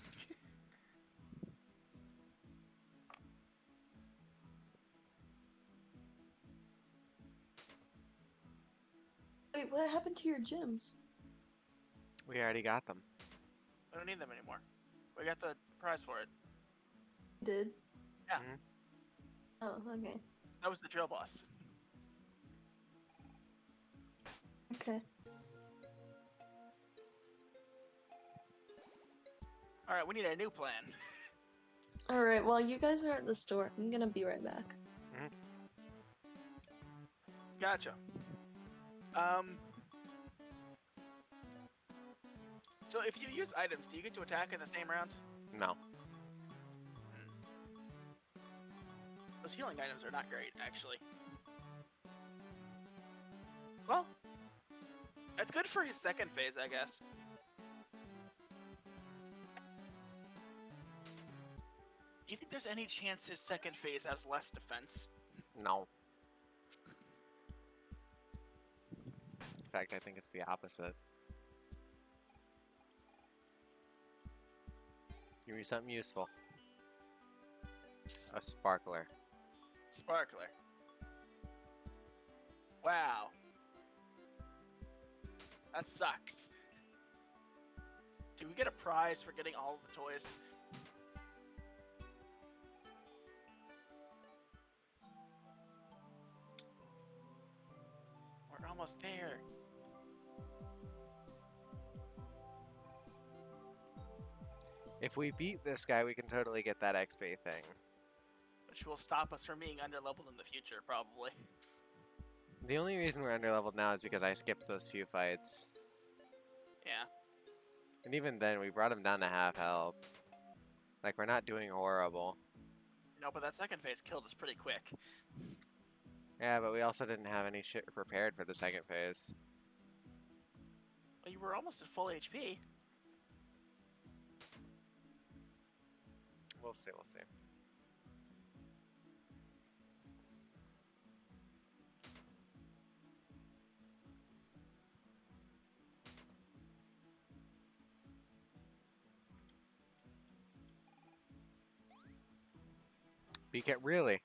Wait, what happened to your gems? We already got them. I don't need them anymore. We got the prize for it. Did? Yeah. Mhm. Oh, okay. That was the drill boss. Okay. Alright, we need a new plan. Alright, well, you guys are at the store. I'm gonna be right back. Gotcha. So if you use items, do you get to attack in the same round? No. Those healing items are not great, actually. Well, that's good for his second phase, I guess. Do you think there's any chance his second phase has less defense? No. In fact, I think it's the opposite. Give me something useful. A sparkler. Sparkler. Wow. That sucks. Do we get a prize for getting all of the toys? We're almost there. If we beat this guy, we can totally get that XP thing. Which will stop us from being underleveled in the future, probably. The only reason we're underleveled now is because I skipped those few fights. Yeah. And even then, we brought him down to half health. Like, we're not doing horrible. No, but that second phase killed us pretty quick. Yeah, but we also didn't have any shit prepared for the second phase. Well, you were almost at full HP. We'll see, we'll see. Beak it, really?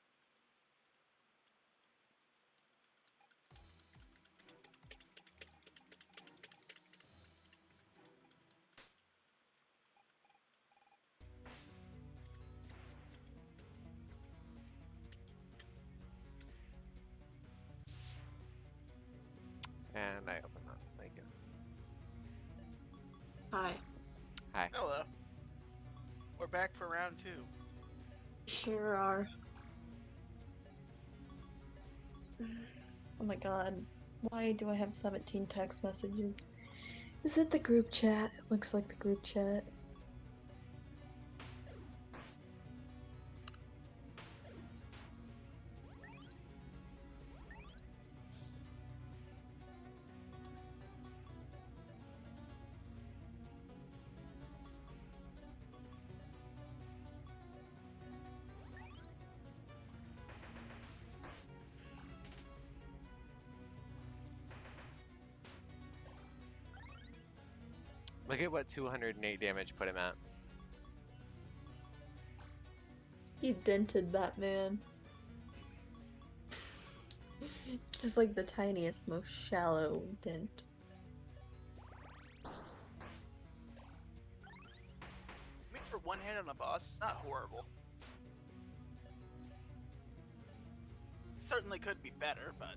And I open that. Thank you. Hi. Hi. Hello. We're back for round 2. Sure are. Oh my god. Why do I have 17 text messages? Is it the group chat? It looks like the group chat. Look at what 208 damage put him at. You dented that man. Just like the tiniest, most shallow dent. I mean, for one hit on a boss, it's not horrible. Certainly could be better, but...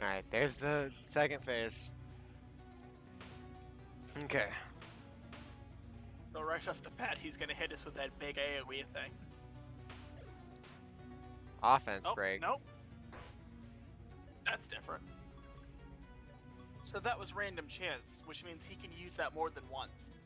Alright, there's the second phase. Okay. So right off the bat, he's gonna hit us with that big AoE thing. Offense Oh, break. nope. That's different. So that was random chance, which means he can use that more than once.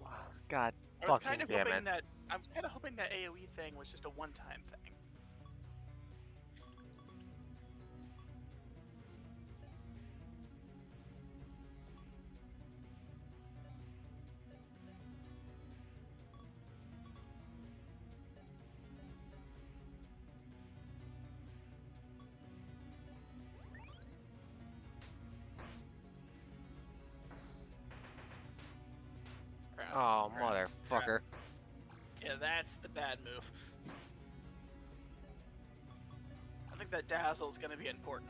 Wow, God I was fucking kind of damn hoping it. that AoE thing was just a one-time thing. Crap, Oh, crap, motherfucker. crap. Yeah, that's the bad move. I think that dazzle's gonna be important.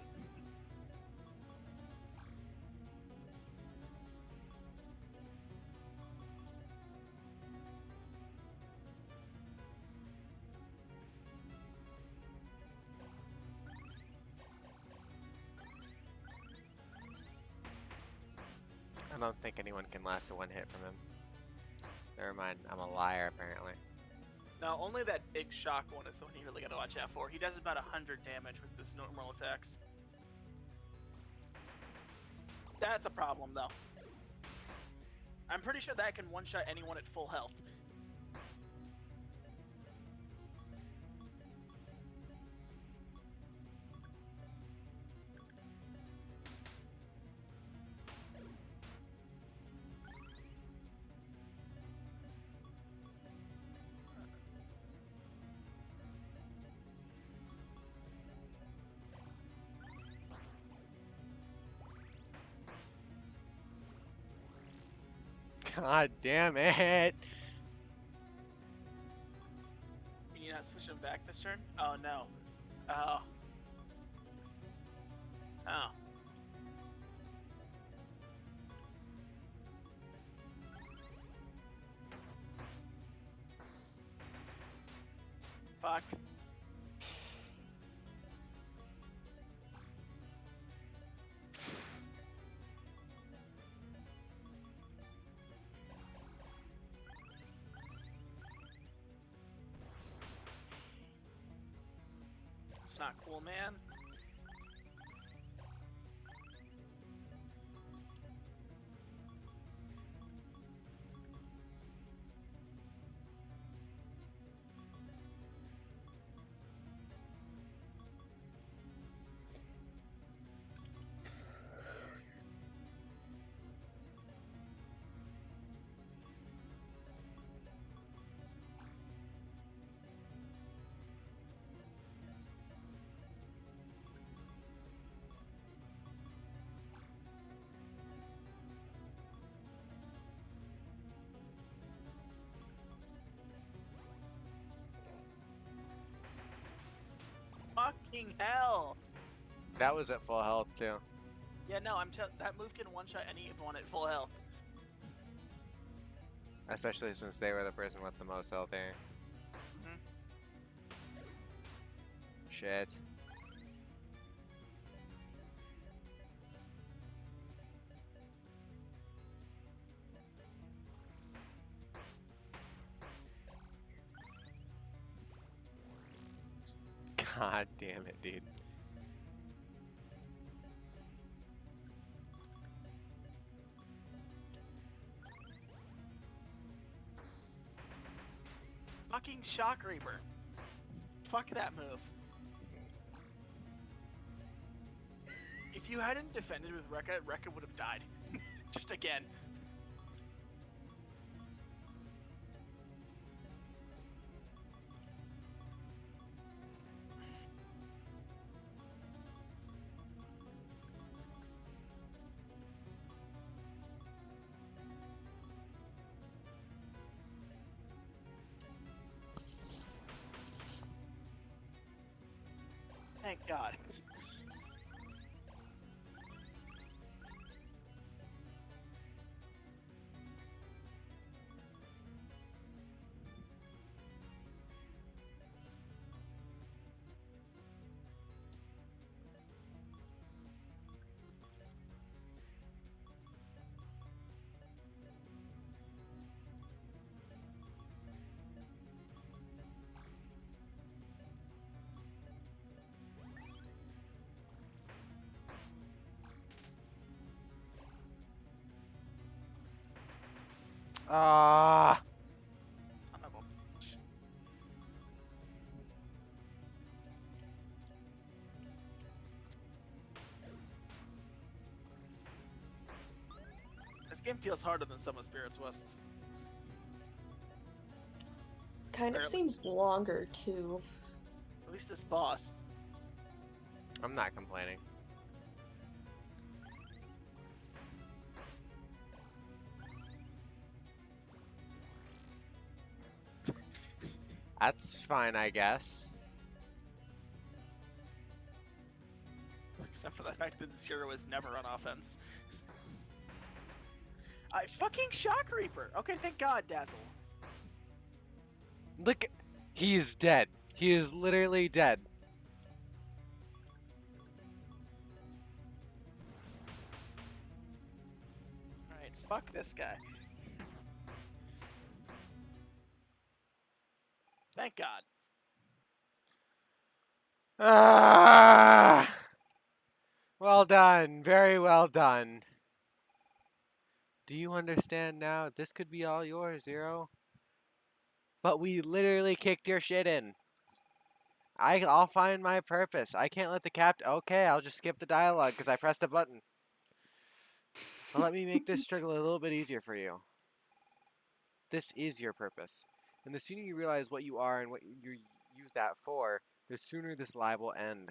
I don't think anyone can last a one hit from him. Never mind, I'm a liar apparently. No, only that big shock one is the one you really gotta watch out for. He does about 100 damage with his normal attacks. That's a problem, though. I'm pretty sure that can one-shot anyone at full health. God damn it! Can you not switch him back this turn? Oh, no. Oh. Oh. Fuck. It's not cool, man. Fucking hell! That was at full health too. Yeah, no, that move can one-shot anyone at full health. Especially since they were the person with the most health here. Mhm. Shit. God damn it, dude. Fucking Shock Reaper. Fuck that move. If you hadn't defended with Rekka, Rekka would have died. Just again. Thank God. Ah. Son of a bitch. This game feels harder than Soma Spirits was. Kind of Barely. seems longer too. At least this boss. I'm not complaining. That's fine, I guess. Except for the fact that Zero is never on offense. I fucking Shock Reaper! Okay, thank God, Dazzle. Look, he is dead. He is literally dead. Alright, fuck this guy. Thank God. Ah! Well done. Very well done. Do you understand now? This could be all yours, Zero. But we literally kicked your shit in. I'll find my purpose. I can't let the captain... Okay, I'll just skip the dialogue because I pressed a button. Well, let me make this struggle a little bit easier for you. This is your purpose. And the sooner you realize what you are and what you use that for, the sooner this lie will end.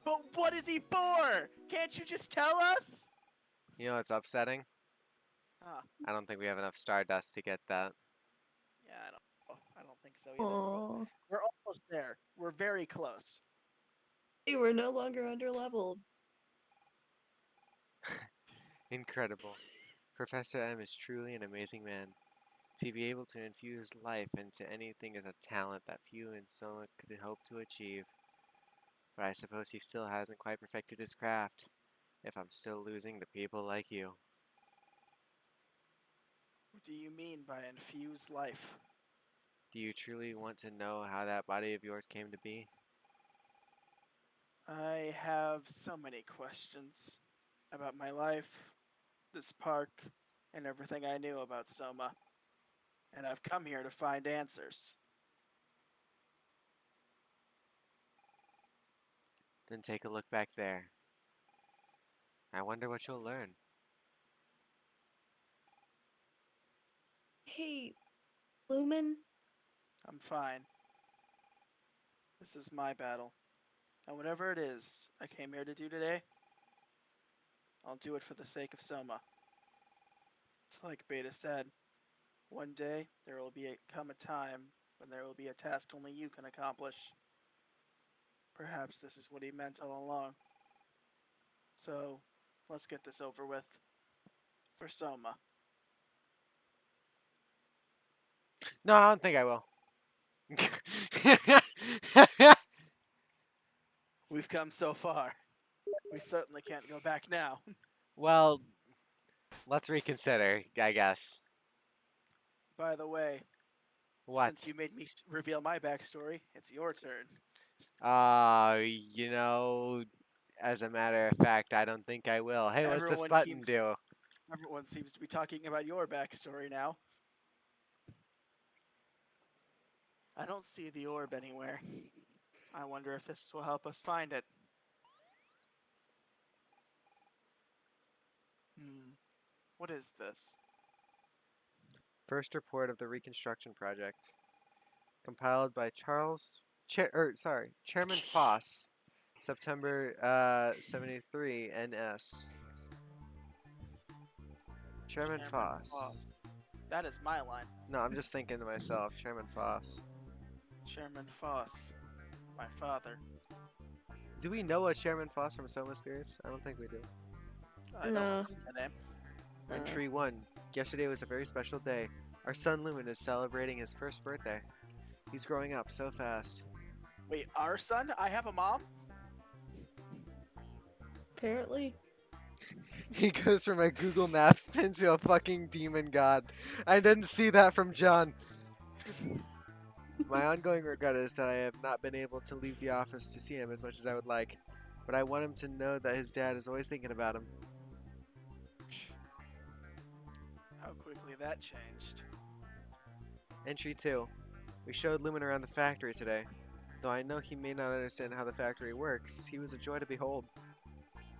But what is he for? Can't you just tell us? You know what's upsetting? Ah, I don't think we have enough Stardust to get that. yeah, I don't think so either. Aww. We're almost there. We're very close. Hey, we're no longer under leveled. Incredible. Professor M is truly an amazing man. To be able to infuse life into anything is a talent that few in Soma could hope to achieve. But I suppose he still hasn't quite perfected his craft, if I'm still losing to people like you. What do you mean by infused life? Do you truly want to know how that body of yours came to be? I have so many questions about my life, this park, and everything I knew about Soma. And I've come here to find answers. Then take a look back there. I wonder what you'll learn. Hey, Lumen? I'm fine. This is my battle. And whatever it is I came here to do today, I'll do it for the sake of Soma. It's like Beta said. One day, there will come a time when there will be a task only you can accomplish. Perhaps this is what he meant all along. So, let's get this over with. For Soma. No, I don't think I will. We've come so far. We certainly can't go back now. Well, let's reconsider, I guess. By the way, What? since you made me reveal my backstory, it's your turn. You know, as a matter of fact, I don't think I will. Hey, what's this Everyone button keeps- do? Everyone seems to be talking about your backstory now. I don't see the orb anywhere. I wonder if this will help us find it. What is this? First report of the reconstruction project. Compiled by Chairman Foss. September 73 NS. Chairman Foss. That is my line. No, I'm just thinking to myself, Chairman Foss. Chairman Foss. My father. Do we know a Chairman Foss from Soma Spirits? I don't think we do. I don't know the name. Entry 1. Yesterday was a very special day. Our son Lumen is celebrating his first birthday. He's growing up so fast. Wait, our son? I have a mom? Apparently. He goes from a Google Maps pin to a fucking demon god. I didn't see that from John. My ongoing regret is that I have not been able to leave the office to see him as much as I would like. But I want him to know that his dad is always thinking about him. How quickly that changed. Entry 2. We showed Lumen around the factory today. Though I know he may not understand how the factory works, he was a joy to behold.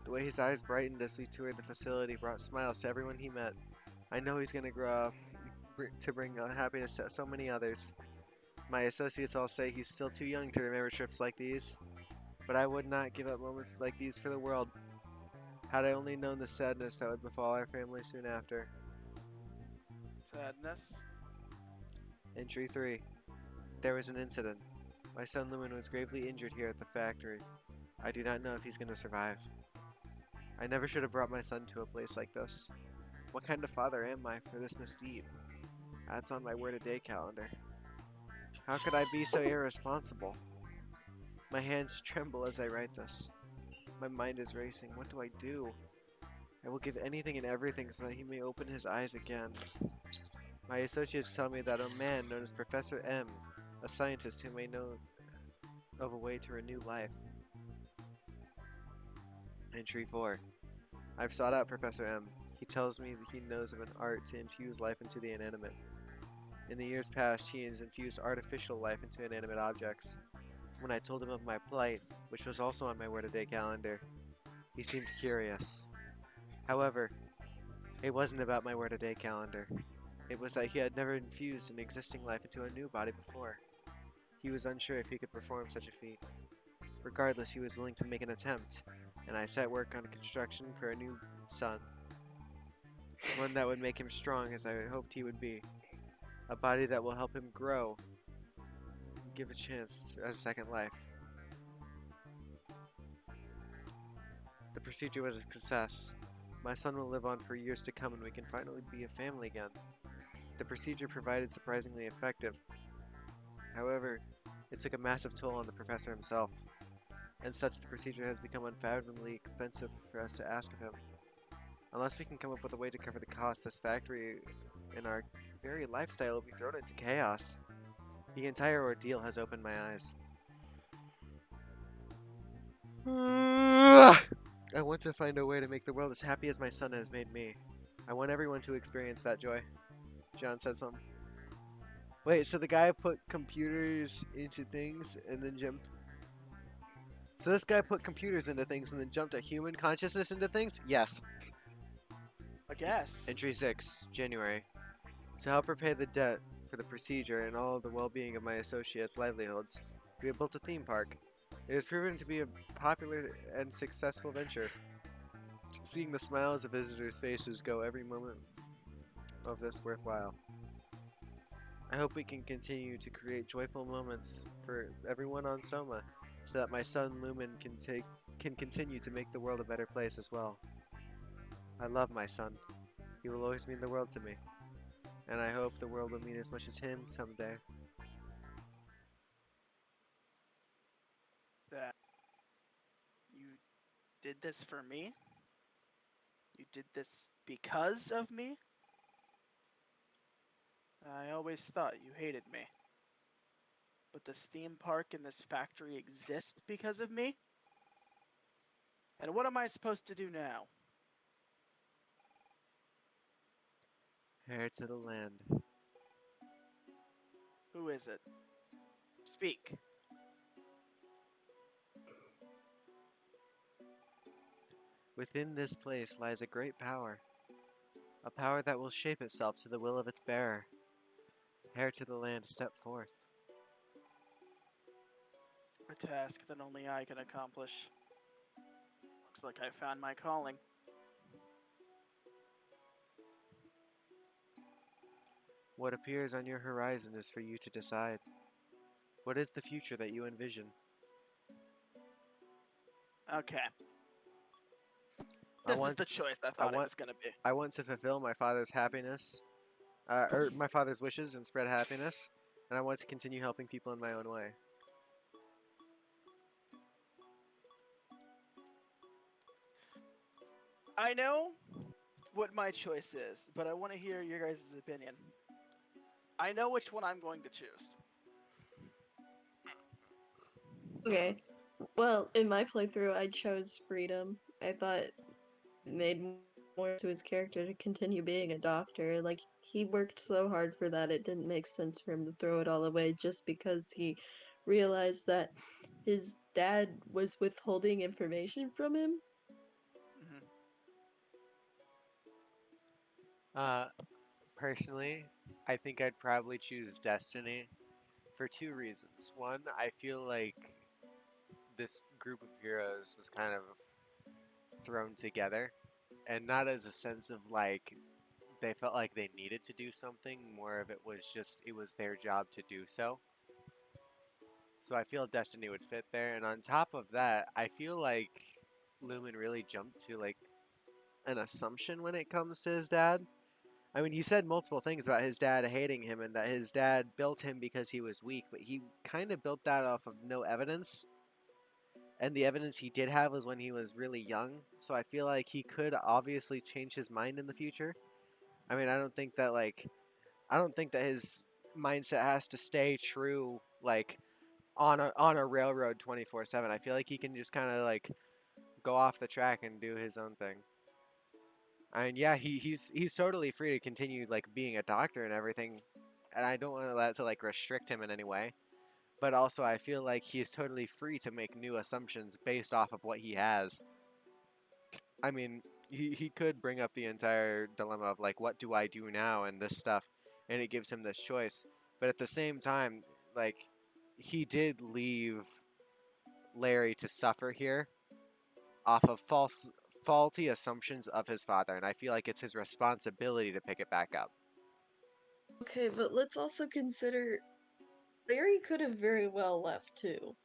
The way his eyes brightened as we toured the facility brought smiles to everyone he met. I know he's going to grow up to bring happiness to so many others. My associates all say he's still too young to remember trips like these, but I would not give up moments like these for the world. Had I only known the sadness that would befall our family soon after. Sadness? Entry 3. There was an incident. My son Lumen was gravely injured here at the factory. I do not know if he's going to survive. I never should have brought my son to a place like this. What kind of father am I for this misdeed? That's on my word-a-day calendar. How could I be so irresponsible? My hands tremble as I write this. My mind is racing. What do I do? I will give anything and everything so that he may open his eyes again. My associates tell me that a man known as Professor M, a scientist who may know of a way to renew life. Entry 4. I've sought out Professor M. He tells me that he knows of an art to infuse life into the inanimate. In the years past, he has infused artificial life into inanimate objects. When I told him of my plight, which was also on my word-a-day calendar, he seemed curious. However, it wasn't about my word-a-day calendar. It was that he had never infused an existing life into a new body before. He was unsure if he could perform such a feat. Regardless, he was willing to make an attempt, and I set work on construction for a new son. One that would make him strong as I hoped he would be. A body that will help him grow, give a chance at a second life. The procedure was a success. My son will live on for years to come and we can finally be a family again. The procedure provided surprisingly effective. However, it took a massive toll on the professor himself. As such, the procedure has become unfathomably expensive for us to ask of him. Unless we can come up with a way to cover the cost, this factory and our very lifestyle will be thrown into chaos. The entire ordeal has opened my eyes. I want to find a way to make the world as happy as my son has made me. I want everyone to experience that joy. John said something. Wait, so the guy put computers into things and then jumped... So this guy put computers into things and then jumped a human consciousness into things? Yes. I guess. Entry 6, January. To help repay the debt for the procedure and all the well-being of my associates' livelihoods, we have built a theme park. It has proven to be a popular and successful venture. Seeing the smiles of visitors' faces go every moment of this worthwhile. I hope we can continue to create joyful moments for everyone on Soma, so that my son Lumen can continue to make the world a better place as well. I love my son. He will always mean the world to me. And I hope the world will mean as much as him someday. That you did this for me? You did this because of me? I always thought you hated me. But this theme park and this factory exist because of me? And what am I supposed to do now? Heir to the land. Who is it? Speak. Within this place lies a great power. A power that will shape itself to the will of its bearer. Heir to the land, step forth. A task that only I can accomplish. Looks like I found my calling. What appears on your horizon is for you to decide. What is the future that you envision? Okay. I This is want, the choice I thought it want- was gonna be. I want to fulfill my father's happiness, or my father's wishes and spread happiness, and I want to continue helping people in my own way. I know what my choice is, but I want to hear your guys' opinion. I know which one I'm going to choose. Okay. Well, in my playthrough, I chose freedom. I thought it made more to his character to continue being a doctor. Like, he worked so hard for that, it didn't make sense for him to throw it all away just because he realized that his dad was withholding information from him. Hmm. Uh, Personally, I think I'd probably choose Destiny for two reasons. One, I feel like this group of heroes was kind of thrown together, and not as a sense of like they felt like they needed to do something, more of it was just it was their job to do so. So I feel Destiny would fit there, and on top of that, I feel like Lumen really jumped to like an assumption when it comes to his dad. I mean, he said multiple things about his dad hating him and that his dad built him because he was weak, but he kind of built that off of no evidence. And the evidence he did have was when he was really young. So I feel like he could obviously change his mind in the future. I mean, I don't think that his mindset has to stay true like on a railroad 24/7. I feel like he can just kind of like go off the track and do his own thing. I mean, yeah, he's totally free to continue like being a doctor and everything, and I don't want that to like restrict him in any way. But also, I feel like he's totally free to make new assumptions based off of what he has. I mean, he could bring up the entire dilemma of like, what do I do now and this stuff, and it gives him this choice. But at the same time, like, he did leave Larry to suffer here off of faulty assumptions of his father, and I feel like it's his responsibility to pick it back up. Okay, but let's also consider Larry could have very well left too.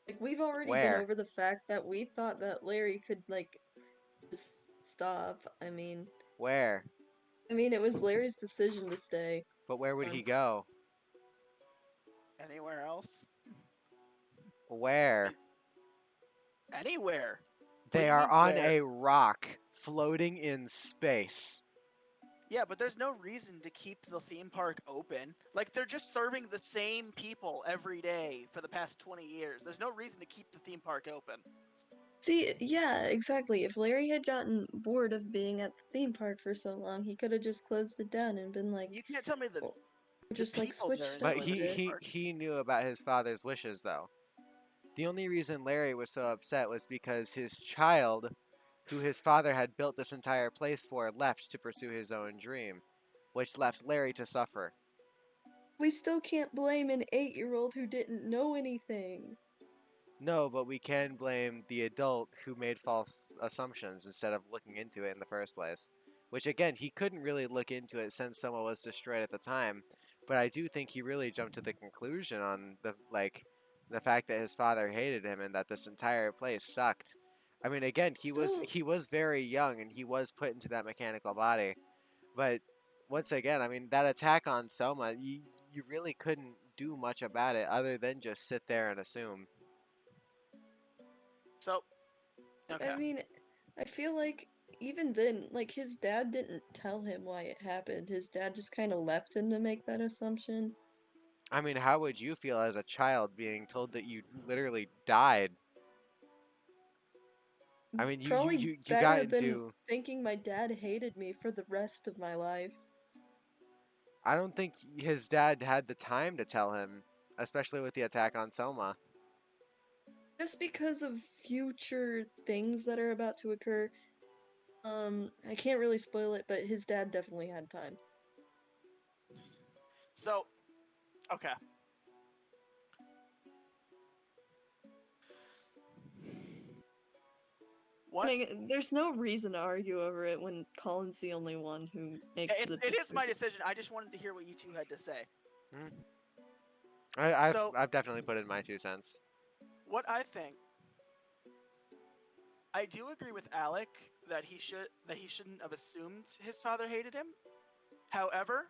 Like, we've already been Where? over the fact that we thought that Larry could, like, just stop. Where? It was Larry's decision to stay. But where would he Um, go? Anywhere else? Where? Anywhere. What do They you are mean on where? a rock floating in space. Yeah, but there's no reason to keep the theme park open. Like, they're just serving the same people every day for the past 20 years. There's no reason to keep the theme park open. See, yeah, exactly. If Larry had gotten bored of being at the theme park for so long, he could have just closed it down and been like, You can't tell me that well, the just like people there switched But up enjoy a the bit. theme park. he knew about his father's wishes though. The only reason Larry was so upset was because his child, who his father had built this entire place for, left to pursue his own dream, which left Larry to suffer. We still can't blame an 8-year-old who didn't know anything. No, but we can blame the adult who made false assumptions instead of looking into it in the first place. Which again, he couldn't really look into it since Soma was destroyed at the time. But I do think he really jumped to the conclusion on the fact that his father hated him and that this entire place sucked. I mean, again, Still, he was very young and he was put into that mechanical body. But once again, I mean, that attack on Soma, you really couldn't do much about it other than just sit there and assume. So, okay. I mean, I feel like even then, like, his dad didn't tell him why it happened. His dad just kind of left him to make that assumption. I mean, how would you feel as a child being told that you literally died? I mean, Probably you got better than into. thinking my dad hated me for the rest of my life. I don't think his dad had the time to tell him, especially with the attack on Soma. Just because of future things that are about to occur. I can't really spoil it, but his dad definitely had time. So, okay. What? There's no reason to argue over it when Colin's the only one who makes the It is my decision. decision. I just wanted to hear what you two had to say. I've So, I've definitely put in my 2 cents. what I think, I do agree with Alec that he shouldn't have assumed his father hated him. However,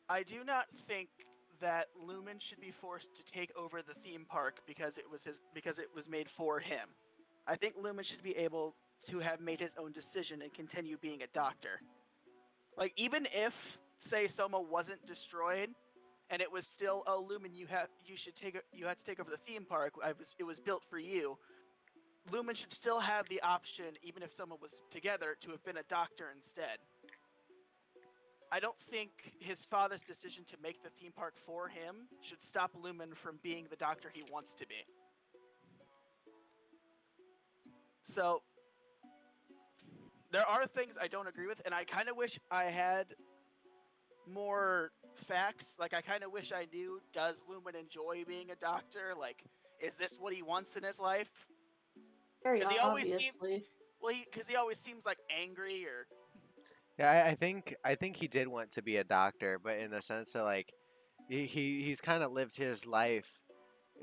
I do not think that Lumen should be forced to take over the theme park because it was made for him. I think Lumen should be able to have made his own decision and continue being a doctor. Like, even if, say, Soma wasn't destroyed and it was still, oh, Lumen, you had to take over the theme park. It was built for you. Lumen should still have the option, even if someone was together, to have been a doctor instead. I don't think his father's decision to make the theme park for him should stop Lumen from being the doctor he wants to be. So, there are things I don't agree with, and I kind of wish I had more facts. Like, I kind of wish I knew, does Lumen enjoy being a doctor? Like, is this what he wants in his life? Very Because he always seems, obviously. well, because he always seems like angry or Yeah, I think he did want to be a doctor, but in the sense that like he's kind of lived his life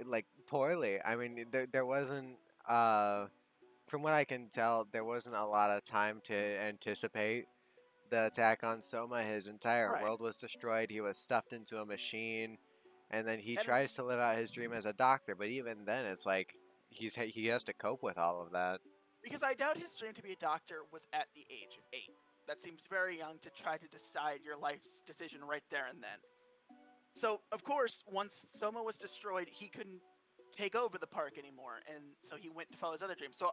like poorly. I mean, there wasn't from what I can tell, there wasn't a lot of time to anticipate the attack on Soma. His entire right. world was destroyed. He was stuffed into a machine, and then he And tries to live out his dream as a doctor. But even then, it's like he has to cope with all of that. because I doubt his dream to be a doctor was at the age of 8. That seems very young to try to decide your life's decision right there and then. So, of course, once Soma was destroyed, he couldn't take over the park anymore, and so he went to follow his other dream. So,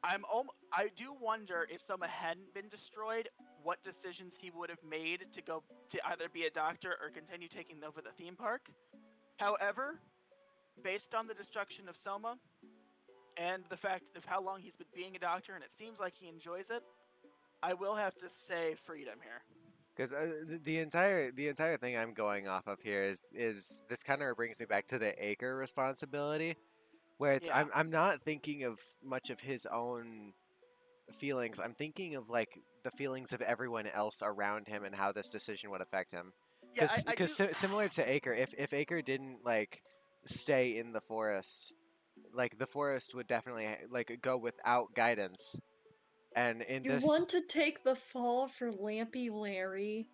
I do wonder if Soma hadn't been destroyed, what decisions he would have made to go to either be a doctor or continue taking over the theme park. However, based on the destruction of Soma and the fact of how long he's been being a doctor, and it seems like he enjoys it, I will have to say freedom here. Because the entire thing I'm going off of here is this kind of brings me back to the acre responsibility, where it's Yeah. I'm not thinking of much of his own feelings. I'm thinking of like the feelings of everyone else around him and how this decision would affect him. Yeah, I do. Similar to Acre, if Acre didn't like stay in the forest, like the forest would definitely like go without guidance. And in You this, want to take the fall for Lampy Larry?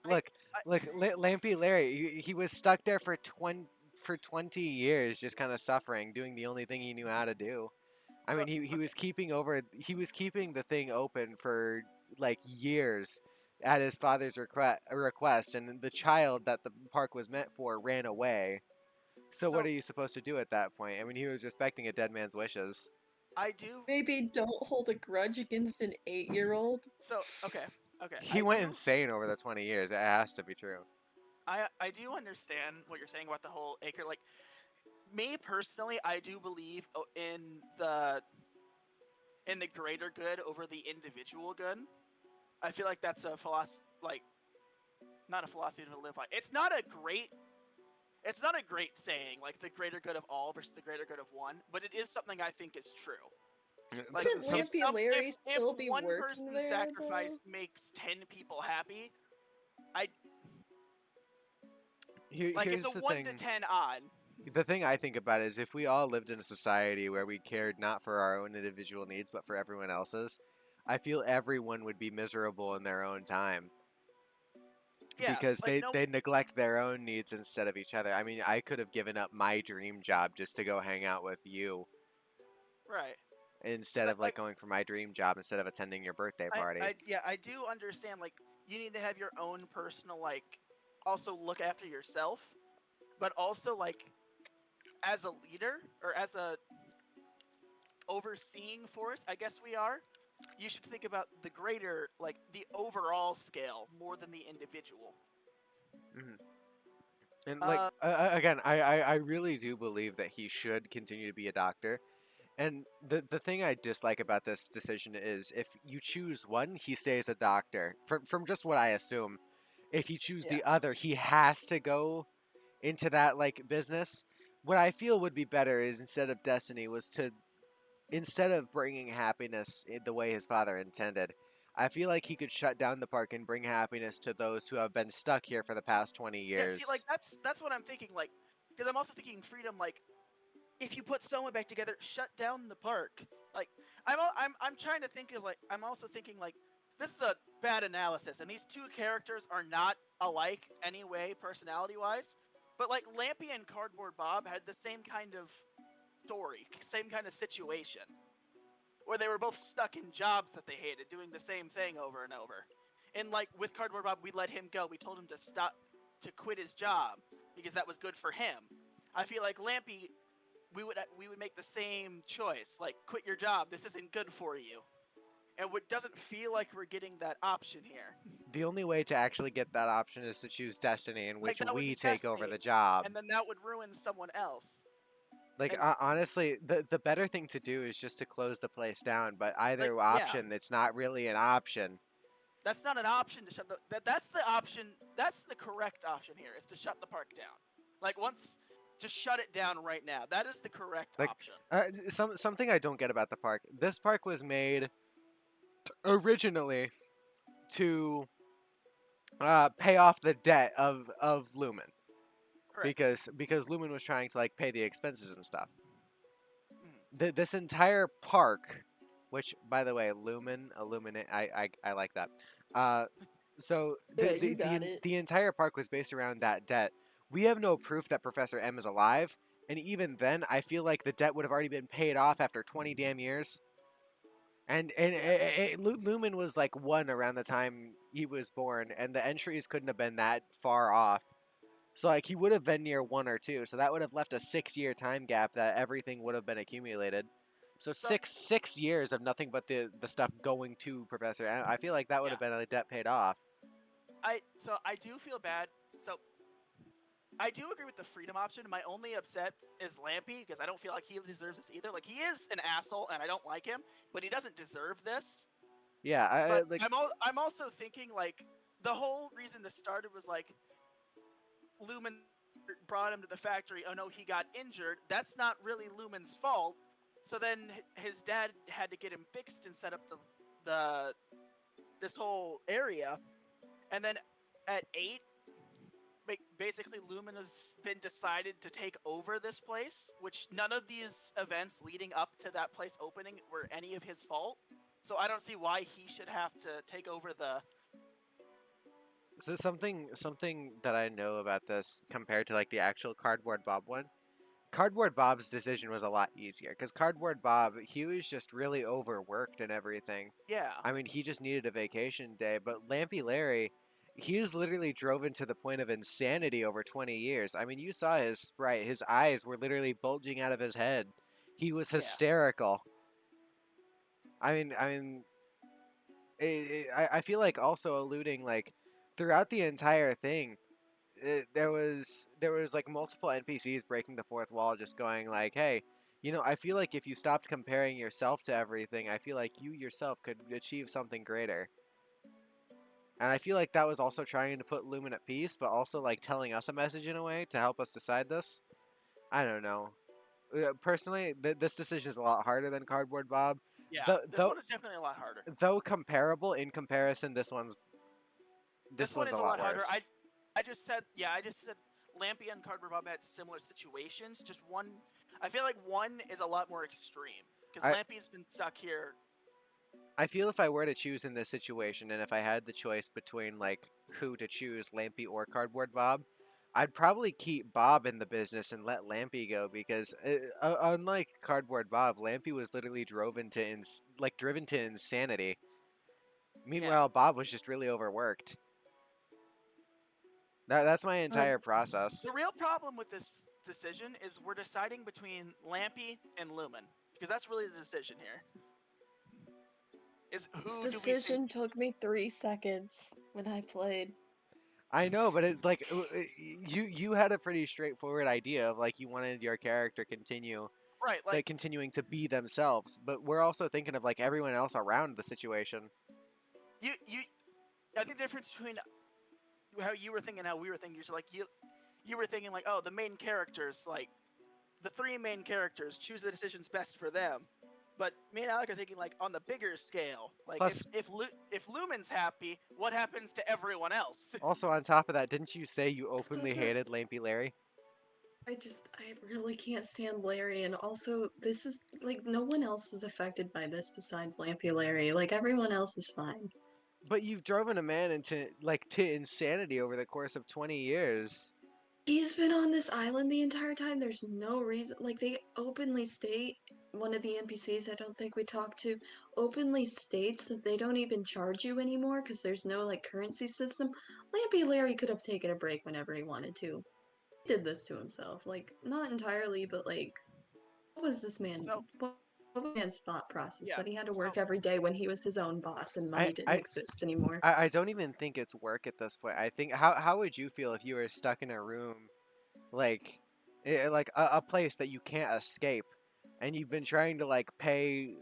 look, I, Lampy Larry, he was stuck there for 20 years, just kind of suffering, doing the only thing he knew how to do. I so, mean, he was he was keeping the thing open for like years at his father's request, and the child that the park was meant for ran away. So what so are you supposed to do at that point? I mean, he was respecting a dead man's wishes. I do. Maybe don't hold a grudge against an 8-year-old. So okay, okay. He went insane over the 20 years. It has to be true. I do understand what you're saying about the whole acre. Like me personally, I do believe in the greater good over the individual good. I feel like that's a philosophy, like not a philosophy to live by. It's not a great saying, like the greater good of all versus the greater good of one, but it is something I think is true. Like, Wouldn't Some- Lampy Larry still if be one working person's there, sacrifice though? makes 10 people happy, I Here's it's a the 1 thing. to 10 odd. The thing I think about is if we all lived in a society where we cared not for our own individual needs but for everyone else's, I feel everyone would be miserable in their own time Yeah, because like no, they neglect their own needs instead of each other. I mean, I could have given up my dream job just to go hang out with you right. instead So, of like going for my dream job instead of attending your birthday party. I do understand, like, you need to have your own personal, like, also look after yourself, but also, like, as a leader, or as a overseeing force, I guess we are, you should think about the greater, like, the overall scale more than the individual. Mhm. And like again, I really do believe that he should continue to be a doctor. And the thing I dislike about this decision is if you choose one, he stays a doctor. From just what I assume, if you choose Yeah. the other, he has to go into that like business. What I feel would be better is instead of destiny was to instead of bringing happiness in the way his father intended. I feel like he could shut down the park and bring happiness to those who have been stuck here for the past 20 Yeah, see, like, years. that's what I'm thinking, like, because I'm also thinking freedom, like, if you put Soma back together, shut down the park. Like, I'm trying to think of, like, I'm also thinking, like, this is a bad analysis, and these two characters are not alike anyway, personality wise. But like Lampy and Cardboard Bob had the same kind of story, same kind of situation, where they were both stuck in jobs that they hated, doing the same thing over and over. And like with Cardboard Bob, we let him go. We told him to stop, to quit his job because that was good for him. I feel like Lampy we would make the same choice, like quit your job. This isn't good for you, and it doesn't feel like we're getting that option here. The only way to actually get that option is to choose destiny, in Like which that would we be take over destiny, the job. and then that would ruin someone else. Like And honestly, the better thing to do is just to close the place down. But like either yeah, option, it's not really an option. that's not an option to shut that's the option. That's the correct option here is to shut the park down. Like once, just shut it down right now. That is the correct Like option. something I don't get about the park. This park was made originally to pay off the debt of Lumen, Correct. because Lumen was trying to like pay the expenses and stuff. Mhm. This entire park, which by the way, Lumen, Illuminate, I like that. Uh, so Yeah, you got it. the entire park was based around that debt. We have no proof that Professor M is alive, and even then, I feel like the debt would have already been paid off after 20 damn years. And Lumen was like 1 around the time he was born, and the entries couldn't have been that far off. So like he would have been near 1 or 2, so that would have left a 6-year time gap that everything would have been accumulated. So So six years of nothing but the stuff going to Professor M. I feel like that would have yeah, been a debt paid off. I do feel bad. So I do agree with the freedom option. My only upset is Lampy because I don't feel like he deserves this either. Like he is an asshole and I don't like him, but he doesn't deserve this. Yeah, I But like I'm also thinking like the whole reason this started was like Lumen brought him to the factory. Oh no, he got injured. That's not really Lumen's fault. So then his dad had to get him fixed and set up the this whole area. And then at 8, basically Lumen has been decided to take over this place, which none of these events leading up to that place opening were any of his fault. So I don't see why he should have to take over the. so something that I know about this compared to like the actual Cardboard Bob one. Cardboard Bob's decision was a lot easier because Cardboard Bob, he was just really overworked and everything. Yeah. I mean, he just needed a vacation day. But Lampy Larry, he was literally driven to the point of insanity over 20 years. I mean, you saw his sprite. His eyes were literally bulging out of his head. He was Yeah. hysterical. I mean, I feel like also alluding like throughout the entire thing, there was like multiple NPCs breaking the fourth wall, just going like, "Hey, I feel like if you stopped comparing yourself to everything, I feel like you yourself could achieve something greater." And I feel like that was also trying to put Lumen at peace, but also like telling us a message in a way to help us decide this. I don't know. Personally, this decision is a lot harder than Cardboard Bob. Yeah. Though, This though, one is definitely a lot harder. though comparable in comparison, this This one one's is a a lot lot harder. worse. I just said Lampy and Cardboard Bob had similar situations. Just one, I feel like one is a lot more extreme because I- Lampy's been stuck here. I feel if I were to choose in this situation, and if I had the choice between like who to choose, Lampy or Cardboard Bob, I'd probably keep Bob in the business and let Lampy go because unlike Cardboard Bob, Lampy was literally driven to insanity. Meanwhile, Bob was just really overworked. That's my entire process. The real problem with this decision is we're deciding between Lampy and Lumen because that's really the decision here. Is This who do we decision think? took me 3 seconds when I played. I know, but it's like you had a pretty straightforward idea of like you wanted your character Right, like continuing to be themselves, but we're also thinking of like everyone else around the situation. you. I think the difference between how you were thinking and how we were thinking is like you were thinking like, oh, the main characters, like the 3 main characters, choose the decisions best for them. But me and Alec are thinking like on the bigger scale, like Plus- if Lumen's happy, what happens to everyone else? Also, on top of that, didn't you say you openly doesn't- hated Lampy Larry? I really can't stand Larry, and also, this is, like, no one else is affected by this besides Lampy Larry. Like, everyone else is fine. But you've driven a man into to insanity over the course of 20 years. He's been on this island the entire time. There's no reason. Like, they openly state, one of the NPCs I don't think we talked to, openly states that they don't even charge you anymore because there's no, like, currency system. Lampy Larry could have taken a break whenever he wanted to. He did this to himself. Like, not entirely, but, like, What was this man? So- What was man's thought process? Yeah, That he had to work so- every day when he was his own boss and money didn't exist anymore. I don't even think it's work at this point. I think how would you feel if you were stuck in a room, like like a place that you can't escape, and you've been trying to like pay.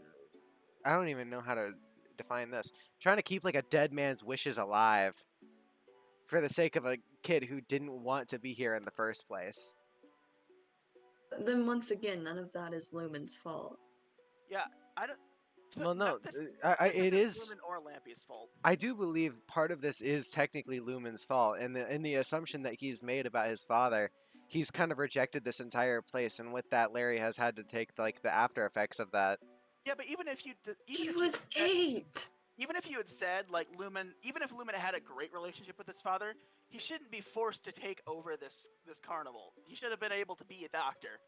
I don't even know how to define this. Trying to keep like a dead man's wishes alive, for the sake of a kid who didn't want to be here in the first place. Then once again, none of that is Lumen's fault. yeah, I don't. So Well, no, this it isn't is. Lumen or Lampy's fault. I do believe part of this is technically Lumen's fault, and the assumption that he's made about his father, he's kind of rejected this entire place, and with that, Larry has had to take like the after effects of that. Yeah, but even if you He was 8! even if you had said like Lumen, even if Lumen had a great relationship with his father, he shouldn't be forced to take over this carnival. He should have been able to be a doctor.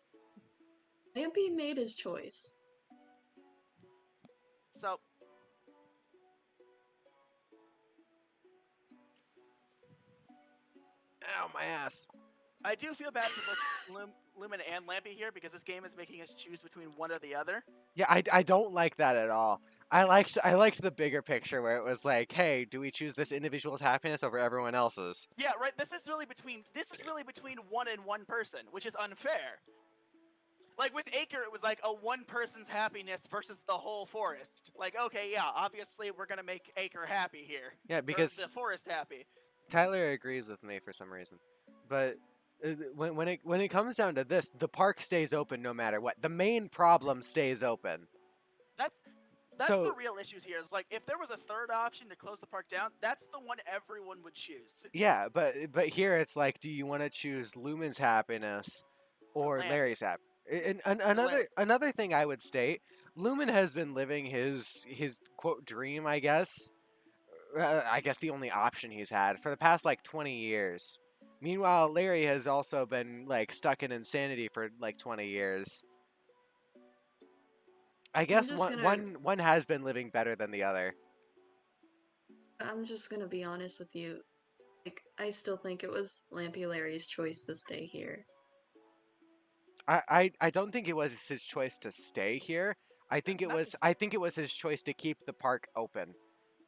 Lampy made his choice. So Ow, my ass. I do feel bad for both Lumen and Lampy here because this game is making us choose between one or the other. Yeah, I don't like that at all. I liked the bigger picture where it was like, hey, do we choose this individual's happiness over everyone else's? Yeah, right. This is really between one and one person, which is unfair. Like with Acre, it was like a one person's happiness versus the whole forest. Like, okay, yeah, obviously we're gonna make Acre happy here. Yeah, Or because the forest happy. Tyler agrees with me for some reason, but when it comes down to this, the park stays open no matter what. The main problem stays open. That's So- the real issues here. Is like if there was a third option to close the park down, that's the one everyone would choose. Yeah, but here it's like, do you want to choose Lumen's happiness or Lampy. Larry's happiness? And another thing I would state, Lumen has been living his quote dream, I guess. I guess the only option he's had for the past like 20 years. Meanwhile, Larry has also been like stuck in insanity for like 20 years. I guess just one has been living better than the other. I'm just gonna be honest with you. Like, I still think it was Lampy Larry's choice to stay here. I don't think it was his choice to stay here. I think it was his choice to keep the park open.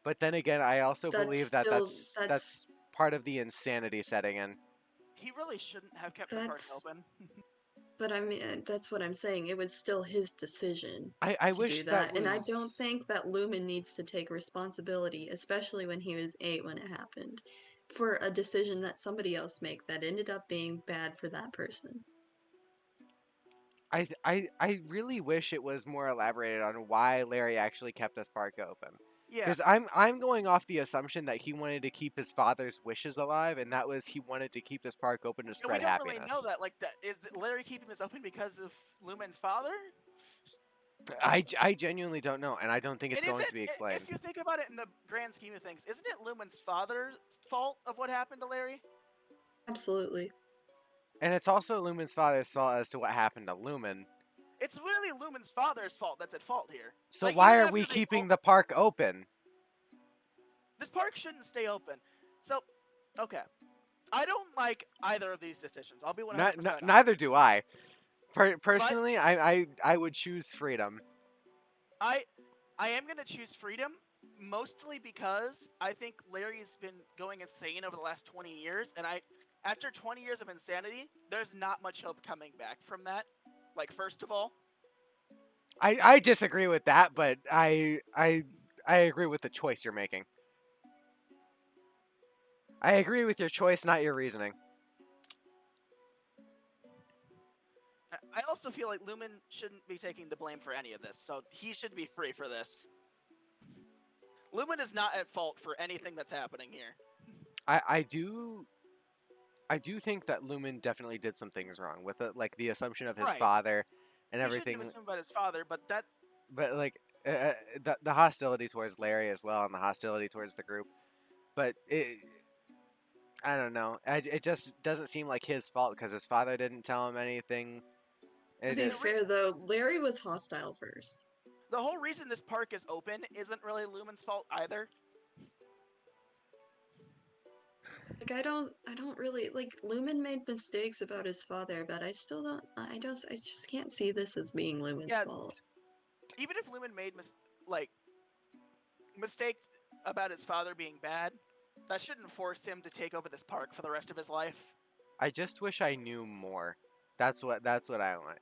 But then again, I also That's believe that still- that's that's- part of the insanity setting in. He really shouldn't have kept the park That's- open. But I mean, that's what I'm saying. It was still his decision I to wish do that, that and I was- don't think that Lumen needs to take responsibility, especially when he was 8 when it happened, for a decision that somebody else made that ended up being bad for that person. I really wish it was more elaborated on why Larry actually kept this park open. Yeah. Because I'm going off the assumption that he wanted to keep his father's wishes alive, and that was he wanted to keep this park open to Yeah, spread we don't happiness. really know that. Like, is Larry keeping this open because of Lumen's father? I genuinely don't know, and I don't think it's And is going it- to be explained. If you think about it in the grand scheme of things, isn't it Lumen's father's fault of what happened to Larry? Absolutely. And it's also Lumen's father's fault as to what happened to Lumen. It's really Lumen's father's fault that's at fault here. So Like, why even are we after they keeping the park open? This park shouldn't stay open. So, okay. I don't like either of these decisions. I'll be 100% Neither do I. Personally, I would choose freedom. I am gonna choose freedom, mostly because I think Larry's been going insane over the last 20 years, and after 20 years of insanity, there's not much hope coming back from that. Like, first of all, I disagree with that, but I agree with the choice you're making. I agree with your choice, not your reasoning. I also feel like Lumen shouldn't be taking the blame for any of this, so he should be free for this. Lumen is not at fault for anything that's happening here. I do think that Lumen definitely did some things wrong with it, like the assumption of his Right. father and He everything. shouldn't have assumed about his father, but that But like the hostility towards Larry as well, and the hostility towards the group. But I don't know. It just doesn't seem like his fault because his father didn't tell him anything. To be fair though, Larry was hostile first. the whole reason this park is open isn't really Lumen's fault either. Like I don't really like Lumen made mistakes about his father, but I still don't I just can't see this as being Lumen's Yeah. fault. Even if Lumen made mistakes about his father being bad, that shouldn't force him to take over this park for the rest of his life. I just wish I knew more. That's what I want.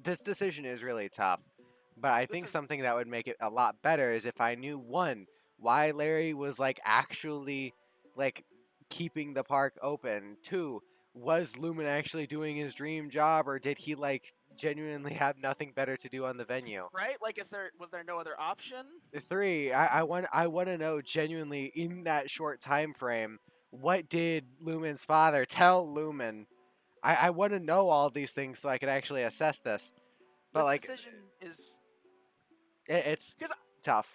This decision is really tough, but I This think is something that would make it a lot better is if I knew one, why Larry was like actually like keeping the park open. Two, was Lumen actually doing his dream job, or did he like genuinely have nothing better to do on the venue? right. Like, was there no other option? Three, I want to know genuinely in that short time frame, what did Lumen's father tell Lumen? I want to know all these things so I can actually assess this. But This like, decision is it's because tough.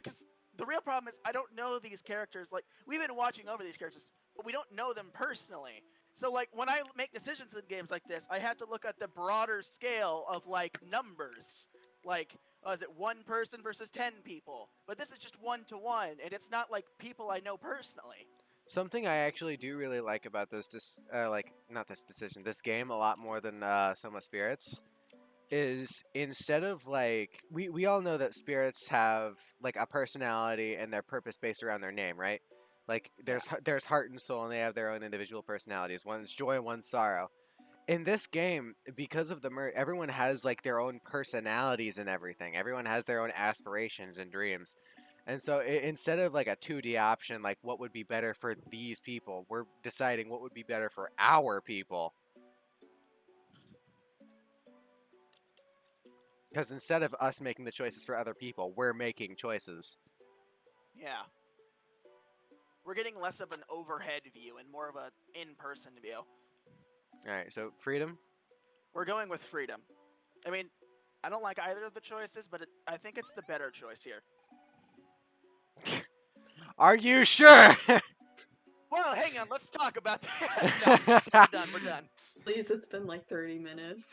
the real problem is I don't know these characters. Like, we've been watching over these characters, but we don't know them personally. So like when I make decisions in games like this, I have to look at the broader scale of like numbers. Like, is it one person versus 10 people? But this is just 1-to-1, and it's not like people I know personally. Something I actually do really like about this, like not this decision, this game a lot more than Soma Spirits, is instead of like we all know that spirits have like a personality and their purpose based around their name, right? Like there's heart and soul, and they have their own individual personalities. One's joy, one's sorrow. In this game, because of the everyone has like their own personalities and everything. Everyone has their own aspirations and dreams. And so instead of like a 2D option, like what would be better for these people, we're deciding what would be better for our people. Because instead of us making the choices for other people, we're making choices. Yeah. We're getting less of an overhead view and more of an in-person view. All right, so freedom. We're going with freedom. I mean, I don't like either of the choices, but I think it's the better choice here. Are you sure? Well, hang on, let's talk about that. No, we're done. We're done. Please, it's been like 30 minutes.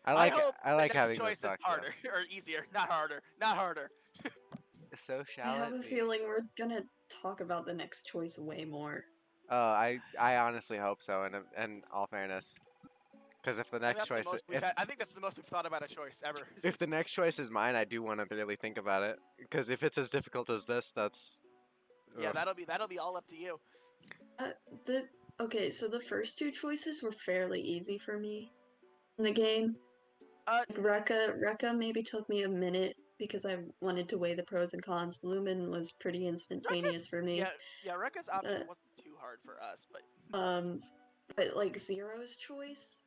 I hope I the like next having choice those is talks. harder or easier, not harder, not harder. So I shall have it a be? feeling we're gonna talk about the next choice way more. I honestly hope so. In all fairness, because if the next choice, I think that's the most we've thought about a choice ever. if the next choice is mine, I do want to really think about it. Because if it's as difficult as this, that's Yeah, ugh. that'll be all up to you. The Okay, so the first two choices were fairly easy for me in the game. Like Rekka maybe took me a minute because I wanted to weigh the pros and cons. Lumen was pretty instantaneous for me. Yeah, Rekka's option Uh, wasn't too hard for us, but um, but like Zero's choice,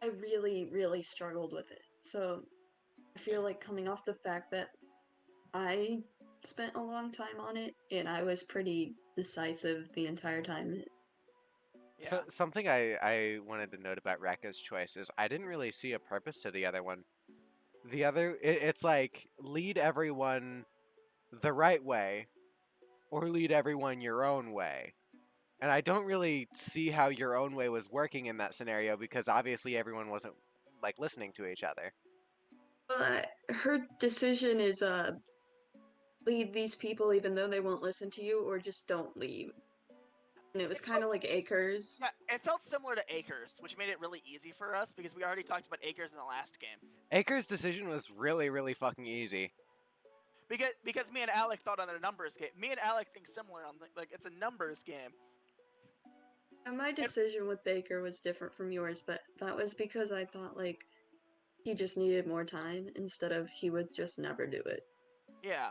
I really struggled with it. So I feel like coming off the fact that I spent a long time on it and I was pretty decisive the entire time. yeah. So something I wanted to note about Rekka's choice is I didn't really see a purpose to the other one. The other, it's like lead everyone the right way, or lead everyone your own way. And I don't really see how your own way was working in that scenario because obviously everyone wasn't like listening to each other. Her decision is lead these people even though they won't listen to you, or just don't leave. And it was It kind of felt, like Acres. yeah, it felt similar to Acres, which made it really easy for us because we already talked about Acres in the last game. Acre's decision was really fucking easy. Because me and Alec thought on a numbers game. Me and Alec think similar on like it's a numbers game. And my decision with Acre was different from yours, but that was because I thought like he just needed more time instead of he would just never do it. Yeah.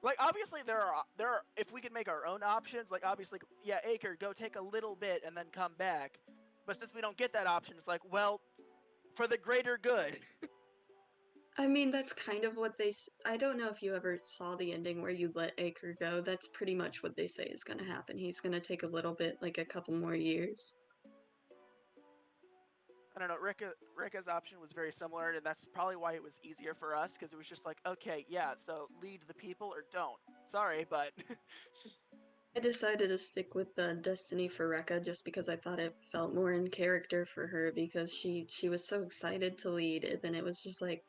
Like obviously there are if we could make our own options, like obviously yeah, Acre, go take a little bit and then come back. But since we don't get that option, it's like, well, for the greater good. I mean, that's kind of what I don't know if you ever saw the ending where you let Acre go. That's pretty much what they say is going to happen. He's going to take a little bit, like a couple more years. I don't know. Rika's option was very similar, and that's probably why it was easier for us because it was just like, okay, yeah, so lead the people or don't. Sorry, but I decided to stick with the Destiny for Rekka just because I thought it felt more in character for her because she was so excited to lead, and then it was just like,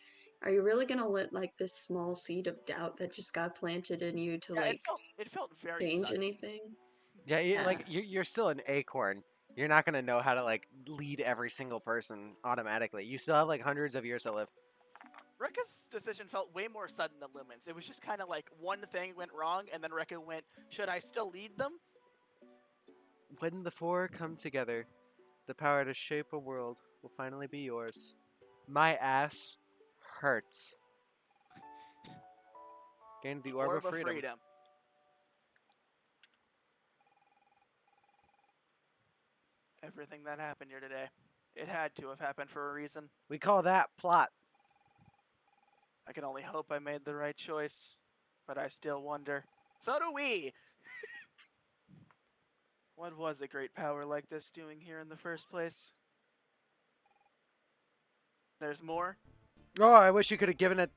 are you really gonna let like this small seed of doubt that just got planted in you to yeah, like it felt very change sudden. anything? Yeah, Yeah. like you're still an acorn. You're not gonna know how to like lead every single person automatically. You still have like hundreds of years to live. Rekka's decision felt way more sudden than Lumen's. It was just kind of like one thing went wrong, and then Rekka went, should I still lead them? When the four come together, the power to shape a world will finally be yours. My ass hurts. Gain the orb of freedom. Everything that happened here today, it had to have happened for a reason. We call that plot. I can only hope I made the right choice, but I still wonder. So do we! What was a great power like this doing here in the first place? There's more? Oh, I wish you could have given it.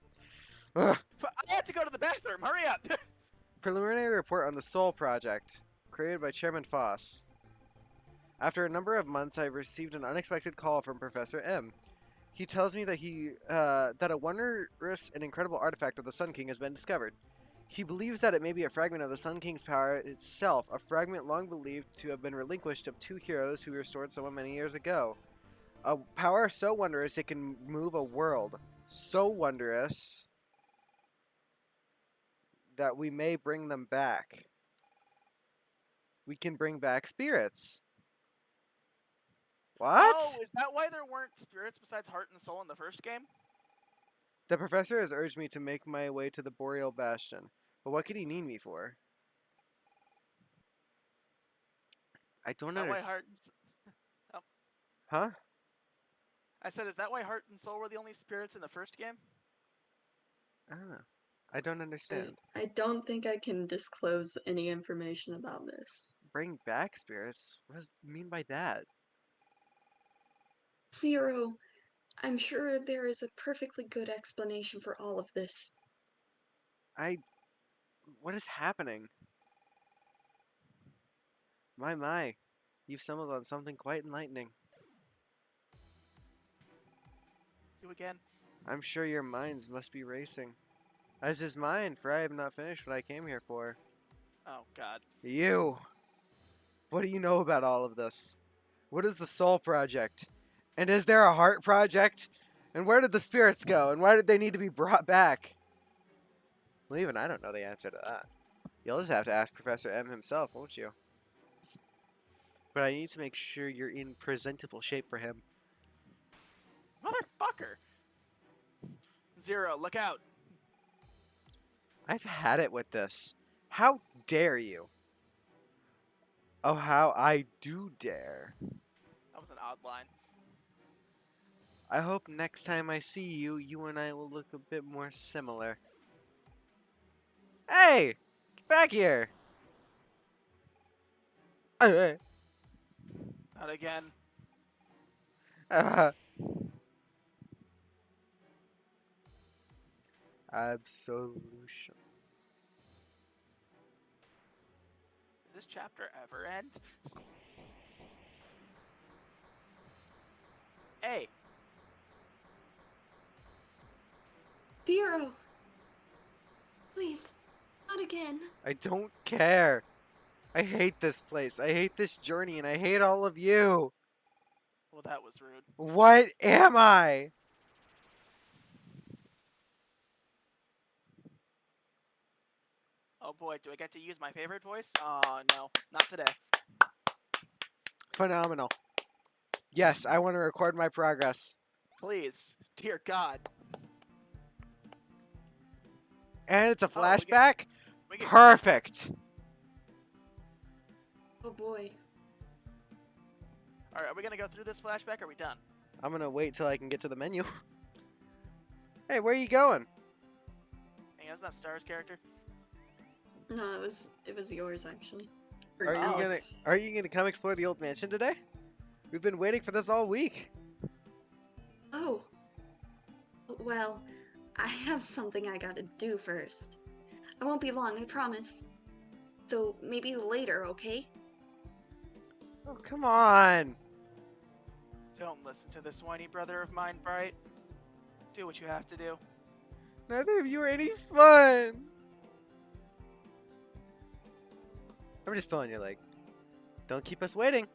Ugh. I had to go to the bathroom! Hurry up! Preliminary report on the Soul Project, created by Chairman Foss. After a number of months, I received an unexpected call from Professor M. He tells me that that a wondrous and incredible artifact of the Sun King has been discovered. He believes that it may be a fragment of the Sun King's power itself, a fragment long believed to have been relinquished of two heroes who restored Soma many years ago. A power so wondrous it can move a world. So wondrous that we may bring them back. We can bring back spirits. What? Oh, is that why there weren't spirits besides heart and soul in the first game? The professor has urged me to make my way to the Boreal Bastion. But what could he need me for? I don't Is that why understand. heart and oh. Huh? I said, is that why heart and soul were the only spirits in the first game? I don't know. I don't understand. I don't think I can disclose any information about this. Bring back spirits? What does it mean by that? Zero, I'm sure there is a perfectly good explanation for all of this. What is happening? My. You've stumbled on something quite enlightening. You again? I'm sure your minds must be racing. As is mine, for I have not finished what I came here for. Oh, God. You! What do you know about all of this? What is the Soul Project? And is there a Heart Project? And where did the spirits go? And why did they need to be brought back? Well, even I don't know the answer to that. You'll just have to ask Professor M himself, won't you? But I need to make sure you're in presentable shape for him. Motherfucker! Zero, look out! I've had it with this. How dare you? Oh, how I do dare. That was an odd line. I hope next time I see you, you and I will look a bit more similar. Hey! Get back here! Not again. Absolution. Does this chapter ever end? Hey, Zero! Please, not again. I don't care. I hate this place. I hate this journey, and I hate all of you. well, that was rude. What am I? Oh boy, do I get to use my favorite voice? Oh no, not today. Phenomenal. Yes, I want to record my progress. Please, dear God. And it's a Oh, we get- flashback? We get Perfect. Oh boy. Alright, are we gonna go through this flashback or are we done? I'm going to wait till I can get to the menu. Hey, where are you going? Hey, isn't that Star's character? No, it was yours actually. Are you gonna come explore the old mansion today? We've been waiting for this all week. Oh. Well, I have something I gotta do first. I won't be long, I promise. So maybe later, okay? Oh, come on. Don't listen to this whiny brother of mine, Bright. Do what you have to do. Neither of you are any fun. I'm just pulling your leg. Don't keep us waiting.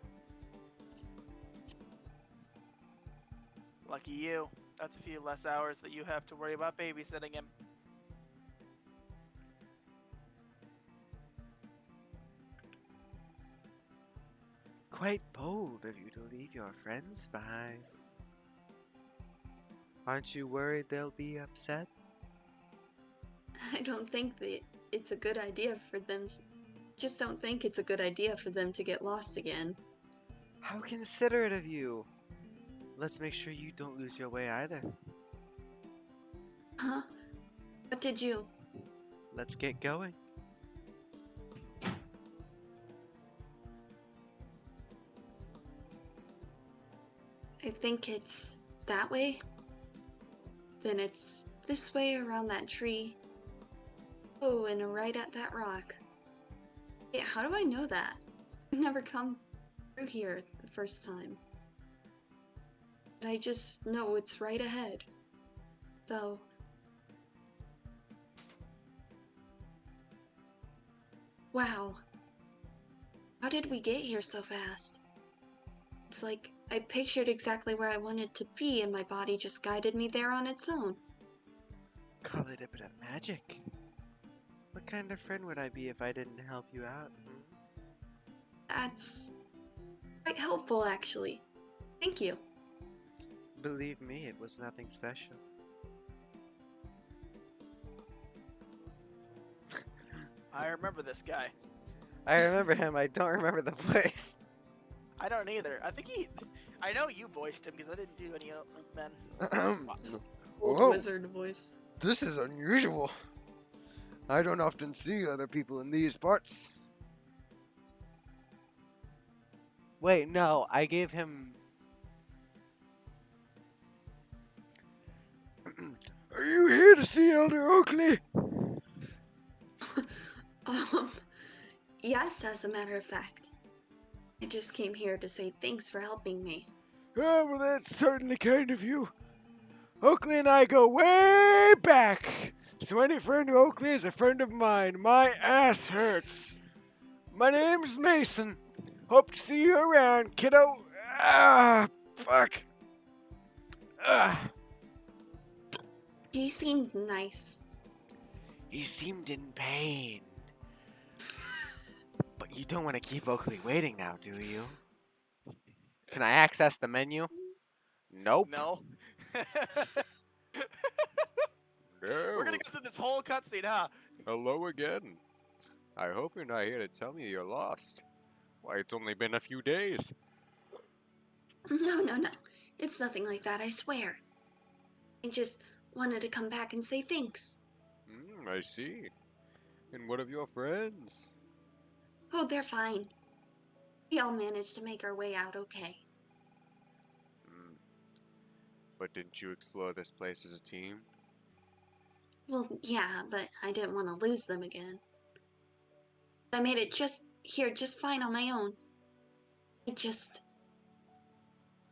Lucky you. That's a few less hours that you have to worry about babysitting him. Quite bold of you to leave your friends behind. Aren't you worried they'll be upset? I don't think that it's a good idea for them. Just don't think it's a good idea for them to get lost again. How considerate of you. Let's make sure you don't lose your way either. Huh? What did you? Let's get going. I think it's that way. Then it's this way around that tree. Oh, and right at that rock. Yeah, how do I know that? I've never come through here the first time. But I just know it's right ahead. So... Wow. How did we get here so fast? It's like I pictured exactly where I wanted to be and my body just guided me there on its own. Call it a bit of magic. What kind of friend would I be if I didn't help you out? That's quite helpful, actually. Thank you. Believe me, it was nothing special. I remember this guy. I remember him, I don't remember the place. I don't either. I know you voiced him because I didn't do any old men. Old Whoa. wizard voice. This is unusual. I don't often see other people in these parts. Wait, no, I gave him... Are you here to see Elder Oakley? Yes, as a matter of fact. I just came here to say thanks for helping me. Oh, well, that's certainly kind of you. Oakley and I go way back. So any friend of Oakley is a friend of mine. My ass hurts. My name's Mason. Hope to see you around, kiddo. Fuck. He seemed nice. He seemed in pain. But you don't want to keep Oakley waiting now, do you? Can I access the menu? Nope. No. We're gonna go through this whole cutscene, huh? Hello again. I hope you're not here to tell me you're lost. Why, it's only been a few days. No. It's nothing like that, I swear. I just wanted to come back and say thanks. I see. And what of your friends? Oh, they're fine. We all managed to make our way out okay. But didn't you explore this place as a team? Well, yeah, but I didn't want to lose them again. I made it just fine on my own.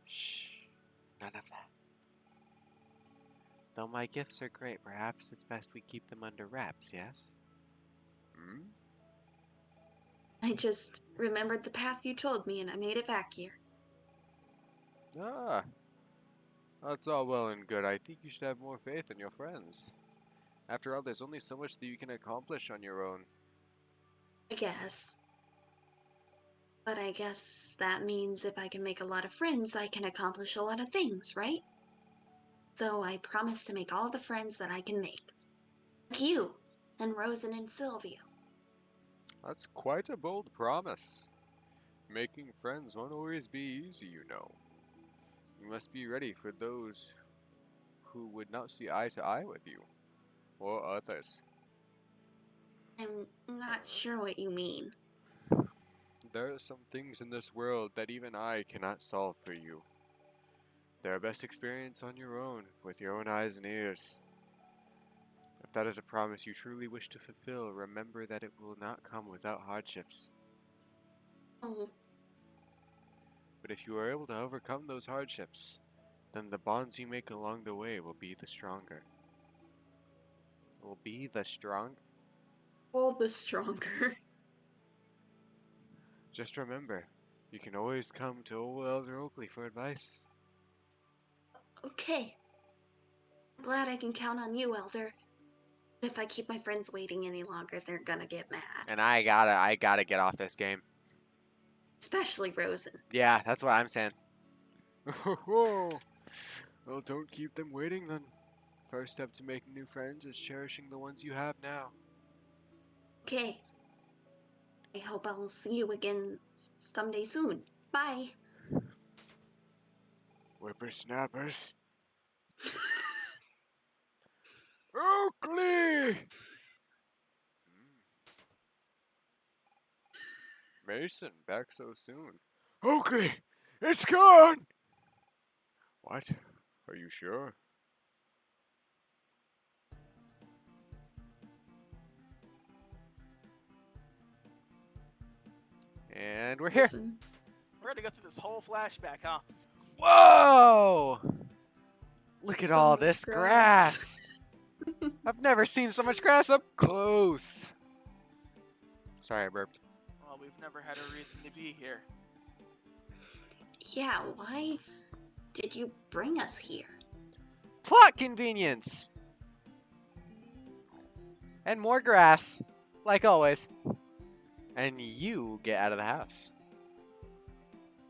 Shh. None of that. Though my gifts are great, perhaps it's best we keep them under wraps, yes? I just remembered the path you told me and I made it back here. That's all well and good. I think you should have more faith in your friends. After all, there's only so much that you can accomplish on your own. I guess. But I guess that means if I can make a lot of friends, I can accomplish a lot of things, right? So I promise to make all the friends that I can make. Like you, and Rosen and Sylvia. That's quite a bold promise. Making friends won't always be easy, you know. You must be ready for those who would not see eye to eye with you, or others. I'm not sure what you mean. There are some things in this world that even I cannot solve for you. They are best experienced on your own, with your own eyes and ears. If that is a promise you truly wish to fulfill, remember that it will not come without hardships. Oh, But if you are able to overcome those hardships, then the bonds you make along the way will be the stronger. all the stronger. Just remember, you can always come to old Elder Oakley for advice. Okay. I'm glad I can count on you, Elder. If I keep my friends waiting any longer, they're gonna get mad. And I gotta get off this game. Especially Rosen. Yeah, that's what I'm saying. Well, don't keep them waiting then. First step to making new friends is cherishing the ones you have now. Okay. I hope I'll see you again someday soon. Bye. Whippersnappers. Oakley! Mason, back so soon. Oakley! It's gone! What? Are you sure? And we're here. Listen, We're gonna go through this whole flashback, huh? Whoa! Look at So all much this grass. grass. I've never seen so much grass up close. Sorry, I burped. Well, we've never had a reason to be here. yeah, why did you bring us here? Plot convenience! And more grass, like always. And you get out of the house.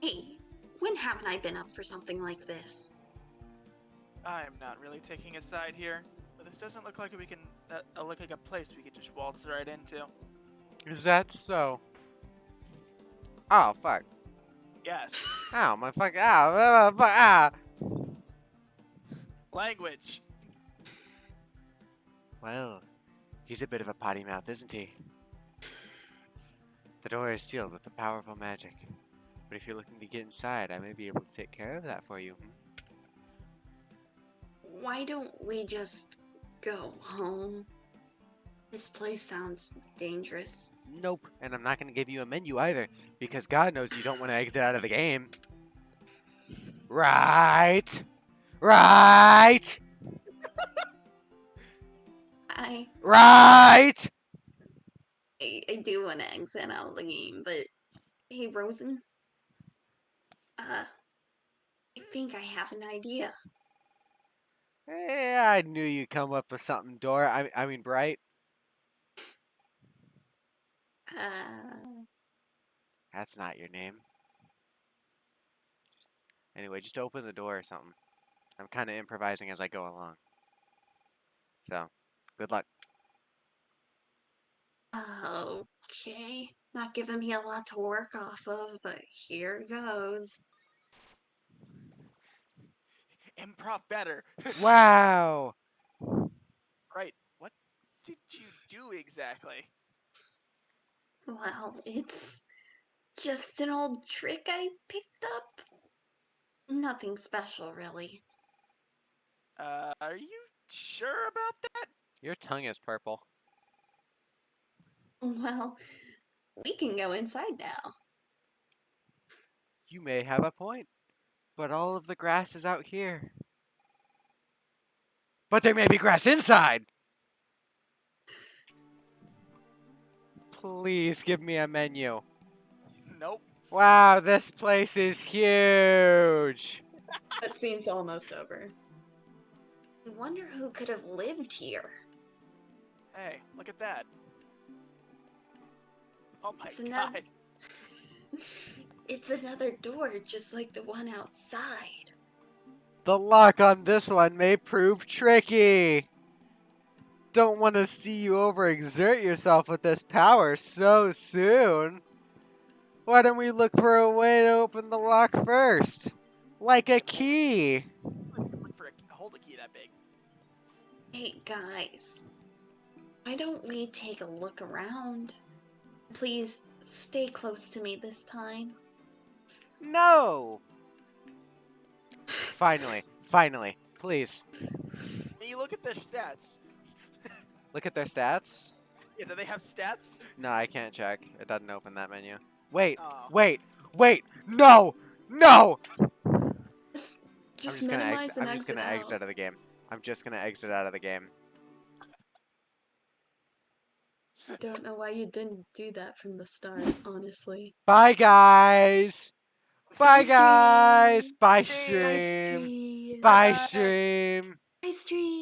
Hey, when haven't I been up for something like this? I am not really taking a side here, but this doesn't look like look like a place we could just waltz right into. Is that so? Oh, fuck. Yes. Ow, my fuck. Ow. Ah. Language. Well, he's a bit of a potty mouth, isn't he? The door is sealed with a powerful magic. But if you're looking to get inside, I may be able to take care of that for you. Why don't we just go home? This place sounds dangerous. Nope. And I'm not going to give you a menu either, because God knows you don't want to exit out of the game. Right? Right? Right? I do want to exit out of the game, but hey, Rosen. I think I have an idea. Yeah, I knew you'd come up with something, Dora. I mean, Bright. That's not your name. Anyway, just open the door or something. I'm kind of improvising as I go along. So, good luck. Okay. Not giving me a lot to work off of, but here goes. Improv better. Wow! Right. What did you do exactly? Well, it's just an old trick I picked up. Nothing special, really. Are you sure about that? Your tongue is purple. Well, we can go inside now. You may have a point, but all of the grass is out here. But there may be grass inside! Please give me a menu. Nope. Wow, this place is huge! That scene's almost over. I wonder who could have lived here. Hey, look at that. Oh my It's another- god. It's another door, just like the one outside. The lock on this one may prove tricky. Don't want to see you overexert yourself with this power so soon. Why don't we look for a way to open the lock first? Like a key. Look for hold a key that big. Hey, guys. Why don't we take a look around? Please stay close to me this time. No! Finally, please. When you look at their stats. Look at their stats. Yeah, do they have stats? No, I can't check. It doesn't open that menu. Wait, Oh. wait, no! No! Just minimize and I'm just gonna exit out of the game. I'm just gonna exit out of the game. Don't know why you didn't do that from the start, honestly. Bye, guys. Bye, guys. Bye, Bye, stream. stream. Bye, Bye-bye. stream. Bye, stream.